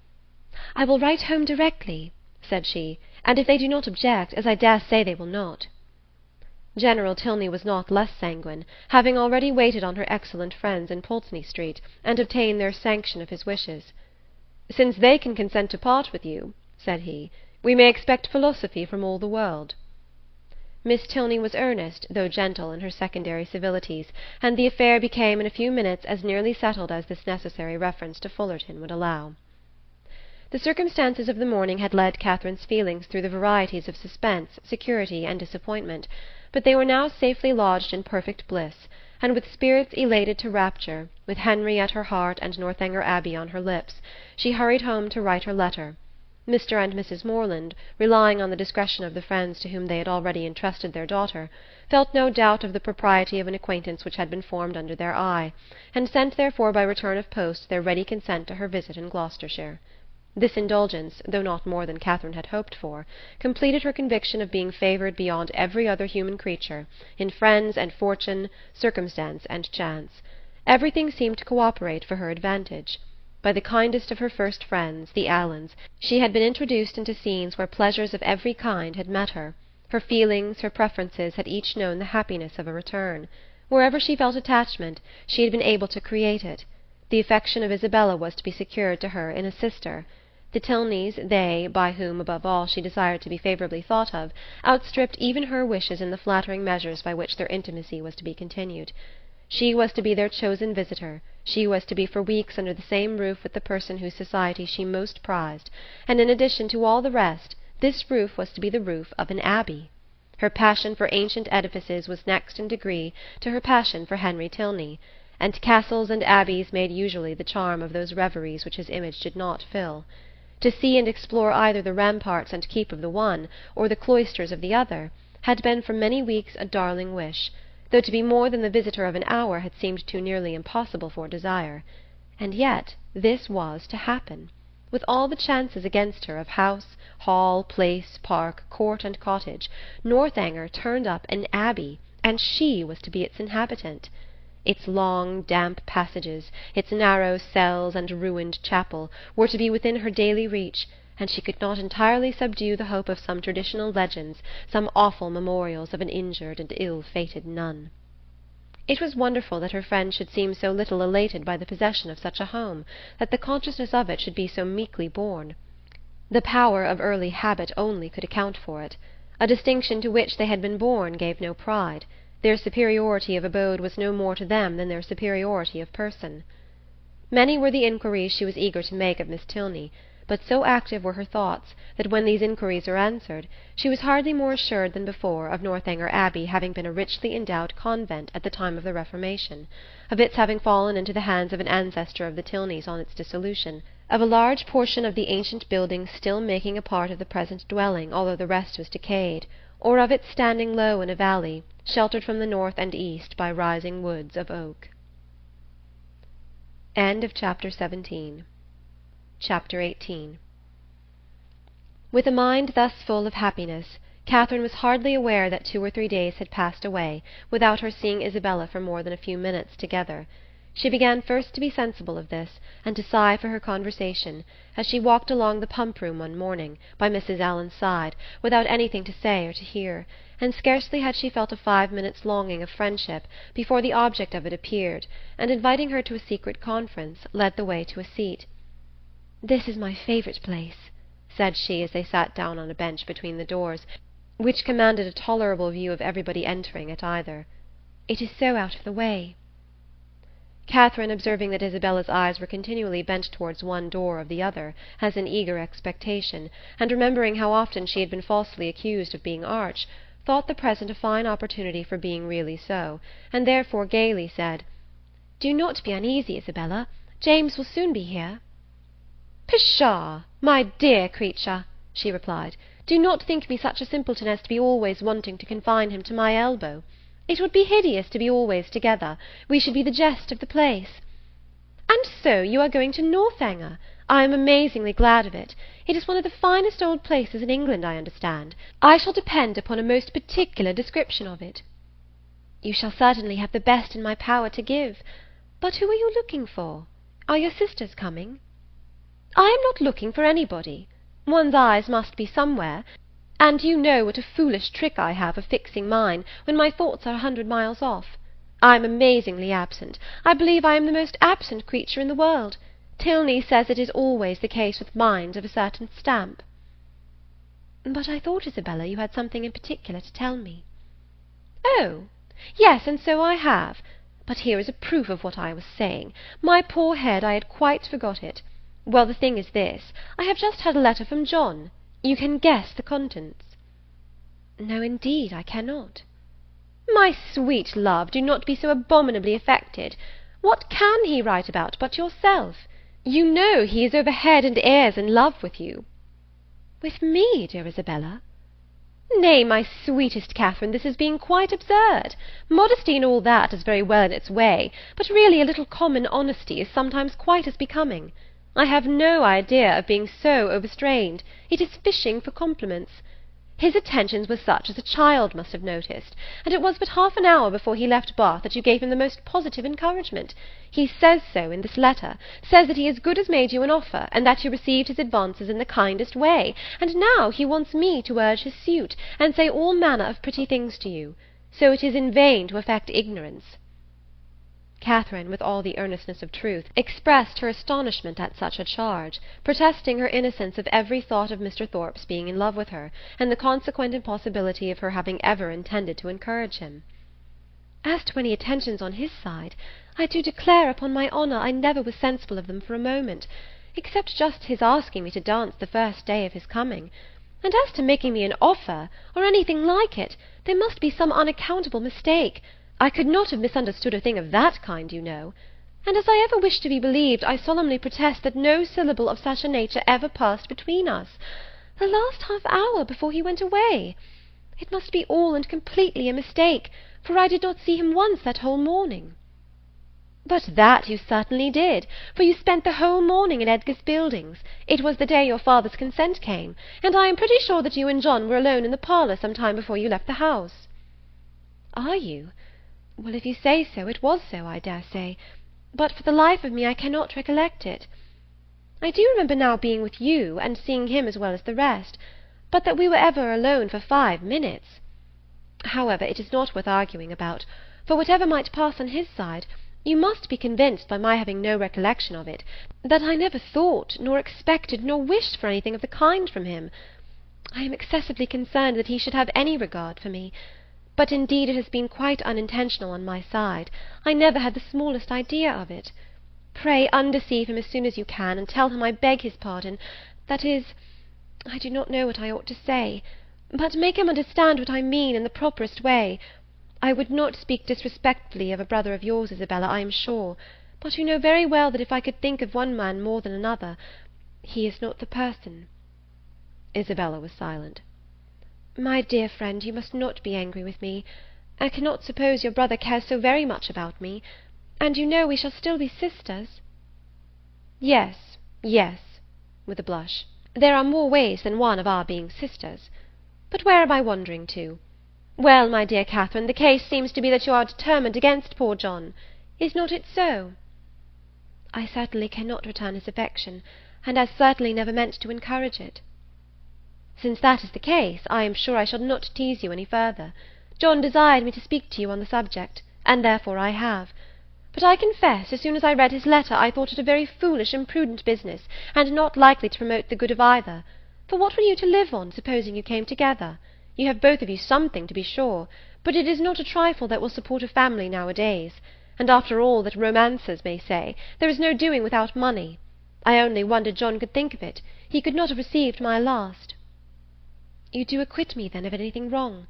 "I will write home directly," said she, "and if they do not object, as I dare say they will not." General Tilney was not less sanguine, having already waited on her excellent friends in Pulteney Street, and obtained their sanction of his wishes. "Since they can consent to part with you," said he, "we may expect philosophy from all the world." Miss Tilney was earnest, though gentle, in her secondary civilities, and the affair became in a few minutes as nearly settled as this necessary reference to Fullerton would allow. The circumstances of the morning had led Catherine's feelings through the varieties of suspense, security, and disappointment, but they were now safely lodged in perfect bliss, and with spirits elated to rapture, with Henry at her heart and Northanger Abbey on her lips, she hurried home to write her letter. Mr. and Mrs. Morland, relying on the discretion of the friends to whom they had already entrusted their daughter, felt no doubt of the propriety of an acquaintance which had been formed under their eye, and sent therefore by return of post their ready consent to her visit in Gloucestershire. This indulgence, though not more than Catherine had hoped for, completed her conviction of being favoured beyond every other human creature, in friends and fortune, circumstance and chance. Everything seemed to co-operate for her advantage. By the kindest of her first friends, the Allens, she had been introduced into scenes where pleasures of every kind had met her. Her feelings, her preferences had each known the happiness of a return. Wherever she felt attachment, she had been able to create it. The affection of Isabella was to be secured to her in a sister. The Tilneys, they, by whom, above all, she desired to be favourably thought of, outstripped even her wishes in the flattering measures by which their intimacy was to be continued. She was to be their chosen visitor, she was to be for weeks under the same roof with the person whose society she most prized, and in addition to all the rest, this roof was to be the roof of an abbey. Her passion for ancient edifices was next in degree to her passion for Henry Tilney, and castles and abbeys made usually the charm of those reveries which his image did not fill. To see and explore either the ramparts and keep of the one, or the cloisters of the other, had been for many weeks a darling wish, though to be more than the visitor of an hour had seemed too nearly impossible for desire. And yet this was to happen. With all the chances against her of house, hall, place, park, court, and cottage, Northanger turned up an abbey, and she was to be its inhabitant. Its long, damp passages, its narrow cells and ruined chapel, were to be within her daily reach, and she could not entirely subdue the hope of some traditional legends, some awful memorials of an injured and ill-fated nun. It was wonderful that her friend should seem so little elated by the possession of such a home, that the consciousness of it should be so meekly borne. The power of early habit only could account for it. A distinction to which they had been born gave no pride. Their superiority of abode was no more to them than their superiority of person. Many were the inquiries she was eager to make of Miss Tilney, but so active were her thoughts that when these inquiries were answered, she was hardly more assured than before of Northanger Abbey having been a richly endowed convent at the time of the Reformation, of its having fallen into the hands of an ancestor of the Tilneys on its dissolution, of a large portion of the ancient building still making a part of the present dwelling although the rest was decayed, or of its standing low in a valley, sheltered from the north and east by rising woods of oak. Chapter 18. With a mind thus full of happiness, Catherine was hardly aware that 2 or 3 days had passed away without her seeing Isabella for more than a few minutes together. She began first to be sensible of this, and to sigh for her conversation, as she walked along the pump-room one morning, by Mrs. Allen's side, without anything to say or to hear, and scarcely had she felt a 5 minutes' longing of friendship before the object of it appeared, and inviting her to a secret conference, led the way to a seat. "This is my favourite place," said she as they sat down on a bench between the doors, which commanded a tolerable view of everybody entering at either. "It is so out of the way." Catherine, observing that Isabella's eyes were continually bent towards one door or the other, as in eager expectation, and remembering how often she had been falsely accused of being arch, thought the present a fine opportunity for being really so, and therefore gaily said, "Do not be uneasy, Isabella. James will soon be here." "Pshaw! My dear creature," she replied, "do not think me such a simpleton as to be always wanting to confine him to my elbow. It would be hideous to be always together. We should be the jest of the place. And so you are going to Northanger? I am amazingly glad of it. It is one of the finest old places in England, I understand. I shall depend upon a most particular description of it." "You shall certainly have the best in my power to give. But who are you looking for? Are your sisters coming?" "I am not looking for anybody. One's eyes must be somewhere, and you know what a foolish trick I have of fixing mine when my thoughts are 100 miles off. I am amazingly absent. I believe I am the most absent creature in the world. Tilney says it is always the case with minds of a certain stamp." "But I thought, Isabella, you had something in particular to tell me." "Oh, yes, and so I have. But here is a proof of what I was saying. My poor head, I had quite forgot it. Well, the thing is this. I have just had a letter from John. You can guess the contents." "No, indeed, I cannot." "My sweet love, do not be so abominably affected. What can he write about but yourself? You know he is over head and ears in love with you." "With me, dear Isabella?" "Nay, my sweetest Catherine, this is being quite absurd. Modesty and all that is very well in its way, but really a little common honesty is sometimes quite as becoming. I have no idea of being so overstrained. It is fishing for compliments. His attentions were such as a child must have noticed, and it was but half an hour before he left Bath that you gave him the most positive encouragement. He says so in this letter, says that he as good as made you an offer, and that you received his advances in the kindest way, and now he wants me to urge his suit, and say all manner of pretty things to you. So it is in vain to affect ignorance." Catherine, with all the earnestness of truth, expressed her astonishment at such a charge, protesting her innocence of every thought of Mr. Thorpe's being in love with her, and the consequent impossibility of her having ever intended to encourage him. As to any attentions on his side, I do declare, upon my honour, I never was sensible of them for a moment, except just his asking me to dance the first day of his coming. And as to making me an offer, or anything like it, there must be some unaccountable mistake. I could not have misunderstood a thing of that kind, you know. And as I ever wish to be believed, I solemnly protest that no syllable of such a nature ever passed between us. The last half-hour before he went away. It must be all and completely a mistake, for I did not see him once that whole morning. But that you certainly did, for you spent the whole morning in Edgar's Buildings. It was the day your father's consent came, and I am pretty sure that you and John were alone in the parlour some time before you left the house. Are you? Well, if you say so, it was so, I dare say, but for the life of me I cannot recollect it. I do remember now being with you, and seeing him as well as the rest, but that we were ever alone for 5 minutes. However, it is not worth arguing about, for whatever might pass on his side, you must be convinced by my having no recollection of it, that I never thought, nor expected, nor wished for anything of the kind from him. I am excessively concerned that he should have any regard for me, but indeed it has been quite unintentional on my side. I never had the smallest idea of it. Pray undeceive him as soon as you can, and tell him I beg his pardon. That is, I do not know what I ought to say, but make him understand what I mean in the properest way. I would not speak disrespectfully of a brother of yours, Isabella, I am sure, but you know very well that if I could think of one man more than another, he is not the person. Isabella was silent. My dear friend, you must not be angry with me. I cannot suppose your brother cares so very much about me, and you know we shall still be sisters. Yes, yes, with a blush. There are more ways than one of our being sisters. But where am I wandering to? Well, my dear Catherine, the case seems to be that you are determined against poor John. Is not it so? I certainly cannot return his affection, and as certainly never meant to encourage it. Since that is the case, I am sure I shall not tease you any further. John desired me to speak to you on the subject, and therefore I have. But I confess, as soon as I read his letter, I thought it a very foolish, imprudent business, and not likely to promote the good of either. For what were you to live on, supposing you came together? You have both of you something, to be sure, but it is not a trifle that will support a family nowadays. And after all that romancers may say, there is no doing without money. I only wonder John could think of it. He could not have received my last. You do acquit me, then, of anything wrong.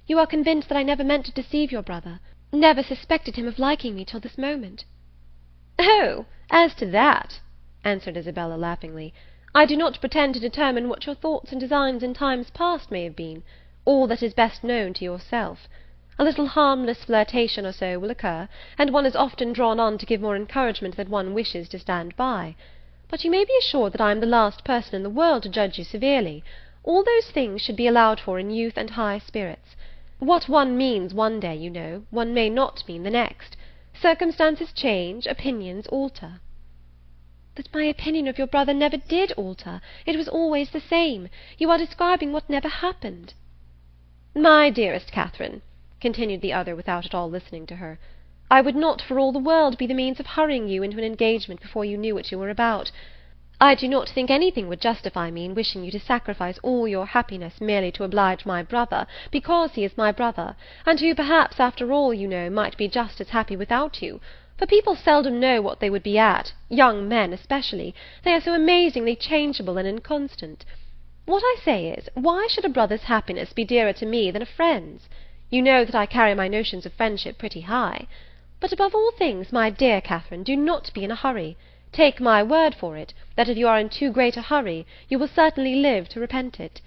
You are convinced that I never meant to deceive your brother, never suspected him of liking me till this moment. Oh, as to that, answered Isabella laughingly, I do not pretend to determine what your thoughts and designs in times past may have been. All that is best known to yourself. A little harmless flirtation or so will occur, and one is often drawn on to give more encouragement than one wishes to stand by. But you may be assured that I am the last person in the world to judge you severely. All those things should be allowed for in youth and high spirits. What one means one day, you know, one may not mean the next. Circumstances change, opinions alter. But my opinion of your brother never did alter. It was always the same. You are describing what never happened. My dearest Catherine, continued the other without at all listening to her, I would not for all the world be the means of hurrying you into an engagement before you knew what you were about. I do not think anything would justify me in wishing you to sacrifice all your happiness merely to oblige my brother, because he is my brother, and who perhaps, after all, you know, might be just as happy without you, for people seldom know what they would be at, young men especially, they are so amazingly changeable and inconstant. What I say is, why should a brother's happiness be dearer to me than a friend's? You know that I carry my notions of friendship pretty high. But above all things, my dear Catherine, do not be in a hurry. Take my word for it, that if you are in too great a hurry, you will certainly live to repent it.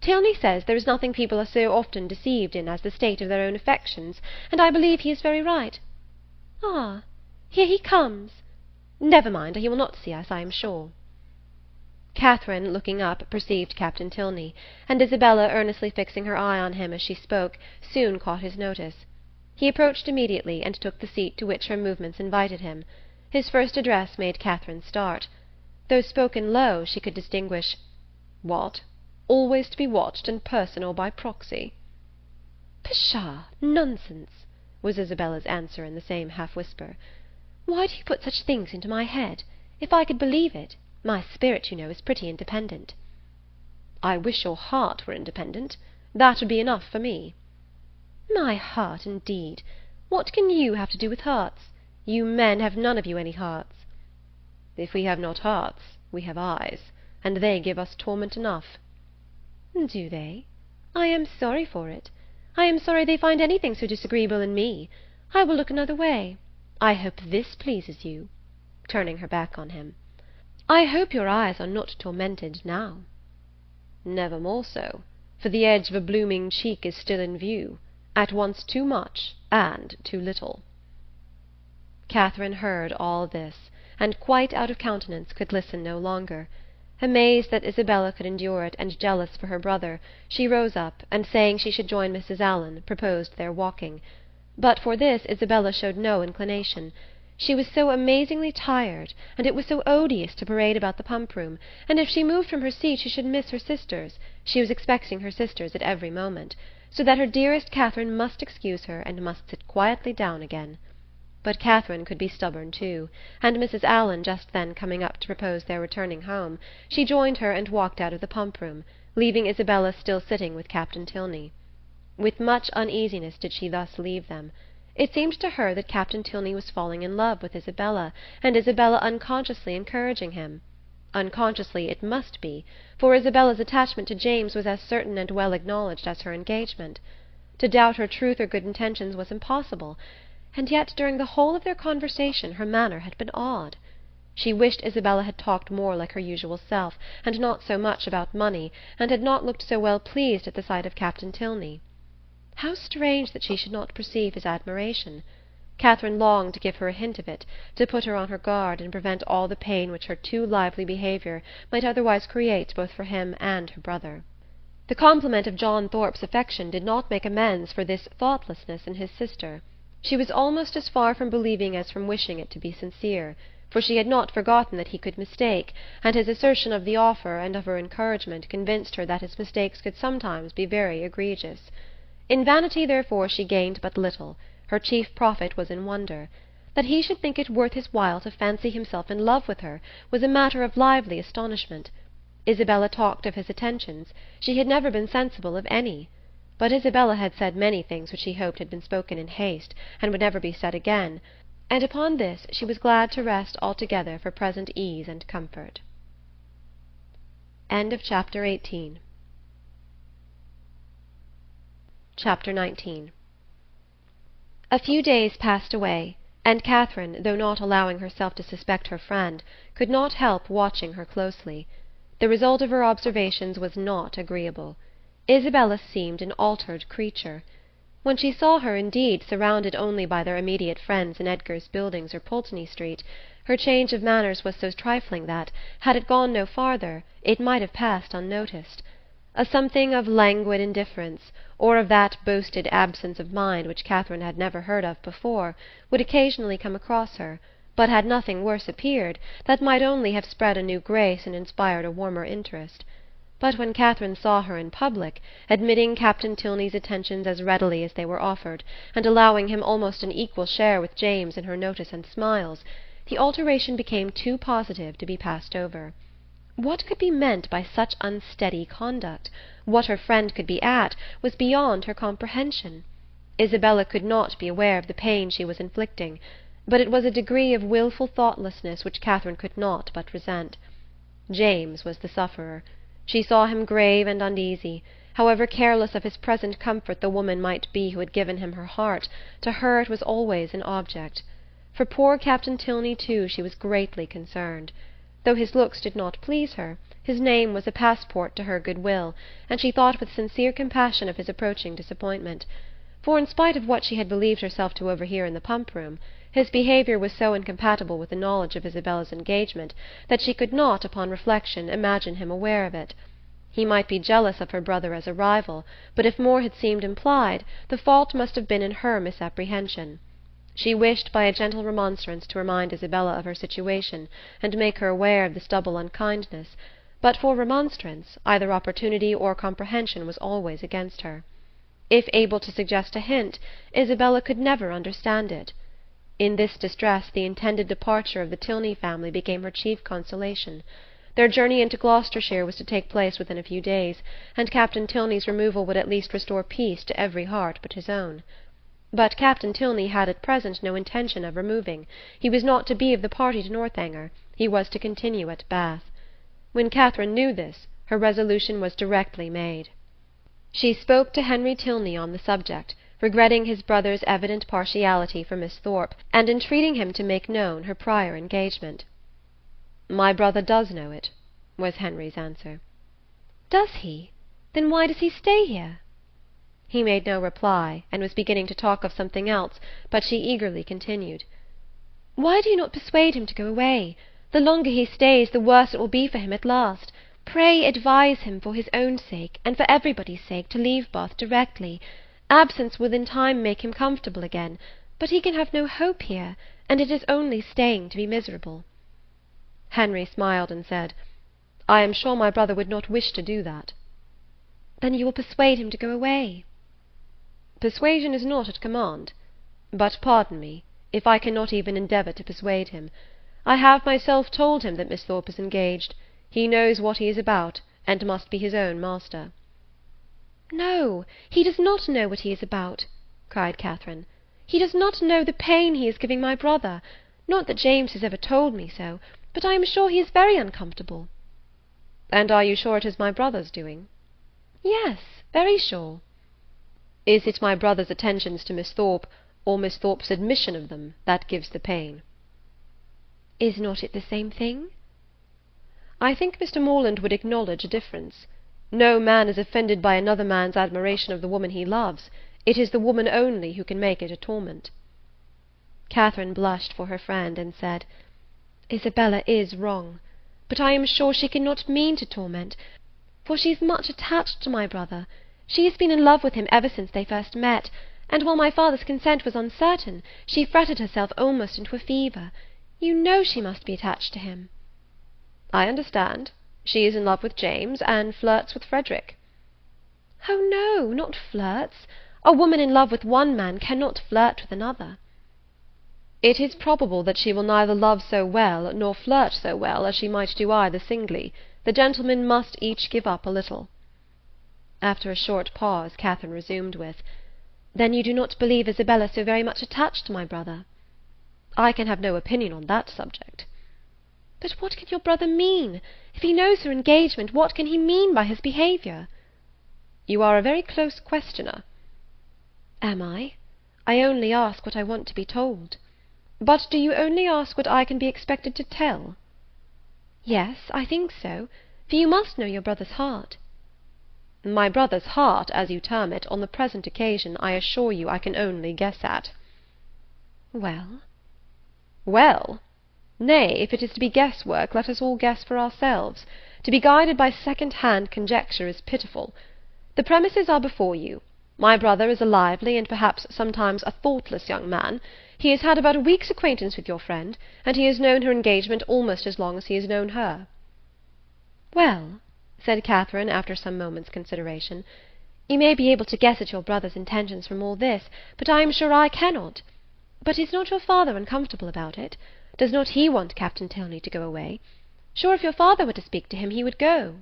Tilney says there is nothing people are so often deceived in as the state of their own affections, and I believe he is very right. Ah, here he comes. Never mind, he will not see us, I am sure. Catherine, looking up, perceived Captain Tilney, and Isabella, earnestly fixing her eye on him as she spoke, soon caught his notice. He approached immediately, and took the seat to which her movements invited him. His first address made Catherine start. Though spoken low, she could distinguish, "What? Always to be watched in person or by proxy?" "Pshaw! Nonsense!" was Isabella's answer in the same half-whisper. "Why do you put such things into my head? If I could believe it, my spirit, you know, is pretty independent." "I wish your heart were independent. That would be enough for me." "My heart, indeed! What can you have to do with hearts? You men have none of you any hearts." "If we have not hearts, we have eyes, and they give us torment enough." "Do they? I am sorry for it. I am sorry they find anything so disagreeable in me. I will look another way. I hope this pleases you," turning her back on him. "I hope your eyes are not tormented now." "Never more so, for the edge of a blooming cheek is still in view, at once too much and too little." Catherine heard all this, and, quite out of countenance, could listen no longer. Amazed that Isabella could endure it, and jealous for her brother, she rose up, and saying she should join Mrs. Allen, proposed their walking. But for this Isabella showed no inclination. She was so amazingly tired, and it was so odious to parade about the pump-room, and if she moved from her seat she should miss her sisters, she was expecting her sisters at every moment, so that her dearest Catherine must excuse her, and must sit quietly down again. But Catherine could be stubborn too, and Mrs. Allen just then coming up to propose their returning home, she joined her and walked out of the pump-room, leaving Isabella still sitting with Captain Tilney. With much uneasiness did she thus leave them. It seemed to her that Captain Tilney was falling in love with Isabella, and Isabella unconsciously encouraging him. Unconsciously it must be, for Isabella's attachment to James was as certain and well acknowledged as her engagement. To doubt her truth or good intentions was impossible, and yet during the whole of their conversation her manner had been odd. She wished Isabella had talked more like her usual self, and not so much about money, and had not looked so well pleased at the sight of Captain Tilney. How strange that she should not perceive his admiration! Catherine longed to give her a hint of it, to put her on her guard, and prevent all the pain which her too lively behaviour might otherwise create both for him and her brother. The compliment of John Thorpe's affection did not make amends for this thoughtlessness in his sister. She was almost as far from believing as from wishing it to be sincere, for she had not forgotten that he could mistake, and his assertion of the offer and of her encouragement convinced her that his mistakes could sometimes be very egregious. In vanity, therefore, she gained but little. Her chief profit was in wonder. That he should think it worth his while to fancy himself in love with her was a matter of lively astonishment. Isabella talked of his attentions. She had never been sensible of any. But Isabella had said many things which she hoped had been spoken in haste, and would never be said again, and upon this she was glad to rest altogether for present ease and comfort. Chapter 18. Chapter 19. A few days passed away, and Catherine, though not allowing herself to suspect her friend, could not help watching her closely. The result of her observations was not agreeable. Isabella seemed an altered creature. When she saw her, indeed, surrounded only by their immediate friends in Edgar's Buildings or Pulteney Street, her change of manners was so trifling that, had it gone no farther, it might have passed unnoticed. A something of languid indifference, or of that boasted absence of mind which Catherine had never heard of before, would occasionally come across her, but had nothing worse appeared, that might only have spread a new grace and inspired a warmer interest. But when Catherine saw her in public, admitting Captain Tilney's attentions as readily as they were offered, and allowing him almost an equal share with James in her notice and smiles, the alteration became too positive to be passed over. What could be meant by such unsteady conduct? What her friend could be at, was beyond her comprehension. Isabella could not be aware of the pain she was inflicting, but it was a degree of wilful thoughtlessness which Catherine could not but resent. James was the sufferer. She saw him grave and uneasy. However careless of his present comfort the woman might be who had given him her heart, to her it was always an object. For poor Captain Tilney, too, she was greatly concerned. Though his looks did not please her, his name was a passport to her good-will, and she thought with sincere compassion of his approaching disappointment. For in spite of what she had believed herself to overhear in the pump-room, his behaviour was so incompatible with the knowledge of Isabella's engagement that she could not, upon reflection, imagine him aware of it. He might be jealous of her brother as a rival, but if more had seemed implied, the fault must have been in her misapprehension. She wished by a gentle remonstrance to remind Isabella of her situation, and make her aware of this double unkindness, but for remonstrance, either opportunity or comprehension was always against her. If able to suggest a hint, Isabella could never understand it. In this distress the intended departure of the Tilney family became her chief consolation. Their journey into Gloucestershire was to take place within a few days, and Captain Tilney's removal would at least restore peace to every heart but his own. But Captain Tilney had at present no intention of removing. He was not to be of the party to Northanger. He was to continue at Bath. When Catherine knew this, her resolution was directly made. She spoke to Henry Tilney on the subject, regretting his brother's evident partiality for Miss Thorpe, and entreating him to make known her prior engagement. "My brother does know it," was Henry's answer. "Does he? Then why does he stay here?" He made no reply, and was beginning to talk of something else, but she eagerly continued. "Why do you not persuade him to go away? The longer he stays, the worse it will be for him at last. Pray advise him, for his own sake, and for everybody's sake, to leave Bath directly. Absence will in time make him comfortable again, but he can have no hope here, and it is only staying to be miserable." Henry smiled and said, "I am sure my brother would not wish to do that." "Then you will persuade him to go away?" "Persuasion is not at command. But pardon me, if I cannot even endeavour to persuade him. I have myself told him that Miss Thorpe is engaged. He knows what he is about, and must be his own master." "No, he does not know what he is about," cried Catherine. "He does not know the pain he is giving my brother. Not that James has ever told me so, but I am sure he is very uncomfortable." "And are you sure it is my brother's doing?" "Yes, very sure." "Is it my brother's attentions to Miss Thorpe, or Miss Thorpe's admission of them, that gives the pain?" "Is not it the same thing?" "I think Mr. Morland would acknowledge a difference. No man is offended by another man's admiration of the woman he loves. It is the woman only who can make it a torment." Catherine blushed for her friend, and said, "Isabella is wrong. But I am sure she cannot mean to torment, for she is much attached to my brother. She has been in love with him ever since they first met, and while my father's consent was uncertain, she fretted herself almost into a fever. You know she must be attached to him." "I understand. She is in love with James, and flirts with Frederick." "Oh no, not flirts. A woman in love with one man cannot flirt with another." "It is probable that she will neither love so well nor flirt so well as she might do either singly. The gentlemen must each give up a little." After a short pause, Catherine resumed with, "Then you do not believe Isabella so very much attached to my brother?" "I can have no opinion on that subject." "But what can your brother mean? If he knows her engagement, what can he mean by his behaviour?" "You are a very close questioner." "Am I? I only ask what I want to be told." "But do you only ask what I can be expected to tell?" "Yes, I think so, for you must know your brother's heart." "My brother's heart, as you term it, on the present occasion, I assure you I can only guess at." "Well?" "Well? Nay, if it is to be guess-work, let us all guess for ourselves. To be guided by second-hand conjecture is pitiful. The premises are before you. My brother is a lively, and perhaps sometimes a thoughtless young man. He has had about a week's acquaintance with your friend, and he has known her engagement almost as long as he has known her." "Well," said Catherine, after some moments' consideration, "you may be able to guess at your brother's intentions from all this, but I am sure I cannot. But is not your father uncomfortable about it? Does not he want Captain Tilney to go away? Sure, if your father were to speak to him, he would go."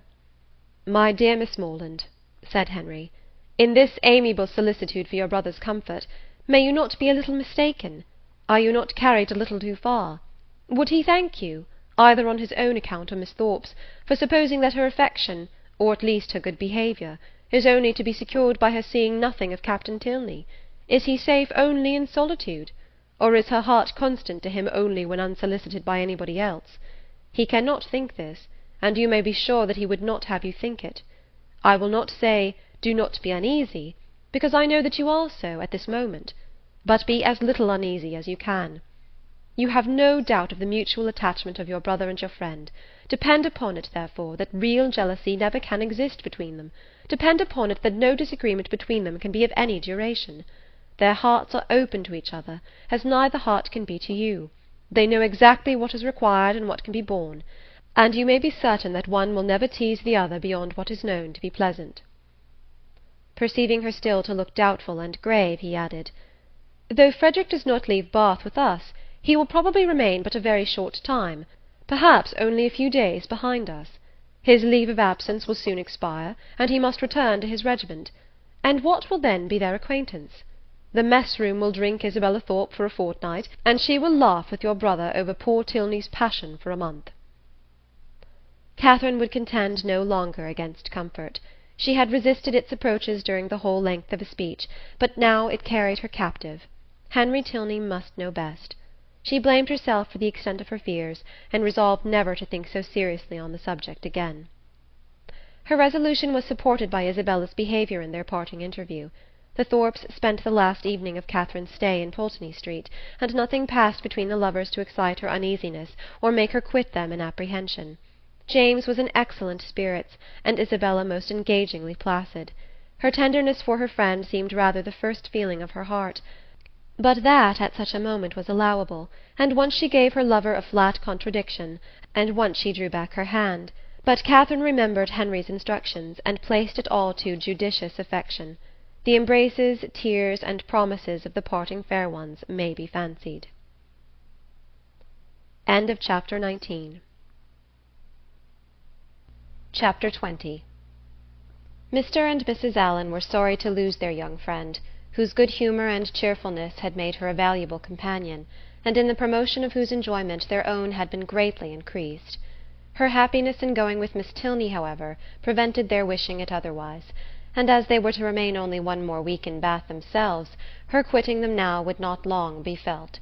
"My dear Miss Morland," said Henry, "in this amiable solicitude for your brother's comfort, may you not be a little mistaken? Are you not carried a little too far? Would he thank you, either on his own account or Miss Thorpe's, for supposing that her affection, or at least her good behaviour, is only to be secured by her seeing nothing of Captain Tilney? Is he safe only in solitude? Or is her heart constant to him only when unsolicited by anybody else? He cannot think this, and you may be sure that he would not have you think it. I will not say, do not be uneasy, because I know that you are so at this moment, but be as little uneasy as you can. You have no doubt of the mutual attachment of your brother and your friend. Depend upon it, therefore, that real jealousy never can exist between them. Depend upon it that no disagreement between them can be of any duration. Their hearts are open to each other, as neither heart can be to you. They know exactly what is required and what can be borne, and you may be certain that one will never tease the other beyond what is known to be pleasant." Perceiving her still to look doubtful and grave, he added, "Though Frederick does not leave Bath with us, he will probably remain but a very short time, perhaps only a few days behind us. His leave of absence will soon expire, and he must return to his regiment. And what will then be their acquaintance? The mess-room will drink Isabella Thorpe for a fortnight, and she will laugh with your brother over poor Tilney's passion for a month." Catherine would contend no longer against comfort. She had resisted its approaches during the whole length of a speech, but now it carried her captive. Henry Tilney must know best. She blamed herself for the extent of her fears, and resolved never to think so seriously on the subject again. Her resolution was supported by Isabella's behaviour in their parting interview. The Thorpes spent the last evening of Catherine's stay in Pulteney Street, and nothing passed between the lovers to excite her uneasiness or make her quit them in apprehension. James was in excellent spirits, and Isabella most engagingly placid. Her tenderness for her friend seemed rather the first feeling of her heart, but that at such a moment was allowable, and once she gave her lover a flat contradiction, and once she drew back her hand. But Catherine remembered Henry's instructions, and placed it all to judicious affection. The embraces, tears, and promises of the parting fair ones may be fancied. End of Chapter 19. Chapter 20. Mr. and Mrs. Allen were sorry to lose their young friend, whose good humour and cheerfulness had made her a valuable companion, and in the promotion of whose enjoyment their own had been greatly increased. Her happiness in going with Miss Tilney, however, prevented their wishing it otherwise, and as they were to remain only one more week in Bath themselves, her quitting them now would not long be felt.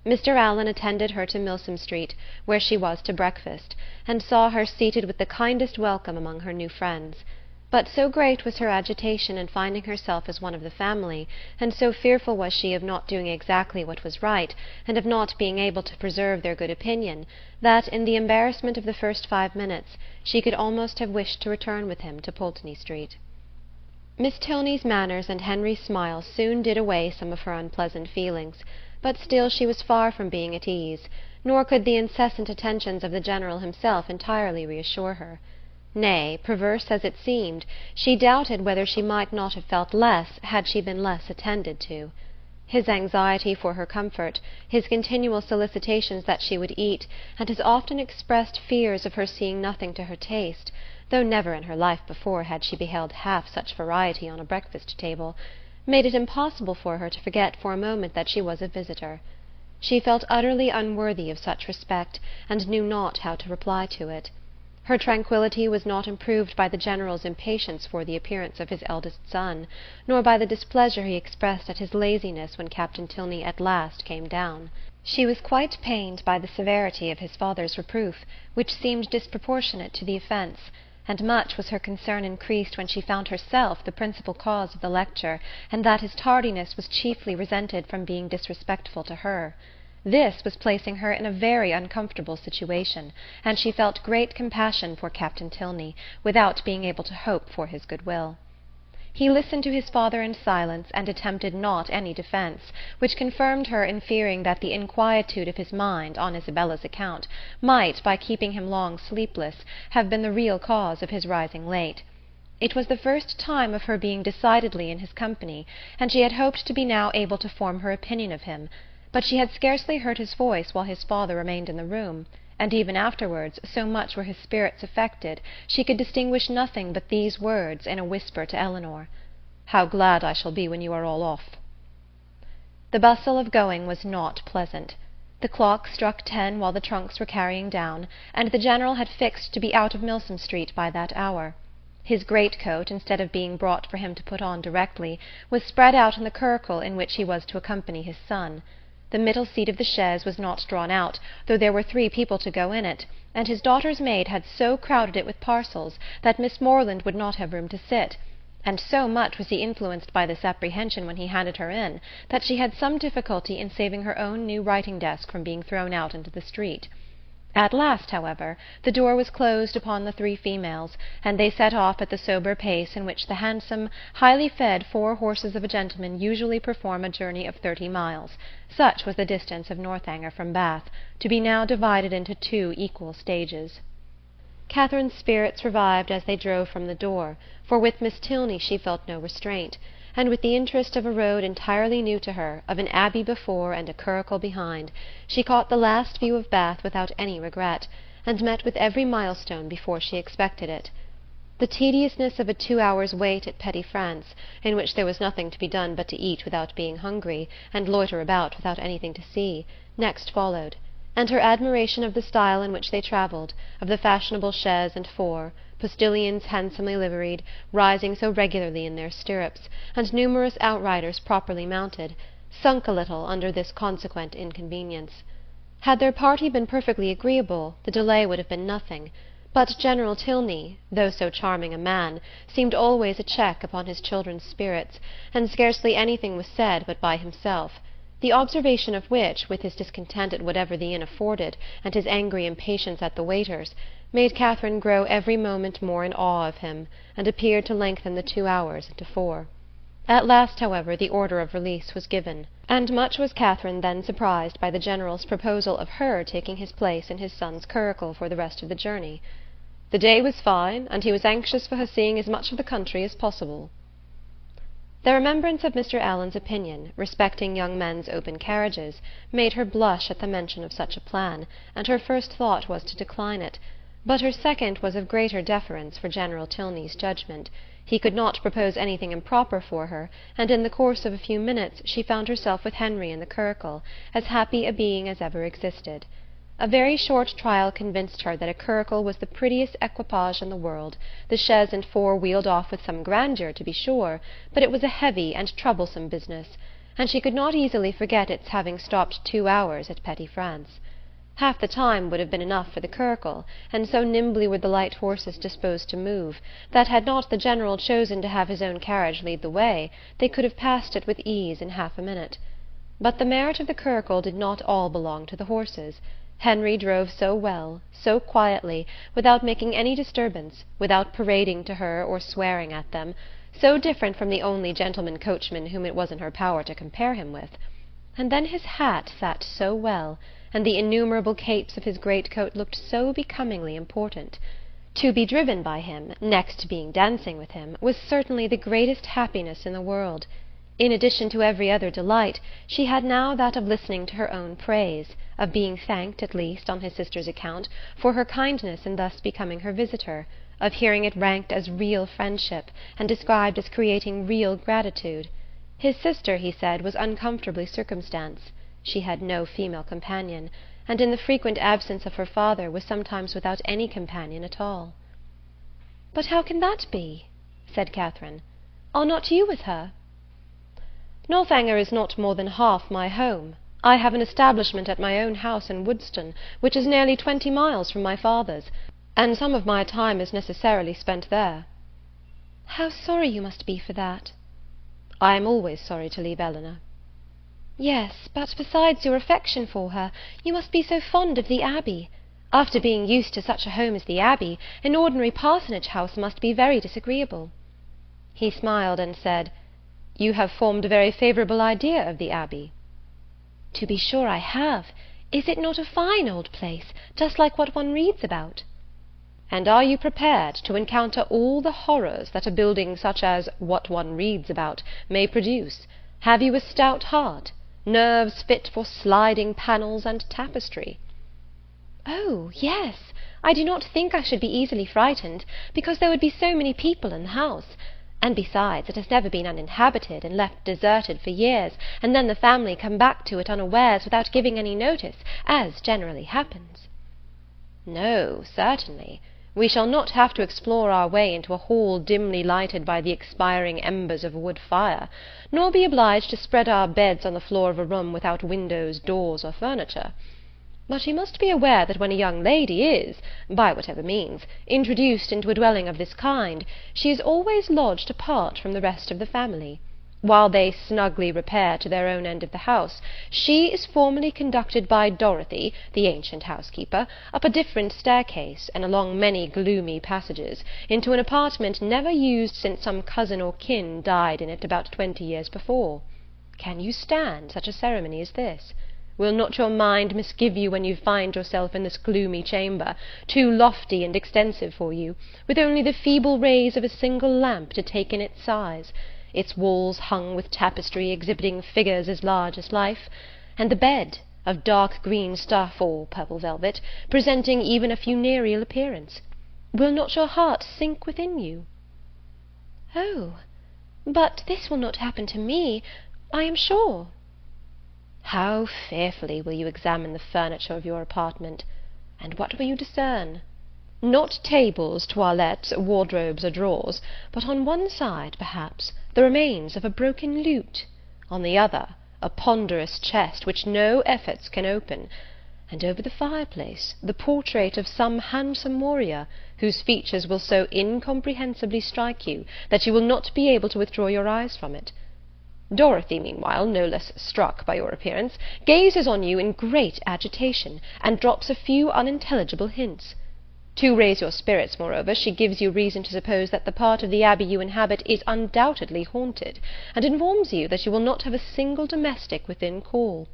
Mr. Allen attended her to Milsom Street, where she was to breakfast, and saw her seated with the kindest welcome among her new friends. But so great was her agitation in finding herself as one of the family, and so fearful was she of not doing exactly what was right, and of not being able to preserve their good opinion, that, in the embarrassment of the first 5 minutes, she could almost have wished to return with him to Pulteney Street. Miss Tilney's manners and Henry's smile soon did away some of her unpleasant feelings, but still she was far from being at ease, nor could the incessant attentions of the General himself entirely reassure her. Nay, perverse as it seemed, she doubted whether she might not have felt less had she been less attended to. His anxiety for her comfort, his continual solicitations that she would eat, and his often expressed fears of her seeing nothing to her taste, though never in her life before had she beheld half such variety on a breakfast-table, made it impossible for her to forget for a moment that she was a visitor. She felt utterly unworthy of such respect, and knew not how to reply to it. Her tranquillity was not improved by the General's impatience for the appearance of his eldest son, nor by the displeasure he expressed at his laziness when Captain Tilney at last came down. She was quite pained by the severity of his father's reproof, which seemed disproportionate to the offence, and much was her concern increased when she found herself the principal cause of the lecture, and that his tardiness was chiefly resented from being disrespectful to her. This was placing her in a very uncomfortable situation, and she felt great compassion for Captain Tilney, without being able to hope for his goodwill. He listened to his father in silence, and attempted not any defence, which confirmed her in fearing that the inquietude of his mind, on Isabella's account, might, by keeping him long sleepless, have been the real cause of his rising late. It was the first time of her being decidedly in his company, and she had hoped to be now able to form her opinion of him, but she had scarcely heard his voice while his father remained in the room, and even afterwards, so much were his spirits affected, she could distinguish nothing but these words in a whisper to Elinor: "How glad I shall be when you are all off." The bustle of going was not pleasant. The clock struck 10 while the trunks were carrying down, and the General had fixed to be out of Milsom Street by that hour. His greatcoat, instead of being brought for him to put on directly, was spread out in the curricle in which he was to accompany his son. The middle seat of the chaise was not drawn out, though there were 3 people to go in it, and his daughter's maid had so crowded it with parcels that Miss Morland would not have room to sit, and so much was he influenced by this apprehension when he handed her in, that she had some difficulty in saving her own new writing-desk from being thrown out into the street. At last, however, the door was closed upon the 3 females, and they set off at the sober pace in which the handsome, highly fed 4 horses of a gentleman usually perform a journey of 30 miles. Such was the distance of Northanger from Bath, to be now divided into 2 equal stages. Catherine's spirits revived as they drove from the door, for with Miss Tilney she felt no restraint, and with the interest of a road entirely new to her, of an abbey before and a curricle behind, she caught the last view of Bath without any regret, and met with every milestone before she expected it. The tediousness of a 2 hours' wait at Petty France, in which there was nothing to be done but to eat without being hungry, and loiter about without anything to see, next followed, and her admiration of the style in which they travelled, of the fashionable chaise and four, postilions handsomely liveried, rising so regularly in their stirrups, and numerous outriders properly mounted, sunk a little under this consequent inconvenience. Had their party been perfectly agreeable, the delay would have been nothing, but General Tilney, though so charming a man, seemed always a check upon his children's spirits, and scarcely anything was said but by himself, the observation of which, with his discontent at whatever the inn afforded, and his angry impatience at the waiters, made Catherine grow every moment more in awe of him, and appeared to lengthen the 2 hours into 4. At last, however, the order of release was given, and much was Catherine then surprised by the General's proposal of her taking his place in his son's curricle for the rest of the journey. The day was fine, and he was anxious for her seeing as much of the country as possible. The remembrance of Mr. Allen's opinion, respecting young men's open carriages, made her blush at the mention of such a plan, and her first thought was to decline it, but her second was of greater deference for General Tilney's judgment. He could not propose anything improper for her, and in the course of a few minutes she found herself with Henry in the curricle, as happy a being as ever existed. A very short trial convinced her that a curricle was the prettiest equipage in the world. The chaise and four wheeled off with some grandeur, to be sure, but it was a heavy and troublesome business, and she could not easily forget its having stopped 2 hours at Petty France. Half the time would have been enough for the curricle, and so nimbly were the light horses disposed to move, that had not the General chosen to have his own carriage lead the way, they could have passed it with ease in half a minute. But the merit of the curricle did not all belong to the horses. Henry drove so well, so quietly, without making any disturbance, without parading to her or swearing at them, so different from the only gentleman coachman whom it was in her power to compare him with. And then his hat sat so well, and the innumerable capes of his great-coat looked so becomingly important. To be driven by him, next to being dancing with him, was certainly the greatest happiness in the world. In addition to every other delight, she had now that of listening to her own praise, of being thanked, at least, on his sister's account, for her kindness in thus becoming her visitor, of hearing it ranked as real friendship, and described as creating real gratitude. His sister, he said, was uncomfortably circumstanced. She had no female companion, and in the frequent absence of her father was sometimes without any companion at all. "But how can that be?" said Catherine. "Are not you with her?" "Northanger is not more than half my home. I have an establishment at my own house in Woodston, which is nearly 20 miles from my father's, and some of my time is necessarily spent there." "How sorry you must be for that." "I am always sorry to leave Eleanor." "Yes, but besides your affection for her, you must be so fond of the Abbey. After being used to such a home as the Abbey, an ordinary parsonage house must be very disagreeable." He smiled and said, "You have formed a very favourable idea of the Abbey." "To be sure I have. Is it not a fine old place, just like what one reads about?" "And are you prepared to encounter all the horrors that a building such as what one reads about may produce? Have you a stout heart? Nerves fit for sliding panels and tapestry?" "Oh, yes. I do not think I should be easily frightened, because there would be so many people in the house. And besides, it has never been uninhabited, and left deserted for years, and then the family come back to it unawares without giving any notice, as generally happens." "No, certainly. We shall not have to explore our way into a hall dimly lighted by the expiring embers of a wood fire, nor be obliged to spread our beds on the floor of a room without windows, doors, or furniture. But you must be aware that when a young lady is, by whatever means, introduced into a dwelling of this kind, she is always lodged apart from the rest of the family. While they snugly repair to their own end of the house, she is formally conducted by Dorothy, the ancient housekeeper, up a different staircase, and along many gloomy passages, into an apartment never used since some cousin or kin died in it about 20 years before. Can you stand such a ceremony as this? Will not your mind misgive you when you find yourself in this gloomy chamber, too lofty and extensive for you, with only the feeble rays of a single lamp to take in its size, its walls hung with tapestry exhibiting figures as large as life, and the bed, of dark green stuff or purple velvet, presenting even a funereal appearance? Will not your heart sink within you?" "Oh, but this will not happen to me, I am sure." "How fearfully will you examine the furniture of your apartment! And what will you discern? Not tables, toilettes, wardrobes, or drawers, but on one side, perhaps, the remains of a broken lute; on the other, a ponderous chest which no efforts can open; and over the fireplace the portrait of some handsome warrior, whose features will so incomprehensibly strike you that you will not be able to withdraw your eyes from it. Dorothy, meanwhile, no less struck by your appearance, gazes on you in great agitation, and drops a few unintelligible hints. To raise your spirits, moreover, she gives you reason to suppose that the part of the Abbey you inhabit is undoubtedly haunted, and informs you that you will not have a single domestic within call.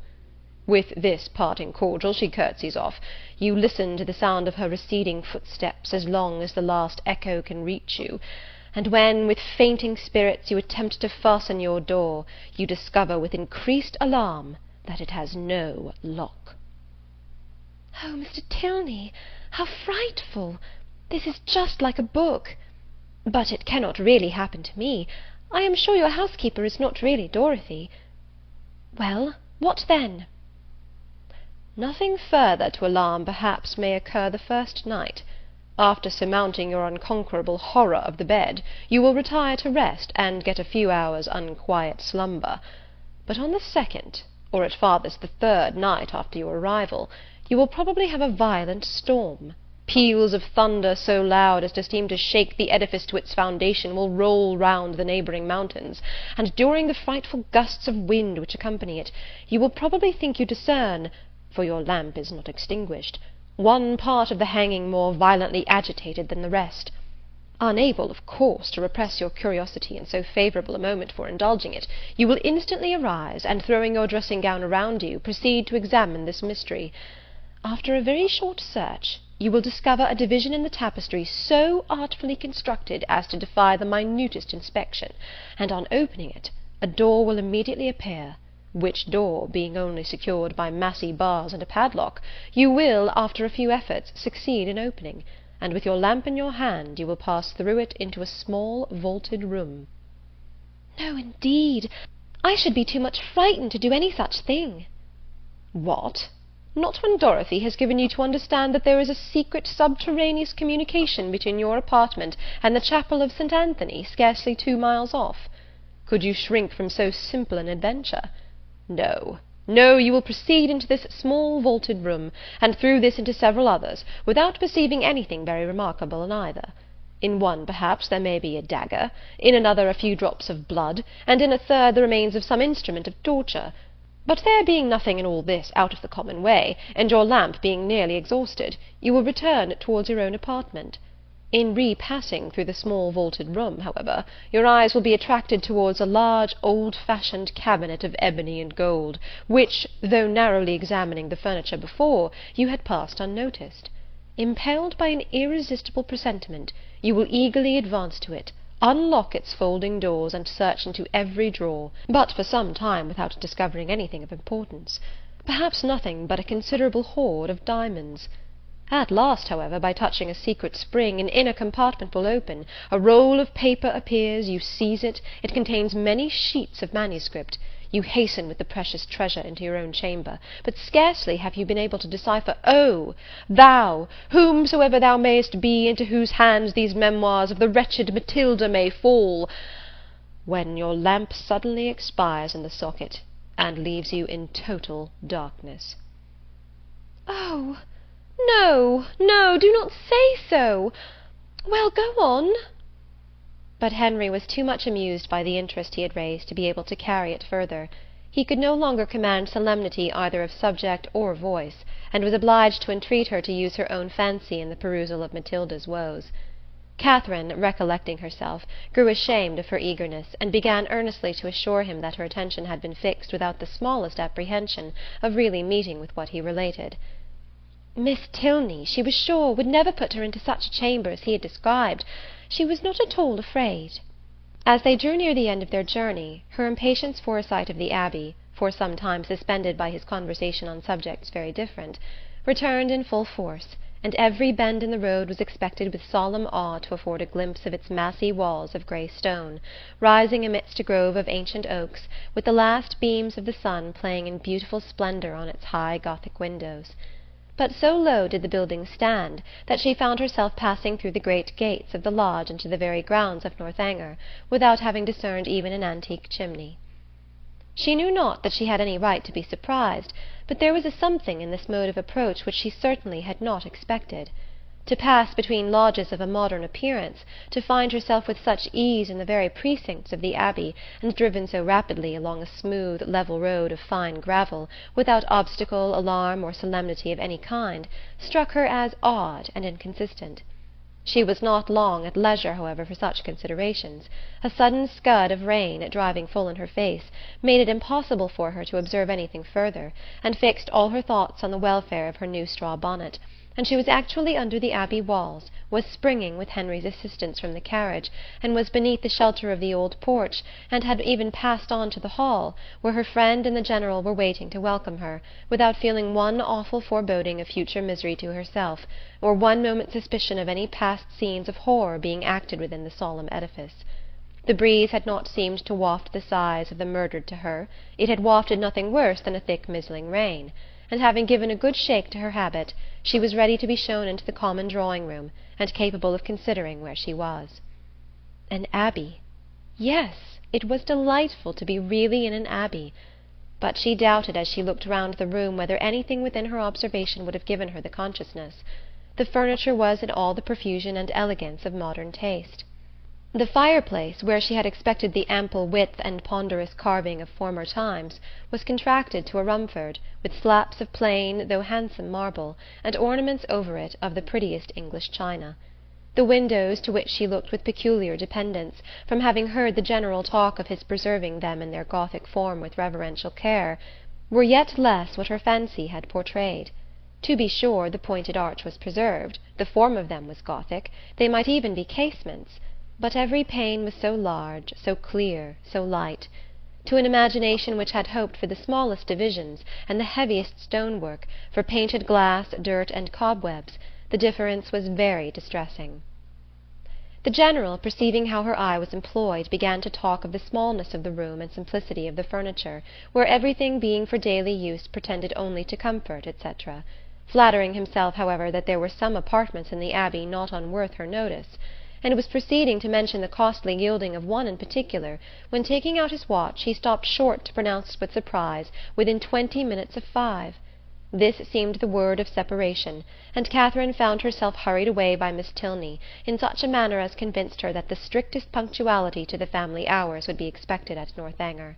With this parting cordial she curtsies off. You listen to the sound of her receding footsteps as long as the last echo can reach you, and when, with fainting spirits, you attempt to fasten your door, you discover with increased alarm that it has no lock." "Oh, Mr. Tilney, how frightful! This is just like a book. But it cannot really happen to me. I am sure your housekeeper is not really Dorothy. Well, what then?" "Nothing further to alarm perhaps may occur the first night. After surmounting your unconquerable horror of the bed, you will retire to rest, and get a few hours' unquiet slumber. But on the second, or at farthest the third night after your arrival, you will probably have a violent storm. Peals of thunder so loud as to seem to shake the edifice to its foundation will roll round the neighbouring mountains, and during the frightful gusts of wind which accompany it, you will probably think you discern, for your lamp is not extinguished, one part of the hanging more violently agitated than the rest. Unable, of course, to repress your curiosity in so favourable a moment for indulging it, you will instantly arise, and throwing your dressing-gown around you, proceed to examine this mystery. After a very short search, you will discover a division in the tapestry so artfully constructed as to defy the minutest inspection, and on opening it, a door will immediately appear, which door, being only secured by massy bars and a padlock, you will, after a few efforts, succeed in opening, and with your lamp in your hand you will pass through it into a small vaulted room." "No, indeed, I should be too much frightened to do any such thing." "What! Not when Dorothy has given you to understand that there is a secret subterraneous communication between your apartment and the chapel of St. Anthony, scarcely 2 miles off? Could you shrink from so simple an adventure? No, no, you will proceed into this small vaulted room, and through this into several others, without perceiving anything very remarkable in either. In one, perhaps, there may be a dagger, in another a few drops of blood, and in a third the remains of some instrument of torture. But there being nothing in all this out of the common way, and your lamp being nearly exhausted, you will return towards your own apartment. In repassing through the small vaulted room, however, your eyes will be attracted towards a large old-fashioned cabinet of ebony and gold, which, though narrowly examining the furniture before, you had passed unnoticed. Impelled by an irresistible presentiment, you will eagerly advance to it, unlock its folding doors, and search into every drawer, but for some time without discovering anything of importance, perhaps nothing but a considerable hoard of diamonds. At last, however, by touching a secret spring, an inner compartment will open, a roll of paper appears, you seize it, it contains many sheets of manuscript. You hasten with the precious treasure into your own chamber, but scarcely have you been able to decipher, "Oh, thou, whomsoever thou mayest be, into whose hands these memoirs of the wretched Matilda may fall," when your lamp suddenly expires in the socket, and leaves you in total darkness. "Oh, no, no, do not say so. Well, go on." But Henry was too much amused by the interest he had raised to be able to carry it further. He could no longer command solemnity either of subject or voice, and was obliged to entreat her to use her own fancy in the perusal of Matilda's woes. Catherine, recollecting herself, grew ashamed of her eagerness, and began earnestly to assure him that her attention had been fixed without the smallest apprehension of really meeting with what he related. Miss Tilney, she was sure, would never put her into such a chamber as he had described. She was not at all afraid. As they drew near the end of their journey, her impatience for a sight of the Abbey, for some time suspended by his conversation on subjects very different, returned in full force, and every bend in the road was expected with solemn awe to afford a glimpse of its massy walls of grey stone, rising amidst a grove of ancient oaks, with the last beams of the sun playing in beautiful splendour on its high Gothic windows. But so low did the building stand that she found herself passing through the great gates of the lodge into the very grounds of Northanger, without having discerned even an antique chimney. She knew not that she had any right to be surprised, but there was a something in this mode of approach which she certainly had not expected. To pass between lodges of a modern appearance, to find herself with such ease in the very precincts of the Abbey, and driven so rapidly along a smooth, level road of fine gravel, without obstacle, alarm, or solemnity of any kind, struck her as odd and inconsistent. She was not long at leisure, however, for such considerations. A sudden scud of rain, driving full in her face, made it impossible for her to observe anything further, and fixed all her thoughts on the welfare of her new straw bonnet, and she was actually under the Abbey walls, was springing with Henry's assistance from the carriage, and was beneath the shelter of the old porch, and had even passed on to the hall, where her friend and the General were waiting to welcome her, without feeling one awful foreboding of future misery to herself, or one moment's suspicion of any past scenes of horror being acted within the solemn edifice. The breeze had not seemed to waft the sighs of the murdered to her, it had wafted nothing worse than a thick mizzling rain, and having given a good shake to her habit, she was ready to be shown into the common drawing-room, and capable of considering where she was. An abbey! Yes, it was delightful to be really in an abbey, but she doubted as she looked round the room whether anything within her observation would have given her the consciousness. The furniture was in all the profusion and elegance of modern taste. The fireplace, where she had expected the ample width and ponderous carving of former times, was contracted to a Rumford, with slabs of plain though handsome marble, and ornaments over it of the prettiest English china. The windows, to which she looked with peculiar dependence, from having heard the General talk of his preserving them in their Gothic form with reverential care, were yet less what her fancy had portrayed. To be sure, the pointed arch was preserved, the form of them was Gothic, they might even be casements, but every pane was so large, so clear, so light. To an imagination which had hoped for the smallest divisions and the heaviest stonework, for painted glass, dirt, and cobwebs, the difference was very distressing. The General, perceiving how her eye was employed, began to talk of the smallness of the room and simplicity of the furniture, where everything being for daily use pretended only to comfort, etc., flattering himself, however, that there were some apartments in the Abbey not unworth her notice, and was proceeding to mention the costly gilding of one in particular, when, taking out his watch, he stopped short to pronounce with surprise, within 20 minutes of 5. This seemed the word of separation, and Catherine found herself hurried away by Miss Tilney, in such a manner as convinced her that the strictest punctuality to the family hours would be expected at Northanger.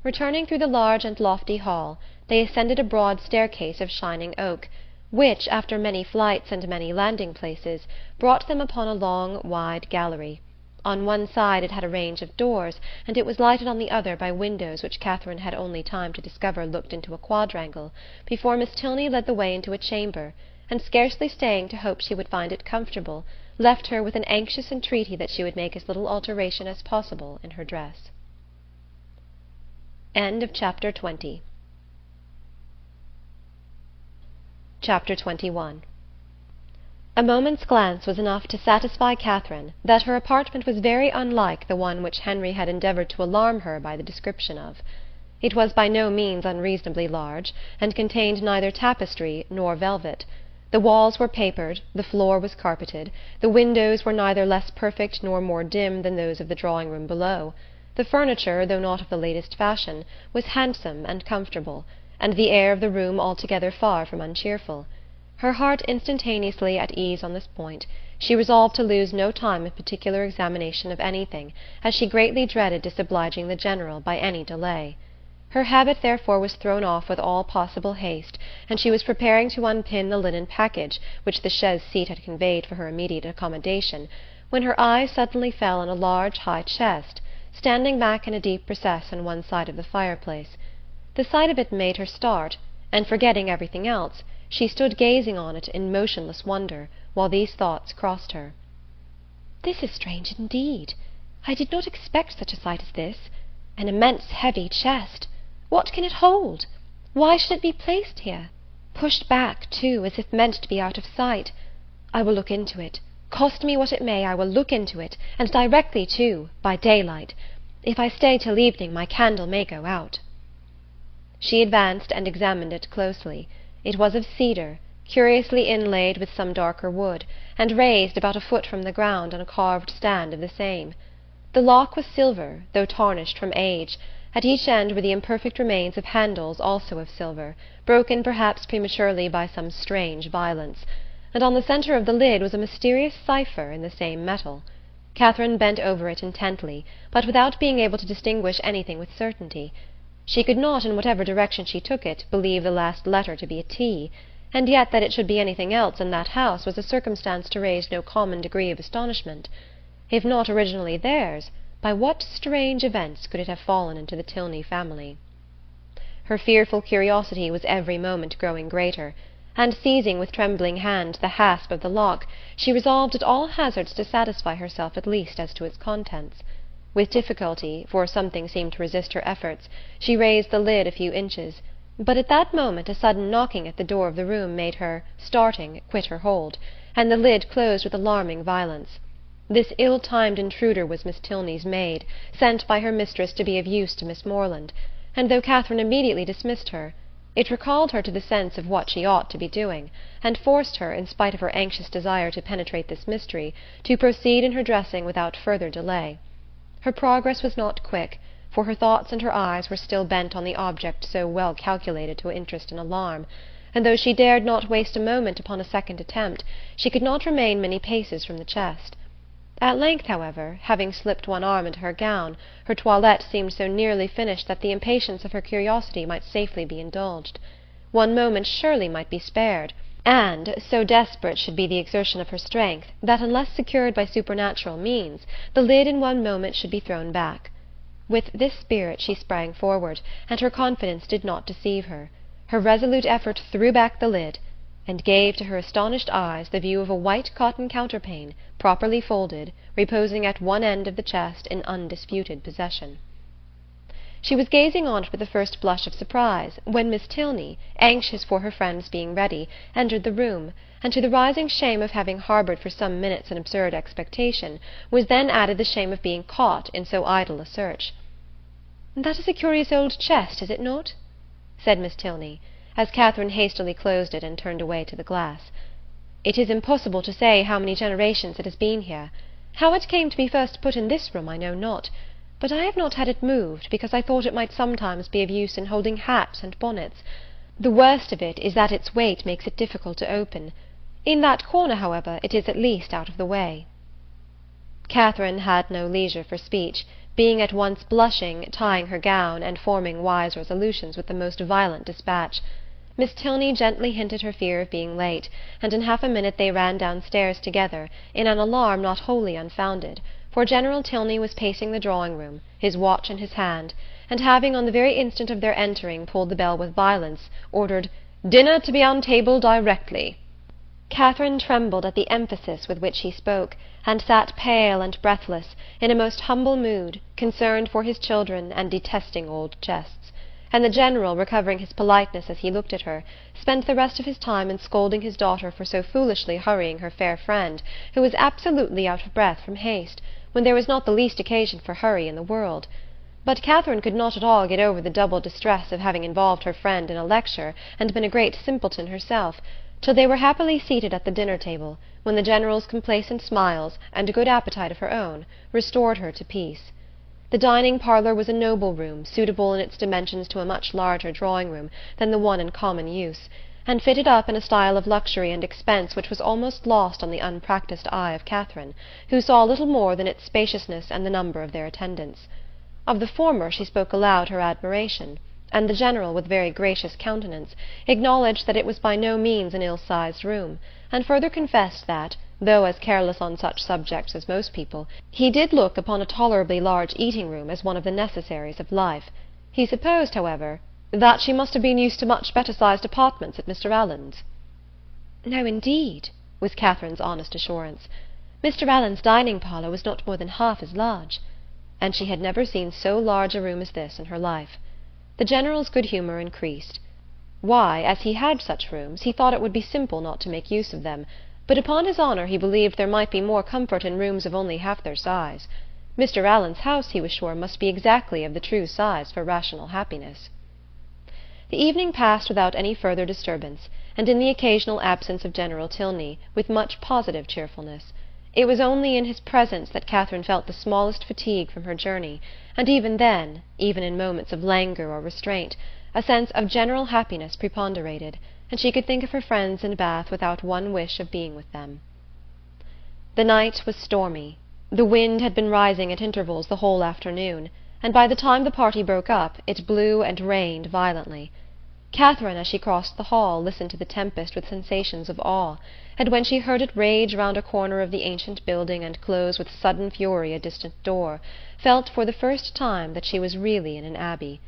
Returning through the large and lofty hall, they ascended a broad staircase of shining oak, which, after many flights and many landing-places, brought them upon a long, wide gallery. On one side it had a range of doors, and it was lighted on the other by windows which Catherine had only time to discover looked into a quadrangle, before Miss Tilney led the way into a chamber, and scarcely staying to hope she would find it comfortable, left her with an anxious entreaty that she would make as little alteration as possible in her dress. Chapter 20. Chapter 21. A moment's glance was enough to satisfy Catherine that her apartment was very unlike the one which Henry had endeavoured to alarm her by the description of. It was by no means unreasonably large, and contained neither tapestry nor velvet. The walls were papered, the floor was carpeted, the windows were neither less perfect nor more dim than those of the drawing-room below. The furniture, though not of the latest fashion, was handsome and comfortable, and the air of the room altogether far from uncheerful. Her heart instantaneously at ease on this point, she resolved to lose no time in particular examination of anything, as she greatly dreaded disobliging the General by any delay. Her habit therefore was thrown off with all possible haste, and she was preparing to unpin the linen package which the chaise seat had conveyed for her immediate accommodation, when her eye suddenly fell on a large high chest, standing back in a deep recess on one side of the fireplace. The sight of it made her start, and forgetting everything else, she stood gazing on it in motionless wonder, while these thoughts crossed her. "This is strange indeed. I did not expect such a sight as this. An immense heavy chest. What can it hold? Why should it be placed here? pushed back, too, as if meant to be out of sight. I will look into it. Cost me what it may, I will look into it, and directly, too, by daylight. If I stay till evening, my candle may go out." She advanced and examined it closely. It was of cedar, curiously inlaid with some darker wood, and raised about a foot from the ground on a carved stand of the same. The lock was silver, though tarnished from age. At each end were the imperfect remains of handles also of silver, broken perhaps prematurely by some strange violence, and on the centre of the lid was a mysterious cipher in the same metal. Catherine bent over it intently, but without being able to distinguish anything with certainty. She could not, in whatever direction she took it, believe the last letter to be a T, and yet that it should be anything else in that house was a circumstance to raise no common degree of astonishment. If not originally theirs, by what strange events could it have fallen into the Tilney family? Her fearful curiosity was every moment growing greater, and seizing with trembling hand the hasp of the lock, she resolved at all hazards to satisfy herself at least as to its contents. With difficulty, for something seemed to resist her efforts, she raised the lid a few inches, but at that moment a sudden knocking at the door of the room made her, starting, quit her hold, and the lid closed with alarming violence. This ill-timed intruder was Miss Tilney's maid, sent by her mistress to be of use to Miss Moreland, and though Catherine immediately dismissed her, it recalled her to the sense of what she ought to be doing, and forced her, in spite of her anxious desire to penetrate this mystery, to proceed in her dressing without further delay. Her progress was not quick, for her thoughts and her eyes were still bent on the object so well calculated to interest and alarm, and though she dared not waste a moment upon a second attempt, she could not remain many paces from the chest. At length, however, having slipped one arm into her gown, her toilette seemed so nearly finished that the impatience of her curiosity might safely be indulged. One moment surely might be spared, and so desperate should be the exertion of her strength that, unless secured by supernatural means, the lid in one moment should be thrown back. With this spirit she sprang forward, and her confidence did not deceive her. Her resolute effort threw back the lid, and gave to her astonished eyes the view of a white cotton counterpane, properly folded, reposing at one end of the chest in undisputed possession. She was gazing on it with the first blush of surprise, when Miss Tilney, anxious for her friend's being ready, entered the room, and to the rising shame of having harboured for some minutes an absurd expectation, was then added the shame of being caught in so idle a search. "That is a curious old chest, is it not?" said Miss Tilney, as Catherine hastily closed it and turned away to the glass. "It is impossible to say how many generations it has been here. How it came to be first put in this room I know not, but I have not had it moved, because I thought it might sometimes be of use in holding hats and bonnets. The worst of it is that its weight makes it difficult to open. In that corner, however, it is at least out of the way." Catherine had no leisure for speech, being at once blushing, tying her gown, and forming wise resolutions with the most violent dispatch. Miss Tilney gently hinted her fear of being late, and in half a minute they ran downstairs together, in an alarm not wholly unfounded, for General Tilney was pacing the drawing-room, his watch in his hand, and having on the very instant of their entering pulled the bell with violence, ordered "Dinner to be on table directly." Catherine trembled at the emphasis with which he spoke, and sat pale and breathless, in a most humble mood, concerned for his children and detesting old chests, and the General, recovering his politeness as he looked at her, spent the rest of his time in scolding his daughter for so foolishly hurrying her fair friend, who was absolutely out of breath from haste, when there was not the least occasion for hurry in the world. But Catherine could not at all get over the double distress of having involved her friend in a lecture and been a great simpleton herself, till they were happily seated at the dinner-table, when the General's complacent smiles, and a good appetite of her own, restored her to peace. The dining-parlour was a noble room, suitable in its dimensions to a much larger drawing-room than the one in common use, and fitted up in a style of luxury and expense which was almost lost on the unpractised eye of Catherine, who saw little more than its spaciousness and the number of their attendants. Of the former she spoke aloud her admiration, and the General, with very gracious countenance, acknowledged that it was by no means an ill-sized room, and further confessed that, though as careless on such subjects as most people, he did look upon a tolerably large eating-room as one of the necessaries of life. He supposed, however, that she must have been used to much better-sized apartments at Mr. Allen's. "No, indeed," was Catherine's honest assurance. "Mr. Allen's dining-parlour was not more than half as large," and she had never seen so large a room as this in her life. The General's good humour increased. Why, as he had such rooms, he thought it would be simple not to make use of them, but upon his honour he believed there might be more comfort in rooms of only half their size. Mr. Allen's house, he was sure, must be exactly of the true size for rational happiness. The evening passed without any further disturbance, and in the occasional absence of General Tilney, with much positive cheerfulness. It was only in his presence that Catherine felt the smallest fatigue from her journey, and even then, even in moments of languor or restraint, a sense of general happiness preponderated, and she could think of her friends in Bath without one wish of being with them. The night was stormy. The wind had been rising at intervals the whole afternoon, and by the time the party broke up it blew and rained violently. Catherine, as she crossed the hall, listened to the tempest with sensations of awe, and when she heard it rage round a corner of the ancient building and close with sudden fury a distant door, felt for the first time that she was really in an abbey.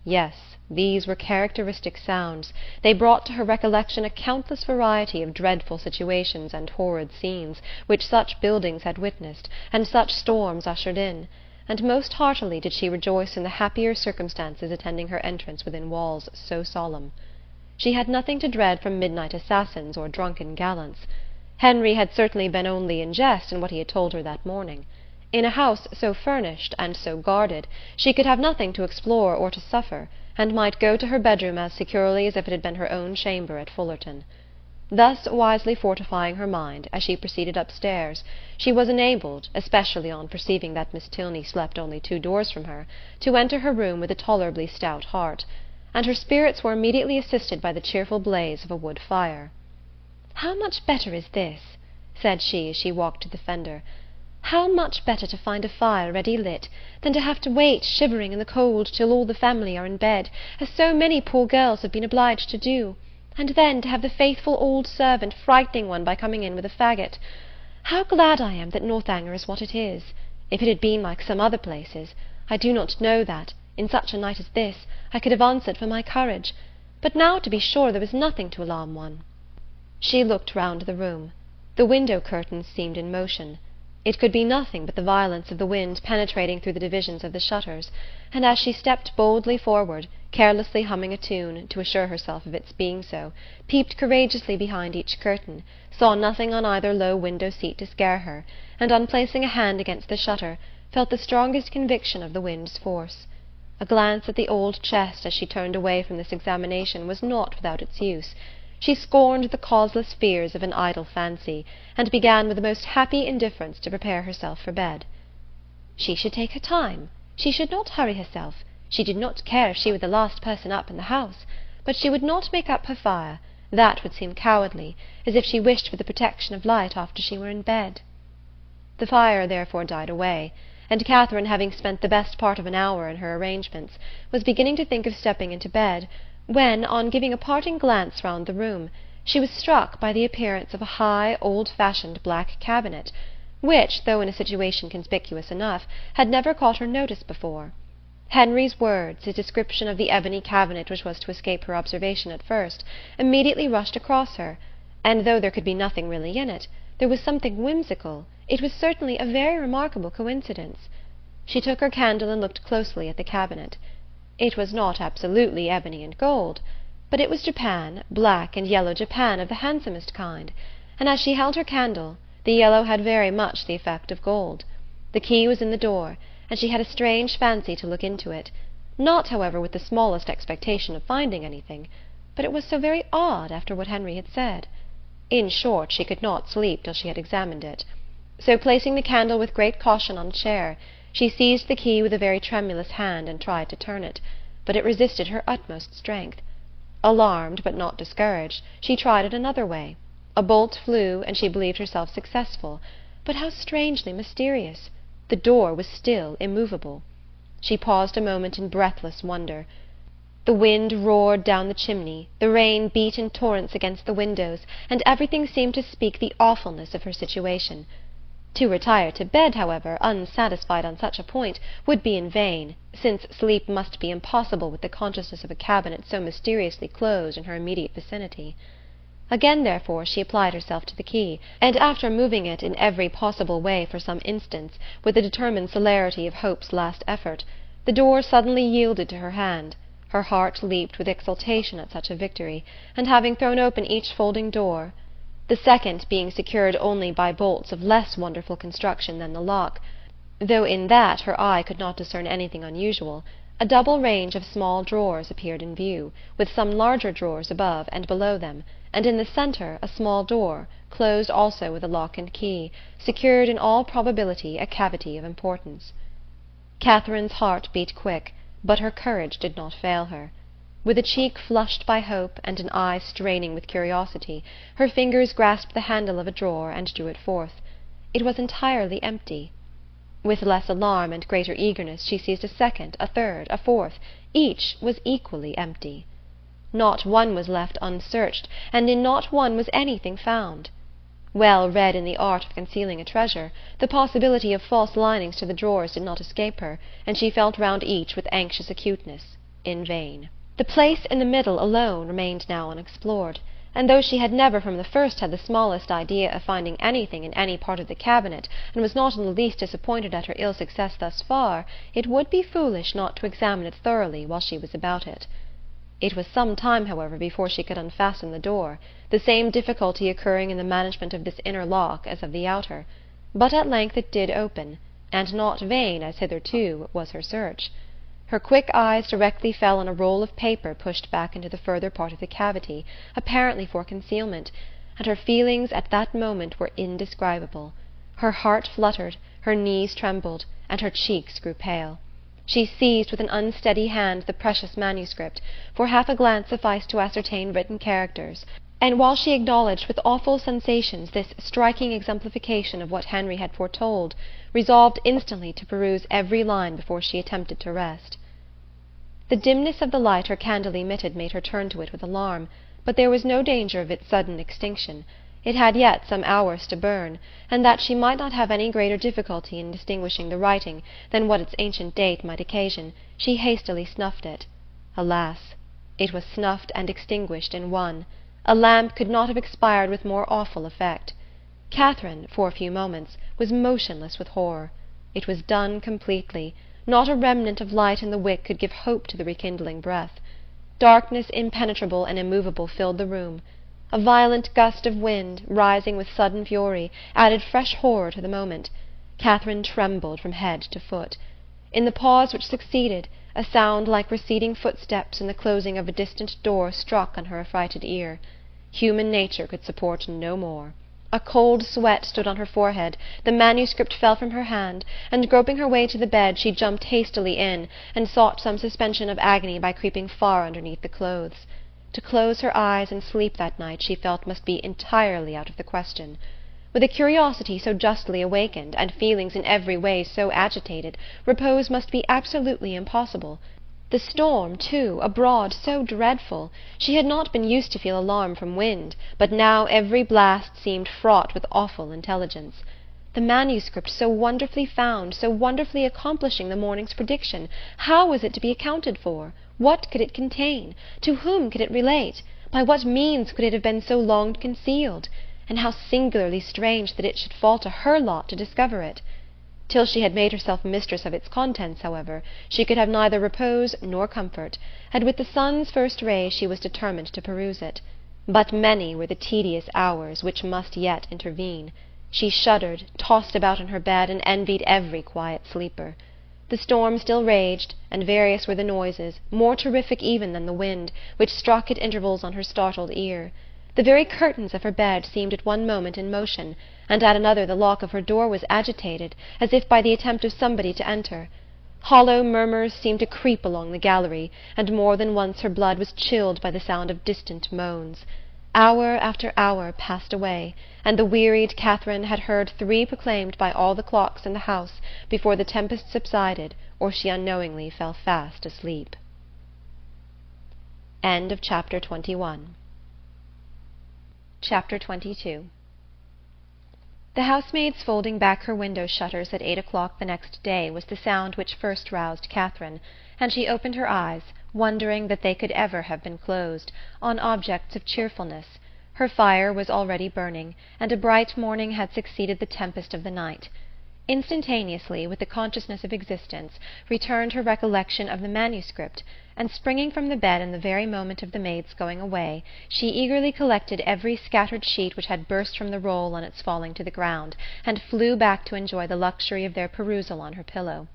Yes, these were characteristic sounds. They brought to her recollection a countless variety of dreadful situations and horrid scenes which such buildings had witnessed, and such storms ushered in, and most heartily did she rejoice in the happier circumstances attending her entrance within walls so solemn. She had nothing to dread from midnight assassins or drunken gallants. Henry had certainly been only in jest in what he had told her that morning. In a house so furnished and so guarded, she could have nothing to explore or to suffer, and might go to her bedroom as securely as if it had been her own chamber at Fullerton. Thus wisely fortifying her mind, as she proceeded upstairs, she was enabled, especially on perceiving that Miss Tilney slept only 2 doors from her, to enter her room with a tolerably stout heart, and her spirits were immediately assisted by the cheerful blaze of a wood fire. "How much better is this," said she as she walked to the fender, "how much better to find a fire ready lit, than to have to wait shivering in the cold till all the family are in bed, as so many poor girls have been obliged to do, and then to have the faithful old servant frightening one by coming in with a faggot. How glad I am that Northanger is what it is! If it had been like some other places, I do not know that, in such a night as this, I could have answered for my courage, but now to be sure there was nothing to alarm one." She looked round the room. The window curtains seemed in motion. It could be nothing but the violence of the wind penetrating through the divisions of the shutters, and as she stepped boldly forward, carelessly humming a tune, to assure herself of its being so, peeped courageously behind each curtain, saw nothing on either low window-seat to scare her, and on placing a hand against the shutter, felt the strongest conviction of the wind's force. A glance at the old chest as she turned away from this examination was not without its use. She scorned the causeless fears of an idle fancy, and began with the most happy indifference to prepare herself for bed. She should take her time. She should not hurry herself. She did not care if she were the last person up in the house, but she would not make up her fire. That would seem cowardly, as if she wished for the protection of light after she were in bed. The fire therefore died away, and Catherine, having spent the best part of an hour in her arrangements, was beginning to think of stepping into bed, when, on giving a parting glance round the room, she was struck by the appearance of a high, old-fashioned black cabinet, which, though in a situation conspicuous enough, had never caught her notice before. Henry's words, his description of the ebony cabinet which was to escape her observation at first, immediately rushed across her, and though there could be nothing really in it, there was something whimsical. It was certainly a very remarkable coincidence. She took her candle and looked closely at the cabinet. It was not absolutely ebony and gold, but it was Japan, black and yellow Japan of the handsomest kind, and as she held her candle, the yellow had very much the effect of gold. The key was in the door, and she had a strange fancy to look into it, not, however, with the smallest expectation of finding anything, but it was so very odd after what Henry had said. In short, she could not sleep till she had examined it. So, placing the candle with great caution on a chair, she seized the key with a very tremulous hand and tried to turn it, but it resisted her utmost strength. Alarmed, but not discouraged, she tried it another way. A bolt flew, and she believed herself successful, but how strangely mysterious! The door was still immovable. She paused a moment in breathless wonder. The wind roared down the chimney, the rain beat in torrents against the windows, and everything seemed to speak the awfulness of her situation. To retire to bed, however, unsatisfied on such a point, would be in vain, since sleep must be impossible with the consciousness of a cabinet so mysteriously closed in her immediate vicinity. Again, therefore, she applied herself to the key, and after moving it in every possible way for some instants, with the determined celerity of hope's last effort, the door suddenly yielded to her hand. Her heart leaped with exultation at such a victory, and having thrown open each folding door, the second being secured only by bolts of less wonderful construction than the lock, though in that her eye could not discern anything unusual, a double range of small drawers appeared in view, with some larger drawers above and below them, and in the centre a small door, closed also with a lock and key, secured in all probability a cavity of importance. Catherine's heart beat quick, but her courage did not fail her. With a cheek flushed by hope and an eye straining with curiosity, her fingers grasped the handle of a drawer and drew it forth. It was entirely empty. With less alarm and greater eagerness she seized a second, a third, a fourth. Each was equally empty. Not one was left unsearched, and in not one was anything found. Well read in the art of concealing a treasure, the possibility of false linings to the drawers did not escape her, and she felt round each with anxious acuteness. In vain. The place in the middle alone remained now unexplored, and though she had never from the first had the smallest idea of finding anything in any part of the cabinet, and was not in the least disappointed at her ill success thus far, it would be foolish not to examine it thoroughly while she was about it. It was some time, however, before she could unfasten the door, the same difficulty occurring in the management of this inner lock as of the outer, but at length it did open, and not vain as hitherto was her search. Her quick eyes directly fell on a roll of paper pushed back into the further part of the cavity, apparently for concealment, and her feelings at that moment were indescribable. Her heart fluttered, her knees trembled, and her cheeks grew pale. She seized with an unsteady hand the precious manuscript, for half a glance sufficed to ascertain written characters, and while she acknowledged with awful sensations this striking exemplification of what Henry had foretold, resolved instantly to peruse every line before she attempted to rest. The dimness of the light her candle emitted made her turn to it with alarm, but there was no danger of its sudden extinction. It had yet some hours to burn, and that she might not have any greater difficulty in distinguishing the writing than what its ancient date might occasion, she hastily snuffed it. Alas! It was snuffed and extinguished in one. A lamp could not have expired with more awful effect. Catherine, for a few moments, was motionless with horror. It was done completely. Not a remnant of light in the wick could give hope to the rekindling breath. Darkness impenetrable and immovable filled the room. A violent gust of wind, rising with sudden fury, added fresh horror to the moment. Catherine trembled from head to foot. In the pause which succeeded, a sound like receding footsteps and the closing of a distant door struck on her affrighted ear. Human nature could support no more. A cold sweat stood on her forehead, the manuscript fell from her hand, and groping her way to the bed she jumped hastily in, and sought some suspension of agony by creeping far underneath the clothes. To close her eyes and sleep that night she felt must be entirely out of the question. With a curiosity so justly awakened, and feelings in every way so agitated, repose must be absolutely impossible. The storm, too, abroad so dreadful! She had not been used to feel alarm from wind, but now every blast seemed fraught with awful intelligence. The manuscript so wonderfully found, so wonderfully accomplishing the morning's prediction, how was it to be accounted for? What could it contain? To whom could it relate? By what means could it have been so long concealed? And how singularly strange that it should fall to her lot to discover it! Till she had made herself mistress of its contents, however, she could have neither repose nor comfort, and with the sun's first rays she was determined to peruse it. But many were the tedious hours which must yet intervene. She shuddered, tossed about in her bed, and envied every quiet sleeper. The storm still raged, and various were the noises, more terrific even than the wind, which struck at intervals on her startled ear. The very curtains of her bed seemed at one moment in motion, and at another the lock of her door was agitated, as if by the attempt of somebody to enter. Hollow murmurs seemed to creep along the gallery, and more than once her blood was chilled by the sound of distant moans. Hour after hour passed away, and the wearied Catherine had heard 3 proclaimed by all the clocks in the house before the tempest subsided, or she unknowingly fell fast asleep. End of Chapter 21. Chapter 22. The housemaid's folding back her window shutters at 8 o'clock the next day was the sound which first roused Catherine, and she opened her eyes, wondering that they could ever have been closed, on objects of cheerfulness. Her fire was already burning, and a bright morning had succeeded the tempest of the night. Instantaneously, with the consciousness of existence, returned her recollection of the manuscript, and springing from the bed in the very moment of the maid's going away, she eagerly collected every scattered sheet which had burst from the roll on its falling to the ground, and flew back to enjoy the luxury of their perusal on her pillow.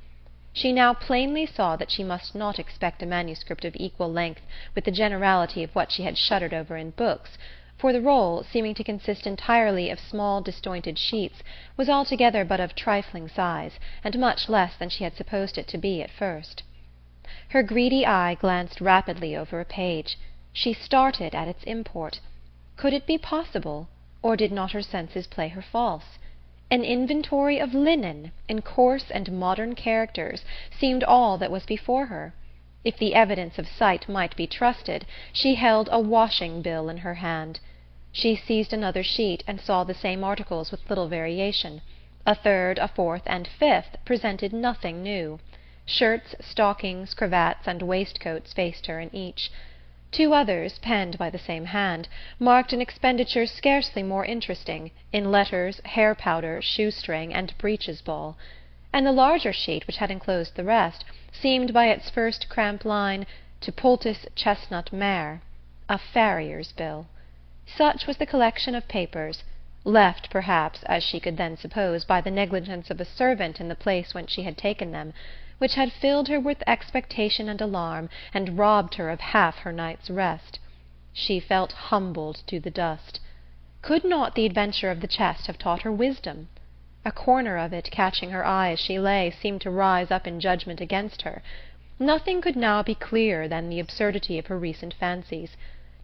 She now plainly saw that she must not expect a manuscript of equal length with the generality of what she had shuddered over in books, for the roll, seeming to consist entirely of small disjointed sheets, was altogether but of trifling size, and much less than she had supposed it to be at first. Her greedy eye glanced rapidly over a page. She started at its import. Could it be possible, or did not her senses play her false? An inventory of linen, in coarse and modern characters, seemed all that was before her. If the evidence of sight might be trusted, she held a washing bill in her hand. She seized another sheet and saw the same articles with little variation. A third, a fourth, and fifth presented nothing new. Shirts, stockings, cravats, and waistcoats faced her in each. Two others, penned by the same hand, marked an expenditure scarcely more interesting, in letters, hair-powder, shoestring, and breeches-ball; and the larger sheet, which had enclosed the rest, seemed by its first cramped line to poultice chestnut mare, a farrier's bill. Such was the collection of papers, left perhaps, as she could then suppose, by the negligence of a servant in the place whence she had taken them, which had filled her with expectation and alarm, and robbed her of half her night's rest. She felt humbled to the dust. Could not the adventure of the chest have taught her wisdom? A corner of it, catching her eye as she lay, seemed to rise up in judgment against her. Nothing could now be clearer than the absurdity of her recent fancies.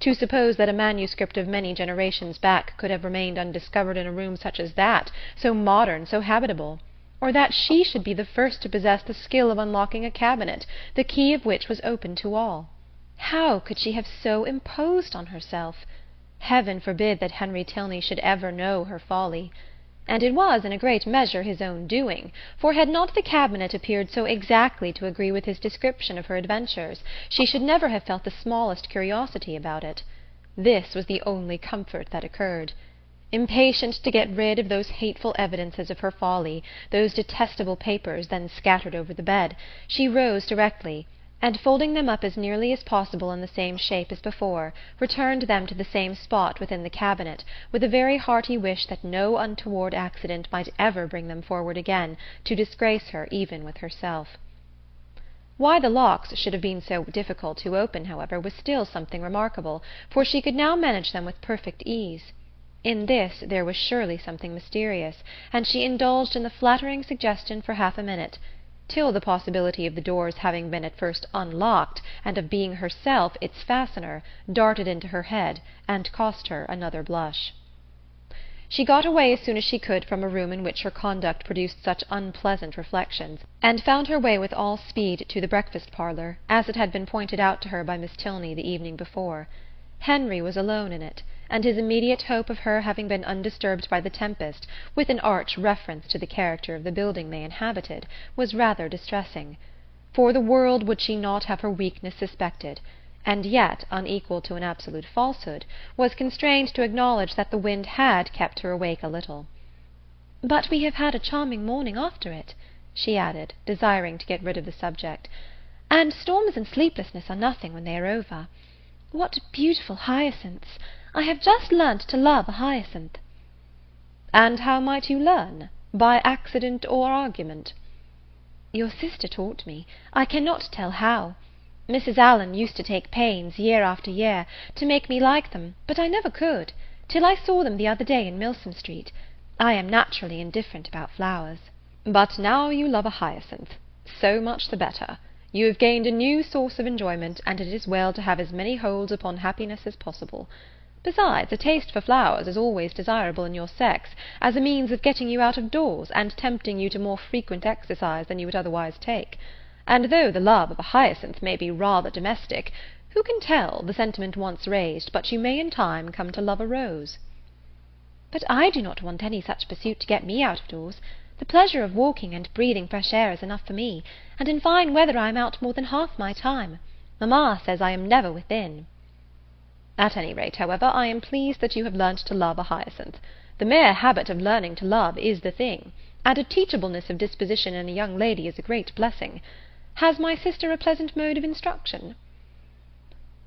To suppose that a manuscript of many generations back could have remained undiscovered in a room such as that, so modern, so habitable; or that she should be the first to possess the skill of unlocking a cabinet, the key of which was open to all. How could she have so imposed on herself? Heaven forbid that Henry Tilney should ever know her folly. And it was in a great measure his own doing, for had not the cabinet appeared so exactly to agree with his description of her adventures, she should never have felt the smallest curiosity about it. This was the only comfort that occurred. Impatient to get rid of those hateful evidences of her folly, those detestable papers then scattered over the bed, she rose directly, and folding them up as nearly as possible in the same shape as before, returned them to the same spot within the cabinet, with a very hearty wish that no untoward accident might ever bring them forward again, to disgrace her even with herself. Why the locks should have been so difficult to open, however, was still something remarkable, for she could now manage them with perfect ease. In this there was surely something mysterious, and she indulged in the flattering suggestion for half a minute, till the possibility of the door's having been at first unlocked, and of being herself its fastener, darted into her head, and cost her another blush. She got away as soon as she could from a room in which her conduct produced such unpleasant reflections, and found her way with all speed to the breakfast-parlour, as it had been pointed out to her by Miss Tilney the evening before. Henry was alone in it, and his immediate hope of her having been undisturbed by the tempest, with an arch reference to the character of the building they inhabited, was rather distressing. For the world would she not have her weakness suspected, and yet, unequal to an absolute falsehood, was constrained to acknowledge that the wind had kept her awake a little. "But we have had a charming morning after it," she added, desiring to get rid of the subject, "and storms and sleeplessness are nothing when they are over. What beautiful hyacinths! I have just learnt to love a hyacinth." "And how might you learn? By accident or argument?" "Your sister taught me. I cannot tell how. Mrs. Allen used to take pains, year after year, to make me like them, but I never could, till I saw them the other day in Milsom Street. I am naturally indifferent about flowers." "But now you love a hyacinth. So much the better. You have gained a new source of enjoyment, and it is well to have as many holds upon happiness as possible. Besides, a taste for flowers is always desirable in your sex, as a means of getting you out of doors, and tempting you to more frequent exercise than you would otherwise take. And though the love of a hyacinth may be rather domestic, who can tell, the sentiment once raised, but you may in time come to love a rose?" "But I do not want any such pursuit to get me out of doors. The pleasure of walking and breathing fresh air is enough for me, and in fine weather I am out more than half my time. Mamma says I am never within." At any rate, however, I am pleased that you have learnt to love a hyacinth. The mere habit of learning to love is the thing, and a teachableness of disposition in a young lady is a great blessing. Has my sister a pleasant mode of instruction?"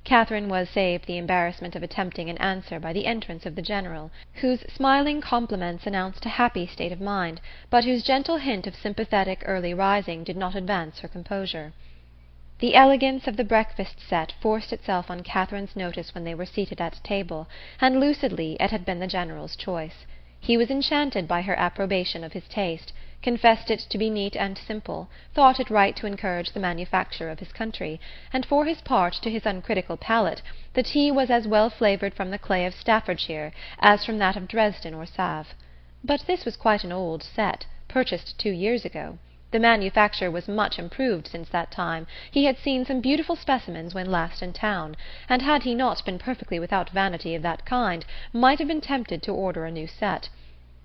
Catherine was saved the embarrassment of attempting an answer by the entrance of the General, whose smiling compliments announced a happy state of mind, but whose gentle hint of sympathetic early rising did not advance her composure. The elegance of the breakfast set forced itself on Catherine's notice when they were seated at table, and lucidly it had been the General's choice. He was enchanted by her approbation of his taste, confessed it to be neat and simple, thought it right to encourage the manufacture of his country, and for his part, to his uncritical palate, the tea was as well flavoured from the clay of Staffordshire as from that of Dresden or Save. But this was quite an old set, purchased 2 years ago. The manufacture was much improved since that time. He had seen some beautiful specimens when last in town, and had he not been perfectly without vanity of that kind, might have been tempted to order a new set.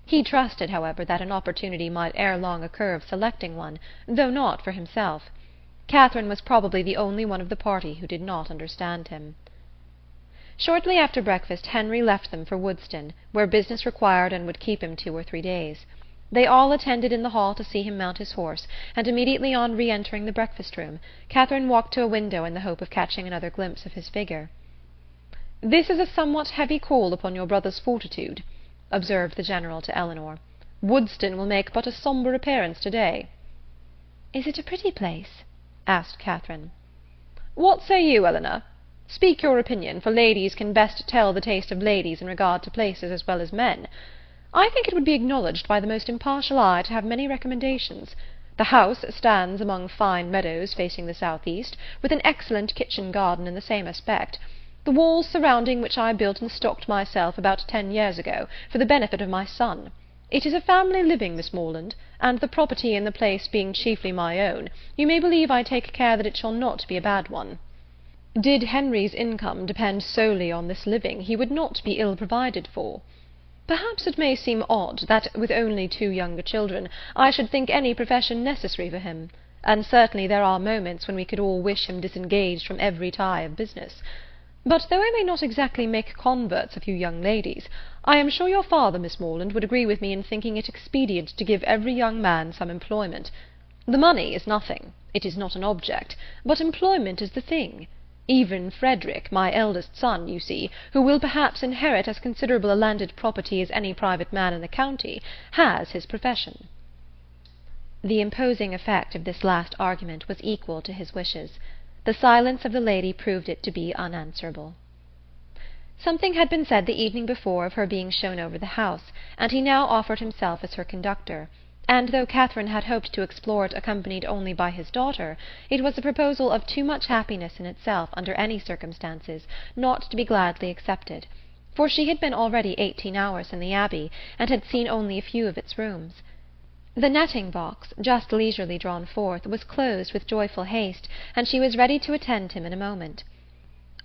He trusted, however, that an opportunity might ere long occur of selecting one, though not for himself. Catherine was probably the only one of the party who did not understand him. Shortly after breakfast Henry left them for Woodston, where business required and would keep him 2 or 3 days. They all attended in the hall to see him mount his horse, and immediately on re-entering the breakfast-room, Catherine walked to a window in the hope of catching another glimpse of his figure. "This is a somewhat heavy call upon your brother's fortitude," observed the General to Elinor. "Woodston will make but a sombre appearance to-day." "Is it a pretty place?" asked Catherine. "What say you, Elinor? Speak your opinion, for ladies can best tell the taste of ladies in regard to places as well as men. I think it would be acknowledged by the most impartial eye to have many recommendations. The house stands among fine meadows facing the south-east, with an excellent kitchen garden in the same aspect, the walls surrounding which I built and stocked myself about 10 years ago, for the benefit of my son. It is a family living, Miss Morland, and the property in the place being chiefly my own, you may believe I take care that it shall not be a bad one. Did Henry's income depend solely on this living, he would not be ill provided for. Perhaps it may seem odd that, with only 2 younger children, I should think any profession necessary for him, and certainly there are moments when we could all wish him disengaged from every tie of business. But though I may not exactly make converts of you young ladies, I am sure your father, Miss Morland, would agree with me in thinking it expedient to give every young man some employment. The money is nothing, it is not an object, but employment is the thing. Even Frederick, my eldest son, you see, who will perhaps inherit as considerable a landed property as any private man in the county, has his profession." The imposing effect of this last argument was equal to his wishes. The silence of the lady proved it to be unanswerable. Something had been said the evening before of her being shown over the house, and he now offered himself as her conductor, and though Catherine had hoped to explore it accompanied only by his daughter, it was a proposal of too much happiness in itself, under any circumstances, not to be gladly accepted, for she had been already 18 hours in the Abbey, and had seen only a few of its rooms. The netting-box, just leisurely drawn forth, was closed with joyful haste, and she was ready to attend him in a moment.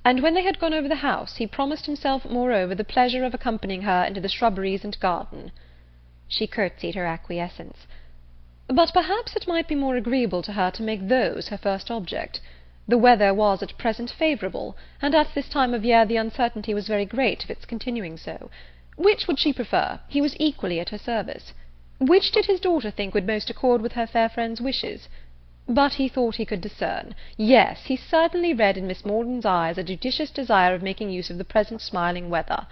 And when they had gone over the house, he promised himself, moreover, the pleasure of accompanying her into the shrubberies and garden. She curtsied her acquiescence. But perhaps it might be more agreeable to her to make those her first object. The weather was at present favourable, and at this time of year the uncertainty was very great of its continuing so. Which would she prefer? He was equally at her service. Which did his daughter think would most accord with her fair friend's wishes? But he thought he could discern. Yes, he certainly read in Miss Morden's eyes a judicious desire of making use of the present smiling weather.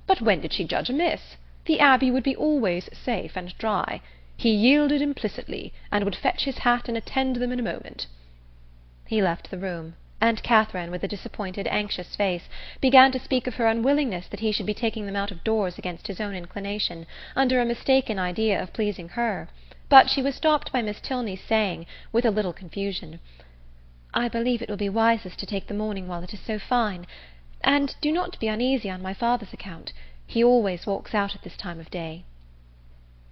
But when did she judge amiss? The Abbey would be always safe and dry. He yielded implicitly, and would fetch his hat and attend them in a moment. He left the room, and Catherine, with a disappointed, anxious face, began to speak of her unwillingness that he should be taking them out of doors against his own inclination, under a mistaken idea of pleasing her. But she was stopped by Miss Tilney's saying, with a little confusion, "I believe it will be wisest to take the morning while it is so fine, and do not be uneasy on my father's account. He always walks out at this time of day."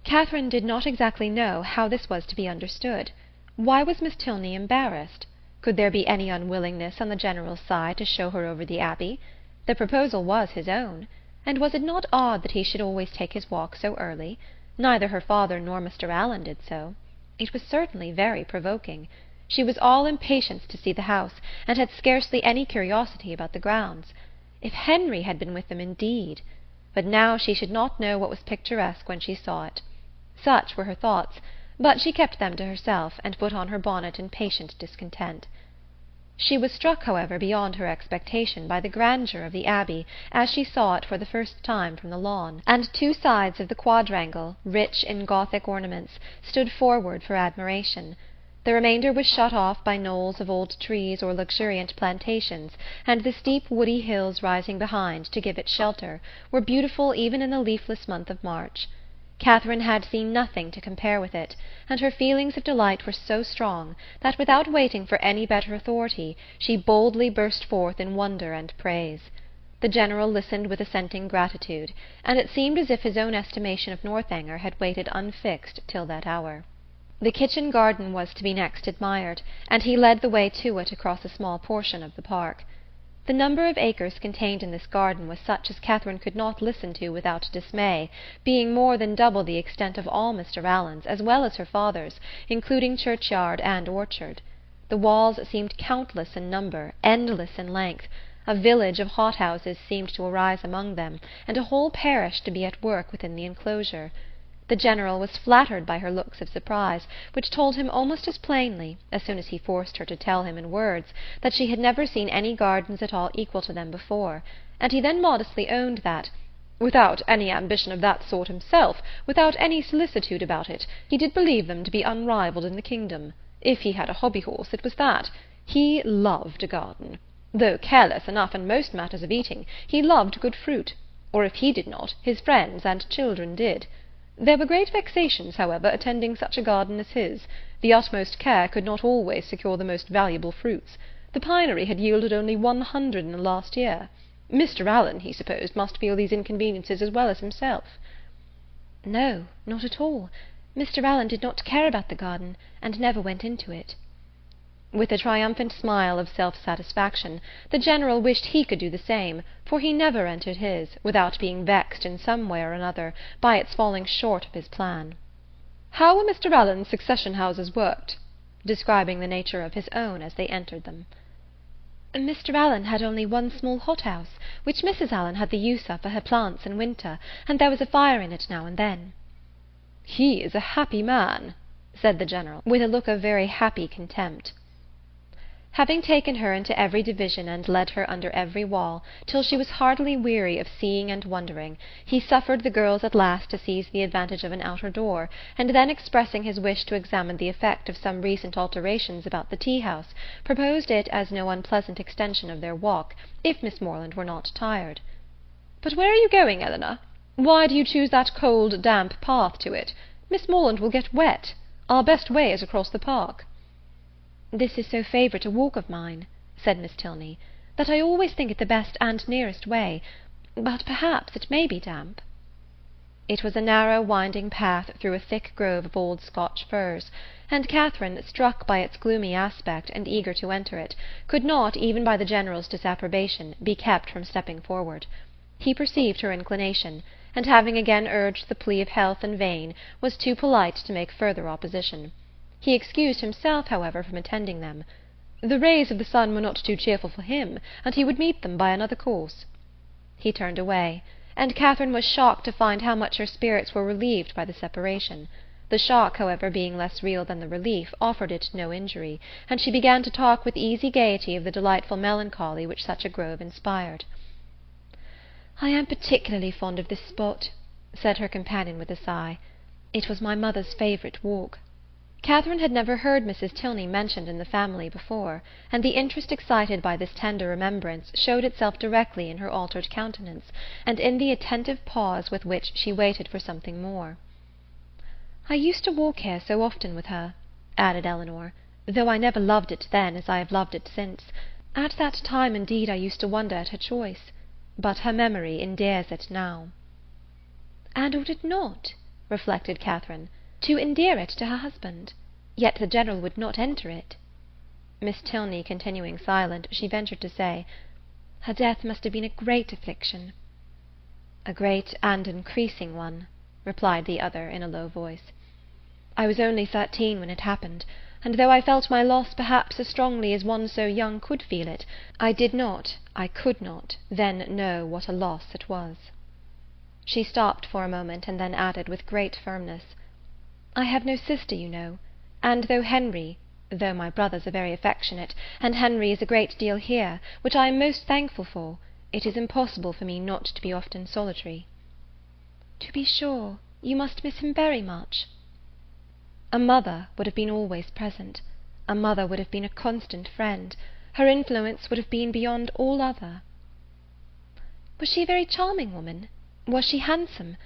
Catherine did not exactly know how this was to be understood. Why was Miss Tilney embarrassed? Could there be any unwillingness on the General's side to show her over the Abbey? The proposal was his own, and was it not odd that he should always take his walk so early? Neither her father nor Mr. Allen did so. It was certainly very provoking. She was all impatience to see the house, and had scarcely any curiosity about the grounds. If Henry had been with them, indeed! But now she should not know what was picturesque when she saw it. Such were her thoughts, but she kept them to herself, and put on her bonnet in patient discontent. She was struck, however, beyond her expectation by the grandeur of the Abbey as she saw it for the first time from the lawn, and two sides of the quadrangle, rich in Gothic ornaments, stood forward for admiration. The remainder was shut off by knolls of old trees or luxuriant plantations, and the steep woody hills rising behind to give it shelter were beautiful even in the leafless month of March. Catherine had seen nothing to compare with it, and her feelings of delight were so strong that, without waiting for any better authority, she boldly burst forth in wonder and praise. The General listened with assenting gratitude, and it seemed as if his own estimation of Northanger had waited unfixed till that hour. The kitchen garden was to be next admired, and he led the way to it across a small portion of the park. The number of acres contained in this garden was such as Catherine could not listen to without dismay, being more than double the extent of all Mr. Allen's, as well as her father's, including churchyard and orchard. The walls seemed countless in number, endless in length. A village of hothouses seemed to arise among them, and a whole parish to be at work within the enclosure. The General was flattered by her looks of surprise, which told him almost as plainly, as soon as he forced her to tell him in words, that she had never seen any gardens at all equal to them before, and he then modestly owned that, without any ambition of that sort himself, without any solicitude about it, he did believe them to be unrivalled in the kingdom. If he had a hobby-horse, it was that. He loved a garden. Though careless enough in most matters of eating, he loved good fruit, or if he did not, his friends and children did. There were great vexations, however, attending such a garden as his. The utmost care could not always secure the most valuable fruits. The pinery had yielded only 100 in the last year. Mr. Allen, he supposed, must feel these inconveniences as well as himself. No, not at all. Mr. Allen did not care about the garden, and never went into it. With a triumphant smile of self-satisfaction, the General wished he could do the same, for he never entered his, without being vexed in some way or another by its falling short of his plan. "How were Mr. Allen's succession houses worked?" describing the nature of his own as they entered them. Mr. Allen had only one small hothouse, which Mrs. Allen had the use of for her plants in winter, and there was a fire in it now and then. "He is a happy man," said the General, with a look of very happy contempt. Having taken her into every division and led her under every wall, till she was heartily weary of seeing and wondering, he suffered the girls at last to seize the advantage of an outer door, and then expressing his wish to examine the effect of some recent alterations about the tea-house, proposed it as no unpleasant extension of their walk, if Miss Morland were not tired. "But where are you going, Elinor? Why do you choose that cold, damp path to it? Miss Morland will get wet. Our best way is across the park." "This is so favourite a walk of mine," said Miss Tilney, "that I always think it the best and nearest way. But perhaps it may be damp." It was a narrow winding path through a thick grove of old Scotch firs, and Catherine, struck by its gloomy aspect and eager to enter it, could not, even by the General's disapprobation, be kept from stepping forward. He perceived her inclination, and having again urged the plea of health in vain, was too polite to make further opposition. He excused himself, however, from attending them. The rays of the sun were not too cheerful for him, and he would meet them by another course. He turned away, and Catherine was shocked to find how much her spirits were relieved by the separation. The shock, however, being less real than the relief, offered it no injury, and she began to talk with easy gaiety of the delightful melancholy which such a grove inspired. "I am particularly fond of this spot," said her companion with a sigh. "It was my mother's favourite walk." Catherine had never heard Mrs. Tilney mentioned in the family before, and the interest excited by this tender remembrance showed itself directly in her altered countenance, and in the attentive pause with which she waited for something more. "I used to walk here so often with her," added Elinor, "though I never loved it then as I have loved it since. At that time, indeed, I used to wonder at her choice. But her memory endears it now." "And ought it not," reflected Catherine, "to endear it to her husband? Yet the General would not enter it." Miss Tilney continuing silent, she ventured to say, "Her death must have been a great affliction." "A great and increasing one," replied the other in a low voice. "I was only 13 when it happened, and though I felt my loss perhaps as strongly as one so young could feel it, I I could not then know what a loss it was." She stopped for a moment, and then added, with great firmness, "I have no sister, you know, and though my brothers are very affectionate, and Henry is a great deal here, which I am most thankful for, it is impossible for me not to be often solitary." "To be sure, you must miss him very much." "A mother would have been always present. A mother would have been a constant friend. Her influence would have been beyond all other." "Was she a very charming woman? Was she handsome?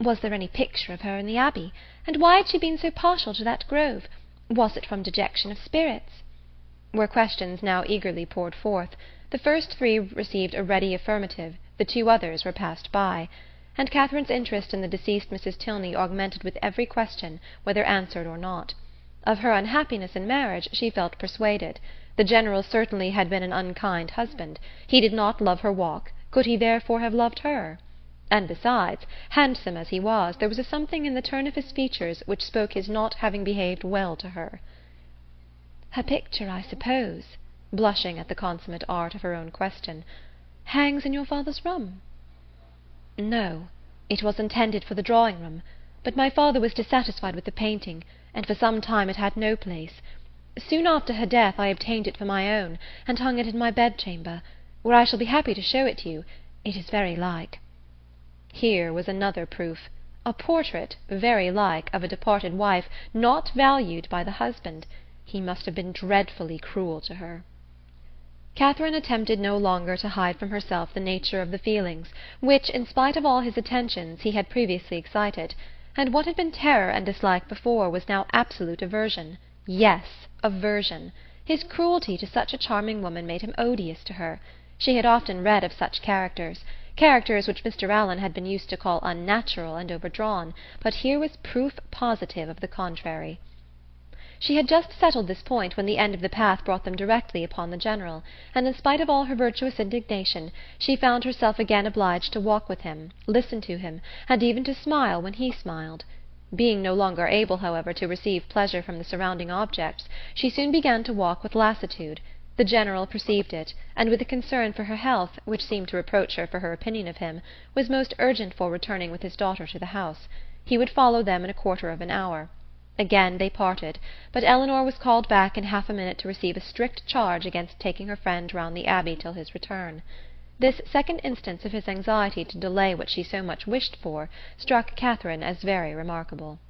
Was there any picture of her in the Abbey? And why had she been so partial to that grove? Was it from dejection of spirits?" were questions now eagerly poured forth. The first three received a ready affirmative, the two others were passed by; and Catherine's interest in the deceased Mrs. Tilney augmented with every question, whether answered or not. Of her unhappiness in marriage she felt persuaded. The General certainly had been an unkind husband. He did not love her walk; could he therefore have loved her? And besides, handsome as he was, there was a something in the turn of his features which spoke his not having behaved well to her. "Her picture, I suppose," blushing at the consummate art of her own question, "hangs in your father's room?" "No, it was intended for the drawing-room, but my father was dissatisfied with the painting, and for some time it had no place. Soon after her death I obtained it for my own, and hung it in my bedchamber, where I shall be happy to show it you. It is very like." Here was another proof. A portrait, very like, of a departed wife, not valued by the husband. He must have been dreadfully cruel to her. Catherine attempted no longer to hide from herself the nature of the feelings which, in spite of all his attentions, he had previously excited, and what had been terror and dislike before was now absolute aversion. Yes, aversion. His cruelty to such a charming woman made him odious to her. She had often read of such characters which Mr. Allen had been used to call unnatural and overdrawn, but here was proof positive of the contrary. She had just settled this point when the end of the path brought them directly upon the General, and in spite of all her virtuous indignation, she found herself again obliged to walk with him, listen to him, and even to smile when he smiled. Being no longer able, however, to receive pleasure from the surrounding objects, she soon began to walk with lassitude. The General perceived it, and with a concern for her health, which seemed to reproach her for her opinion of him, was most urgent for returning with his daughter to the house. He would follow them in a quarter of an hour. Again they parted, but Elinor was called back in half a minute to receive a strict charge against taking her friend round the Abbey till his return. This second instance of his anxiety to delay what she so much wished for struck Catherine as very remarkable.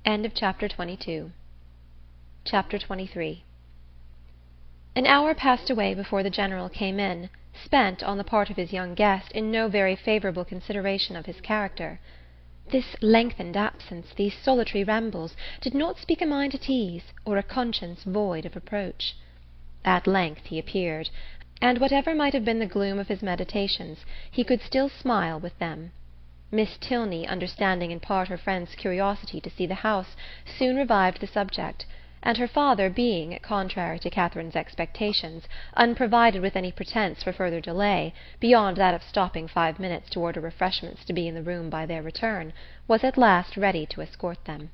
Chapter 23. An hour passed away before the General came in, spent, on the part of his young guest, in no very favourable consideration of his character. This lengthened absence, these solitary rambles, did not speak a mind at ease, or a conscience void of reproach. At length he appeared, and whatever might have been the gloom of his meditations, he could still smile with them. Miss Tilney, understanding in part her friend's curiosity to see the house, soon revived the subject, and her father being, contrary to Catherine's expectations, unprovided with any pretence for further delay, beyond that of stopping 5 minutes to order refreshments to be in the room by their return, was at last ready to escort them.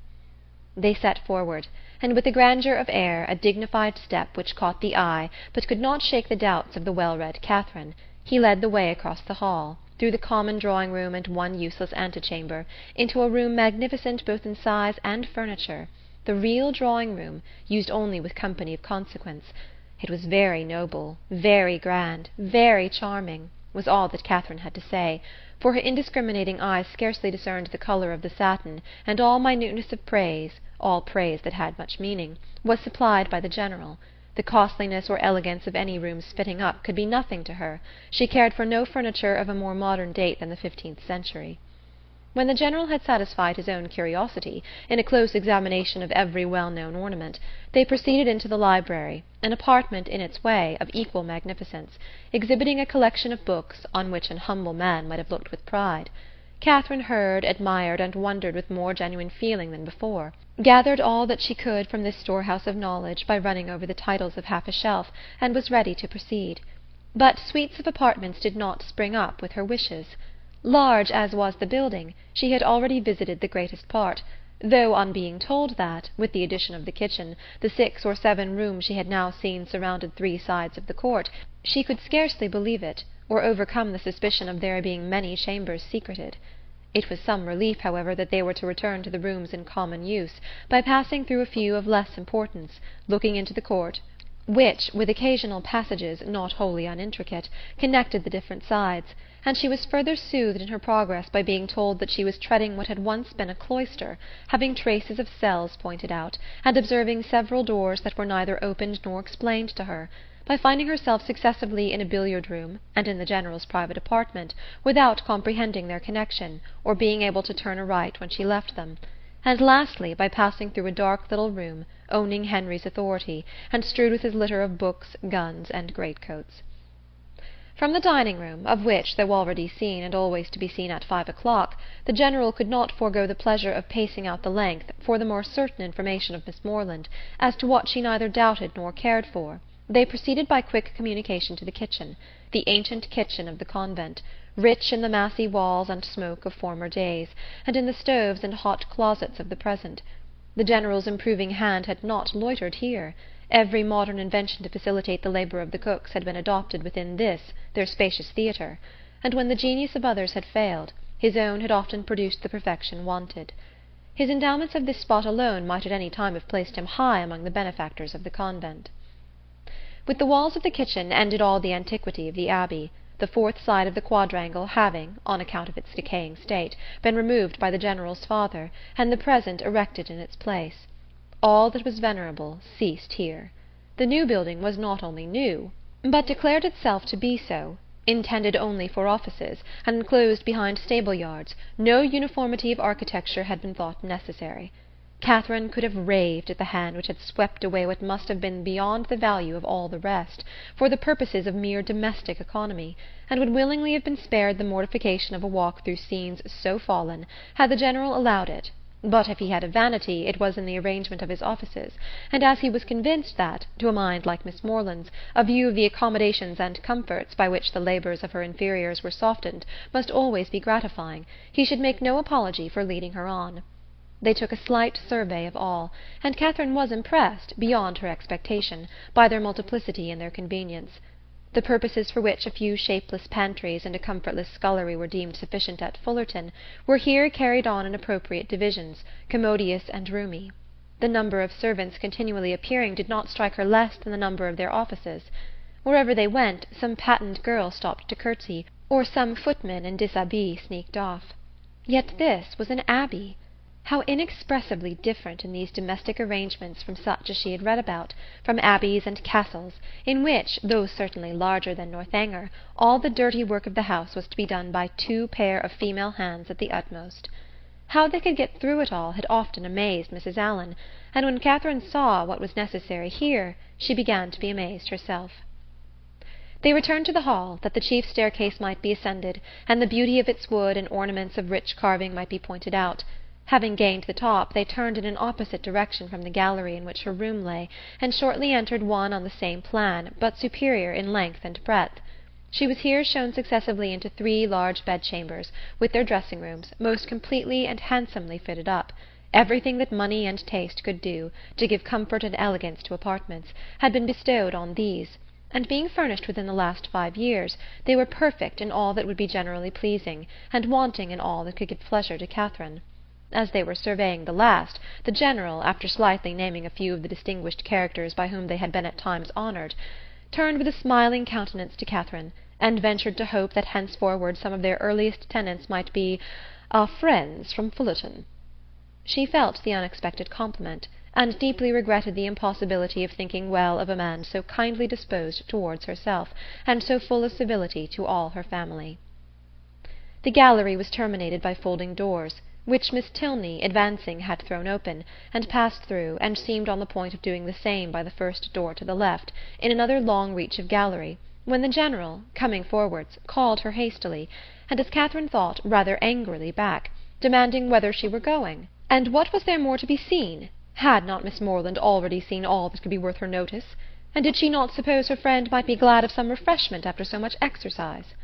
They set forward, and with a grandeur of air, a dignified step which caught the eye but could not shake the doubts of the well-read Catherine, he led the way across the hall, through the common drawing-room and one useless antechamber, into a room magnificent both in size and furniture, the real drawing-room, used only with company of consequence. It was very noble, very grand, very charming, was all that Catherine had to say, for her indiscriminating eyes scarcely discerned the colour of the satin, and all minuteness of praise, all praise that had much meaning, was supplied by the General. The costliness or elegance of any room's fitting up could be nothing to her. She cared for no furniture of a more modern date than the 15th century. When the General had satisfied his own curiosity, in a close examination of every well-known ornament, they proceeded into the library, an apartment in its way of equal magnificence, exhibiting a collection of books on which an humble man might have looked with pride. Catherine heard, admired, and wondered with more genuine feeling than before, gathered all that she could from this storehouse of knowledge by running over the titles of half a shelf, and was ready to proceed. But suites of apartments did not spring up with her wishes. Large as was the building, she had already visited the greatest part. though on being told that, with the addition of the kitchen, the 6 or 7 rooms she had now seen surrounded 3 sides of the court, she could scarcely believe it, or overcome the suspicion of there being many chambers secreted. It was some relief, however, that they were to return to the rooms in common use, by passing through a few of less importance, looking into the court, which, with occasional passages not wholly unintricate, connected the different sides, and she was further soothed in her progress by being told that she was treading what had once been a cloister, having traces of cells pointed out, and observing several doors that were neither opened nor explained to her, by finding herself successively in a billiard-room and in the General's private apartment, without comprehending their connection, or being able to turn aright when she left them, and lastly by passing through a dark little room, owning Henry's authority, and strewed with his litter of books, guns, and greatcoats. From the dining-room, of which, though already seen and always to be seen at 5 o'clock, the General could not forego the pleasure of pacing out the length for the more certain information of Miss Morland as to what she neither doubted nor cared for, they proceeded by quick communication to the kitchen, the ancient kitchen of the convent, rich in the massy walls and smoke of former days, and in the stoves and hot closets of the present. The General's improving hand had not loitered here. Every modern invention to facilitate the labour of the cooks had been adopted within this, their spacious theatre, and when the genius of others had failed, his own had often produced the perfection wanted. His endowments of this spot alone might at any time have placed him high among the benefactors of the convent. With the walls of the kitchen ended all the antiquity of the Abbey, the 4th side of the quadrangle having, on account of its decaying state, been removed by the General's father, and the present erected in its place. All that was venerable ceased here. The new building was not only new, but declared itself to be so, intended only for offices, and enclosed behind stable-yards. No uniformity of architecture had been thought necessary. Catherine could have raved at the hand which had swept away what must have been beyond the value of all the rest, for the purposes of mere domestic economy, and would willingly have been spared the mortification of a walk through scenes so fallen, had the General allowed it. But if he had a vanity, it was in the arrangement of his offices, and as he was convinced that, to a mind like Miss Morland's, a view of the accommodations and comforts by which the labours of her inferiors were softened must always be gratifying, he should make no apology for leading her on. They took a slight survey of all, and Catherine was impressed, beyond her expectation, by their multiplicity and their convenience. The purposes for which a few shapeless pantries and a comfortless scullery were deemed sufficient at Fullerton were here carried on in appropriate divisions, commodious and roomy. The number of servants continually appearing did not strike her less than the number of their offices. Wherever they went, some patent girl stopped to curtsy, or some footman in dishabille sneaked off. Yet this was an abbey! How inexpressibly different in these domestic arrangements from such as she had read about, from abbeys and castles, in which, though certainly larger than Northanger, all the dirty work of the house was to be done by 2 pair of female hands at the utmost. How they could get through it all had often amazed Mrs. Allen, and when Catherine saw what was necessary here, she began to be amazed herself. They returned to the hall, that the chief staircase might be ascended, and the beauty of its wood and ornaments of rich carving might be pointed out. Having gained the top, they turned in an opposite direction from the gallery in which her room lay, and shortly entered one on the same plan, but superior in length and breadth. She was here shown successively into 3 large bedchambers, with their dressing-rooms, most completely and handsomely fitted up. Everything that money and taste could do, to give comfort and elegance to apartments, had been bestowed on these, and being furnished within the last 5 years, they were perfect in all that would be generally pleasing, and wanting in all that could give pleasure to Catherine. As they were surveying the last, the General, after slightly naming a few of the distinguished characters by whom they had been at times honoured, turned with a smiling countenance to Catherine, and ventured to hope that henceforward some of their earliest tenants might be "our friends from Fullerton." She felt the unexpected compliment, and deeply regretted the impossibility of thinking well of a man so kindly disposed towards herself, and so full of civility to all her family. The gallery was terminated by folding doors, which Miss Tilney, advancing, had thrown open, and passed through, and seemed on the point of doing the same by the first door to the left, in another long reach of gallery, when the General, coming forwards, called her hastily, and, as Catherine thought, rather angrily back, demanding whither she were going, and what was there more to be seen? Had not Miss Morland already seen all that could be worth her notice? And did she not suppose her friend might be glad of some refreshment after so much exercise?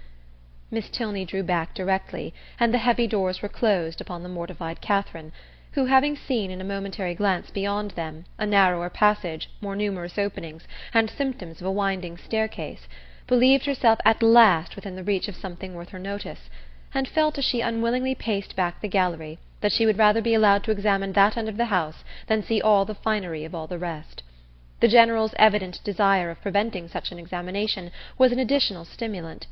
Miss Tilney drew back directly, and the heavy doors were closed upon the mortified Catherine, who, having seen in a momentary glance beyond them a narrower passage, more numerous openings, and symptoms of a winding staircase, believed herself at last within the reach of something worth her notice, and felt as she unwillingly paced back the gallery that she would rather be allowed to examine that end of the house than see all the finery of all the rest. The General's evident desire of preventing such an examination was an additional stimulant.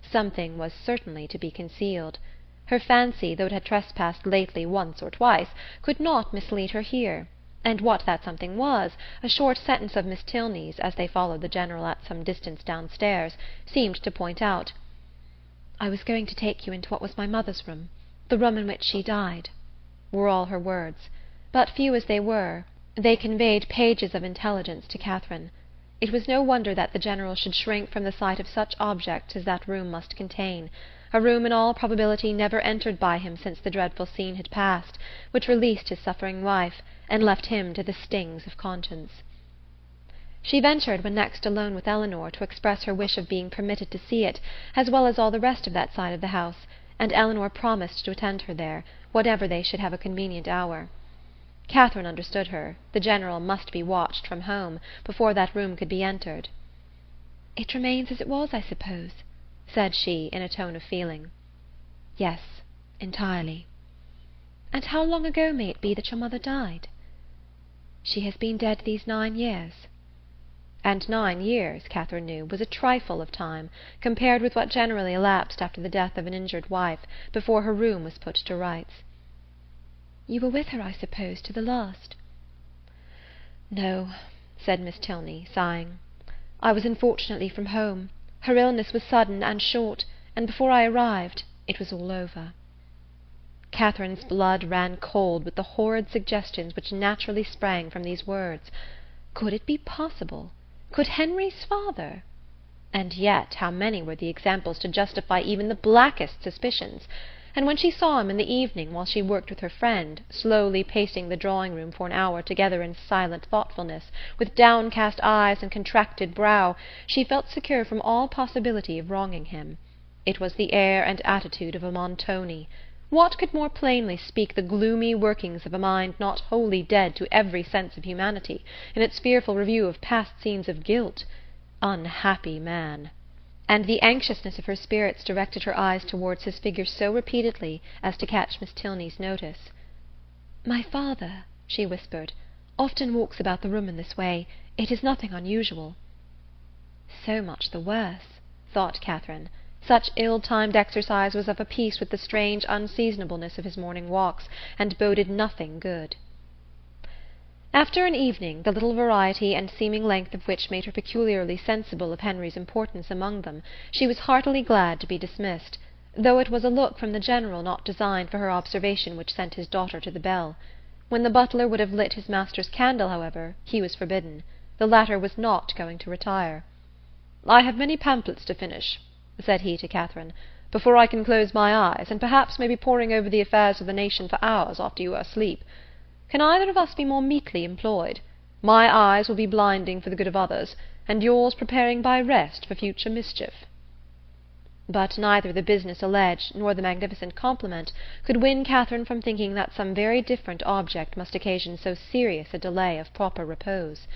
Something was certainly to be concealed. Her fancy, though it had trespassed lately once or twice, could not mislead her here, and what that something was, a short sentence of Miss Tilney's, as they followed the General at some distance downstairs, seemed to point out. "I was going to take you into what was my mother's room, the room in which she died," were all her words, but few as they were, they conveyed pages of intelligence to Catherine. It was no wonder that the General should shrink from the sight of such objects as that room must contain, a room in all probability never entered by him since the dreadful scene had passed, which released his suffering wife, and left him to the stings of conscience. She ventured, when next alone with Elinor, to express her wish of being permitted to see it, as well as all the rest of that side of the house, and Elinor promised to attend her there, whatever they should have a convenient hour. Catherine understood her. The General must be watched from home before that room could be entered. "It remains as it was, I suppose?" said she, in a tone of feeling. "Yes, entirely." "And how long ago may it be that your mother died?" "She has been dead these 9 years." And 9 years, Catherine knew, was a trifle of time, compared with what generally elapsed after the death of an injured wife, before her room was put to rights. "You were with her, I suppose, to the last?" "No," said Miss Tilney, sighing. "I was unfortunately from home. Her illness was sudden and short, and before I arrived it was all over." Catherine's blood ran cold with the horrid suggestions which naturally sprang from these words. Could it be possible? Could Henry's father? And yet how many were the examples to justify even the blackest suspicions? And when she saw him in the evening, while she worked with her friend, slowly pacing the drawing-room for an hour together in silent thoughtfulness, with downcast eyes and contracted brow, she felt secure from all possibility of wronging him. It was the air and attitude of a Montoni. What could more plainly speak the gloomy workings of a mind not wholly dead to every sense of humanity, in its fearful review of past scenes of guilt? Unhappy man! And the anxiousness of her spirits directed her eyes towards his figure so repeatedly as to catch Miss Tilney's notice. "My father," she whispered, "often walks about the room in this way. It is nothing unusual." So much the worse, thought Catherine. Such ill-timed exercise was of a piece with the strange unseasonableness of his morning walks, and boded nothing good. After an evening, the little variety and seeming length of which made her peculiarly sensible of Henry's importance among them, she was heartily glad to be dismissed, though it was a look from the General not designed for her observation which sent his daughter to the bell. When the butler would have lit his master's candle, however, he was forbidden. The latter was not going to retire. "I have many pamphlets to finish," said he to Catherine, "before I can close my eyes, and perhaps may be poring over the affairs of the nation for hours after you are asleep. Can either of us be more meetly employed? My eyes will be blinding for the good of others, and yours preparing by rest for future mischief." But neither the business alleged nor the magnificent compliment could win Catherine from thinking that some very different object must occasion so serious a delay of proper repose.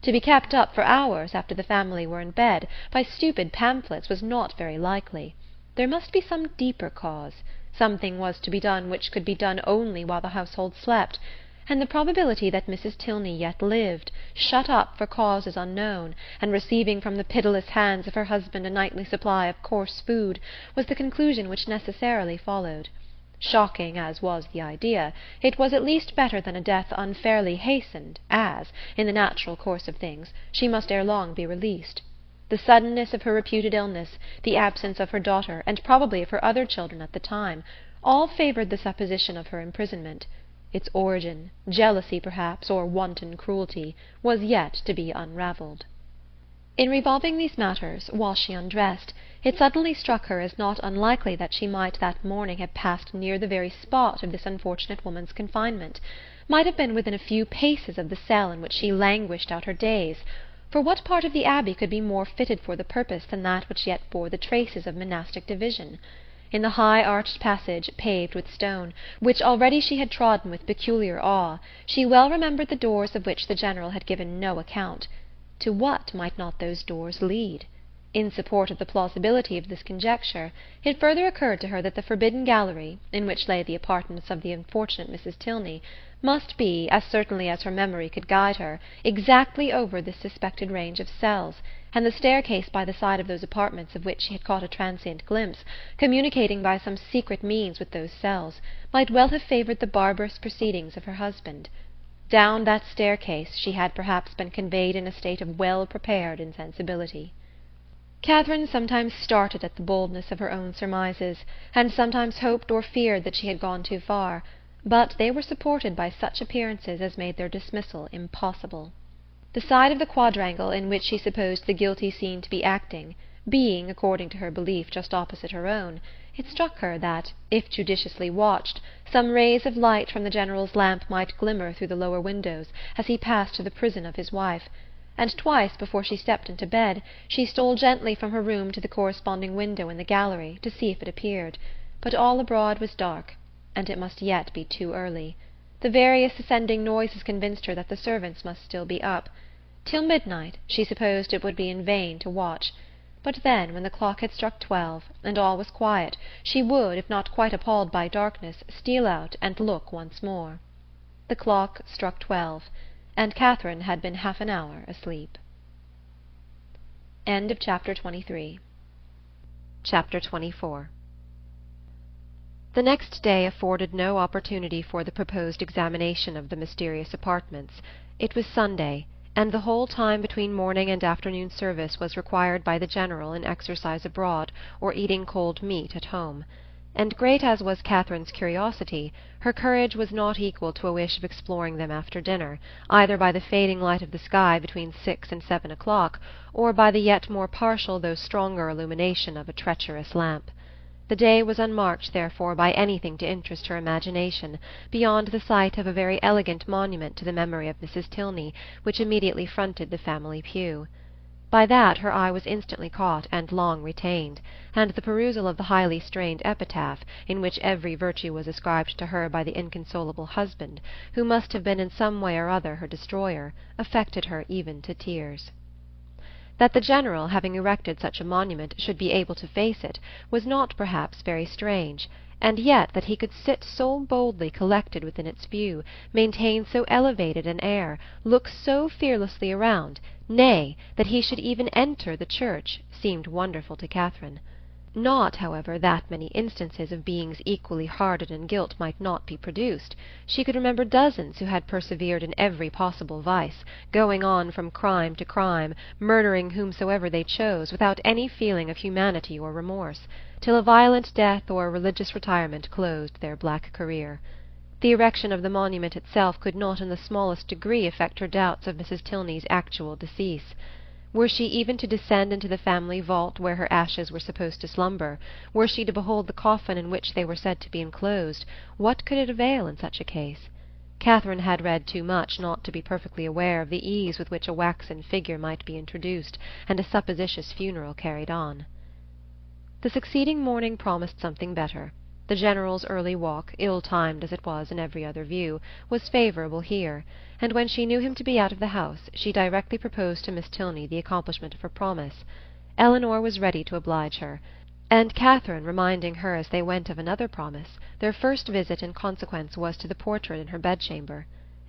To be kept up for hours after the family were in bed by stupid pamphlets was not very likely. There must be some deeper cause. Something was to be done which could be done only while the household slept, and the probability that Mrs. Tilney yet lived, shut up for causes unknown, and receiving from the pitiless hands of her husband a nightly supply of coarse food, was the conclusion which necessarily followed. Shocking as was the idea, it was at least better than a death unfairly hastened, as, in the natural course of things, she must ere long be released. The suddenness of her reputed illness, the absence of her daughter, and probably of her other children at the time, all favoured the supposition of her imprisonment. Its origin, jealousy perhaps, or wanton cruelty, was yet to be unravelled. In revolving these matters, while she undressed, it suddenly struck her as not unlikely that she might that morning have passed near the very spot of this unfortunate woman's confinement, might have been within a few paces of the cell in which she languished out her days, for what part of the Abbey could be more fitted for the purpose than that which yet bore the traces of monastic division? in the high arched passage paved with stone, which already she had trodden with peculiar awe, she well remembered the doors of which the General had given no account. To what might not those doors lead? In support of the plausibility of this conjecture, it further occurred to her that the forbidden gallery, in which lay the apartments of the unfortunate Mrs. Tilney, must be, as certainly as her memory could guide her, exactly over this suspected range of cells, and the staircase by the side of those apartments of which she had caught a transient glimpse, communicating by some secret means with those cells, might well have favoured the barbarous proceedings of her husband. Down that staircase she had perhaps been conveyed in a state of well-prepared insensibility. Catherine sometimes started at the boldness of her own surmises, and sometimes hoped or feared that she had gone too far, but they were supported by such appearances as made their dismissal impossible. The side of the quadrangle in which she supposed the guilty scene to be acting, being, according to her belief, just opposite her own, it struck her that, if judiciously watched, some rays of light from the General's lamp might glimmer through the lower windows as he passed to the prison of his wife, and twice before she stepped into bed she stole gently from her room to the corresponding window in the gallery to see if it appeared, but all abroad was dark, and it must yet be too early. The various ascending noises convinced her that the servants must still be up. Till midnight she supposed it would be in vain to watch, but then, when the clock had struck 12, and all was quiet, she would, if not quite appalled by darkness, steal out and look once more. The clock struck 12, and Catherine had been half an hour asleep. Chapter 24. The next day afforded no opportunity for the proposed examination of the mysterious apartments. It was Sunday, and the whole time between morning and afternoon service was required by the General in exercise abroad or eating cold meat at home. And great as was Catherine's curiosity, her courage was not equal to a wish of exploring them after dinner, either by the fading light of the sky between 6 and 7 o'clock, or by the yet more partial though stronger illumination of a treacherous lamp. The day was unmarked, therefore, by anything to interest her imagination, beyond the sight of a very elegant monument to the memory of Mrs. Tilney, which immediately fronted the family pew. By that her eye was instantly caught and long retained, and the perusal of the highly strained epitaph, in which every virtue was ascribed to her by the inconsolable husband, who must have been in some way or other her destroyer, affected her even to tears. That the General, having erected such a monument, should be able to face it, was not perhaps very strange, and yet that he could sit so boldly collected within its view, maintain so elevated an air, look so fearlessly around, nay, that he should even enter the church, seemed wonderful to Catherine. Not, however, that many instances of beings equally hardened in guilt might not be produced. She could remember dozens who had persevered in every possible vice, going on from crime to crime, murdering whomsoever they chose, without any feeling of humanity or remorse, till a violent death or a religious retirement closed their black career. The erection of the monument itself could not in the smallest degree affect her doubts of Mrs. Tilney's actual decease. Were she even to descend into the family vault where her ashes were supposed to slumber, were she to behold the coffin in which they were said to be enclosed, what could it avail in such a case? Catherine had read too much not to be perfectly aware of the ease with which a waxen figure might be introduced, and a supposititious funeral carried on. The succeeding morning promised something better. The General's early walk, ill-timed as it was in every other view, was favourable here, and when she knew him to be out of the house, she directly proposed to Miss Tilney the accomplishment of her promise. Eleanor was ready to oblige her, and Catherine reminding her as they went of another promise, their first visit in consequence was to the portrait in her bedchamber.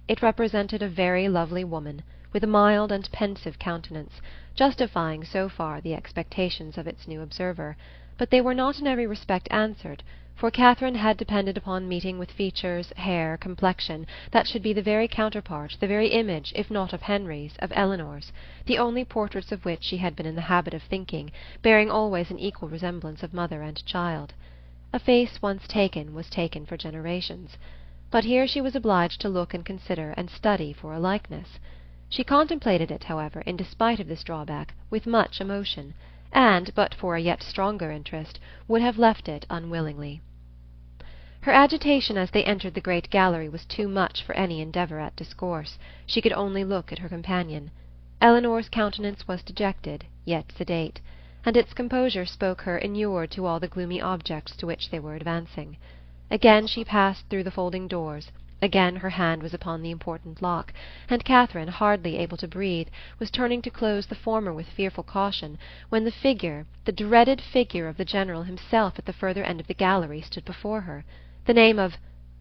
It represented a very lovely woman, with a mild and pensive countenance, justifying so far the expectations of its new observer, but they were not in every respect answered, for Catherine had depended upon meeting with features, hair, complexion, that should be the very counterpart, the very image, if not of Henry's, of Eleanor's, the only portraits of which she had been in the habit of thinking, bearing always an equal resemblance of mother and child. A face once taken was taken for generations. But here she was obliged to look and consider and study for a likeness. She contemplated it, however, in despite of this drawback, with much emotion, and, but for a yet stronger interest, would have left it unwillingly. Her agitation as they entered the great gallery was too much for any endeavour at discourse. She could only look at her companion. Eleanor's countenance was dejected, yet sedate. and its composure spoke her inured to all the gloomy objects to which they were advancing. Again she passed through the folding doors, again her hand was upon the important lock, and Catherine, hardly able to breathe, was turning to close the former with fearful caution, when the figure, the dreaded figure of the General himself at the further end of the gallery, stood before her. The name of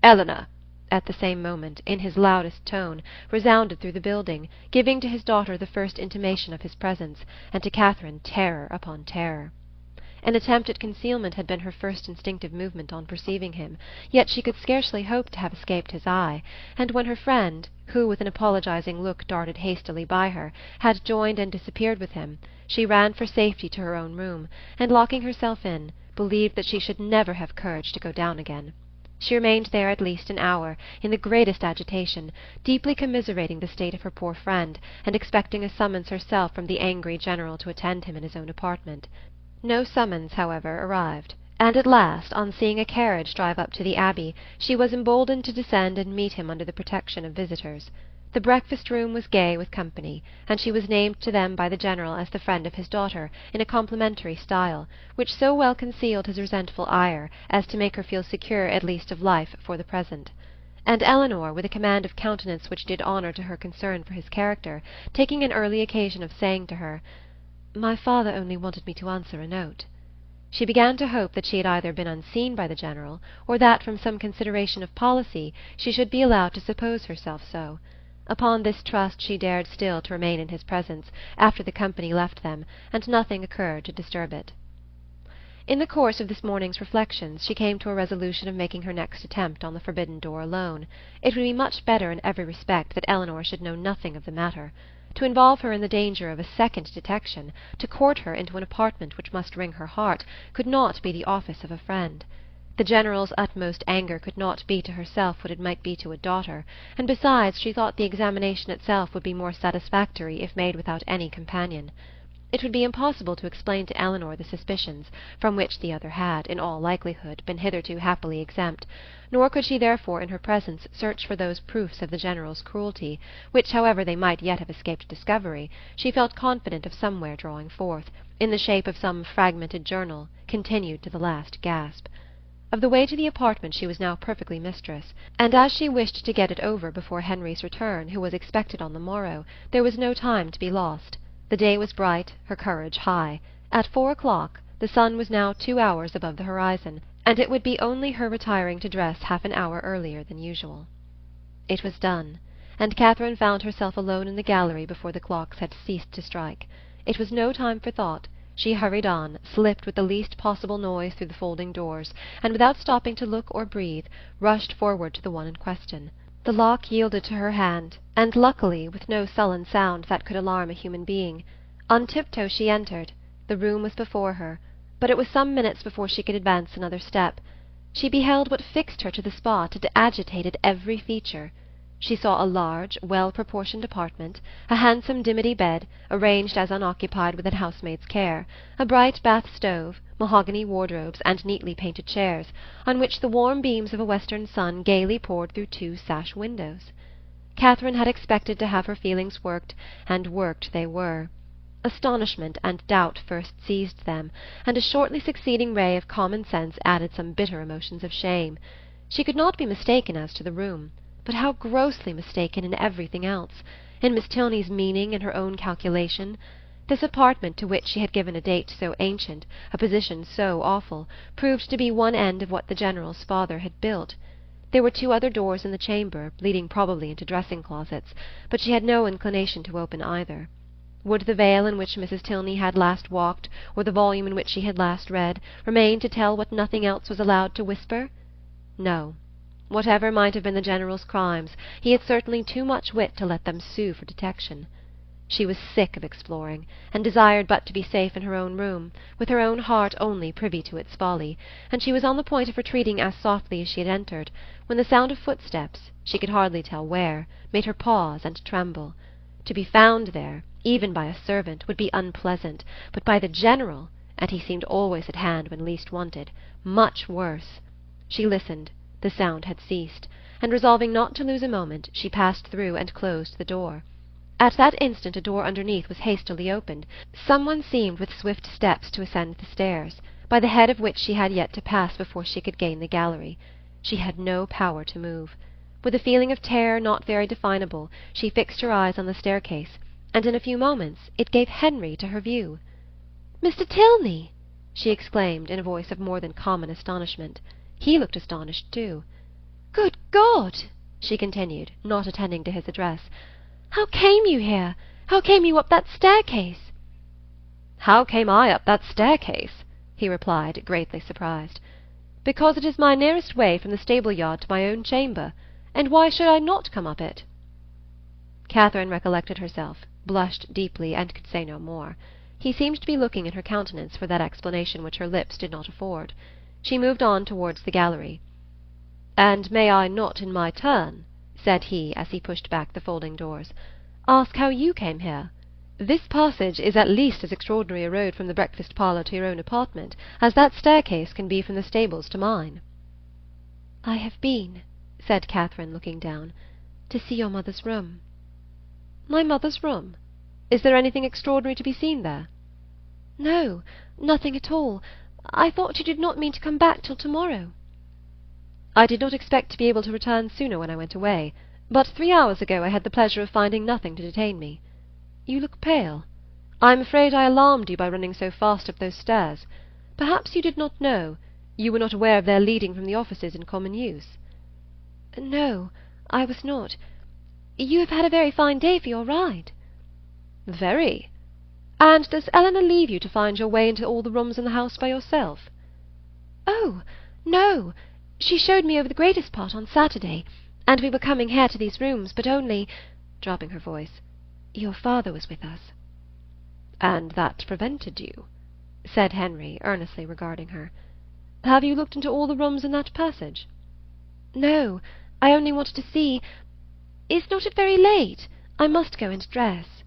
"Eleanor," at the same moment, in his loudest tone, resounded through the building, giving to his daughter the first intimation of his presence, and to Catherine terror upon terror. An attempt at concealment had been her first instinctive movement on perceiving him, yet she could scarcely hope to have escaped his eye, and when her friend, who with an apologizing look darted hastily by her, had joined and disappeared with him, she ran for safety to her own room, and locking herself in, believed that she should never have courage to go down again. She remained there at least an hour, in the greatest agitation, deeply commiserating the state of her poor friend, and expecting a summons herself from the angry General to attend him in his own apartment. No summons, however, arrived, and at last, on seeing a carriage drive up to the Abbey, she was emboldened to descend and meet him under the protection of visitors. The breakfast-room was gay with company, and she was named to them by the General as the friend of his daughter, in a complimentary style, which so well concealed his resentful ire as to make her feel secure at least of life for the present. And Eleanor, with a command of countenance which did honour to her concern for his character, taking an early occasion of saying to her, "My father only wanted me to answer a note," she began to hope that she had either been unseen by the General, or that, from some consideration of policy, she should be allowed to suppose herself so. Upon this trust she dared still to remain in his presence, after the company left them, and nothing occurred to disturb it. In the course of this morning's reflections she came to a resolution of making her next attempt on the forbidden door alone. It would be much better in every respect that Eleanor should know nothing of the matter. To involve her in the danger of a second detection, to court her into an apartment which must wring her heart, could not be the office of a friend. The General's utmost anger could not be to herself what it might be to a daughter, and besides she thought the examination itself would be more satisfactory if made without any companion. It would be impossible to explain to Eleanor the suspicions, from which the other had, in all likelihood, been hitherto happily exempt, nor could she therefore in her presence search for those proofs of the General's cruelty, which, however they might yet have escaped discovery, she felt confident of somewhere drawing forth, in the shape of some fragmented journal, continued to the last gasp. Of the way to the apartment she was now perfectly mistress, and as she wished to get it over before Henry's return, who was expected on the morrow, there was no time to be lost. The day was bright, her courage high. At 4 o'clock the sun was now 2 hours above the horizon, and it would be only her retiring to dress half an hour earlier than usual. It was done, and Catherine found herself alone in the gallery before the clocks had ceased to strike. It was no time for thought. She hurried on, slipped with the least possible noise through the folding doors, and without stopping to look or breathe, rushed forward to the one in question. The lock yielded to her hand, and luckily with no sullen sound that could alarm a human being. On tiptoe she entered. The room was before her, but it was some minutes before she could advance another step. She beheld what fixed her to the spot and agitated every feature. She saw a large, well-proportioned apartment, a handsome dimity bed, arranged as unoccupied with a housemaid's care, a bright bath stove, mahogany wardrobes, and neatly painted chairs, on which the warm beams of a western sun gaily poured through 2 sash windows. Catherine had expected to have her feelings worked, and worked they were. Astonishment and doubt first seized them, and a shortly succeeding ray of common sense added some bitter emotions of shame. She could not be mistaken as to the room, but how grossly mistaken in everything else, in Miss Tilney's meaning, in her own calculation. This apartment, to which she had given a date so ancient, a position so awful, proved to be one end of what the General's father had built. There were 2 other doors in the chamber, leading probably into dressing-closets, but she had no inclination to open either. Would the veil in which Mrs. Tilney had last walked, or the volume in which she had last read, remain to tell what nothing else was allowed to whisper? No. Whatever might have been the General's crimes, he had certainly too much wit to let them sue for detection. She was sick of exploring, and desired but to be safe in her own room, with her own heart only privy to its folly, and she was on the point of retreating as softly as she had entered, when the sound of footsteps, she could hardly tell where, made her pause and tremble. To be found there, even by a servant, would be unpleasant, but by the General, and he seemed always at hand when least wanted, much worse. She listened. The sound had ceased, and resolving not to lose a moment, she passed through and closed the door. At that instant a door underneath was hastily opened. Someone seemed with swift steps to ascend the stairs, by the head of which she had yet to pass before she could gain the gallery. She had no power to move. With a feeling of terror not very definable, she fixed her eyes on the staircase, and in a few moments it gave Henry to her view. "Mr. Tilney!" she exclaimed in a voice of more than common astonishment. He looked astonished too. "Good God!" she continued, not attending to his address. "How came you here? How came you up that staircase?" "How came I up that staircase?" he replied, greatly surprised. "Because it is my nearest way from the stable-yard to my own chamber. And why should I not come up it?" Catherine recollected herself, blushed deeply, and could say no more. He seemed to be looking in her countenance for that explanation which her lips did not afford. She moved on towards the gallery. "And may I not in my turn," said he, as he pushed back the folding doors, "ask how you came here? This passage is at least as extraordinary a road from the breakfast-parlour to your own apartment as that staircase can be from the stables to mine." "I have been," said Catherine, looking down, "to see your mother's room." "My mother's room? Is there anything extraordinary to be seen there?" "No, nothing at all. I thought you did not mean to come back till tomorrow." "I did not expect to be able to return sooner when I went away, but 3 hours ago I had the pleasure of finding nothing to detain me. You look pale. I am afraid I alarmed you by running so fast up those stairs. Perhaps you did not know, you were not aware of their leading from the offices in common use?" "No, I was not. You have had a very fine day for your ride." "Very. And does Eleanor leave you to find your way into all the rooms in the house by yourself?" "Oh, no. She showed me over the greatest part on Saturday, and we were coming here to these rooms, but only," dropping her voice, "your father was with us." "And that prevented you?" said Henry, earnestly regarding her. "Have you looked into all the rooms in that passage?" "No, I only wanted to see. Is not it very late? I must go and dress."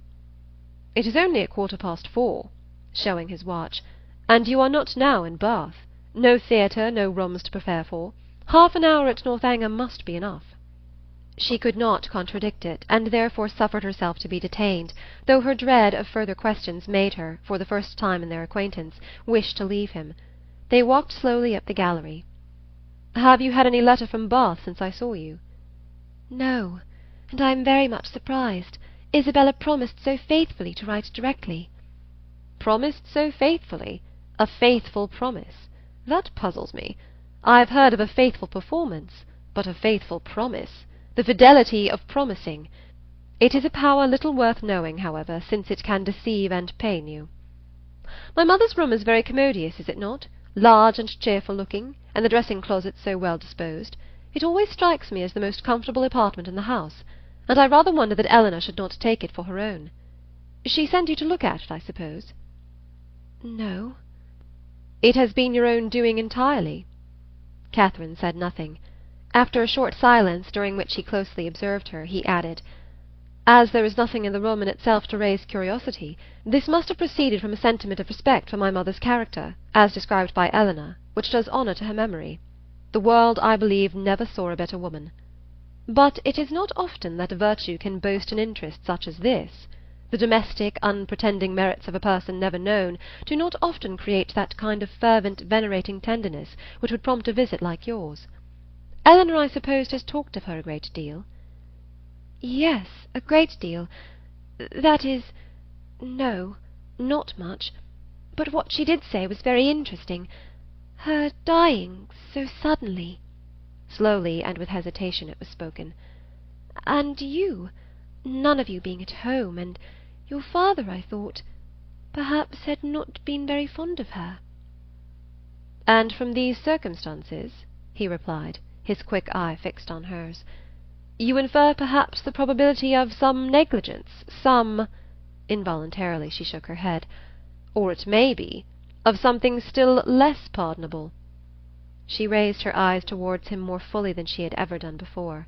"It is only 4:15, showing his watch, and you are not now in Bath. No theatre, no rooms to prepare for. Half an hour at Northanger must be enough." She could not contradict it, and therefore suffered herself to be detained, though her dread of further questions made her, for the first time in their acquaintance, wish to leave him. They walked slowly up the gallery. "Have you had any letter from Bath since I saw you?" "No, and I am very much surprised. Isabella promised so faithfully to write directly." "Promised so faithfully? A faithful promise? That puzzles me. I have heard of a faithful performance, but a faithful promise, the fidelity of promising. It is a power little worth knowing, however, since it can deceive and pain you. My mother's room is very commodious, is it not? Large and cheerful looking, and the dressing-closet so well disposed. It always strikes me as the most comfortable apartment in the house, and I rather wonder that Eleanor should not take it for her own. She sent you to look at it, I suppose?" "No." "It has been your own doing entirely?" Catherine said nothing. After a short silence, during which he closely observed her, he added, "As there is nothing in the room in itself to raise curiosity, this must have proceeded from a sentiment of respect for my mother's character, as described by Eleanor, which does honour to her memory. The world, I believe, never saw a better woman. But it is not often that virtue can boast an interest such as this. The domestic, unpretending merits of a person never known do not often create that kind of fervent, venerating tenderness which would prompt a visit like yours. Eleanor, I suppose, has talked of her a great deal?" "Yes, a great deal. That is, no, not much. But what she did say was very interesting. Her dying so suddenly." Slowly and with hesitation it was spoken. "And you, none of you being at home, and your father, I thought, perhaps had not been very fond of her." "And from these circumstances," he replied, his quick eye fixed on hers, "you infer perhaps the probability of some negligence, some—" involuntarily she shook her head, "or it may be, of something still less pardonable." She raised her eyes towards him more fully than she had ever done before.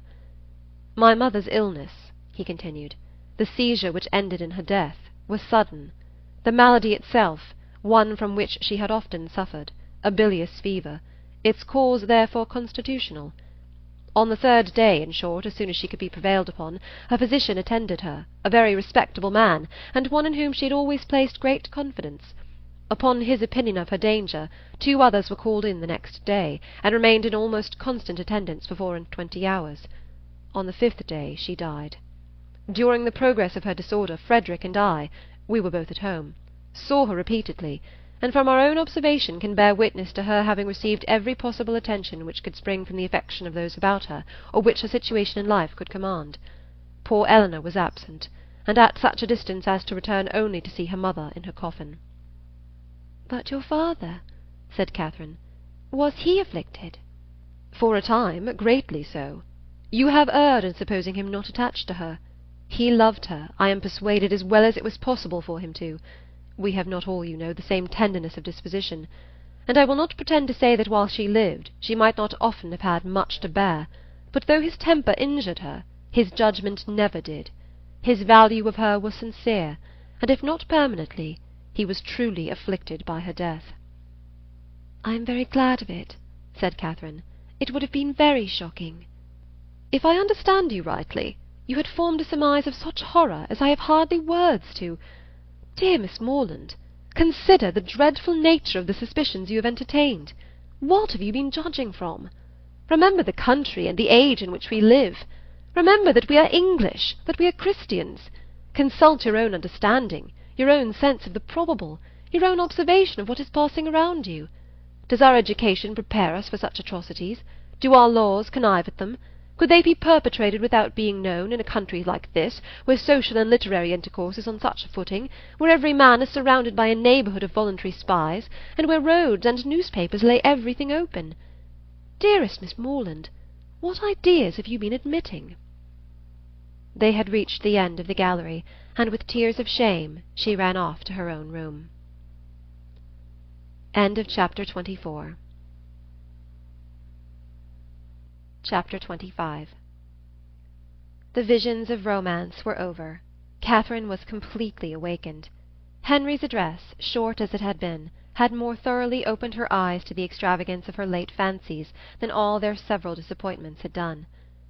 "My mother's illness," he continued, "the seizure which ended in her death, was sudden. The malady itself, one from which she had often suffered, a bilious fever, its cause therefore constitutional. On the third day, in short, as soon as she could be prevailed upon, a physician attended her, a very respectable man, and one in whom she had always placed great confidence. Upon his opinion of her danger, 2 others were called in the next day, and remained in almost constant attendance for 24 hours. On the 5th day she died. During the progress of her disorder, Frederick and I—we were both at home—saw her repeatedly, and from our own observation can bear witness to her having received every possible attention which could spring from the affection of those about her, or which her situation in life could command. Poor Eleanor was absent, and at such a distance as to return only to see her mother in her coffin. "But your father," said Catherine, "was he afflicted?" "For a time, greatly so. You have erred in supposing him not attached to her. He loved her, I am persuaded, as well as it was possible for him to. We have not all, you know, the same tenderness of disposition, and I will not pretend to say that while she lived she might not often have had much to bear, but though his temper injured her, his judgment never did. His value of her was sincere, and if not permanently, he was truly afflicted by her death." "I am very glad of it," said Catherine. "It would have been very shocking." "If I understand you rightly, you had formed a surmise of such horror as I have hardly words to. Dear Miss Morland, consider the dreadful nature of the suspicions you have entertained. What have you been judging from? Remember the country and the age in which we live. Remember that we are English, that we are Christians. Consult your own understanding, your own sense of the probable, your own observation of what is passing around you. Does our education prepare us for such atrocities? Do our laws connive at them? Could they be perpetrated without being known in a country like this, where social and literary intercourse is on such a footing, where every man is surrounded by a neighbourhood of voluntary spies, and where roads and newspapers lay everything open? Dearest Miss Morland, what ideas have you been admitting?" They had reached the end of the gallery, and with tears of shame she ran off to her own room. Chapter 24. Chapter 25. The visions of romance were over. Catherine was completely awakened. Henry's address, short as it had been, had more thoroughly opened her eyes to the extravagance of her late fancies than all their several disappointments had done.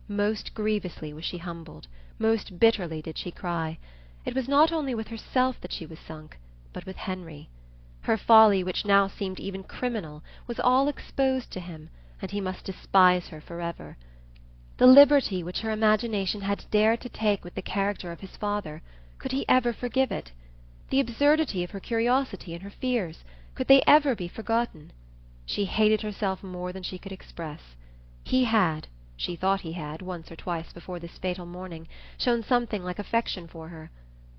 Most grievously was she humbled, most bitterly did she cry. It was not only with herself that she was sunk, but with Henry. Her folly, which now seemed even criminal, was all exposed to him, and he must despise her forever. The liberty which her imagination had dared to take with the character of his father, could he ever forgive it? The absurdity of her curiosity and her fears, could they ever be forgotten? She hated herself more than she could express. He had, she thought he had, once or twice before this fatal morning, shown something like affection for her.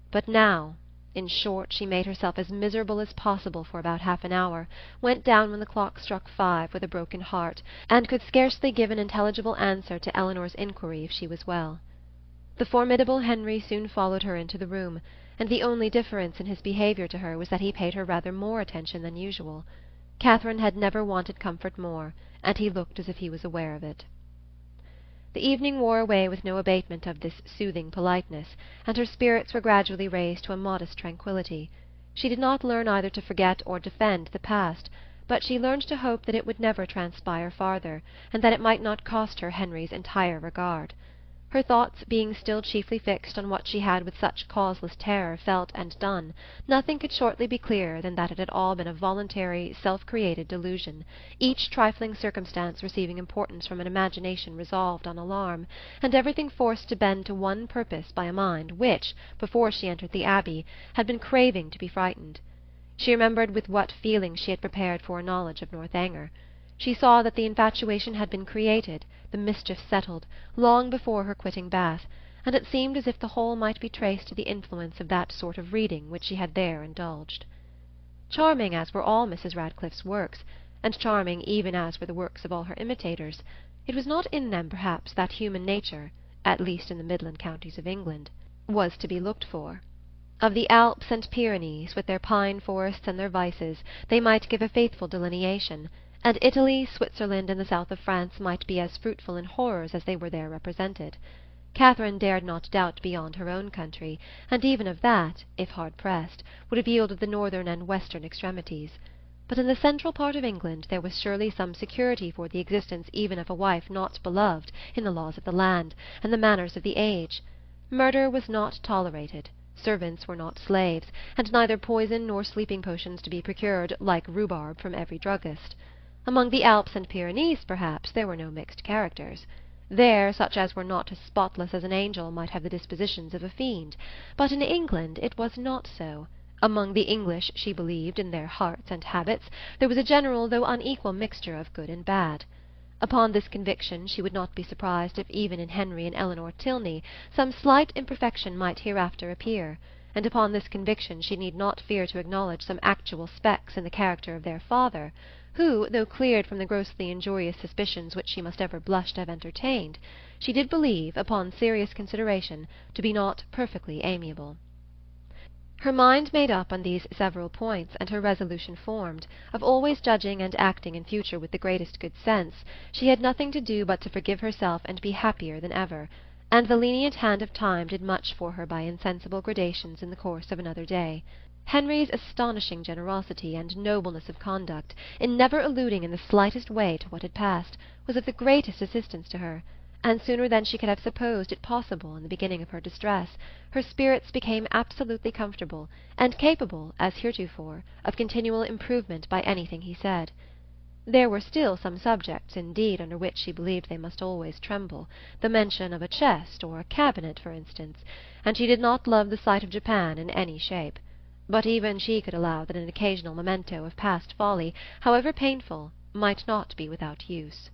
But now, in short, she made herself as miserable as possible for about half an hour, went down when the clock struck 5 with a broken heart, and could scarcely give an intelligible answer to Eleanor's inquiry if she was well. The formidable Henry soon followed her into the room, and the only difference in his behaviour to her was that he paid her rather more attention than usual. Catherine had never wanted comfort more, and he looked as if he was aware of it. The evening wore away with no abatement of this soothing politeness, and her spirits were gradually raised to a modest tranquillity. She did not learn either to forget or defend the past, but she learned to hope that it would never transpire farther, and that it might not cost her Henry's entire regard. Her thoughts being still chiefly fixed on what she had with such causeless terror felt and done, nothing could shortly be clearer than that it had all been a voluntary, self-created delusion, each trifling circumstance receiving importance from an imagination resolved on alarm, and everything forced to bend to one purpose by a mind which, before she entered the Abbey, had been craving to be frightened. She remembered with what feelings she had prepared for a knowledge of Northanger. She saw that the infatuation had been created, the mischief settled, long before her quitting Bath, and it seemed as if the whole might be traced to the influence of that sort of reading which she had there indulged. Charming as were all Mrs. Radcliffe's works, and charming even as were the works of all her imitators, it was not in them perhaps that human nature, at least in the Midland counties of England, was to be looked for. Of the Alps and Pyrenees, with their pine forests and their vices, they might give a faithful delineation, and Italy, Switzerland, and the south of France might be as fruitful in horrors as they were there represented. Catherine dared not doubt beyond her own country, and even of that, if hard pressed, would have yielded the northern and western extremities. but in the central part of England there was surely some security for the existence even of a wife not beloved in the laws of the land and the manners of the age. Murder was not tolerated, servants were not slaves, and neither poison nor sleeping potions to be procured, like rhubarb, from every druggist. Among the Alps and Pyrenees, perhaps, there were no mixed characters. There, such as were not as spotless as an angel might have the dispositions of a fiend, but in England it was not so. Among the English, she believed, in their hearts and habits, there was a general though unequal mixture of good and bad. Upon this conviction she would not be surprised if even in Henry and Eleanor Tilney some slight imperfection might hereafter appear, and upon this conviction she need not fear to acknowledge some actual specks in the character of their father, who, though cleared from the grossly injurious suspicions which she must ever blush to have entertained, she did believe, upon serious consideration, to be not perfectly amiable. Her mind made up on these several points, and her resolution formed, of always judging and acting in future with the greatest good sense, she had nothing to do but to forgive herself and be happier than ever, and the lenient hand of time did much for her by insensible gradations in the course of another day. Henry's astonishing generosity and nobleness of conduct, in never alluding in the slightest way to what had passed, was of the greatest assistance to her, and sooner than she could have supposed it possible in the beginning of her distress, her spirits became absolutely comfortable, and capable, as heretofore, of continual improvement by anything he said. There were still some subjects, indeed, under which she believed they must always tremble, the mention of a chest or a cabinet, for instance, and she did not love the sight of Japan in any shape. But even she could allow that an occasional memento of past folly, however painful, might not be without use.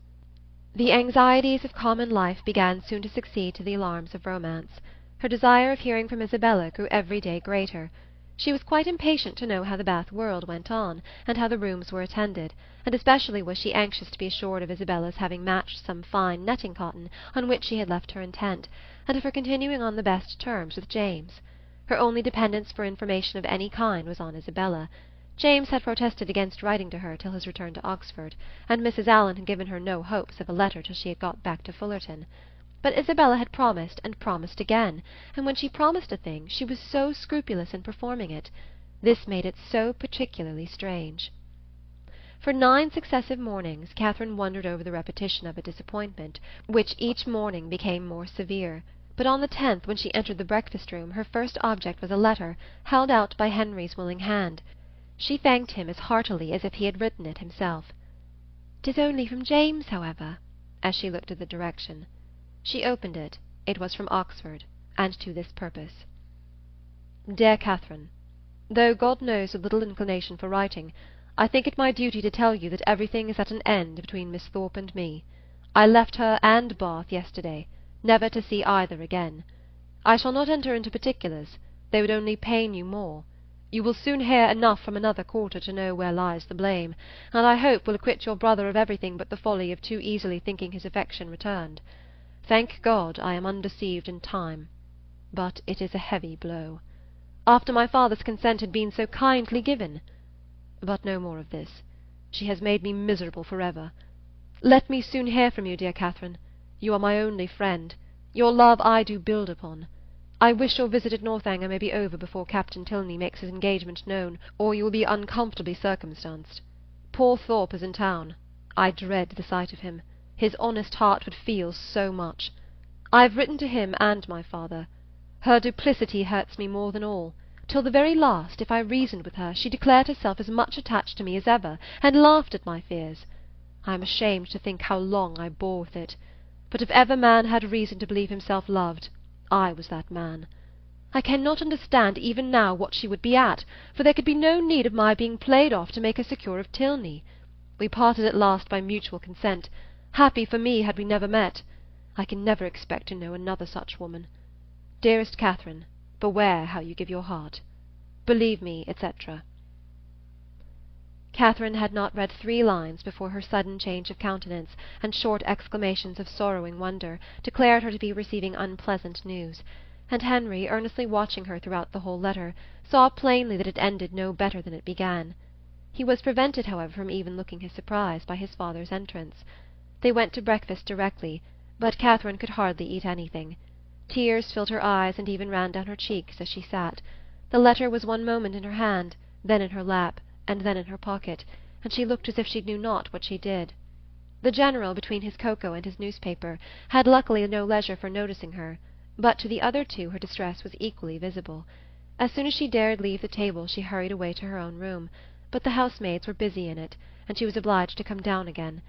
The anxieties of common life began soon to succeed to the alarms of romance. Her desire of hearing from Isabella grew every day greater. She was quite impatient to know how the Bath world went on, and how the rooms were attended, and especially was she anxious to be assured of Isabella's having matched some fine netting cotton on which she had left her intent, and of her continuing on the best terms with James. Her only dependence for information of any kind was on Isabella. James had protested against writing to her till his return to Oxford, and Mrs. Allen had given her no hopes of a letter till she had got back to Fullerton. But Isabella had promised and promised again, and when she promised a thing she was so scrupulous in performing it. This made it so particularly strange. For 9 successive mornings Catherine wondered over the repetition of a disappointment, which each morning became more severe. But on the 10th, when she entered the breakfast-room, her first object was a letter, held out by Henry's willing hand. She thanked him as heartily as if he had written it himself. "'Tis only from James, however," as she looked at the direction. She opened it. It was from Oxford, and to this purpose. "Dear Catherine, though God knows with little inclination for writing, I think it my duty to tell you that everything is at an end between Miss Thorpe and me. I left her and Bath yesterday, never to see either again. I shall not enter into particulars, they would only pain you more. You will soon hear enough from another quarter to know where lies the blame, and I hope will acquit your brother of everything but the folly of too easily thinking his affection returned. Thank God, I am undeceived in time, but it is a heavy blow. After my father's consent had been so kindly given. But no more of this. She has made me miserable for ever. Let me soon hear from you, dear Catherine. You are my only friend. Your love I do build upon. I wish your visit at Northanger may be over before Captain Tilney makes his engagement known, or you will be uncomfortably circumstanced. Poor Thorpe is in town. I dread the sight of him. His honest heart would feel so much. I have written to him and my father. Her duplicity hurts me more than all. Till the very last, if I reasoned with her, she declared herself as much attached to me as ever, and laughed at my fears. I am ashamed to think how long I bore with it. But if ever man had reason to believe himself loved, I was that man. I cannot understand even now what she would be at, for there could be no need of my being played off to make her secure of Tilney. We parted at last by mutual consent. Happy for me had we never met. I can never expect to know another such woman. Dearest Catherine, beware how you give your heart. Believe me, etc." Catherine had not read 3 lines before her sudden change of countenance and short exclamations of sorrowing wonder declared her to be receiving unpleasant news, and Henry, earnestly watching her throughout the whole letter, saw plainly that it ended no better than it began. He was prevented, however, from even looking his surprise by his father's entrance. They went to breakfast directly, but Catherine could hardly eat anything. Tears filled her eyes and even ran down her cheeks as she sat. The letter was one moment in her hand, then in her lap, and then in her pocket, and she looked as if she knew not what she did. The General, between his cocoa and his newspaper, had luckily no leisure for noticing her, but to the other two her distress was equally visible. As soon as she dared leave the table she hurried away to her own room, but the housemaids were busy in it, and she was obliged to come down again.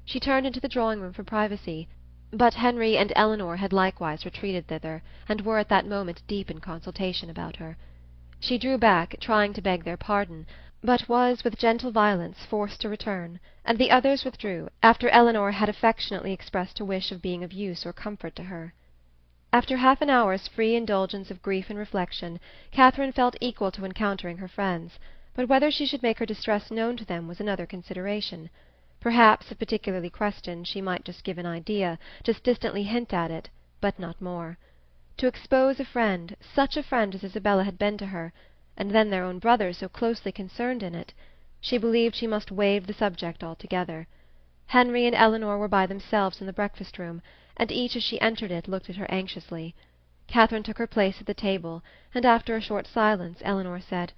She turned into the drawing-room for privacy, but Henry and Eleanor had likewise retreated thither, and were at that moment deep in consultation about her. She drew back, trying to beg their pardon, but was with gentle violence forced to return, and the others withdrew, after Eleanor had affectionately expressed a wish of being of use or comfort to her. After half an hour's free indulgence of grief and reflection, Catherine felt equal to encountering her friends, but whether she should make her distress known to them was another consideration. Perhaps, if particularly questioned, she might just give an idea, just distantly hint at it, but not more. To expose a friend, such a friend as Isabella had been to her, and then their own brother so closely concerned in it, she believed she must waive the subject altogether. Henry and Eleanor were by themselves in the breakfast-room, and each as she entered it looked at her anxiously. Catherine took her place at the table, and after a short silence Eleanor said,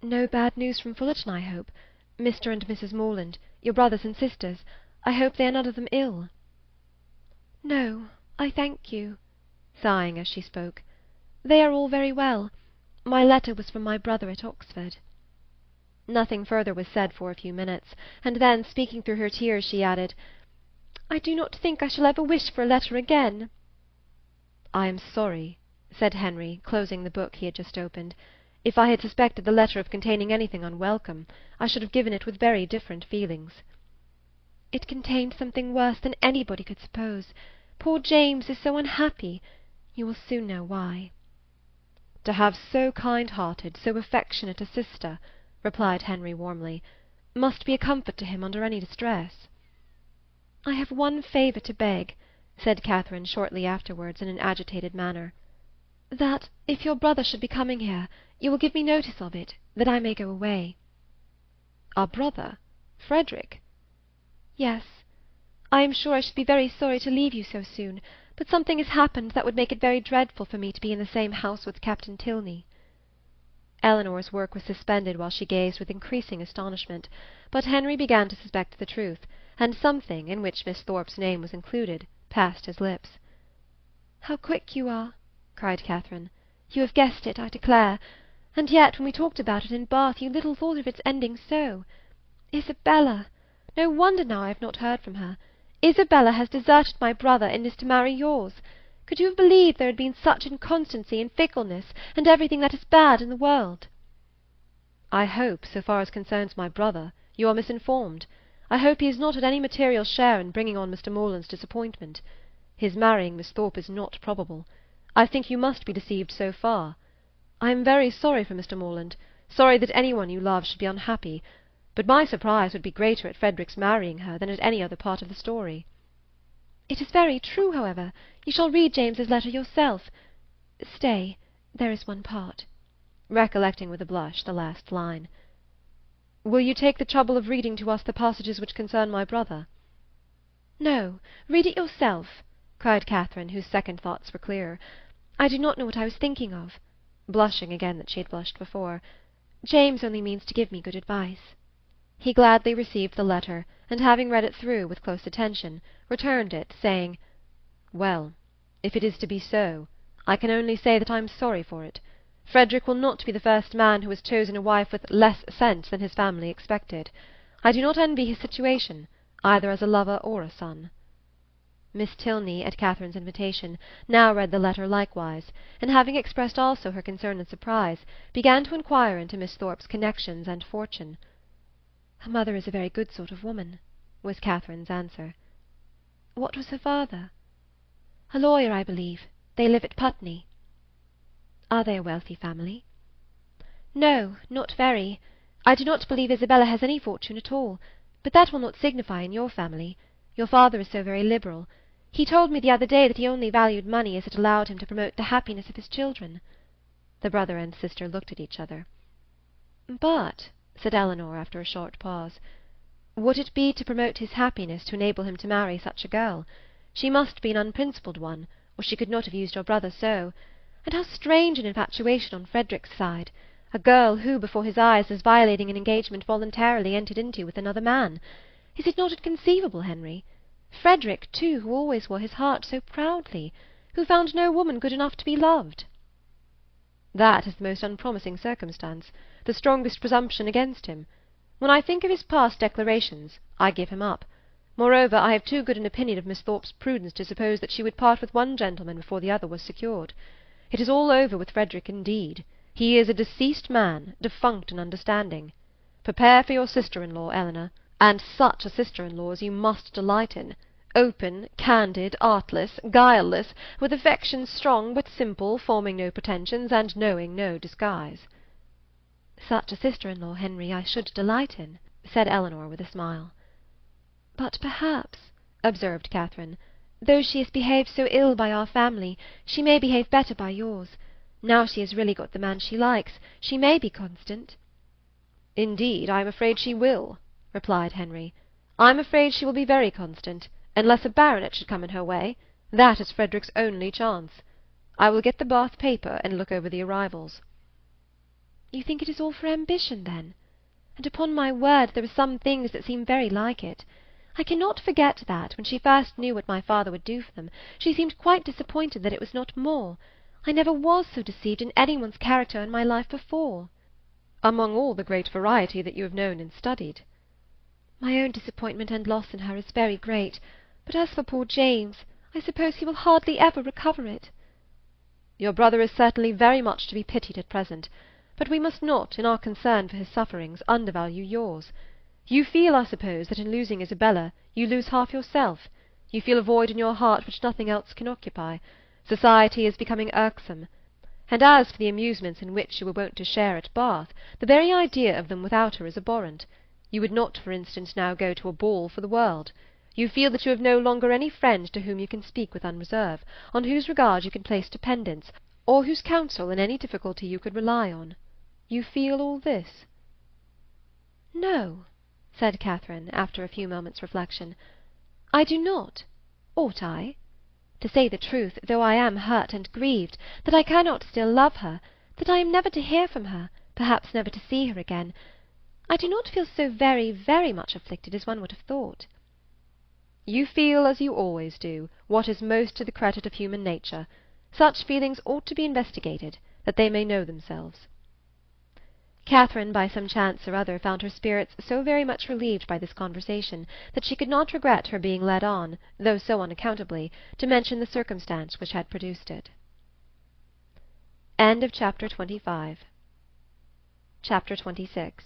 "No bad news from Fullerton, I hope? Mr. and Mrs. Morland, your brothers and sisters, I hope they are none of them ill?" "No, I thank you," sighing as she spoke. "They are all very well. My letter was from my brother at Oxford." Nothing further was said for a few minutes, and then, speaking through her tears, she added, "I do not think I shall ever wish for a letter again." "I am sorry," said Henry, closing the book he had just opened. "If I had suspected the letter of containing anything unwelcome, I should have given it with very different feelings." "It contained something worse than anybody could suppose. Poor James is so unhappy. You will soon know why." "To have so kind-hearted, so affectionate a sister," replied Henry warmly, "must be a comfort to him under any distress." "I have one favour to beg," said Catherine shortly afterwards in an agitated manner, "that, if your brother should be coming here, you will give me notice of it, that I may go away." "Our brother? Frederick?" "Yes. I am sure I should be very sorry to leave you so soon, but something has happened that would make it very dreadful for me to be in the same house with Captain Tilney." Eleanor's work was suspended while she gazed with increasing astonishment, but Henry began to suspect the truth, and something, in which Miss Thorpe's name was included, passed his lips. "How quick you are!" cried Catherine. "You have guessed it, I declare. And yet, when we talked about it in Bath, you little thought of its ending so. Isabella! No wonder now I have not heard from her. Isabella has deserted my brother and is to marry yours. Could you have believed there had been such inconstancy and fickleness, and everything that is bad in the world?" "I hope, so far as concerns my brother, you are misinformed. I hope he has not had any material share in bringing on Mr. Morland's disappointment. His marrying Miss Thorpe is not probable. I think you must be deceived so far. I am very sorry for Mr. Morland, sorry that anyone you love should be unhappy, but my surprise would be greater at Frederick's marrying her than at any other part of the story." "It is very true, however. You shall read James's letter yourself. Stay, there is one part," recollecting with a blush the last line. "Will you take the trouble of reading to us the passages which concern my brother?" "No, read it yourself," cried Catherine, whose second thoughts were clearer. "I do not know what I was thinking of," blushing again that she had blushed before. "James only means to give me good advice." He gladly received the letter, and having read it through with close attention, returned it, saying, "Well, if it is to be so, I can only say that I am sorry for it. Frederick will not be the first man who has chosen a wife with less sense than his family expected. I do not envy his situation, either as a lover or a son." Miss Tilney, at Catherine's invitation, now read the letter likewise, and having expressed also her concern and surprise, began to inquire into Miss Thorpe's connections and fortune. "Her mother is a very good sort of woman," was Catherine's answer. "What was her father?" "A lawyer, I believe. They live at Putney." "Are they a wealthy family?" "No, not very. I do not believe Isabella has any fortune at all, but that will not signify in your family. Your father is so very liberal. He told me the other day that he only valued money as it allowed him to promote the happiness of his children." The brother and sister looked at each other. "But," said Eleanor, after a short pause, "would it be to promote his happiness to enable him to marry such a girl? She must be an unprincipled one, or she could not have used your brother so. And how strange an infatuation on Frederick's side! A girl who, before his eyes, is violating an engagement voluntarily entered into with another man. Is it not inconceivable, Henry? Frederick, too, who always wore his heart so proudly, who found no woman good enough to be loved." "That is the most unpromising circumstance, the strongest presumption against him. When I think of his past declarations, I give him up. Moreover, I have too good an opinion of Miss Thorpe's prudence to suppose that she would part with one gentleman before the other was secured. It is all over with Frederick indeed. He is a deceased man, defunct in understanding. Prepare for your sister-in-law, Eleanor, and such a sister-in-law as you must delight in. Open, candid, artless, guileless, with affections strong but simple, forming no pretensions, and knowing no disguise." "Such a sister-in-law, Henry, I should delight in," said Eleanor with a smile. "But perhaps," observed Catherine, "though she has behaved so ill by our family, she may behave better by yours. Now she has really got the man she likes, she may be constant." "Indeed, I am afraid she will," replied Henry. "I am afraid she will be very constant, unless a baronet should come in her way. That is Frederick's only chance. I will get the Bath paper and look over the arrivals." "You think it is all for ambition, then? And upon my word there are some things that seem very like it. I cannot forget that, when she first knew what my father would do for them, she seemed quite disappointed that it was not more. I never was so deceived in anyone's character in my life before." "Among all the great variety that you have known and studied." "My own disappointment and loss in her is very great, but as for poor James, I suppose he will hardly ever recover it." "Your brother is certainly very much to be pitied at present, but we must not, in our concern for his sufferings, undervalue yours. You feel, I suppose, that in losing Isabella you lose half yourself. You feel a void in your heart which nothing else can occupy. Society is becoming irksome. And as for the amusements in which you were wont to share at Bath, the very idea of them without her is abhorrent. You would not, for instance, now go to a ball for the world. You feel that you have no longer any friend to whom you can speak with unreserve, on whose regard you can place dependence, or whose counsel in any difficulty you could rely on. You feel all this?" "No," said Catherine, after a few moments' reflection. "I do not. Ought I? To say the truth, though I am hurt and grieved, that I cannot still love her, that I am never to hear from her, perhaps never to see her again, I do not feel so very, very much afflicted as one would have thought." "You feel, as you always do, what is most to the credit of human nature. Such feelings ought to be investigated, that they may know themselves." Catherine, by some chance or other, found her spirits so very much relieved by this conversation that she could not regret her being led on, though so unaccountably, to mention the circumstance which had produced it. Chapter 26.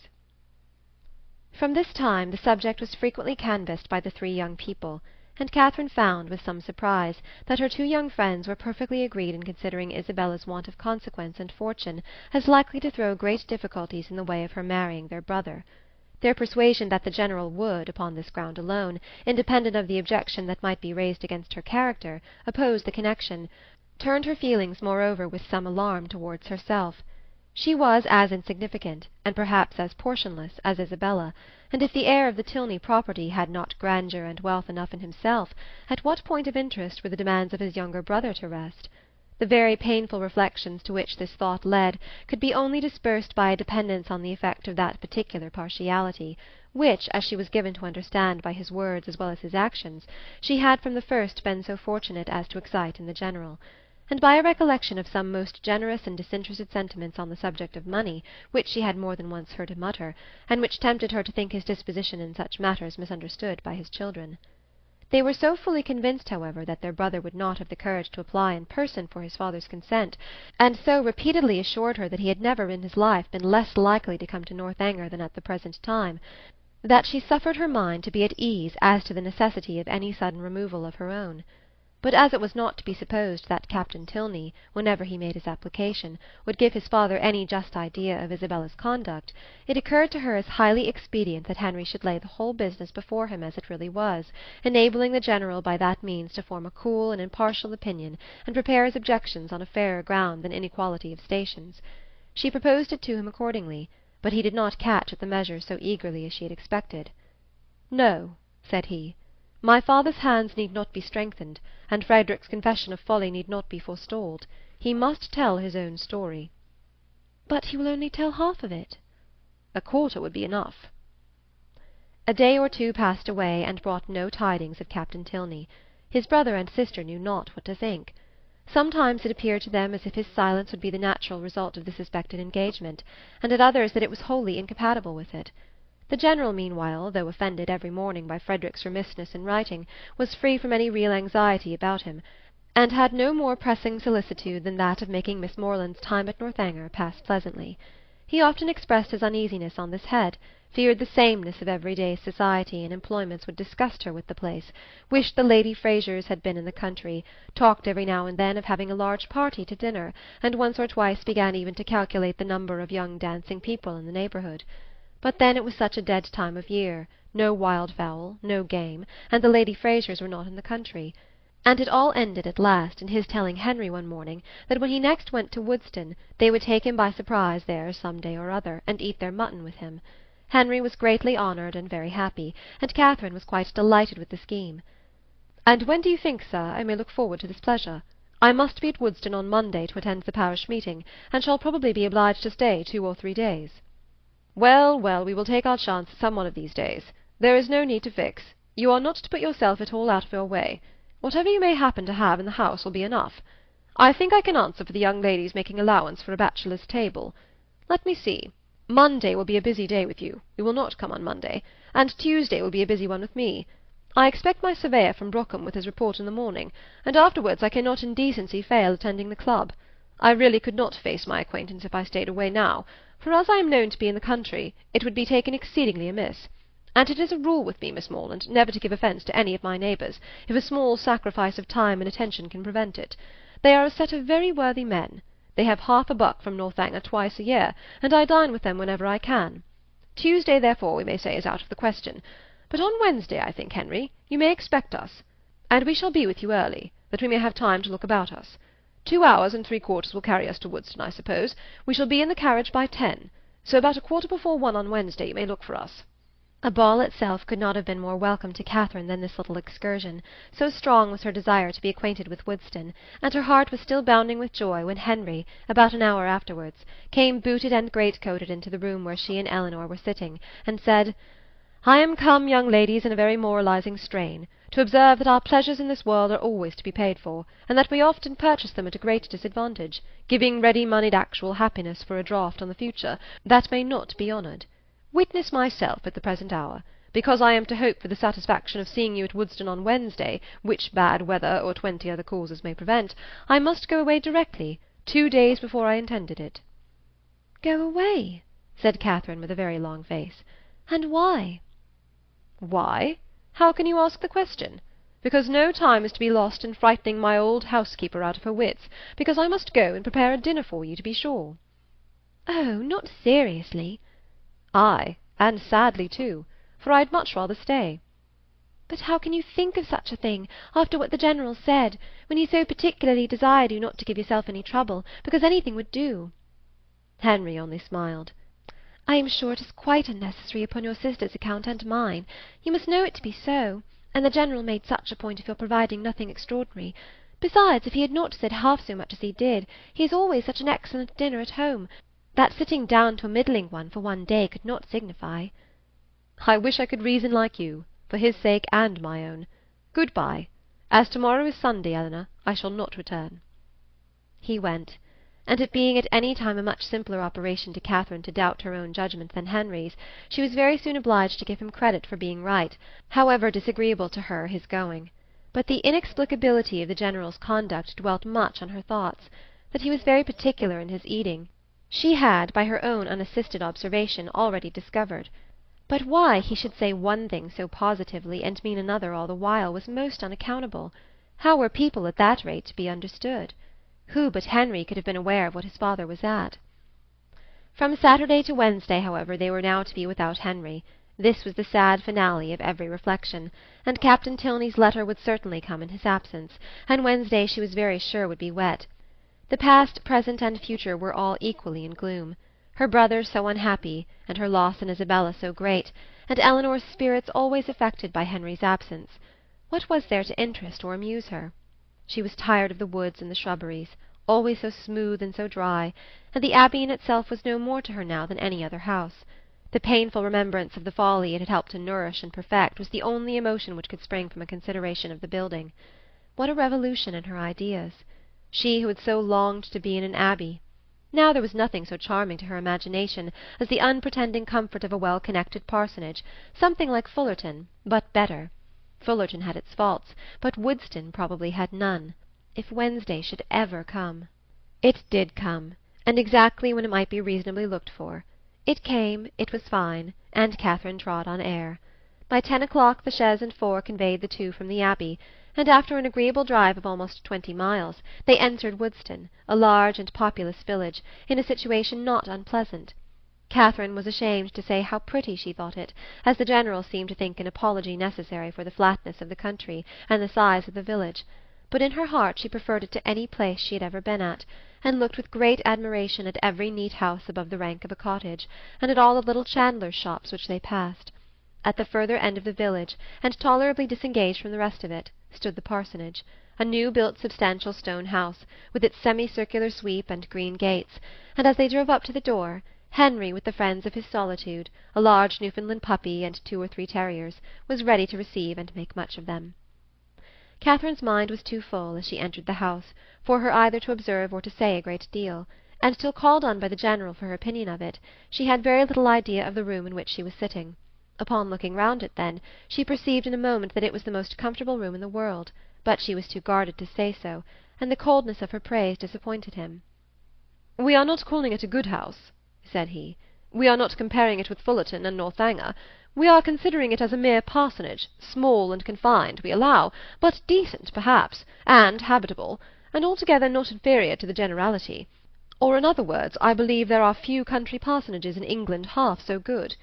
From this time the subject was frequently canvassed by the three young people, and Catherine found, with some surprise, that her two young friends were perfectly agreed in considering Isabella's want of consequence and fortune as likely to throw great difficulties in the way of her marrying their brother. Their persuasion that the General would, upon this ground alone, independent of the objection that might be raised against her character, oppose the connection, turned her feelings moreover with some alarm towards herself. She was as insignificant, and perhaps as portionless, as Isabella, and if the heir of the Tilney property had not grandeur and wealth enough in himself, at what point of interest were the demands of his younger brother to rest? The very painful reflections to which this thought led could be only dispersed by a dependence on the effect of that particular partiality, which, as she was given to understand by his words as well as his actions, she had from the first been so fortunate as to excite in the General, and by a recollection of some most generous and disinterested sentiments on the subject of money, which she had more than once heard him utter, and which tempted her to think his disposition in such matters misunderstood by his children. They were so fully convinced, however, that their brother would not have the courage to apply in person for his father's consent, and so repeatedly assured her that he had never in his life been less likely to come to Northanger than at the present time, that she suffered her mind to be at ease as to the necessity of any sudden removal of her own. But as it was not to be supposed that Captain Tilney, whenever he made his application, would give his father any just idea of Isabella's conduct, it occurred to her as highly expedient that Henry should lay the whole business before him as it really was, enabling the General by that means to form a cool and impartial opinion, and prepare his objections on a fairer ground than inequality of stations. She proposed it to him accordingly, but he did not catch at the measure so eagerly as she had expected. "No," said he, "my father's hands need not be strengthened, and Frederick's confession of folly need not be forestalled. He must tell his own story." But he will only tell half of it. A quarter would be enough. A day or two passed away, and brought no tidings of Captain Tilney. His brother and sister knew not what to think. Sometimes it appeared to them as if his silence would be the natural result of the suspected engagement, and at others that it was wholly incompatible with it. The General, meanwhile, though offended every morning by Frederick's remissness in writing, was free from any real anxiety about him, and had no more pressing solicitude than that of making Miss Morland's time at Northanger pass pleasantly. He often expressed his uneasiness on this head, feared the sameness of every-day society and employments would disgust her with the place, wished the Lady Frasers had been in the country, talked every now and then of having a large party to dinner, and once or twice began even to calculate the number of young dancing people in the neighbourhood. But then it was such a dead time of year, no wild-fowl, no game, and the Lady Frasers were not in the country. And it all ended at last in his telling Henry one morning that when he next went to Woodston they would take him by surprise there some day or other, and eat their mutton with him. Henry was greatly honoured and very happy, and Catherine was quite delighted with the scheme. "And when do you think, sir, I may look forward to this pleasure? I must be at Woodston on Monday to attend the parish meeting, and shall probably be obliged to stay 2 or 3 days." "Well, well, we will take our chance some one of these days. There is no need to fix. You are not to put yourself at all out of your way. Whatever you may happen to have in the house will be enough. I think I can answer for the young ladies making allowance for a bachelor's table. Let me see. Monday will be a busy day with you. You will not come on Monday. And Tuesday will be a busy one with me. I expect my surveyor from Brookham with his report in the morning, and afterwards I cannot in decency fail attending the club. I really could not face my acquaintance if I stayed away now, for as I am known to be in the country, it would be taken exceedingly amiss. And it is a rule with me, Miss Morland, never to give offence to any of my neighbours, if a small sacrifice of time and attention can prevent it. They are a set of very worthy men. They have half a buck from Northanger twice a year, and I dine with them whenever I can. Tuesday, therefore, we may say is out of the question. But on Wednesday, I think, Henry, you may expect us. And we shall be with you early, that we may have time to look about us. 2 hours and 3/4 will carry us to Woodston, I suppose. We shall be in the carriage by 10, so about 1:15 on Wednesday you may look for us." A ball itself could not have been more welcome to Catherine than this little excursion, so strong was her desire to be acquainted with Woodston, and her heart was still bounding with joy when Henry, about an hour afterwards, came booted and great-coated into the room where she and Eleanor were sitting, and said, "I am come, young ladies, in a very moralizing strain, to observe that our pleasures in this world are always to be paid for, and that we often purchase them at a great disadvantage, giving ready-moneyed actual happiness for a draught on the future that may not be honoured. Witness myself at the present hour, because I am to hope for the satisfaction of seeing you at Woodston on Wednesday, which bad weather or 20 other causes may prevent, I must go away directly, 2 days before I intended it." "Go away?" said Catherine with a very long face. "And why?" "Why? How can you ask the question? Because no time is to be lost in frightening my old housekeeper out of her wits, because I must go and prepare a dinner for you, to be sure." "Oh, not seriously." "Ay, and sadly too, for I'd much rather stay." "But how can you think of such a thing, after what the General said, when he so particularly desired you not to give yourself any trouble, because anything would do?" Henry only smiled. "I am sure it is quite unnecessary upon your sister's account and mine. You must know it to be so, and the General made such a point of your providing nothing extraordinary. Besides, if he had not said half so much as he did, he has always such an excellent dinner at home, that sitting down to a middling one for 1 day could not signify." "I wish I could reason like you, for his sake and my own. Good-bye. As to-morrow is Sunday, Eleanor, I shall not return." He went, and it being at any time a much simpler operation to Catherine to doubt her own judgment than Henry's, she was very soon obliged to give him credit for being right, however disagreeable to her his going. But the inexplicability of the General's conduct dwelt much on her thoughts. That he was very particular in his eating, she had, by her own unassisted observation, already discovered. But why he should say one thing so positively and mean another all the while was most unaccountable. How were people at that rate to be understood? Who but Henry could have been aware of what his father was at? From Saturday to Wednesday, however, they were now to be without Henry. This was the sad finale of every reflection, and Captain Tilney's letter would certainly come in his absence, and Wednesday she was very sure would be wet. The past, present, and future were all equally in gloom. Her brother so unhappy, and her loss in Isabella so great, and Eleanor's spirits always affected by Henry's absence. What was there to interest or amuse her? She was tired of the woods and the shrubberies. always so smooth and so dry, and the Abbey in itself was no more to her now than any other house. The painful remembrance of the folly it had helped to nourish and perfect was the only emotion which could spring from a consideration of the building. What a revolution in her ideas! She who had so longed to be in an abbey! Now there was nothing so charming to her imagination as the unpretending comfort of a well-connected parsonage, something like Fullerton, but better. Fullerton had its faults, but Woodston probably had none. If Wednesday should ever come! It did come, and exactly when it might be reasonably looked for. It came, it was fine, and Catherine trod on air. By 10 o'clock the chaise and four conveyed the two from the Abbey, and after an agreeable drive of almost 20 miles, they entered Woodston, a large and populous village, in a situation not unpleasant. Catherine was ashamed to say how pretty she thought it, as the General seemed to think an apology necessary for the flatness of the country and the size of the village, but in her heart she preferred it to any place she had ever been at, and looked with great admiration at every neat house above the rank of a cottage, and at all the little chandlers' shops which they passed. At the further end of the village, and tolerably disengaged from the rest of it, stood the parsonage, a new-built substantial stone house, with its semicircular sweep and green gates, and as they drove up to the door, Henry, with the friends of his solitude, a large Newfoundland puppy and 2 or 3 terriers, was ready to receive and make much of them. Catherine's mind was too full, as she entered the house, for her either to observe or to say a great deal, and till called on by the General for her opinion of it, she had very little idea of the room in which she was sitting. Upon looking round it, then, she perceived in a moment that it was the most comfortable room in the world, but she was too guarded to say so, and the coldness of her praise disappointed him. "We are not calling it a good house," said he. "We are not comparing it with Fullerton and Northanger. We are considering it as a mere parsonage, small and confined, we allow, but decent, perhaps, and habitable, and altogether not inferior to the generality. Or, in other words, I believe there are few country parsonages in England half so good.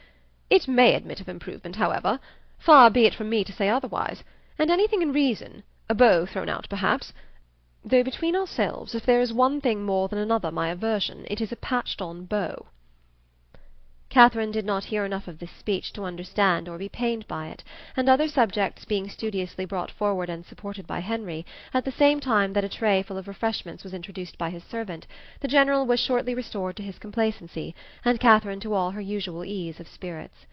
It may admit of improvement, however. Far be it from me to say otherwise, and anything in reason, a beau thrown out, perhaps. Though between ourselves, if there is one thing more than another my aversion, it is a patched-on beau." Catherine did not hear enough of this speech to understand or be pained by it, and other subjects being studiously brought forward and supported by Henry, at the same time that a tray full of refreshments was introduced by his servant, the General was shortly restored to his complacency, and Catherine to all her usual ease of spirits.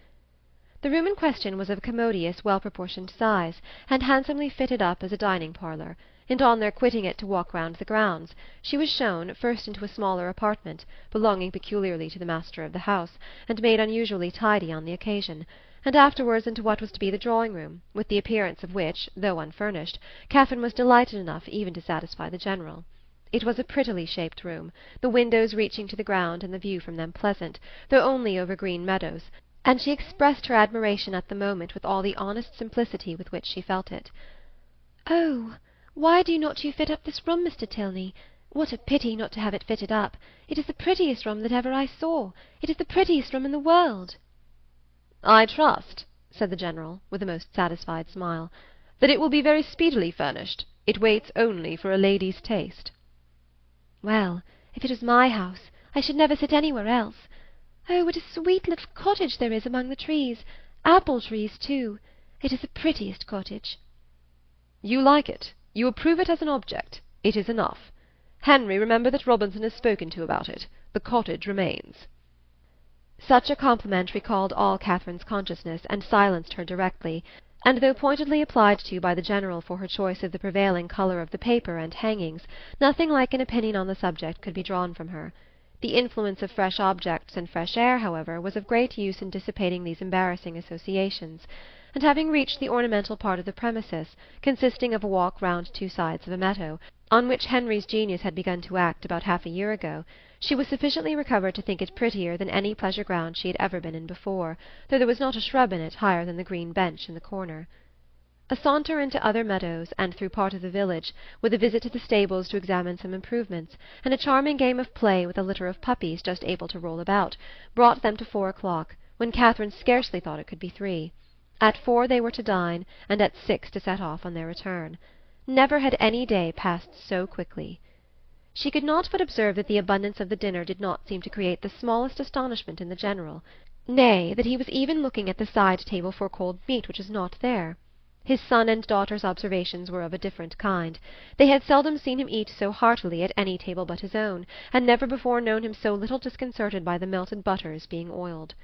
The room in question was of a commodious, well-proportioned size, and handsomely fitted up as a dining-parlour, and on their quitting it to walk round the grounds, she was shown, first into a smaller apartment, belonging peculiarly to the master of the house, and made unusually tidy on the occasion, and afterwards into what was to be the drawing-room, with the appearance of which, though unfurnished, Catherine was delighted enough even to satisfy the General. It was a prettily shaped room, the windows reaching to the ground and the view from them pleasant, though only over green meadows, and she expressed her admiration at the moment with all the honest simplicity with which she felt it. "Oh, why do not you fit up this room, Mr. Tilney? What a pity not to have it fitted up! It is the prettiest room that ever I saw. It is the prettiest room in the world." "I trust," said the General, with a most satisfied smile, "that it will be very speedily furnished. It waits only for a lady's taste." "Well, if it was my house, I should never sit anywhere else. Oh, what a sweet little cottage there is among the trees! Apple trees, too. It is the prettiest cottage." "You like it? You approve it as an object. It is enough. Henry, remember that Robinson has spoken to about it. The cottage remains." Such a compliment recalled all Catherine's consciousness, and silenced her directly, and though pointedly applied to by the General for her choice of the prevailing colour of the paper and hangings, nothing like an opinion on the subject could be drawn from her. The influence of fresh objects and fresh air, however, was of great use in dissipating these embarrassing associations, and having reached the ornamental part of the premises, consisting of a walk round 2 sides of a meadow, on which Henry's genius had begun to act about half a year ago, she was sufficiently recovered to think it prettier than any pleasure ground she had ever been in before, though there was not a shrub in it higher than the green bench in the corner. A saunter into other meadows, and through part of the village, with a visit to the stables to examine some improvements, and a charming game of play with a litter of puppies just able to roll about, brought them to 4 o'clock, when Catherine scarcely thought it could be 3. At 4 they were to dine, and at 6 to set off on their return. Never had any day passed so quickly. She could not but observe that the abundance of the dinner did not seem to create the smallest astonishment in the General, nay, that he was even looking at the side table for cold meat which was not there. His son and daughter's observations were of a different kind. They had seldom seen him eat so heartily at any table but his own, and never before known him so little disconcerted by the melted butters being oiled.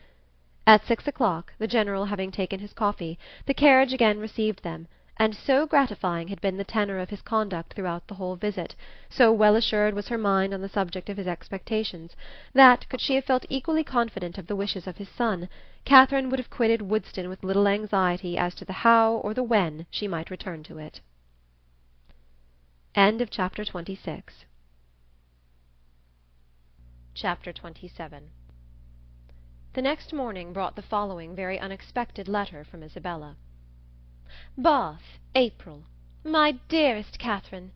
At 6 o'clock, the General having taken his coffee, the carriage again received them, and so gratifying had been the tenor of his conduct throughout the whole visit, so well assured was her mind on the subject of his expectations, that, could she have felt equally confident of the wishes of his son, Catherine would have quitted Woodston with little anxiety as to the how or the when she might return to it. Chapter 27. The next morning brought the following very unexpected letter from Isabella. Bath, April. My dearest Catherine,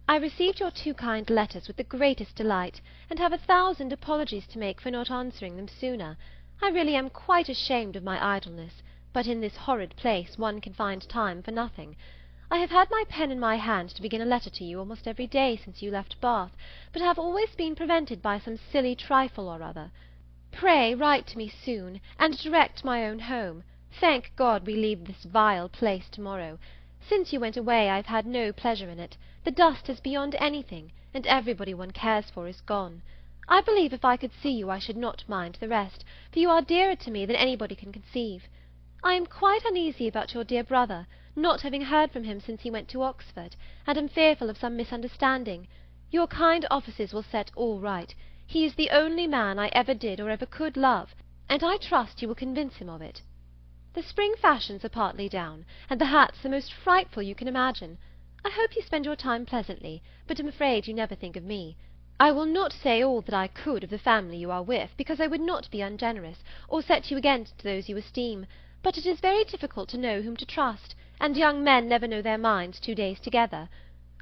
I received your 2 kind letters with the greatest delight, and have 1,000 apologies to make for not answering them sooner. I really am quite ashamed of my idleness, but in this horrid place one can find time for nothing. I have had my pen in my hand to begin a letter to you almost every day since you left Bath, but have always been prevented by some silly trifle or other. Pray write to me soon, and direct my own home. Thank God we leave this vile place to-morrow. Since you went away I have had no pleasure in it. The dust is beyond anything, and everybody one cares for is gone. I believe if I could see you I should not mind the rest, for you are dearer to me than anybody can conceive. I am quite uneasy about your dear brother, not having heard from him since he went to Oxford, and am fearful of some misunderstanding. Your kind offices will set all right. He is the only man I ever did or ever could love, and I trust you will convince him of it. The spring fashions are partly down, and the hats the most frightful you can imagine. I hope you spend your time pleasantly, but am afraid you never think of me. I will not say all that I could of the family you are with, because I would not be ungenerous, or set you against those you esteem, but it is very difficult to know whom to trust, and young men never know their minds 2 days together.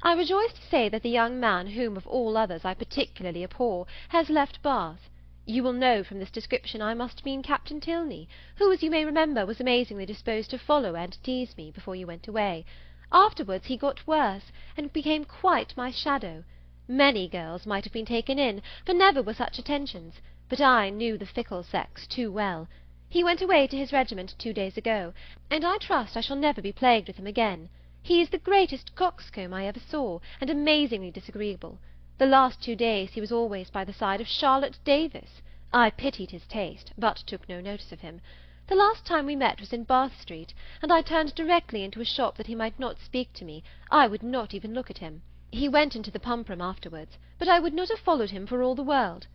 I rejoice to say that the young man whom of all others I particularly abhor has left Bath. You will know from this description I must mean Captain Tilney, who, as you may remember, was amazingly disposed to follow and tease me before you went away. Afterwards he got worse, and became quite my shadow. Many girls might have been taken in, for never were such attentions, but I knew the fickle sex too well. He went away to his regiment 2 days ago, and I trust I shall never be plagued with him again. He is the greatest coxcomb I ever saw, and amazingly disagreeable. The last 2 days he was always by the side of Charlotte Davis. I pitied his taste, but took no notice of him. The last time we met was in Bath Street, and I turned directly into a shop that he might not speak to me. I would not even look at him. He went into the pump-room afterwards, but I would not have followed him for all the world.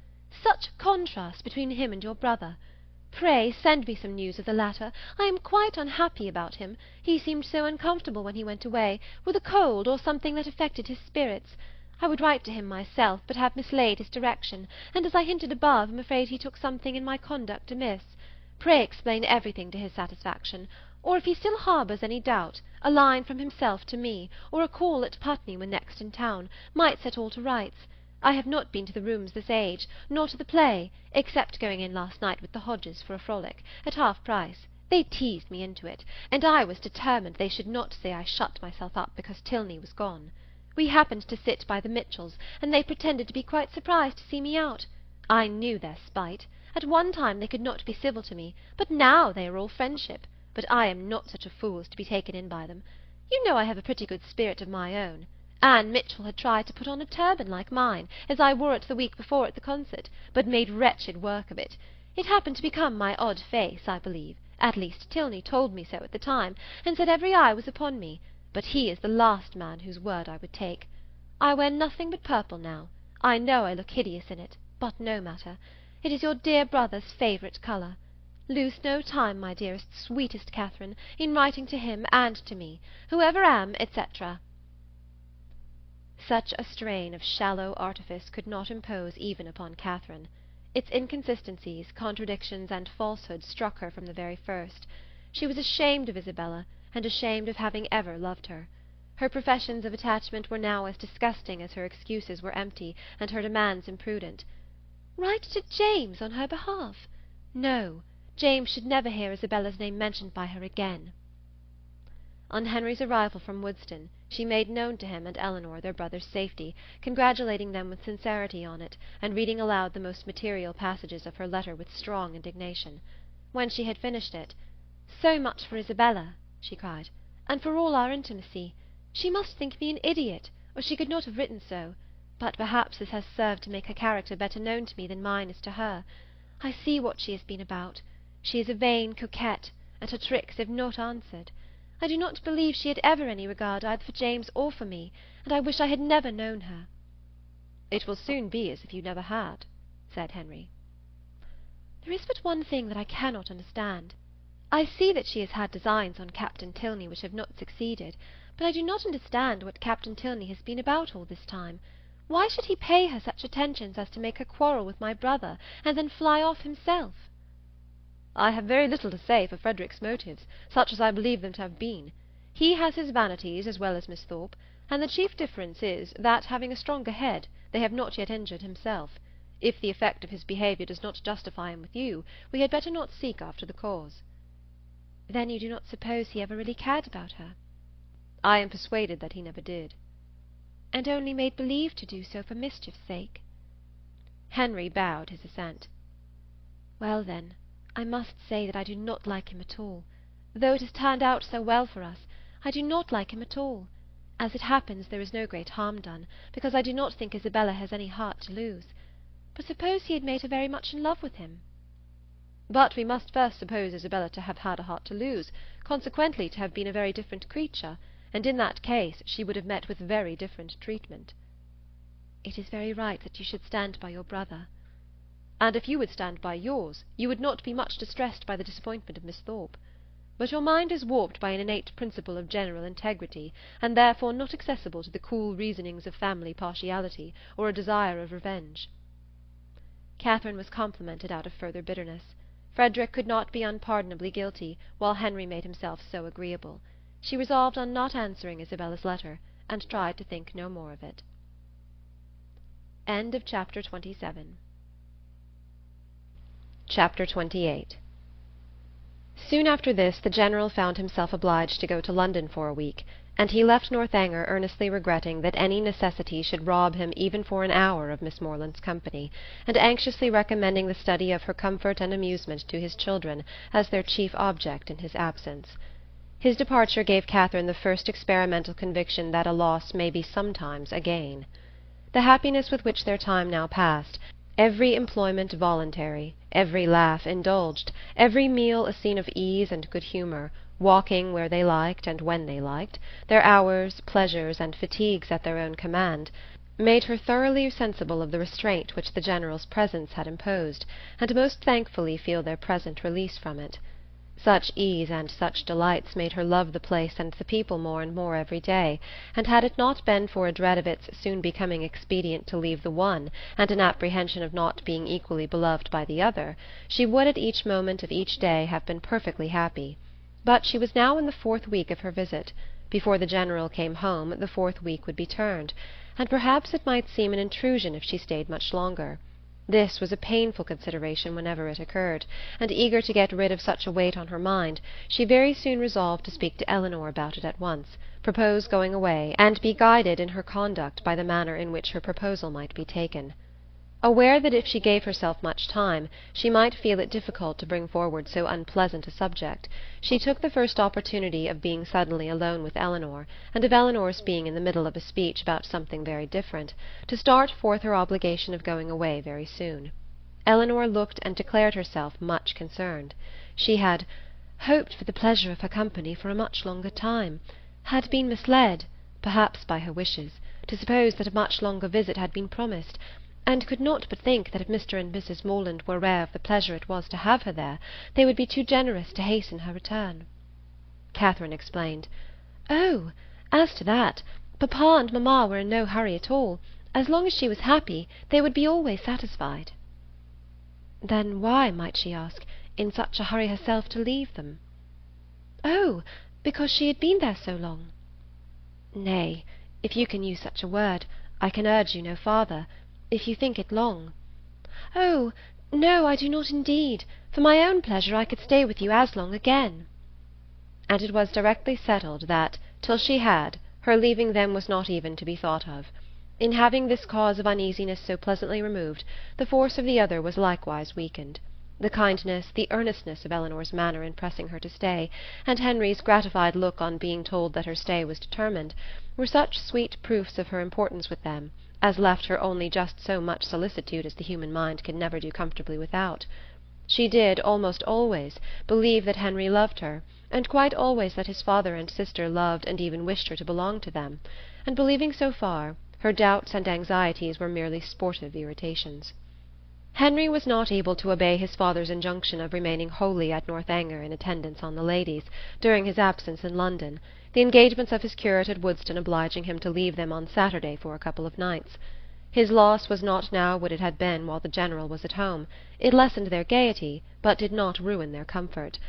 Such a contrast between him and your brother. Pray send me some news of the latter. I am quite unhappy about him. He seemed so uncomfortable when he went away, with a cold or something that affected his spirits. I would write to him myself, but have mislaid his direction, and as I hinted above, am afraid he took something in my conduct amiss. Pray explain everything to his satisfaction, or if he still harbours any doubt, a line from himself to me, or a call at Putney when next in town, might set all to rights. I have not been to the rooms this age, nor to the play, except going in last night with the Hodges for a frolic, at half price. They teased me into it, and I was determined they should not say I shut myself up because Tilney was gone. We happened to sit by the Mitchells, and they pretended to be quite surprised to see me out. I knew their spite. At one time they could not be civil to me, but now they are all friendship. But I am not such a fool as to be taken in by them. You know I have a pretty good spirit of my own. Anne Mitchell had tried to put on a turban like mine, as I wore it the week before at the concert, but made wretched work of it. It happened to become my odd face, I believe. At least Tilney told me so at the time, and said every eye was upon me. But he is the last man whose word I would take. I wear nothing but purple now. I know I look hideous in it, but no matter. It is your dear brother's favourite colour. Lose no time, my dearest, sweetest Catherine, in writing to him and to me, whoever am, etc. Such a strain of shallow artifice could not impose even upon Catherine. Its inconsistencies, contradictions, and falsehoods struck her from the very first. She was ashamed of Isabella, and ashamed of having ever loved her. Her professions of attachment were now as disgusting as her excuses were empty, and her demands imprudent. Write to James on her behalf? No, James should never hear Isabella's name mentioned by her again. On Henry's arrival from Woodston, she made known to him and Elinor their brother's safety, congratulating them with sincerity on it, and reading aloud the most material passages of her letter with strong indignation. When she had finished it, "So much for Isabella," she cried, and for all our intimacy. She must think me an idiot, or she could not have written so, but perhaps this has served to make her character better known to me than mine is to her. I see what she has been about. She is a vain coquette, and her tricks have not answered. I do not believe she had ever any regard either for James or for me, and I wish I had never known her." "It will soon be as if you never had," said Henry. "There is but one thing that I cannot understand. I see that she has had designs on Captain Tilney which have not succeeded, but I do not understand what Captain Tilney has been about all this time. Why should he pay her such attentions as to make her quarrel with my brother, and then fly off himself?" "I have very little to say for Frederick's motives, such as I believe them to have been. He has his vanities as well as Miss Thorpe, and the chief difference is, that, having a stronger head, they have not yet injured himself. If the effect of his behaviour does not justify him with you, we had better not seek after the cause." "Then you do not suppose he ever really cared about her?" "I am persuaded that he never did." "And only made believe to do so for mischief's sake?" Henry bowed his assent. "Well, then, I must say that I do not like him at all. Though it has turned out so well for us, I do not like him at all. As it happens, there is no great harm done, because I do not think Isabella has any heart to lose. But suppose he had made her very much in love with him?" "But we must first suppose Isabella to have had a heart to lose, consequently to have been a very different creature, and in that case she would have met with very different treatment." "It is very right that you should stand by your brother." "And if you would stand by yours, you would not be much distressed by the disappointment of Miss Thorpe. But your mind is warped by an innate principle of general integrity, and therefore not accessible to the cool reasonings of family partiality, or a desire of revenge." Catherine was complimented out of further bitterness. Frederick could not be unpardonably guilty, while Henry made himself so agreeable. She resolved on not answering Isabella's letter, and tried to think no more of it. Chapter 27. Chapter 28. Soon after this the General found himself obliged to go to London for a week, and he left Northanger earnestly regretting that any necessity should rob him even for an hour of Miss Morland's company, and anxiously recommending the study of her comfort and amusement to his children as their chief object in his absence. His departure gave Catherine the first experimental conviction that a loss may be sometimes a gain. The happiness with which their time now passed, every employment voluntary, every laugh indulged, every meal a scene of ease and good humour, walking where they liked and when they liked, their hours, pleasures, and fatigues at their own command, made her thoroughly sensible of the restraint which the General's presence had imposed, and most thankfully feel their present release from it. Such ease and such delights made her love the place and the people more and more every day, and had it not been for a dread of its soon becoming expedient to leave the one, and an apprehension of not being equally beloved by the other, she would at each moment of each day have been perfectly happy. But she was now in the 4th week of her visit. Before the General came home the 4th week would be turned, and perhaps it might seem an intrusion if she stayed much longer. This was a painful consideration whenever it occurred, and eager to get rid of such a weight on her mind, she very soon resolved to speak to Elinor about it at once, propose going away, and be guided in her conduct by the manner in which her proposal might be taken. Aware that if she gave herself much time, she might feel it difficult to bring forward so unpleasant a subject, she took the first opportunity of being suddenly alone with Elinor, and of Elinor's being in the middle of a speech about something very different, to start forth her obligation of going away very soon. Elinor looked and declared herself much concerned. She had "hoped for the pleasure of her company for a much longer time, had been misled, perhaps by her wishes, to suppose that a much longer visit had been promised, and could not but think that if Mr. and Mrs. Morland were aware of the pleasure it was to have her there, they would be too generous to hasten her return." Catherine explained, "Oh, as to that, papa and mamma were in no hurry at all. As long as she was happy, they would be always satisfied." Then why, might she ask, in such a hurry herself to leave them? "Oh, because she had been there so long." "Nay, if you can use such a word, I can urge you no farther. If you think it long." "Oh, no, I do not indeed. For my own pleasure I could stay with you as long again." And it was directly settled that, till she had, her leaving them was not even to be thought of. In having this cause of uneasiness so pleasantly removed, the force of the other was likewise weakened. The kindness, the earnestness of Eleanor's manner in pressing her to stay, and Henry's gratified look on being told that her stay was determined, were such sweet proofs of her importance with them as left her only just so much solicitude as the human mind can never do comfortably without. She did, almost always, believe that Henry loved her, and quite always that his father and sister loved and even wished her to belong to them, and believing so far, her doubts and anxieties were merely sportive irritations. Henry was not able to obey his father's injunction of remaining wholly at Northanger in attendance on the ladies, during his absence in London, the engagements of his curate at Woodstock obliging him to leave them on Saturday for a couple of nights. His loss was not now what it had been while the General was at home. It lessened their gaiety, but did not ruin their comfort,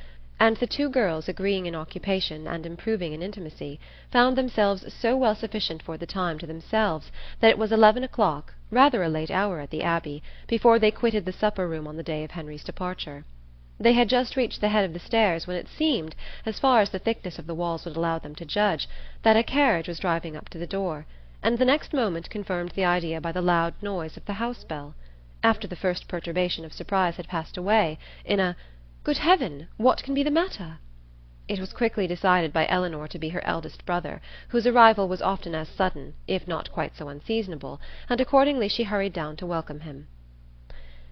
and the two girls, agreeing in occupation and improving in intimacy, found themselves so well sufficient for the time to themselves that it was 11 o'clock, rather a late hour at the Abbey, before they quitted the supper-room on the day of Henry's departure. They had just reached the head of the stairs when it seemed, as far as the thickness of the walls would allow them to judge, that a carriage was driving up to the door, and the next moment confirmed the idea by the loud noise of the house-bell. After the first perturbation of surprise had passed away, in a "Good heaven! What can be the matter?" It was quickly decided by Eleanor to be her eldest brother, whose arrival was often as sudden, if not quite so unseasonable, and accordingly she hurried down to welcome him.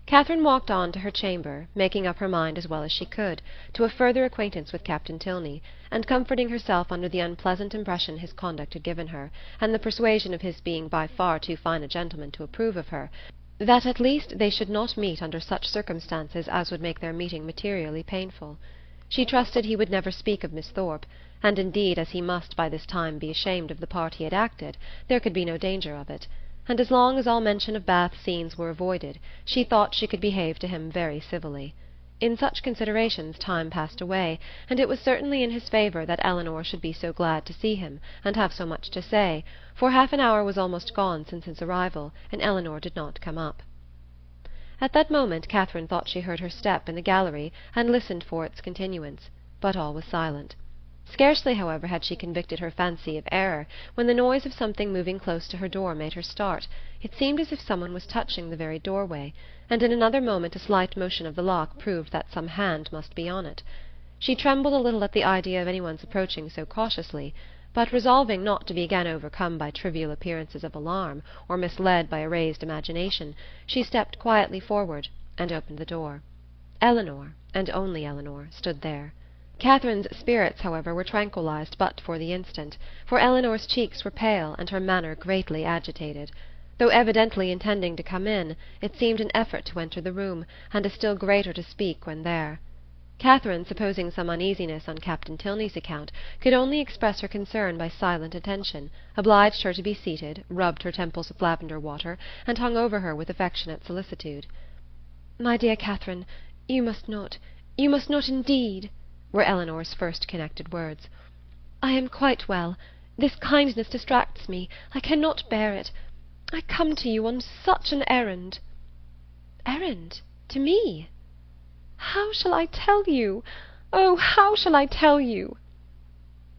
Catherine walked on to her chamber, making up her mind as well as she could to a further acquaintance with Captain Tilney, and comforting herself under the unpleasant impression his conduct had given her, and the persuasion of his being by far too fine a gentleman to approve of her, that at least they should not meet under such circumstances as would make their meeting materially painful. She trusted he would never speak of Miss Thorpe, and indeed, as he must by this time be ashamed of the part he had acted, there could be no danger of it, and as long as all mention of Bath scenes were avoided, she thought she could behave to him very civilly. In such considerations time passed away, and it was certainly in his favour that Eleanor should be so glad to see him, and have so much to say, for half an hour was almost gone since his arrival, and Eleanor did not come up. At that moment Catherine thought she heard her step in the gallery, and listened for its continuance, but all was silent. Scarcely, however, had she convicted her fancy of error, when the noise of something moving close to her door made her start. It seemed as if someone was touching the very doorway, and in another moment a slight motion of the lock proved that some hand must be on it. She trembled a little at the idea of anyone's approaching so cautiously, but resolving not to be again overcome by trivial appearances of alarm, or misled by a raised imagination, she stepped quietly forward, and opened the door. Eleanor, and only Eleanor, stood there. Catherine's spirits, however, were tranquillized but for the instant, for Eleanor's cheeks were pale, and her manner greatly agitated. Though evidently intending to come in, it seemed an effort to enter the room, and a still greater to speak when there. Catherine, supposing some uneasiness on Captain Tilney's account, could only express her concern by silent attention, obliged her to be seated, rubbed her temples with lavender water, and hung over her with affectionate solicitude. "My dear Catherine, you must not indeed," were Eleanor's first connected words. "I am quite well. This kindness distracts me. I cannot bear it. I come to you on such an errand." "Errand? To me?" "How shall I tell you? Oh, how shall I tell you?"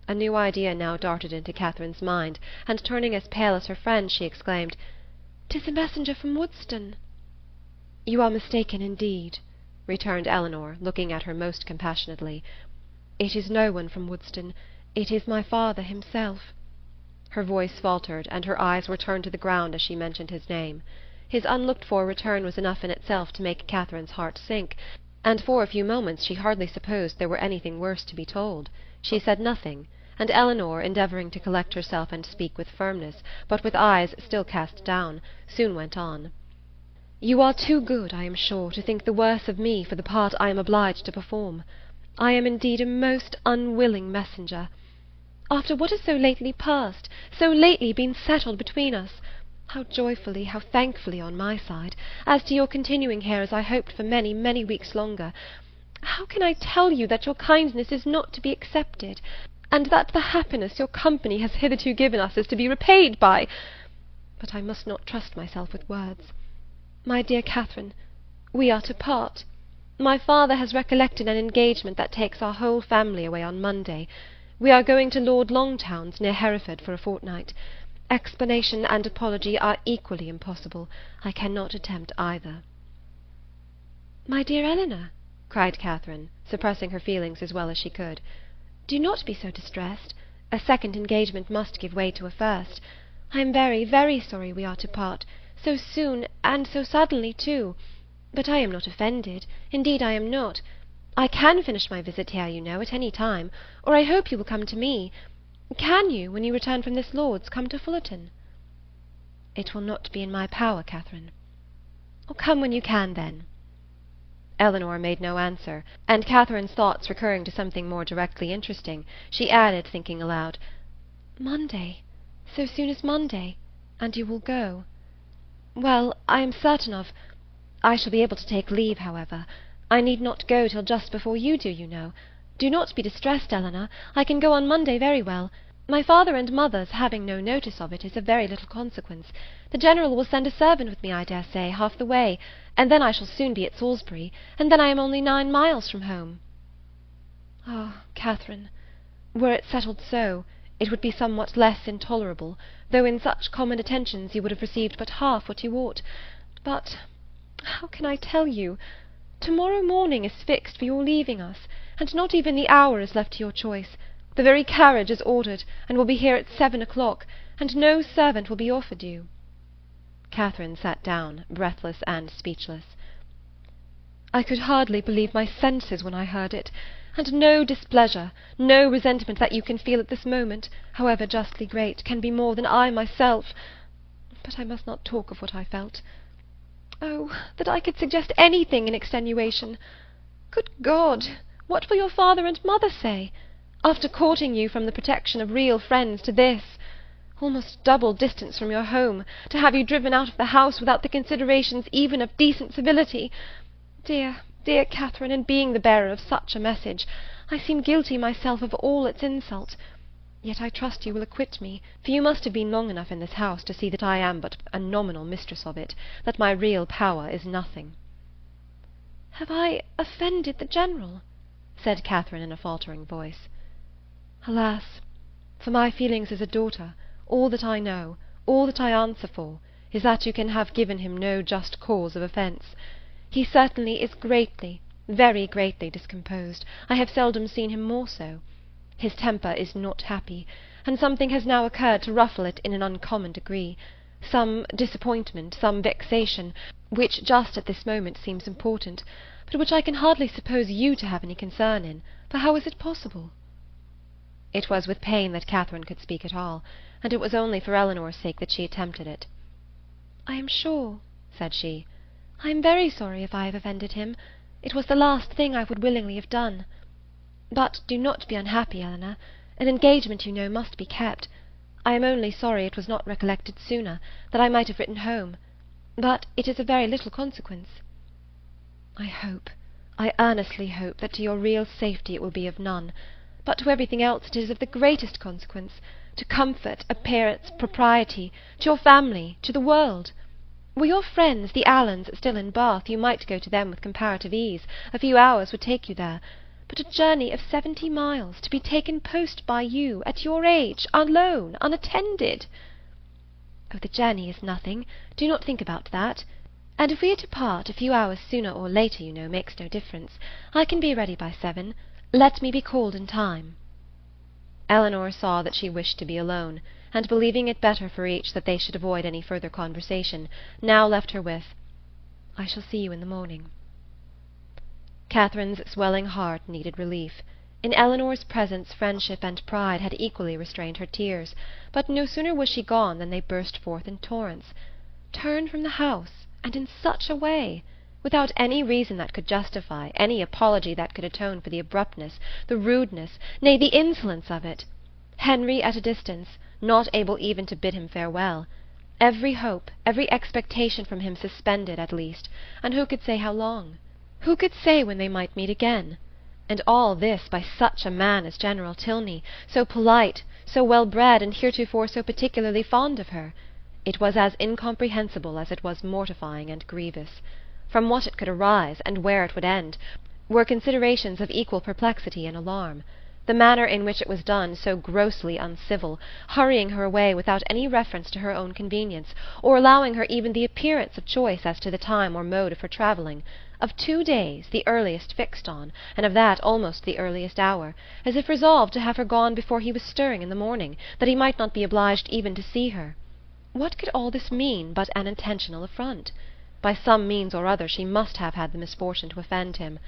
A new idea now darted into Catherine's mind, and turning as pale as her friend, she exclaimed, "'Tis a messenger from Woodstock." "You are mistaken indeed," returned Eleanor, looking at her most compassionately. "It is no one from Woodstock. It is my father himself." Her voice faltered, and her eyes were turned to the ground as she mentioned his name. His unlooked-for return was enough in itself to make Catherine's heart sink, and for a few moments she hardly supposed there were anything worse to be told. She said nothing, and Eleanor, endeavouring to collect herself and speak with firmness, but with eyes still cast down, soon went on. "You are too good, I am sure, to think the worse of me for the part I am obliged to perform. I am indeed a most unwilling messenger. After what has so lately passed, so lately been settled between us, how joyfully, how thankfully on my side, as to your continuing here as I hoped for many, many weeks longer, how can I tell you that your kindness is not to be accepted, and that the happiness your company has hitherto given us is to be repaid by— But I must not trust myself with words. My dear Catherine, we are to part. My father has recollected an engagement that takes our whole family away on Monday. We are going to Lord Longtown's, near Hereford, for a fortnight. Explanation and apology are equally impossible. I cannot attempt either." "My dear Elinor," cried Catherine, suppressing her feelings as well as she could, "do not be so distressed. A second engagement must give way to a first. I am very, very sorry we are to part, so soon, and so suddenly too. But I am not offended, indeed I am not. I can finish my visit here, you know, at any time, or I hope you will come to me. Can you, when you return from this Lord's, come to Fullerton?" "It will not be in my power, Catherine." "Come when you can, then." Elinor made no answer, and Catherine's thoughts recurring to something more directly interesting, she added, thinking aloud, "Monday? So soon as Monday? And you will go? Well, I am certain of... I shall be able to take leave, however. I need not go till just before you do, you know. Do not be distressed, Elinor. I can go on Monday very well. My father and mother's having no notice of it is of very little consequence. The General will send a servant with me, I dare say, half the way, and then I shall soon be at Salisbury, and then I am only 9 miles from home." "Ah, Catherine, were it settled so, it would be somewhat less intolerable, though in such common attentions you would have received but half what you ought. But how can I tell you? To-morrow morning is fixed for your leaving us, and not even the hour is left to your choice. The very carriage is ordered, and will be here at 7 o'clock, and no servant will be offered you." Catherine sat down, breathless and speechless. "I could hardly believe my senses when I heard it, and no displeasure, no resentment that you can feel at this moment, however justly great, can be more than I myself... But I must not talk of what I felt. Oh, that I could suggest anything in extenuation! Good God! What will your father and mother say? After courting you from the protection of real friends to this, almost double distance from your home, to have you driven out of the house without the considerations even of decent civility. Dear, dear Catherine, in being the bearer of such a message, I seem guilty myself of all its insult. Yet I trust you will acquit me, for you must have been long enough in this house to see that I am but a nominal mistress of it, that my real power is nothing." "Have I offended the General?" said Catherine in a faltering voice. "Alas! For my feelings as a daughter, all that I know, all that I answer for, is that you can have given him no just cause of offence. He certainly is greatly, very greatly discomposed. I have seldom seen him more so. His temper is not happy, and something has now occurred to ruffle it in an uncommon degree. Some disappointment, some vexation, which just at this moment seems important, but which I can hardly suppose you to have any concern in, for how is it possible?" It was with pain that Catherine could speak at all, and it was only for Elinor's sake that she attempted it. "I am sure," said she, "I am very sorry if I have offended him. It was the last thing I would willingly have done. But do not be unhappy, Elinor. An engagement, you know, must be kept. I am only sorry it was not recollected sooner, that I might have written home. But it is of very little consequence. I earnestly hope, that to your real safety it will be of none. But to everything else it is of the greatest consequence, to comfort, appearance, propriety, to your family, to the world. Were your friends, the Allens, still in Bath, you might go to them with comparative ease. A few hours would take you there. But a journey of 70 miles, to be taken post by you, at your age, alone, unattended! Oh, the journey is nothing. Do not think about that. And if we are to part, a few hours sooner or later, you know, makes no difference. I can be ready by 7. Let me be called in time." Elinor saw that she wished to be alone, and believing it better for each that they should avoid any further conversation, now left her with, "I shall see you in the morning." Catherine's swelling heart needed relief. In Elinor's presence friendship and pride had equally restrained her tears, but no sooner was she gone than they burst forth in torrents. Turn from the house, and in such a way! Without any reason that could justify, any apology that could atone for the abruptness, the rudeness, nay, the insolence of it. Henry at a distance, not able even to bid him farewell. Every hope, every expectation from him suspended at least, and who could say how long? Who could say when they might meet again? And all this by such a man as General Tilney, so polite, so well-bred, and heretofore so particularly fond of her. It was as incomprehensible as it was mortifying and grievous. From what it could arise, and where it would end, were considerations of equal perplexity and alarm. The manner in which it was done so grossly uncivil, hurrying her away without any reference to her own convenience, or allowing her even the appearance of choice as to the time or mode of her travelling, of 2 days, the earliest fixed on, and of that almost the earliest hour, as if resolved to have her gone before he was stirring in the morning, that he might not be obliged even to see her. What could all this mean but an intentional affront? By some means or other she must have had the misfortune to offend him.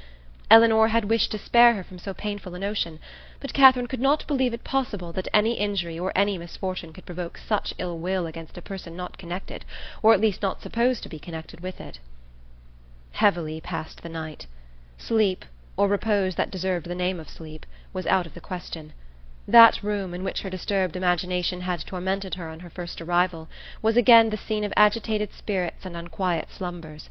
Elinor had wished to spare her from so painful a notion, but Catherine could not believe it possible that any injury or any misfortune could provoke such ill will against a person not connected, or at least not supposed to be connected with it. Heavily passed the night. Sleep, or repose that deserved the name of sleep, was out of the question. That room, in which her disturbed imagination had tormented her on her first arrival, was again the scene of agitated spirits and unquiet slumbers.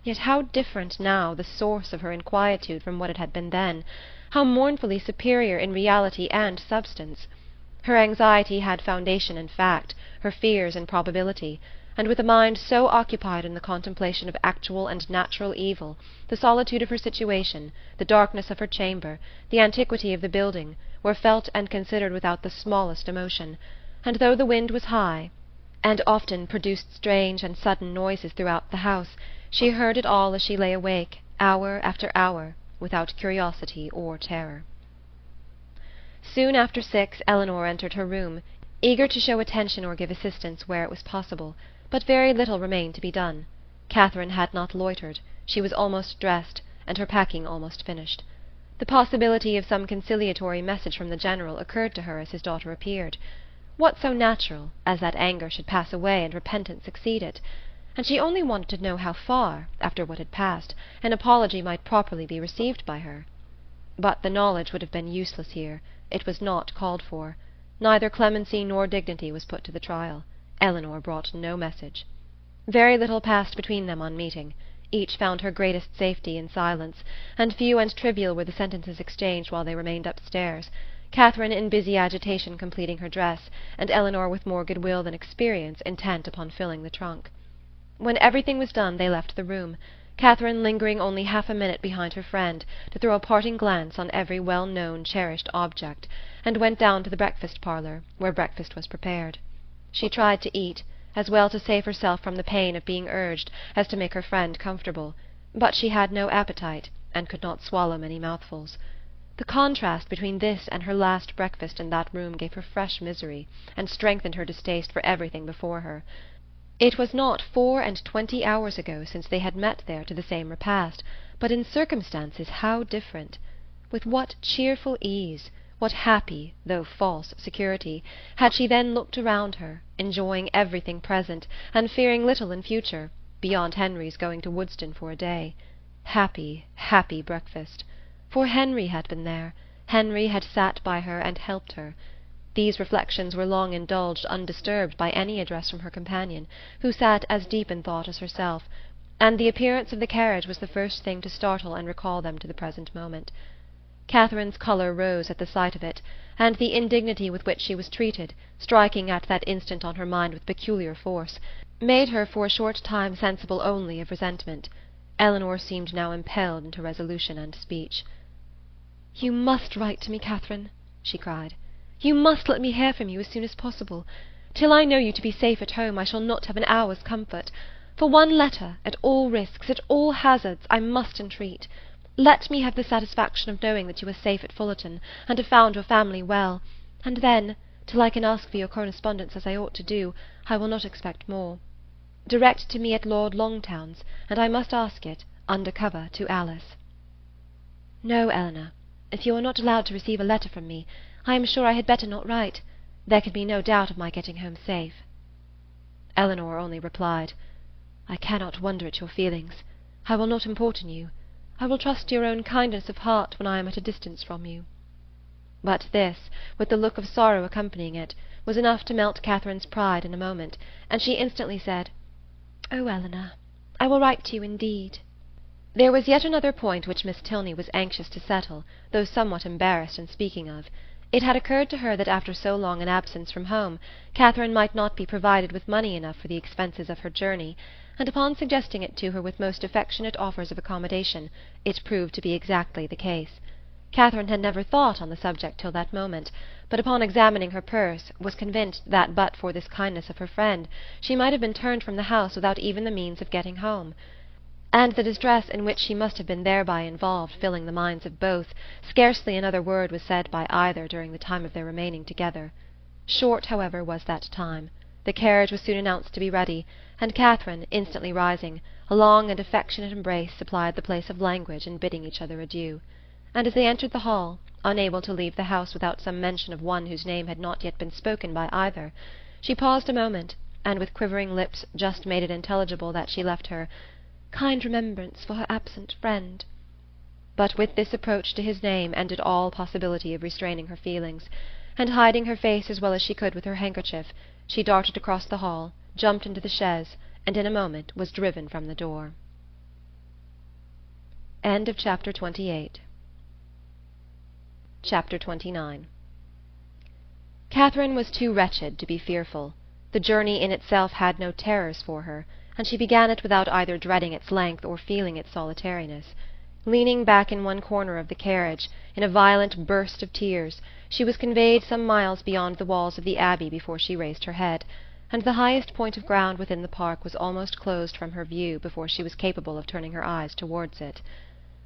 Yet how different now the source of her inquietude from what it had been then, how mournfully superior in reality and substance! Her anxiety had foundation in fact, her fears in probability, and with a mind so occupied in the contemplation of actual and natural evil, the solitude of her situation, the darkness of her chamber, the antiquity of the building, were felt and considered without the smallest emotion, and though the wind was high, and often produced strange and sudden noises throughout the house, she heard it all as she lay awake, hour after hour, without curiosity or terror. Soon after 6 Elinor entered her room, eager to show attention or give assistance where it was possible, but very little remained to be done. Catherine had not loitered, she was almost dressed, and her packing almost finished. The possibility of some conciliatory message from the General occurred to her as his daughter appeared. What so natural as that anger should pass away and repentance succeed it? And she only wanted to know how far, after what had passed, an apology might properly be received by her. But the knowledge would have been useless here. It was not called for. Neither clemency nor dignity was put to the trial. Elinor brought no message. Very little passed between them on meeting. Each found her greatest safety in silence, and few and trivial were the sentences exchanged while they remained upstairs, Catherine in busy agitation completing her dress, and Elinor with more goodwill than experience intent upon filling the trunk. When everything was done they left the room, Catherine lingering only half a minute behind her friend to throw a parting glance on every well-known, cherished object, and went down to the breakfast-parlour, where breakfast was prepared. She tried to eat, as well to save herself from the pain of being urged as to make her friend comfortable, but she had no appetite, and could not swallow many mouthfuls. The contrast between this and her last breakfast in that room gave her fresh misery, and strengthened her distaste for everything before her. It was not 24 hours ago since they had met there to the same repast, but in circumstances how different! With what cheerful ease, what happy, though false, security, had she then looked around her, enjoying everything present, and fearing little in future, beyond Henry's going to Woodston for a day. Happy, happy breakfast! For Henry had been there, Henry had sat by her and helped her. These reflections were long indulged undisturbed by any address from her companion, who sat as deep in thought as herself, and the appearance of the carriage was the first thing to startle and recall them to the present moment. Catherine's colour rose at the sight of it, and the indignity with which she was treated, striking at that instant on her mind with peculiar force, made her for a short time sensible only of resentment. Elinor seemed now impelled into resolution and speech. "You must write to me, Catherine," she cried. "You must let me hear from you as soon as possible. Till I know you to be safe at home I shall not have an hour's comfort. For one letter, at all risks, at all hazards, I must entreat. Let me have the satisfaction of knowing that you are safe at Fullerton, and have found your family well, and then, till I can ask for your correspondence as I ought to do, I will not expect more. Direct to me at Lord Longtown's, and I must ask it, under cover, to Alice." "No, Elinor, if you are not allowed to receive a letter from me, I am sure I had better not write. There can be no doubt of my getting home safe." Elinor only replied, "I cannot wonder at your feelings. I will not importune you. I will trust to your own kindness of heart when I am at a distance from you." But this, with the look of sorrow accompanying it, was enough to melt Catherine's pride in a moment, and she instantly said, "Oh, Elinor, I will write to you indeed." There was yet another point which Miss Tilney was anxious to settle, though somewhat embarrassed in speaking of. It had occurred to her that after so long an absence from home, Catherine might not be provided with money enough for the expenses of her journey, and upon suggesting it to her with most affectionate offers of accommodation, it proved to be exactly the case. Catherine had never thought on the subject till that moment, but upon examining her purse was convinced that but for this kindness of her friend she might have been turned from the house without even the means of getting home. And the distress in which she must have been thereby involved filling the minds of both, scarcely another word was said by either during the time of their remaining together. Short, however, was that time. The carriage was soon announced to be ready, and Catherine, instantly rising, a long and affectionate embrace supplied the place of language in bidding each other adieu. And as they entered the hall, unable to leave the house without some mention of one whose name had not yet been spoken by either, she paused a moment, and with quivering lips just made it intelligible that she left her kind remembrance for her absent friend. But with this approach to his name ended all possibility of restraining her feelings, and hiding her face as well as she could with her handkerchief, she darted across the hall, jumped into the chaise, and in a moment was driven from the door. Chapter 28. Chapter 29. Catherine was too wretched to be fearful. The journey in itself had no terrors for her, and she began it without either dreading its length or feeling its solitariness. Leaning back in one corner of the carriage, in a violent burst of tears, she was conveyed some miles beyond the walls of the Abbey before she raised her head, and the highest point of ground within the park was almost closed from her view before she was capable of turning her eyes towards it.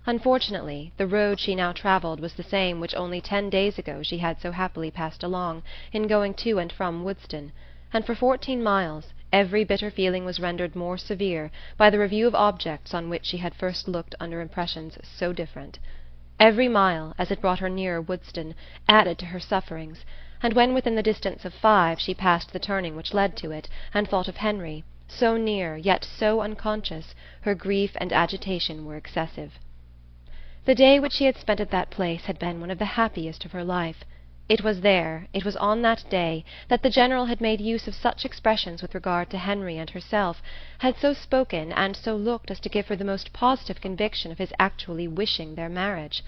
Unfortunately, the road she now travelled was the same which only 10 days ago she had so happily passed along in going to and from Woodston, and for 14 miles every bitter feeling was rendered more severe by the review of objects on which she had first looked under impressions so different. Every mile, as it brought her nearer Woodston, added to her sufferings, and when within the distance of 5 she passed the turning which led to it, and thought of Henry, so near, yet so unconscious, her grief and agitation were excessive. The day which she had spent at that place had been one of the happiest of her life. It was there, it was on that day, that the General had made use of such expressions with regard to Henry and herself, had so spoken and so looked as to give her the most positive conviction of his actually wishing their marriage.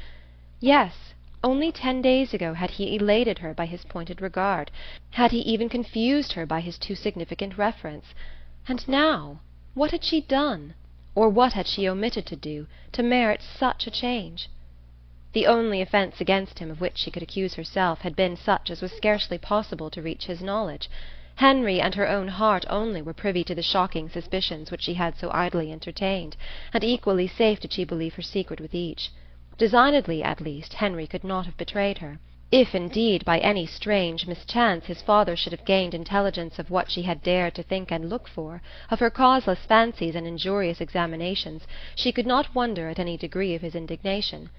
Yes, only 10 days ago had he elated her by his pointed regard, had he even confused her by his too significant reference. And now, what had she done, or what had she omitted to do, to merit such a change? The only offence against him of which she could accuse herself had been such as was scarcely possible to reach his knowledge. Henry and her own heart only were privy to the shocking suspicions which she had so idly entertained, and equally safe did she believe her secret with each. Designedly, at least, Henry could not have betrayed her. If, indeed, by any strange mischance his father should have gained intelligence of what she had dared to think and look for, of her causeless fancies and injurious examinations, she could not wonder at any degree of his indignation.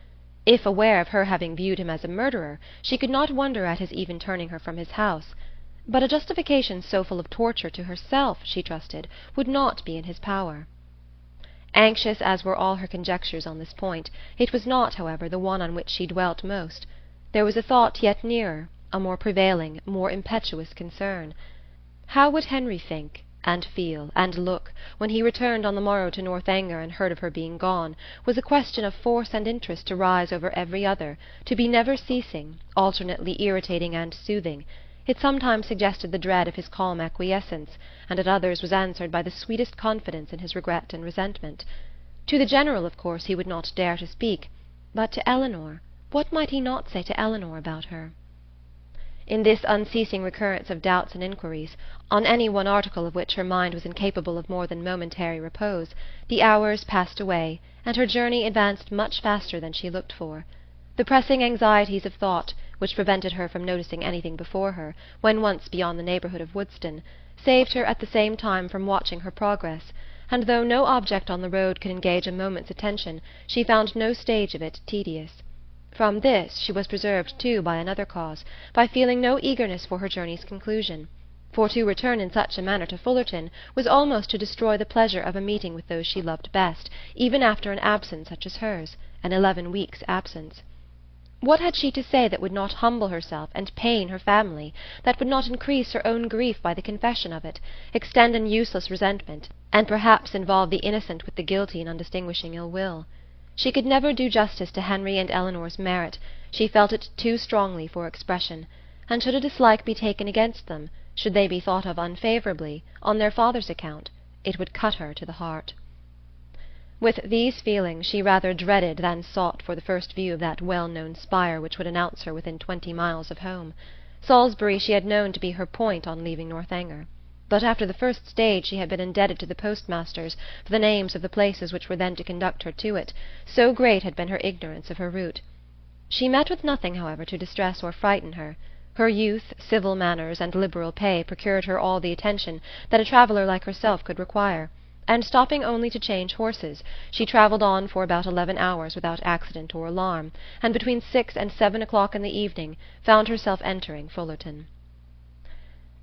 If aware of her having viewed him as a murderer, she could not wonder at his even turning her from his house. But a justification so full of torture to herself, she trusted, would not be in his power. Anxious as were all her conjectures on this point, it was not, however, the one on which she dwelt most. There was a thought yet nearer, a more prevailing, more impetuous concern. How would Henry think, and feel, and look, when he returned on the morrow to Northanger and heard of her being gone, was a question of force and interest to rise over every other, to be never ceasing, alternately irritating and soothing. It sometimes suggested the dread of his calm acquiescence, and at others was answered by the sweetest confidence in his regret and resentment. To the General, of course, he would not dare to speak, but to Eleanor, what might he not say to Eleanor about her? In this unceasing recurrence of doubts and inquiries, on any one article of which her mind was incapable of more than momentary repose, the hours passed away, and her journey advanced much faster than she looked for. The pressing anxieties of thought, which prevented her from noticing anything before her, when once beyond the neighbourhood of Woodston, saved her at the same time from watching her progress, and though no object on the road could engage a moment's attention, she found no stage of it tedious. From this she was preserved too by another cause, by feeling no eagerness for her journey's conclusion, for to return in such a manner to Fullerton was almost to destroy the pleasure of a meeting with those she loved best, even after an absence such as hers, an 11 weeks' absence. What had she to say that would not humble herself and pain her family, that would not increase her own grief by the confession of it, extend an useless resentment, and perhaps involve the innocent with the guilty in undistinguishing ill will? She could never do justice to Henry and Eleanor's merit, she felt it too strongly for expression, and should a dislike be taken against them, should they be thought of unfavourably, on their father's account, it would cut her to the heart. With these feelings she rather dreaded than sought for the first view of that well-known spire which would announce her within 20 miles of home. Salisbury she had known to be her point on leaving Northanger. But after the first stage she had been indebted to the postmasters for the names of the places which were then to conduct her to it, so great had been her ignorance of her route. She met with nothing, however, to distress or frighten her. Her youth, civil manners, and liberal pay procured her all the attention that a traveller like herself could require, and stopping only to change horses, she travelled on for about 11 hours without accident or alarm, and between 6 and 7 o'clock in the evening found herself entering Fullerton.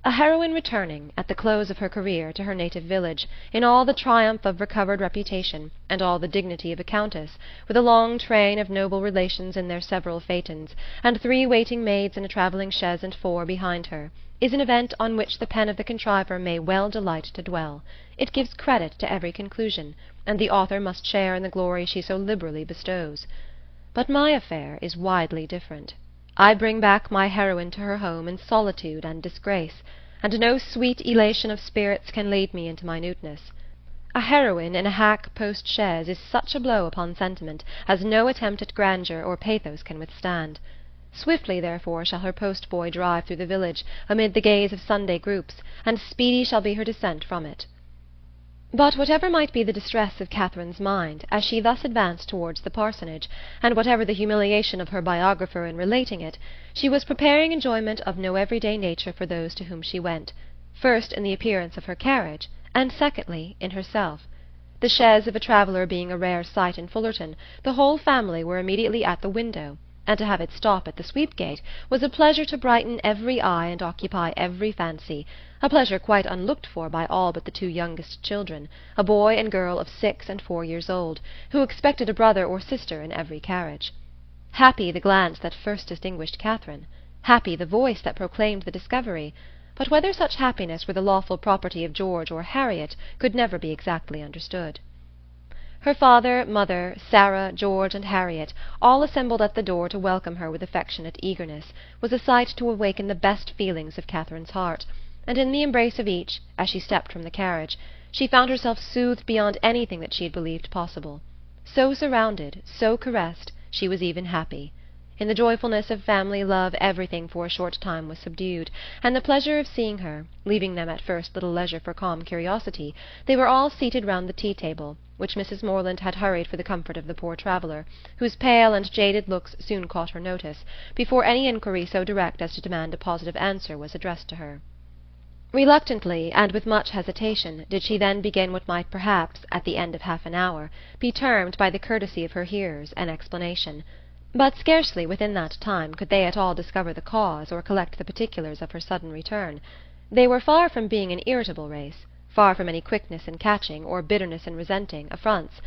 A heroine returning, at the close of her career, to her native village, in all the triumph of recovered reputation, and all the dignity of a countess, with a long train of noble relations in their several phaetons, and 3 waiting maids in a travelling chaise and 4 behind her, is an event on which the pen of the contriver may well delight to dwell. It gives credit to every conclusion, and the author must share in the glory she so liberally bestows. But my affair is widely different. I bring back my heroine to her home in solitude and disgrace, and no sweet elation of spirits can lead me into minuteness. A heroine in a hack post-chaise is such a blow upon sentiment as no attempt at grandeur or pathos can withstand. Swiftly, therefore, shall her post-boy drive through the village, amid the gaze of Sunday groups, and speedy shall be her descent from it. But whatever might be the distress of Catherine's mind, as she thus advanced towards the parsonage, and whatever the humiliation of her biographer in relating it, she was preparing enjoyment of no everyday nature for those to whom she went, first in the appearance of her carriage, and secondly in herself. The chaise of a traveller being a rare sight in Fullerton, the whole family were immediately at the window, and to have it stop at the sweep-gate was a pleasure to brighten every eye and occupy every fancy, a pleasure quite unlooked for by all but the 2 youngest children, a boy and girl of 6 and 4 years old, who expected a brother or sister in every carriage. Happy the glance that first distinguished Catherine, happy the voice that proclaimed the discovery, but whether such happiness were the lawful property of George or Harriet could never be exactly understood. Her father, mother, Sarah, George, and Harriet, all assembled at the door to welcome her with affectionate eagerness, was a sight to awaken the best feelings of Catherine's heart, and in the embrace of each, as she stepped from the carriage, she found herself soothed beyond anything that she had believed possible. So surrounded, so caressed, she was even happy. In the joyfulness of family love everything for a short time was subdued, and the pleasure of seeing her, leaving them at first little leisure for calm curiosity, they were all seated round the tea-table, which Mrs. Morland had hurried for the comfort of the poor traveller, whose pale and jaded looks soon caught her notice, before any inquiry so direct as to demand a positive answer was addressed to her. Reluctantly, and with much hesitation, did she then begin what might perhaps, at the end of half an hour, be termed by the courtesy of her hearers an explanation. But scarcely within that time could they at all discover the cause or collect the particulars of her sudden return. They were far from being an irritable race, far from any quickness in catching, or bitterness in resenting, affronts.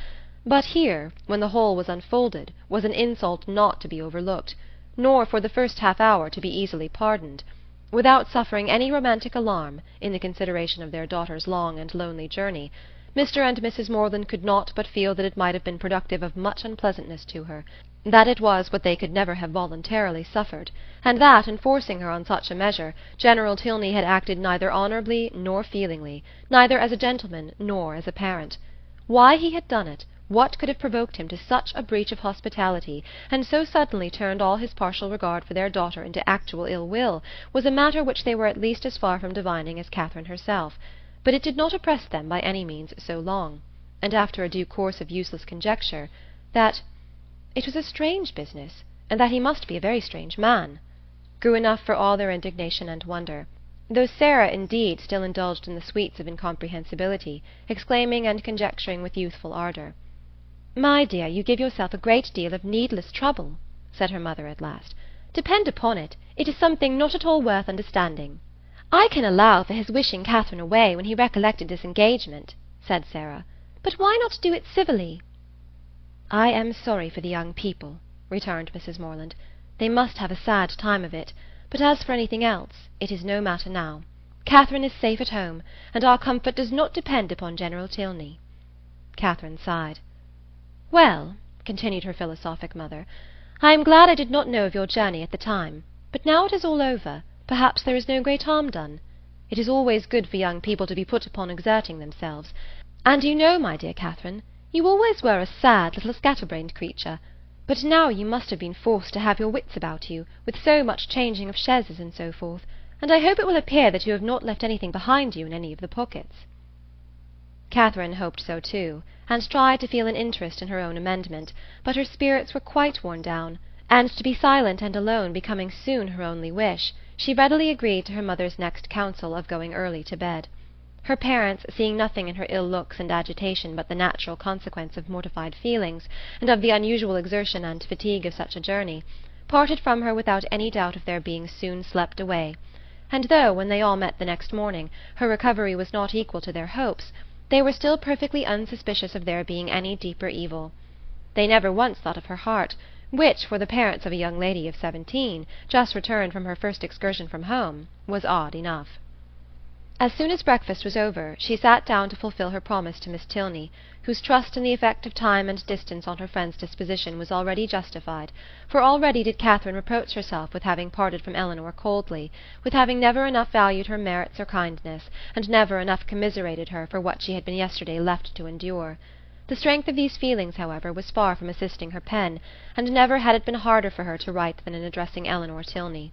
But here, when the whole was unfolded, was an insult not to be overlooked, nor for the first half-hour to be easily pardoned. Without suffering any romantic alarm, in the consideration of their daughter's long and lonely journey, Mr. and Mrs. Morland could not but feel that it might have been productive of much unpleasantness to her, that it was what they could never have voluntarily suffered, and that, in forcing her on such a measure, General Tilney had acted neither honourably nor feelingly, neither as a gentleman nor as a parent. Why he had done it, what could have provoked him to such a breach of hospitality, and so suddenly turned all his partial regard for their daughter into actual ill-will, was a matter which they were at least as far from divining as Catherine herself. But it did not oppress them by any means so long, and after a due course of useless conjecture, that it was a strange business, and that he must be a very strange man, grew enough for all their indignation and wonder, though Sarah indeed still indulged in the sweets of incomprehensibility, exclaiming and conjecturing with youthful ardour. "My dear, you give yourself a great deal of needless trouble," said her mother at last. "Depend upon it, it is something not at all worth understanding." "I can allow for his wishing Catherine away when he recollected his engagement," said Sarah, "but why not do it civilly?" "I am sorry for the young people," returned Mrs. Morland. "They must have a sad time of it, but as for anything else, it is no matter now. Catherine is safe at home, and our comfort does not depend upon General Tilney." Catherine sighed. "Well," continued her philosophic mother, "I am glad I did not know of your journey at the time, but now it is all over, perhaps there is no great harm done. It is always good for young people to be put upon exerting themselves, and you know, my dear Catherine, You always were a sad little scatterbrained creature, but now you must have been forced to have your wits about you, with so much changing of chaises and so forth, and I hope it will appear that you have not left anything behind you in any of the pockets." Catherine hoped so too, and tried to feel an interest in her own amendment, but her spirits were quite worn down, and to be silent and alone becoming soon her only wish, she readily agreed to her mother's next counsel of going early to bed. Her parents, seeing nothing in her ill looks and agitation but the natural consequence of mortified feelings, and of the unusual exertion and fatigue of such a journey, parted from her without any doubt of their being soon slept away, and though, when they all met the next morning, her recovery was not equal to their hopes, they were still perfectly unsuspicious of there being any deeper evil. They never once thought of her heart, which, for the parents of a young lady of 17, just returned from her first excursion from home, was odd enough. As soon as breakfast was over, she sat down to fulfil her promise to Miss Tilney, whose trust in the effect of time and distance on her friend's disposition was already justified, for already did Catherine reproach herself with having parted from Elinor coldly, with having never enough valued her merits or kindness, and never enough commiserated her for what she had been yesterday left to endure. The strength of these feelings, however, was far from assisting her pen, and never had it been harder for her to write than in addressing Elinor Tilney.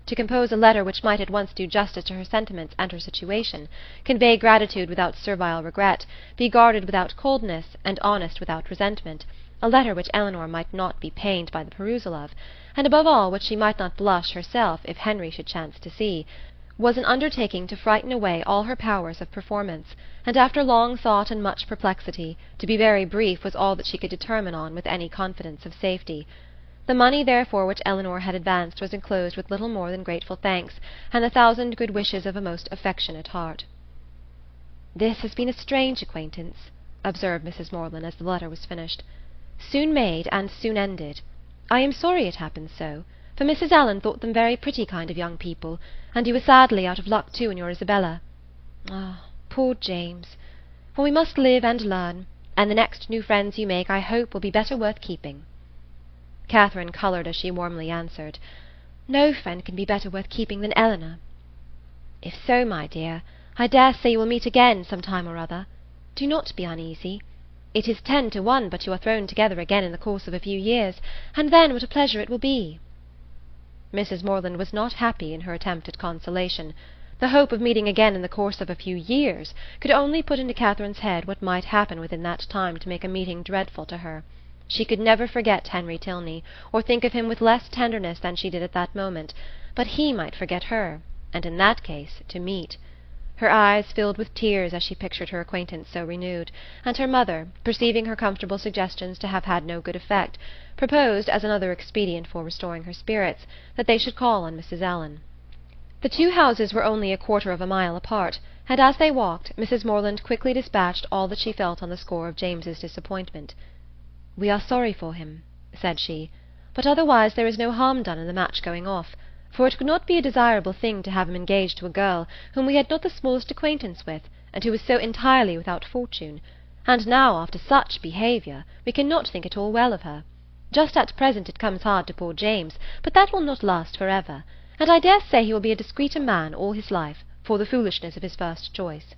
To compose a letter which might at once do justice to her sentiments and her situation, convey gratitude without servile regret, be guarded without coldness, and honest without resentment, a letter which Elinor might not be pained by the perusal of, and above all which she might not blush herself if Henry should chance to see, was an undertaking to frighten away all her powers of performance, and after long thought and much perplexity, to be very brief was all that she could determine on with any confidence of safety. The money, therefore, which Elinor had advanced was enclosed with little more than grateful thanks, and 1,000 good wishes of a most affectionate heart. "This has been a strange acquaintance," observed Mrs. Morland as the letter was finished. "Soon made and soon ended. I am sorry it happened so, for Mrs. Allen thought them very pretty kind of young people, and you were sadly out of luck too in your Isabella. Ah, poor James! Well, we must live and learn, and the next new friends you make I hope will be better worth keeping." Catherine coloured as she warmly answered, "No friend can be better worth keeping than Elinor." "If so, my dear, I dare say you will meet again some time or other. Do not be uneasy. It is 10 to 1 but you are thrown together again in the course of a few years, and then what a pleasure it will be." Mrs. Morland was not happy in her attempt at consolation. The hope of meeting again in the course of a few years could only put into Catherine's head what might happen within that time to make a meeting dreadful to her. She could never forget Henry Tilney, or think of him with less tenderness than she did at that moment, but he might forget her, and in that case to meet. Her eyes filled with tears as she pictured her acquaintance so renewed, and her mother, perceiving her comfortable suggestions to have had no good effect, proposed, as another expedient for restoring her spirits, that they should call on Mrs. Allen. The two houses were only a quarter of a mile apart, and as they walked, Mrs. Morland quickly dispatched all that she felt on the score of James's disappointment. "We are sorry for him," said she, "but otherwise there is no harm done in the match going off, for it could not be a desirable thing to have him engaged to a girl whom we had not the smallest acquaintance with, and who was so entirely without fortune, and now, after such behaviour, we cannot think at all well of her. Just at present it comes hard to poor James, but that will not last for ever, and I dare say he will be a discreeter man all his life, for the foolishness of his first choice."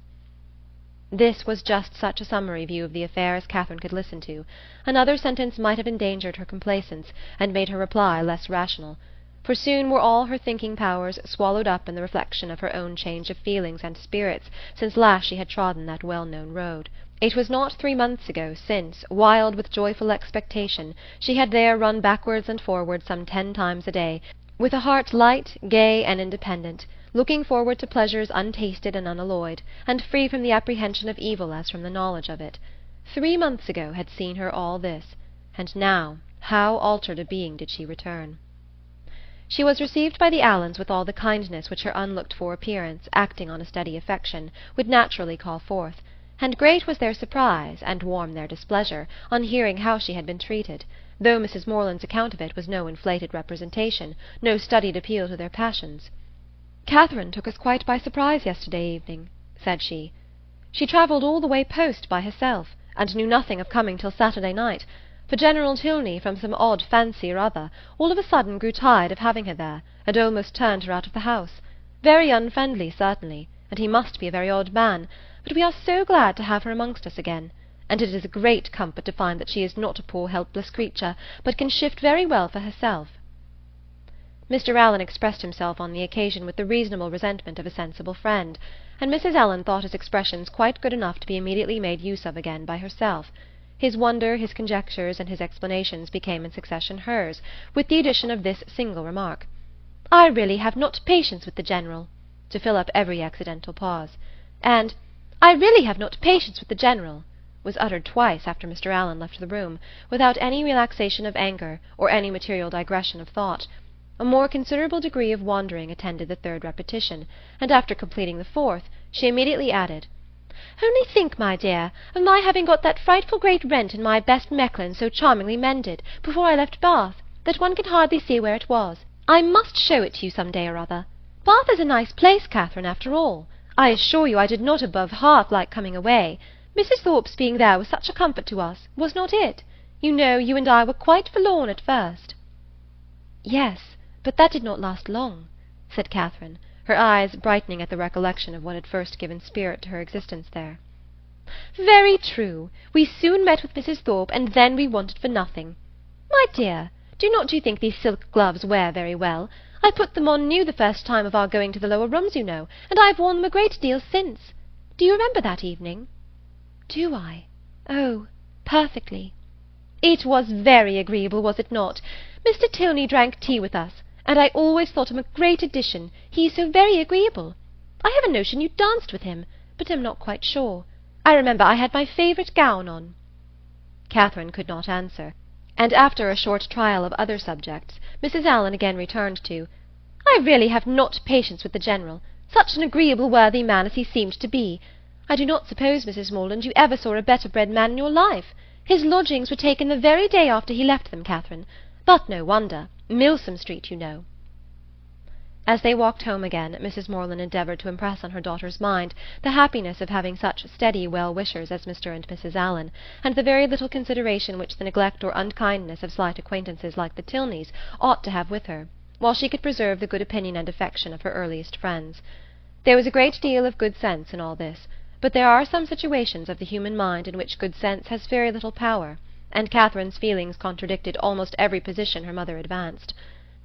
This was just such a summary view of the affair as Catherine could listen to. Another sentence might have endangered her complacence, and made her reply less rational, for soon were all her thinking powers swallowed up in the reflection of her own change of feelings and spirits since last she had trodden that well-known road. It was not 3 months ago since, wild with joyful expectation, she had there run backwards and forwards some 10 times a day, with a heart light, gay, and independent, looking forward to pleasures untasted and unalloyed, and free from the apprehension of evil as from the knowledge of it. 3 months ago had seen her all this, and now how altered a being did she return! She was received by the Allens with all the kindness which her unlooked-for appearance, acting on a steady affection, would naturally call forth, and great was their surprise, and warm their displeasure, on hearing how she had been treated, though Mrs. Morland's account of it was no inflated representation, no studied appeal to their passions. "Catherine took us quite by surprise yesterday evening," said she. "She travelled all the way post by herself, and knew nothing of coming till Saturday night, for General Tilney, from some odd fancy or other, all of a sudden grew tired of having her there, and almost turned her out of the house. Very unfriendly, certainly, and he must be a very odd man, but we are so glad to have her amongst us again, and it is a great comfort to find that she is not a poor helpless creature, but can shift very well for herself." Mr. Allen expressed himself on the occasion with the reasonable resentment of a sensible friend, and Mrs. Allen thought his expressions quite good enough to be immediately made use of again by herself. His wonder, his conjectures, and his explanations became in succession hers, with the addition of this single remark, "I really have not patience with the General," to fill up every accidental pause, and "I really have not patience with the General," was uttered twice after Mr. Allen left the room, without any relaxation of anger, or any material digression of thought. A more considerable degree of wandering attended the third repetition, and after completing the fourth, she immediately added, "Only think, my dear, of my having got that frightful great rent in my best Mechlin so charmingly mended, before I left Bath, that one can hardly see where it was. I must show it to you some day or other. Bath is a nice place, Catherine, after all. I assure you I did not above half like coming away. Mrs. Thorpe's being there was such a comfort to us, was not it? You know, you and I were quite forlorn at first." "Yes, but that did not last long," said Catherine, her eyes brightening at the recollection of what had first given spirit to her existence there. "Very true. We soon met with Mrs. Thorpe, and then we wanted for nothing. My dear, do not you think these silk gloves wear very well? I put them on new the first time of our going to the lower rooms, you know, and I've worn them a great deal since. Do you remember that evening?" "Do I? Oh, perfectly." "It was very agreeable, was it not? Mr. Tilney drank tea with us, and I always thought him a great addition, he is so very agreeable. I have a notion you danced with him, but am not quite sure. I remember I had my favourite gown on." Catherine could not answer, and after a short trial of other subjects, Mrs. Allen again returned to, "I really have not patience with the General, such an agreeable worthy man as he seemed to be. I do not suppose, Mrs. Morland, you ever saw a better bred man in your life. His lodgings were taken the very day after he left them, Catherine. But no wonder. Milsom Street, you know." As they walked home again, Mrs. Morland endeavoured to impress on her daughter's mind the happiness of having such steady well-wishers as Mr. and Mrs. Allen, and the very little consideration which the neglect or unkindness of slight acquaintances like the Tilneys ought to have with her, while she could preserve the good opinion and affection of her earliest friends. There was a great deal of good sense in all this, but there are some situations of the human mind in which good sense has very little power, and Catherine's feelings contradicted almost every position her mother advanced.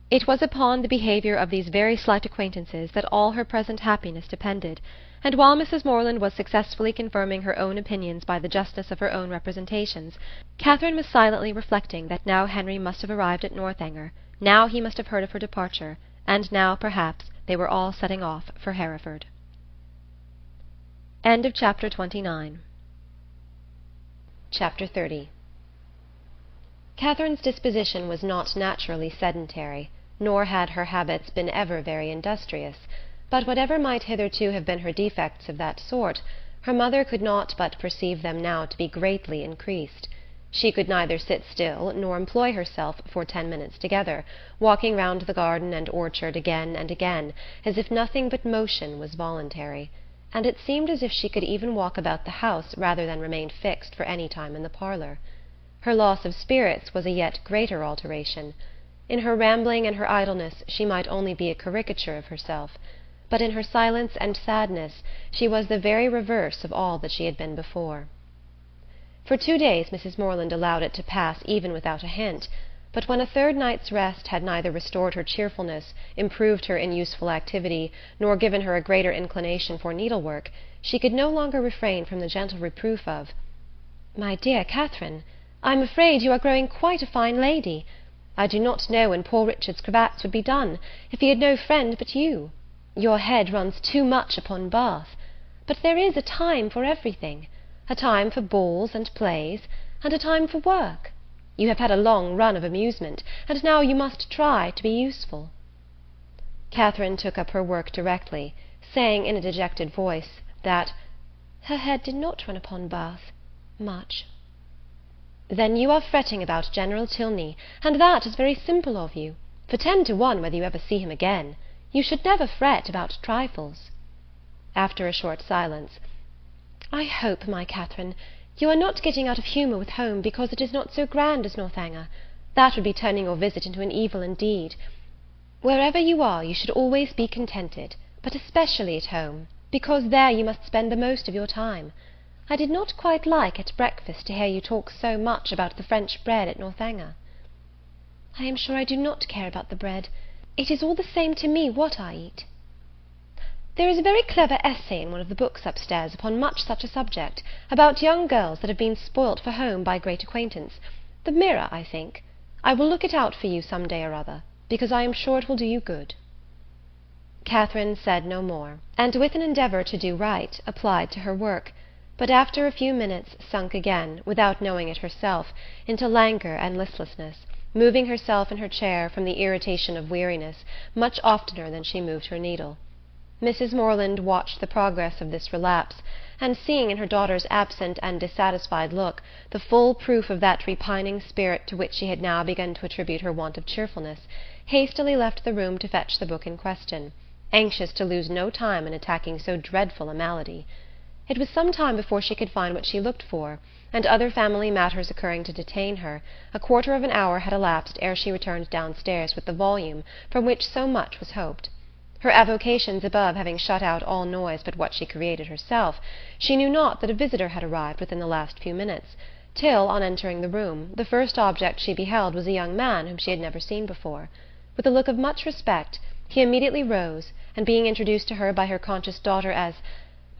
It was upon the behaviour of these very slight acquaintances that all her present happiness depended, and while Mrs. Morland was successfully confirming her own opinions by the justness of her own representations, Catherine was silently reflecting that now Henry must have arrived at Northanger, now he must have heard of her departure, and now, perhaps, they were all setting off for Hereford. Chapter 29. Chapter 30. Catherine's disposition was not naturally sedentary, nor had her habits been ever very industrious, but whatever might hitherto have been her defects of that sort, her mother could not but perceive them now to be greatly increased. She could neither sit still nor employ herself for 10 minutes together, walking round the garden and orchard again and again, as if nothing but motion was voluntary, and it seemed as if she could even walk about the house rather than remain fixed for any time in the parlour. Her loss of spirits was a yet greater alteration. In her rambling and her idleness she might only be a caricature of herself, but in her silence and sadness she was the very reverse of all that she had been before. For 2 days Mrs. Morland allowed it to pass even without a hint, but when a third night's rest had neither restored her cheerfulness, improved her in useful activity, nor given her a greater inclination for needlework, she could no longer refrain from the gentle reproof of, "My dear Catherine, I'm afraid you are growing quite a fine lady. I do not know when poor Richard's cravats would be done, if he had no friend but you. Your head runs too much upon Bath. But there is a time for everything, a time for balls and plays, and a time for work. You have had a long run of amusement, and now you must try to be useful." Catherine took up her work directly, saying in a dejected voice that "her head did not run upon Bath much." "Then you are fretting about General Tilney, and that is very simple of you, for 10 to 1 whether you ever see him again. You should never fret about trifles." After a short silence, "I hope, my Catherine, you are not getting out of humour with home because it is not so grand as Northanger. That would be turning your visit into an evil indeed. Wherever you are, you should always be contented, but especially at home, because there you must spend the most of your time. I did not quite like at breakfast to hear you talk so much about the French bread at Northanger." "I am sure I do not care about the bread. It is all the same to me what I eat." "There is a very clever essay in one of the books upstairs upon much such a subject, about young girls that have been spoilt for home by great acquaintance. The Mirror, I think. I will look it out for you some day or other, because I am sure it will do you good." Catherine said no more, and with an endeavour to do right, applied to her work, but after a few minutes sunk again, without knowing it herself, into languor and listlessness, moving herself in her chair, from the irritation of weariness, much oftener than she moved her needle. Mrs. Morland watched the progress of this relapse, and seeing in her daughter's absent and dissatisfied look the full proof of that repining spirit to which she had now begun to attribute her want of cheerfulness, hastily left the room to fetch the book in question, anxious to lose no time in attacking so dreadful a malady. It was some time before she could find what she looked for, and other family matters occurring to detain her, a quarter of an hour had elapsed ere she returned downstairs with the volume from which so much was hoped. Her avocations above having shut out all noise but what she created herself, she knew not that a visitor had arrived within the last few minutes, till, on entering the room, the first object she beheld was a young man whom she had never seen before. With a look of much respect, he immediately rose, and being introduced to her by her conscious daughter as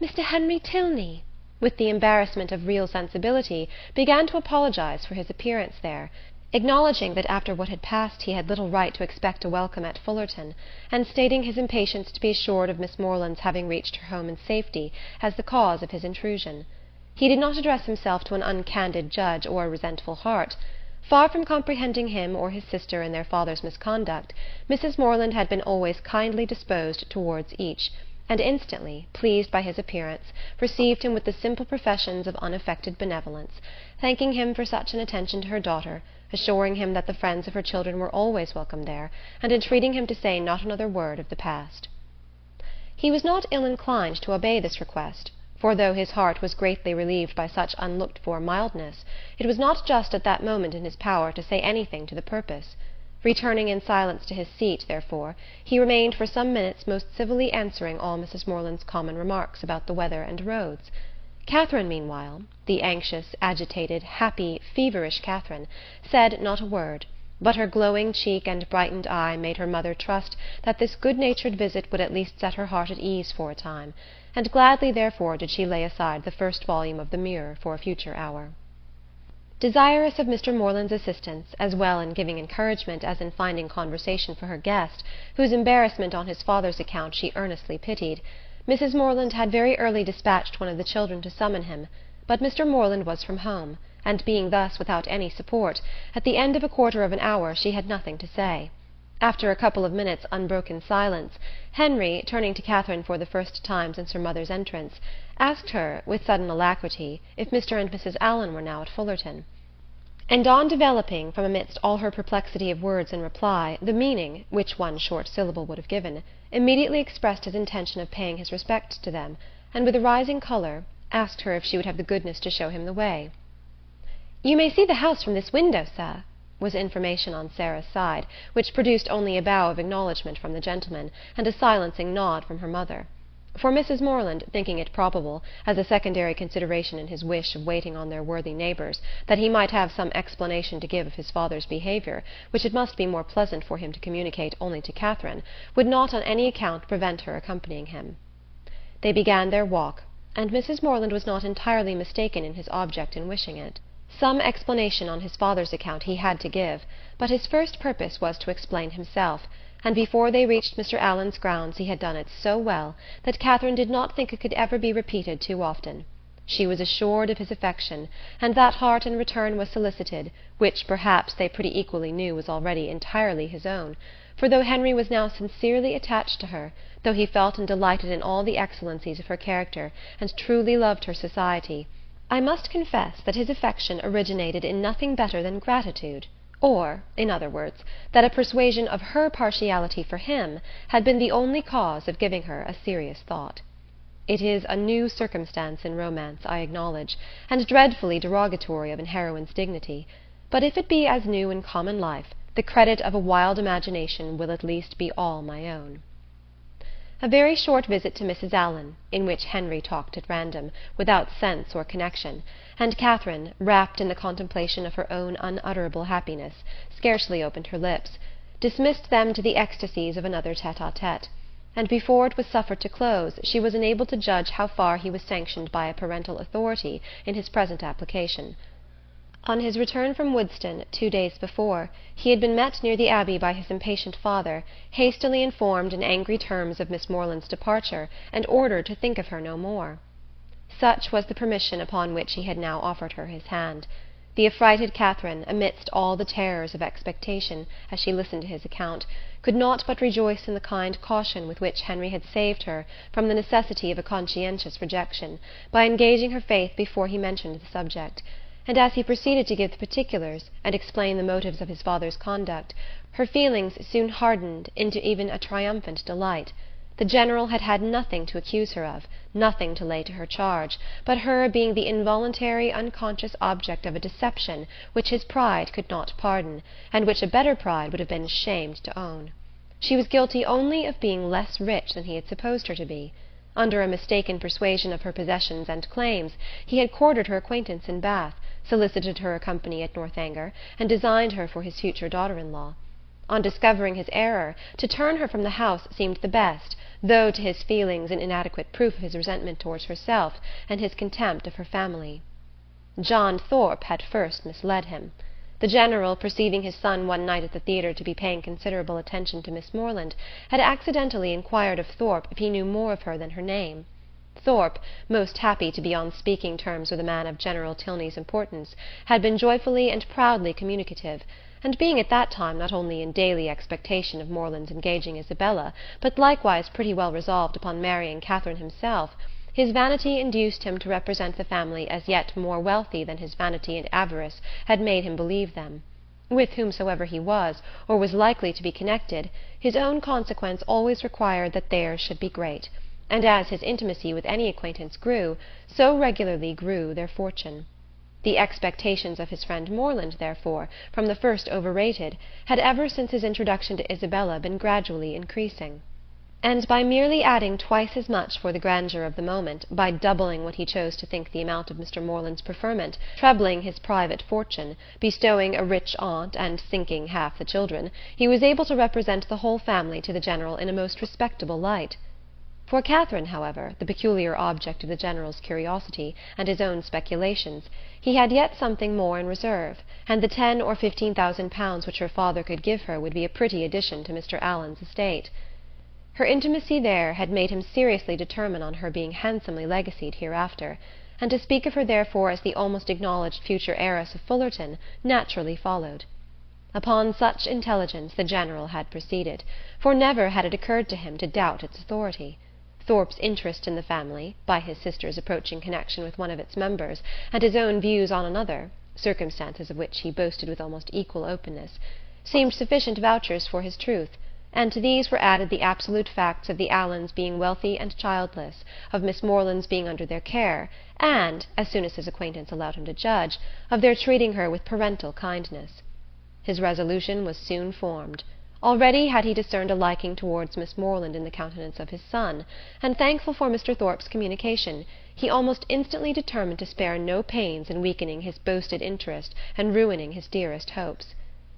"Mr. Henry Tilney," with the embarrassment of real sensibility, began to apologize for his appearance there, acknowledging that after what had passed he had little right to expect a welcome at Fullerton, and stating his impatience to be assured of Miss Morland's having reached her home in safety as the cause of his intrusion. He did not address himself to an uncandid judge or a resentful heart. Far from comprehending him or his sister in their father's misconduct, Mrs. Morland had been always kindly disposed towards each, and instantly, pleased by his appearance, received him with the simple professions of unaffected benevolence, thanking him for such an attention to her daughter, assuring him that the friends of her children were always welcome there, and entreating him to say not another word of the past. He was not ill-inclined to obey this request, for though his heart was greatly relieved by such unlooked-for mildness, it was not just at that moment in his power to say anything to the purpose. Returning in silence to his seat, therefore, he remained for some minutes most civilly answering all Mrs. Morland's common remarks about the weather and roads. Catherine, meanwhile, the anxious, agitated, happy, feverish Catherine, said not a word, but her glowing cheek and brightened eye made her mother trust that this good-natured visit would at least set her heart at ease for a time, and gladly therefore did she lay aside the first volume of the Mirror for a future hour. Desirous of Mr. Morland's assistance, as well in giving encouragement as in finding conversation for her guest, whose embarrassment on his father's account she earnestly pitied, Mrs. Morland had very early dispatched one of the children to summon him, but Mr. Morland was from home, and being thus without any support, at the end of a quarter of an hour she had nothing to say. After a couple of minutes' unbroken silence, Henry, turning to Catherine for the first time since her mother's entrance, asked her, with sudden alacrity, if Mr. and Mrs. Allen were now at Fullerton. And on developing, from amidst all her perplexity of words in reply, the meaning, which one short syllable would have given, immediately expressed his intention of paying his respects to them, and with a rising colour, asked her if she would have the goodness to show him the way. "You may see the house from this window, sir," was information on Sarah's side, which produced only a bow of acknowledgment from the gentleman, and a silencing nod from her mother. For Mrs. Morland, thinking it probable, as a secondary consideration in his wish of waiting on their worthy neighbours, that he might have some explanation to give of his father's behaviour, which it must be more pleasant for him to communicate only to Catherine, would not on any account prevent her accompanying him. They began their walk, and Mrs. Morland was not entirely mistaken in his object in wishing it. Some explanation on his father's account he had to give, but his first purpose was to explain himself, and before they reached Mr. Allen's grounds he had done it so well that Catherine did not think it could ever be repeated too often. She was assured of his affection, and that heart in return was solicited, which perhaps they pretty equally knew was already entirely his own, for though Henry was now sincerely attached to her, though he felt and delighted in all the excellencies of her character, and truly loved her society, I must confess that his affection originated in nothing better than gratitude, or, in other words, that a persuasion of her partiality for him had been the only cause of giving her a serious thought. It is a new circumstance in romance, I acknowledge, and dreadfully derogatory of an heroine's dignity, but if it be as new in common life, the credit of a wild imagination will at least be all my own. A very short visit to Mrs. Allen, in which Henry talked at random, without sense or connection, and Catherine, wrapped in the contemplation of her own unutterable happiness, scarcely opened her lips, dismissed them to the ecstasies of another tete-a-tete, and before it was suffered to close she was enabled to judge how far he was sanctioned by a parental authority in his present application. On his return from Woodston 2 days before, he had been met near the Abbey by his impatient father, hastily informed in angry terms of Miss Morland's departure, and ordered to think of her no more. Such was the permission upon which he had now offered her his hand. The affrighted Catherine, amidst all the terrors of expectation, as she listened to his account, could not but rejoice in the kind caution with which Henry had saved her from the necessity of a conscientious rejection, by engaging her faith before he mentioned the subject; and as he proceeded to give the particulars, and explain the motives of his father's conduct, her feelings soon hardened into even a triumphant delight. The General had had nothing to accuse her of, nothing to lay to her charge, but her being the involuntary, unconscious object of a deception which his pride could not pardon, and which a better pride would have been ashamed to own. She was guilty only of being less rich than he had supposed her to be. Under a mistaken persuasion of her possessions and claims, he had courted her acquaintance in Bath, solicited her company at Northanger, and designed her for his future daughter-in-law. On discovering his error, to turn her from the house seemed the best, though to his feelings an inadequate proof of his resentment towards herself and his contempt of her family. John Thorpe had first misled him. The General, perceiving his son one night at the theatre to be paying considerable attention to Miss Morland, had accidentally inquired of Thorpe if he knew more of her than her name. Thorpe, most happy to be on speaking terms with a man of General Tilney's importance, had been joyfully and proudly communicative, and being at that time not only in daily expectation of Morland's engaging Isabella, but likewise pretty well resolved upon marrying Catherine himself, his vanity induced him to represent the family as yet more wealthy than his vanity and avarice had made him believe them. With whomsoever he was, or was likely to be connected, his own consequence always required that theirs should be great, and as his intimacy with any acquaintance grew, so regularly grew their fortune. The expectations of his friend Morland, therefore, from the first overrated, had ever since his introduction to Isabella been gradually increasing. And by merely adding twice as much for the grandeur of the moment, by doubling what he chose to think the amount of Mr. Morland's preferment, trebling his private fortune, bestowing a rich aunt, and sinking half the children, he was able to represent the whole family to the General in a most respectable light. For Catherine, however, the peculiar object of the General's curiosity, and his own speculations, he had yet something more in reserve, and the 10,000 or 15,000 pounds which her father could give her would be a pretty addition to Mr. Allen's estate. Her intimacy there had made him seriously determine on her being handsomely legacied hereafter, and to speak of her therefore as the almost acknowledged future heiress of Fullerton naturally followed. Upon such intelligence the General had proceeded, for never had it occurred to him to doubt its authority. Thorpe's interest in the family, by his sister's approaching connection with one of its members, and his own views on another, circumstances of which he boasted with almost equal openness, seemed sufficient vouchers for his truth, and to these were added the absolute facts of the Allens being wealthy and childless, of Miss Morland's being under their care, and, as soon as his acquaintance allowed him to judge, of their treating her with parental kindness. His resolution was soon formed. Already had he discerned a liking towards Miss Morland in the countenance of his son, and thankful for Mr. Thorpe's communication, he almost instantly determined to spare no pains in weakening his boasted interest and ruining his dearest hopes.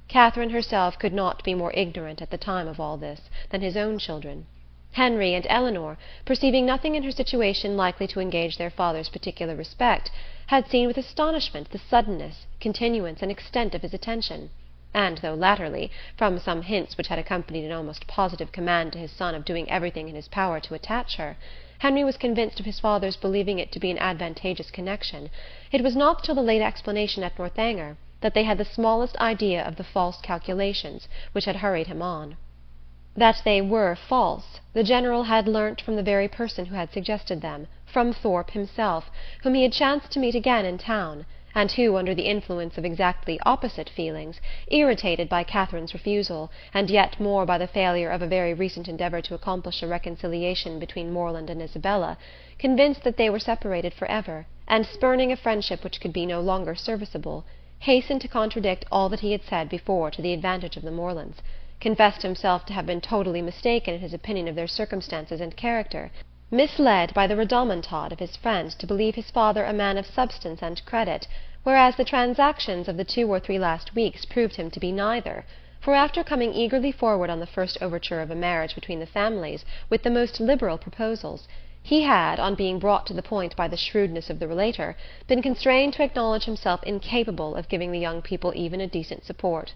Catherine herself could not be more ignorant at the time of all this than his own children. Henry and Eleanor, perceiving nothing in her situation likely to engage their father's particular respect, had seen with astonishment the suddenness, continuance, and extent of his attention, and though latterly, from some hints which had accompanied an almost positive command to his son of doing everything in his power to attach her, Henry was convinced of his father's believing it to be an advantageous connection, it was not till the late explanation at Northanger that they had the smallest idea of the false calculations which had hurried him on. That they were false, the General had learnt from the very person who had suggested them, from Thorpe himself, whom he had chanced to meet again in town, and who, under the influence of exactly opposite feelings, irritated by Catherine's refusal, and yet more by the failure of a very recent endeavour to accomplish a reconciliation between Morland and Isabella, convinced that they were separated for ever, and spurning a friendship which could be no longer serviceable, hastened to contradict all that he had said before to the advantage of the Morlands, confessed himself to have been totally mistaken in his opinion of their circumstances and character, misled by the rhodomontade of his friend to believe his father a man of substance and credit, whereas the transactions of the 2 or 3 last weeks proved him to be neither. For after coming eagerly forward on the first overture of a marriage between the families with the most liberal proposals, he had, on being brought to the point by the shrewdness of the relator, been constrained to acknowledge himself incapable of giving the young people even a decent support.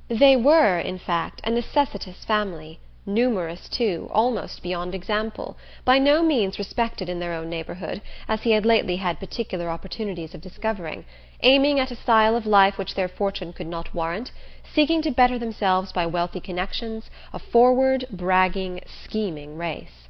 They were, in fact, a necessitous family, numerous too, almost beyond example, by no means respected in their own neighbourhood, as he had lately had particular opportunities of discovering, aiming at a style of life which their fortune could not warrant, seeking to better themselves by wealthy connections, a forward, bragging, scheming race.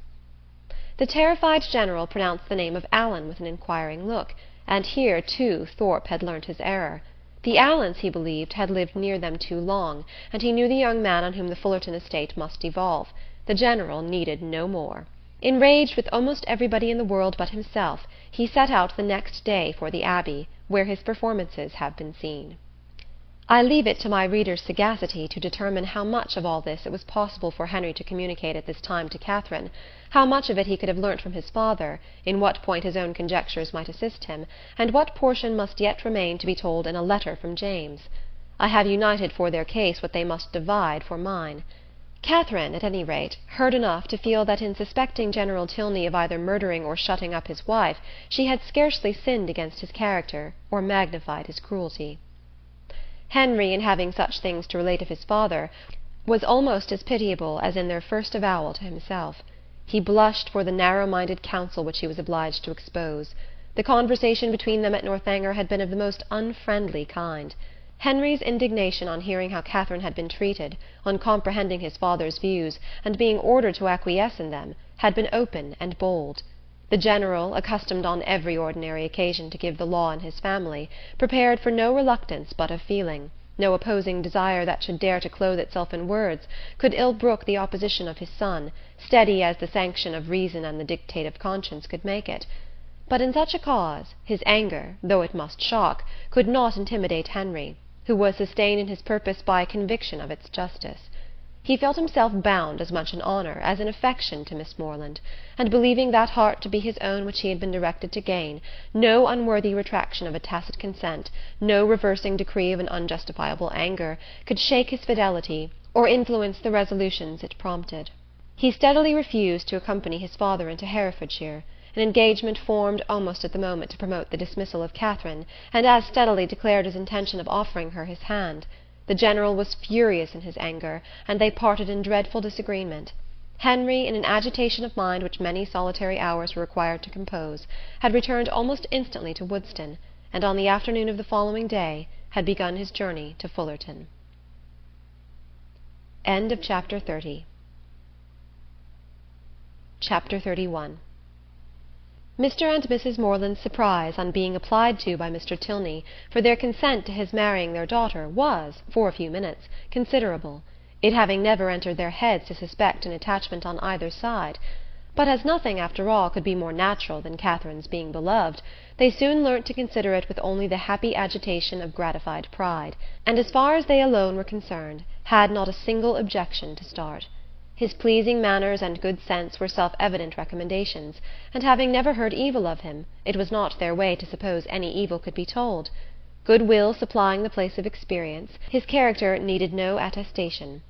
The terrified General pronounced the name of Allen with an inquiring look, and here, too, Thorpe had learnt his error. The Allens, he believed, had lived near them too long, and he knew the young man on whom the Fullerton estate must devolve. The General needed no more. Enraged with almost everybody in the world but himself, he set out the next day for the Abbey, where his performances have been seen. I leave it to my reader's sagacity to determine how much of all this it was possible for Henry to communicate at this time to Catherine, how much of it he could have learnt from his father, in what point his own conjectures might assist him, and what portion must yet remain to be told in a letter from James. I have united for their case what they must divide for mine. Catherine, at any rate, heard enough to feel that in suspecting General Tilney of either murdering or shutting up his wife, she had scarcely sinned against his character, or magnified his cruelty. Henry, in having such things to relate of his father, was almost as pitiable as in their first avowal to himself. He blushed for the narrow-minded counsel which he was obliged to expose. The conversation between them at Northanger had been of the most unfriendly kind. Henry's indignation on hearing how Catherine had been treated, on comprehending his father's views, and being ordered to acquiesce in them, had been open and bold. The General, accustomed on every ordinary occasion to give the law in his family, prepared for no reluctance but of feeling, no opposing desire that should dare to clothe itself in words, could ill brook the opposition of his son, steady as the sanction of reason and the dictate of conscience could make it. But in such a cause, his anger, though it must shock, could not intimidate Henry, who was sustained in his purpose by a conviction of its justice. He felt himself bound as much in honour as in affection to Miss Morland, and believing that heart to be his own which he had been directed to gain, no unworthy retraction of a tacit consent, no reversing decree of an unjustifiable anger, could shake his fidelity, or influence the resolutions it prompted. He steadily refused to accompany his father into Herefordshire, an engagement formed almost at the moment to promote the dismissal of Catherine, and as steadily declared his intention of offering her his hand. The General was furious in his anger, and they parted in dreadful disagreement. Henry, in an agitation of mind which many solitary hours were required to compose, had returned almost instantly to Woodston, and on the afternoon of the following day had begun his journey to Fullerton. End of Chapter 30. Chapter 31. Mr. and Mrs. Morland's surprise on being applied to by Mr. Tilney for their consent to his marrying their daughter was, for a few minutes, considerable, it having never entered their heads to suspect an attachment on either side. But as nothing, after all, could be more natural than Catherine's being beloved, they soon learnt to consider it with only the happy agitation of gratified pride, and as far as they alone were concerned, had not a single objection to start. His pleasing manners and good sense were self-evident recommendations, and having never heard evil of him, it was not their way to suppose any evil could be told. Good-will supplying the place of experience, his character needed no attestation.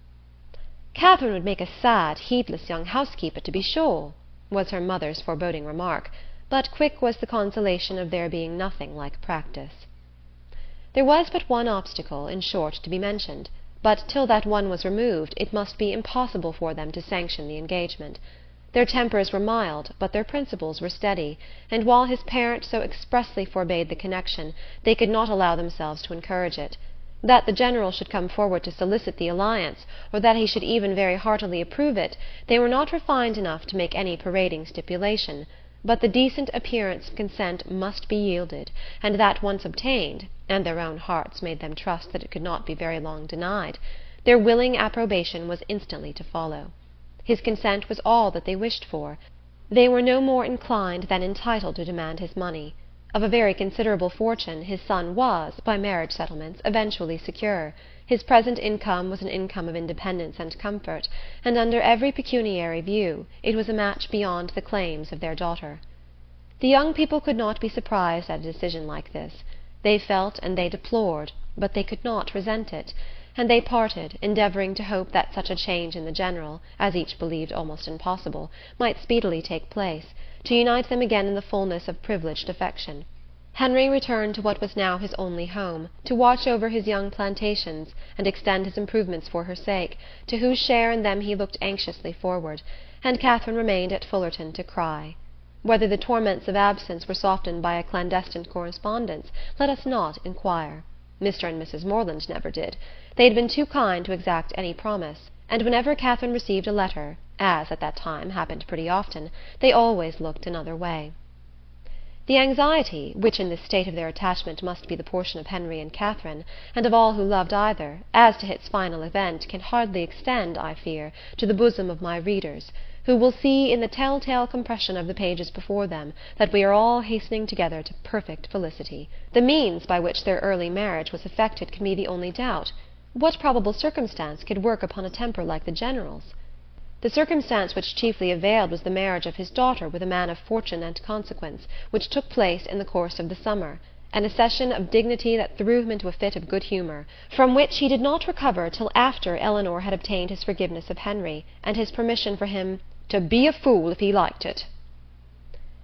"Catherine would make a sad, heedless young housekeeper, to be sure," was her mother's foreboding remark, but quick was the consolation of there being nothing like practice. There was but one obstacle, in short, to be mentioned, but till that one was removed it must be impossible for them to sanction the engagement. Their tempers were mild, but their principles were steady, and while his parent so expressly forbade the connection, they could not allow themselves to encourage it. That the General should come forward to solicit the alliance, or that he should even very heartily approve it, they were not refined enough to make any parading stipulation, but the decent appearance of consent must be yielded, and that once obtained, and their own hearts made them trust that it could not be very long denied, their willing approbation was instantly to follow. His consent was all that they wished for. They were no more inclined than entitled to demand his money. Of a very considerable fortune his son was, by marriage settlements, eventually secure. His present income was an income of independence and comfort, and under every pecuniary view it was a match beyond the claims of their daughter. The young people could not be surprised at a decision like this. They felt and they deplored, but they could not resent it, and they parted, endeavoring to hope that such a change in the general, as each believed almost impossible, might speedily take place, to unite them again in the fullness of privileged affection. Henry returned to what was now his only home, to watch over his young plantations, and extend his improvements for her sake, to whose share in them he looked anxiously forward, and Catherine remained at Fullerton to cry. Whether the torments of absence were softened by a clandestine correspondence, let us not inquire. Mr. and Mrs. Morland never did. They had been too kind to exact any promise, and whenever Catherine received a letter, as at that time happened pretty often, they always looked another way. The anxiety, which in this state of their attachment must be the portion of Henry and Catherine, and of all who loved either, as to its final event, can hardly extend, I fear, to the bosom of my readers, who will see in the tell-tale compression of the pages before them that we are all hastening together to perfect felicity. The means by which their early marriage was effected can be the only doubt. What probable circumstance could work upon a temper like the General's? The circumstance which chiefly availed was the marriage of his daughter with a man of fortune and consequence, which took place in the course of the summer, an accession of dignity that threw him into a fit of good humour, from which he did not recover till after Eleanor had obtained his forgiveness of Henry, and his permission for him to be a fool if he liked it.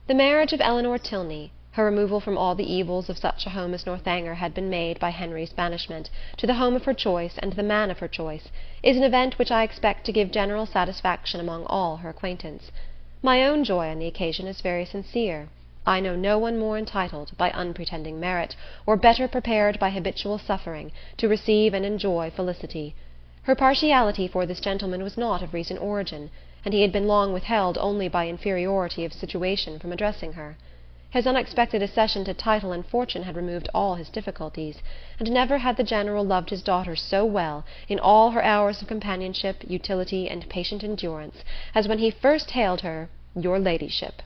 The marriage of Eleanor Tilney, her removal from all the evils of such a home as Northanger had been made by Henry's banishment, to the home of her choice and the man of her choice, is an event which I expect to give general satisfaction among all her acquaintance. My own joy on the occasion is very sincere. I know no one more entitled, by unpretending merit, or better prepared by habitual suffering, to receive and enjoy felicity. Her partiality for this gentleman was not of recent origin, and he had been long withheld only by inferiority of situation from addressing her. His unexpected accession to title and fortune had removed all his difficulties, and never had the General loved his daughter so well, in all her hours of companionship, utility, and patient endurance, as when he first hailed her, "Your ladyship."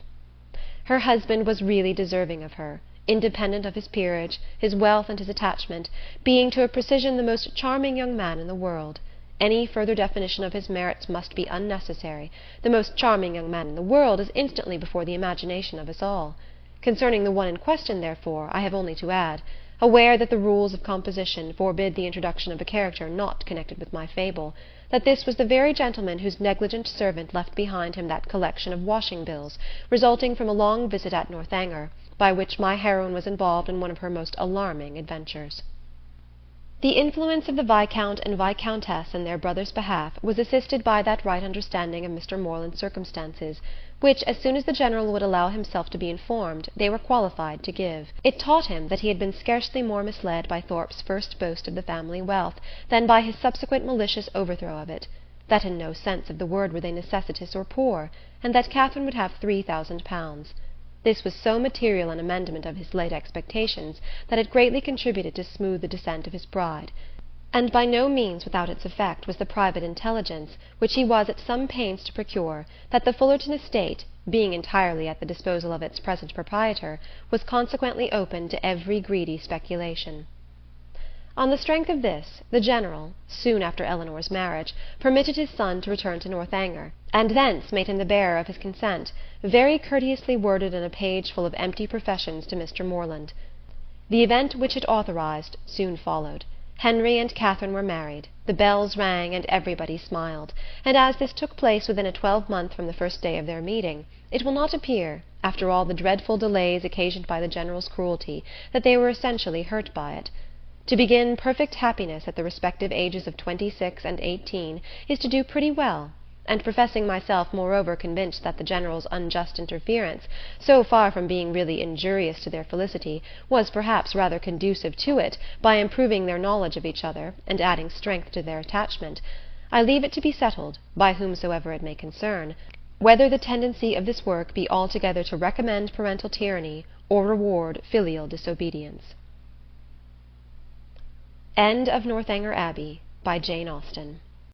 Her husband was really deserving of her, independent of his peerage, his wealth, and his attachment, being to a precision the most charming young man in the world. Any further definition of his merits must be unnecessary. The most charming young man in the world is instantly before the imagination of us all. Concerning the one in question, therefore, I have only to add, aware that the rules of composition forbid the introduction of a character not connected with my fable, that this was the very gentleman whose negligent servant left behind him that collection of washing bills, resulting from a long visit at Northanger, by which my heroine was involved in one of her most alarming adventures. The influence of the Viscount and Viscountess in their brother's behalf was assisted by that right understanding of Mr. Morland's circumstances, which, as soon as the General would allow himself to be informed, they were qualified to give. It taught him that he had been scarcely more misled by Thorpe's first boast of the family wealth than by his subsequent malicious overthrow of it, that in no sense of the word were they necessitous or poor, and that Catherine would have £3,000. This was so material an amendment of his late expectations that it greatly contributed to smooth the descent of his pride. And by no means without its effect was the private intelligence, which he was at some pains to procure, that the Fullerton estate, being entirely at the disposal of its present proprietor, was consequently open to every greedy speculation. On the strength of this, the General, soon after Eleanor's marriage, permitted his son to return to Northanger, and thence made him the bearer of his consent, very courteously worded in a page full of empty professions to Mr. Morland. The event which it authorized soon followed. Henry and Catherine were married, the bells rang, and everybody smiled, and as this took place within a 12-month from the first day of their meeting, it will not appear, after all the dreadful delays occasioned by the General's cruelty, that they were essentially hurt by it. To begin perfect happiness at the respective ages of 26 and 18 is to do pretty well, and professing myself moreover convinced that the General's unjust interference, so far from being really injurious to their felicity, was perhaps rather conducive to it, by improving their knowledge of each other, and adding strength to their attachment, I leave it to be settled, by whomsoever it may concern, whether the tendency of this work be altogether to recommend parental tyranny, or reward filial disobedience. End of Northanger Abbey, by Jane Austen.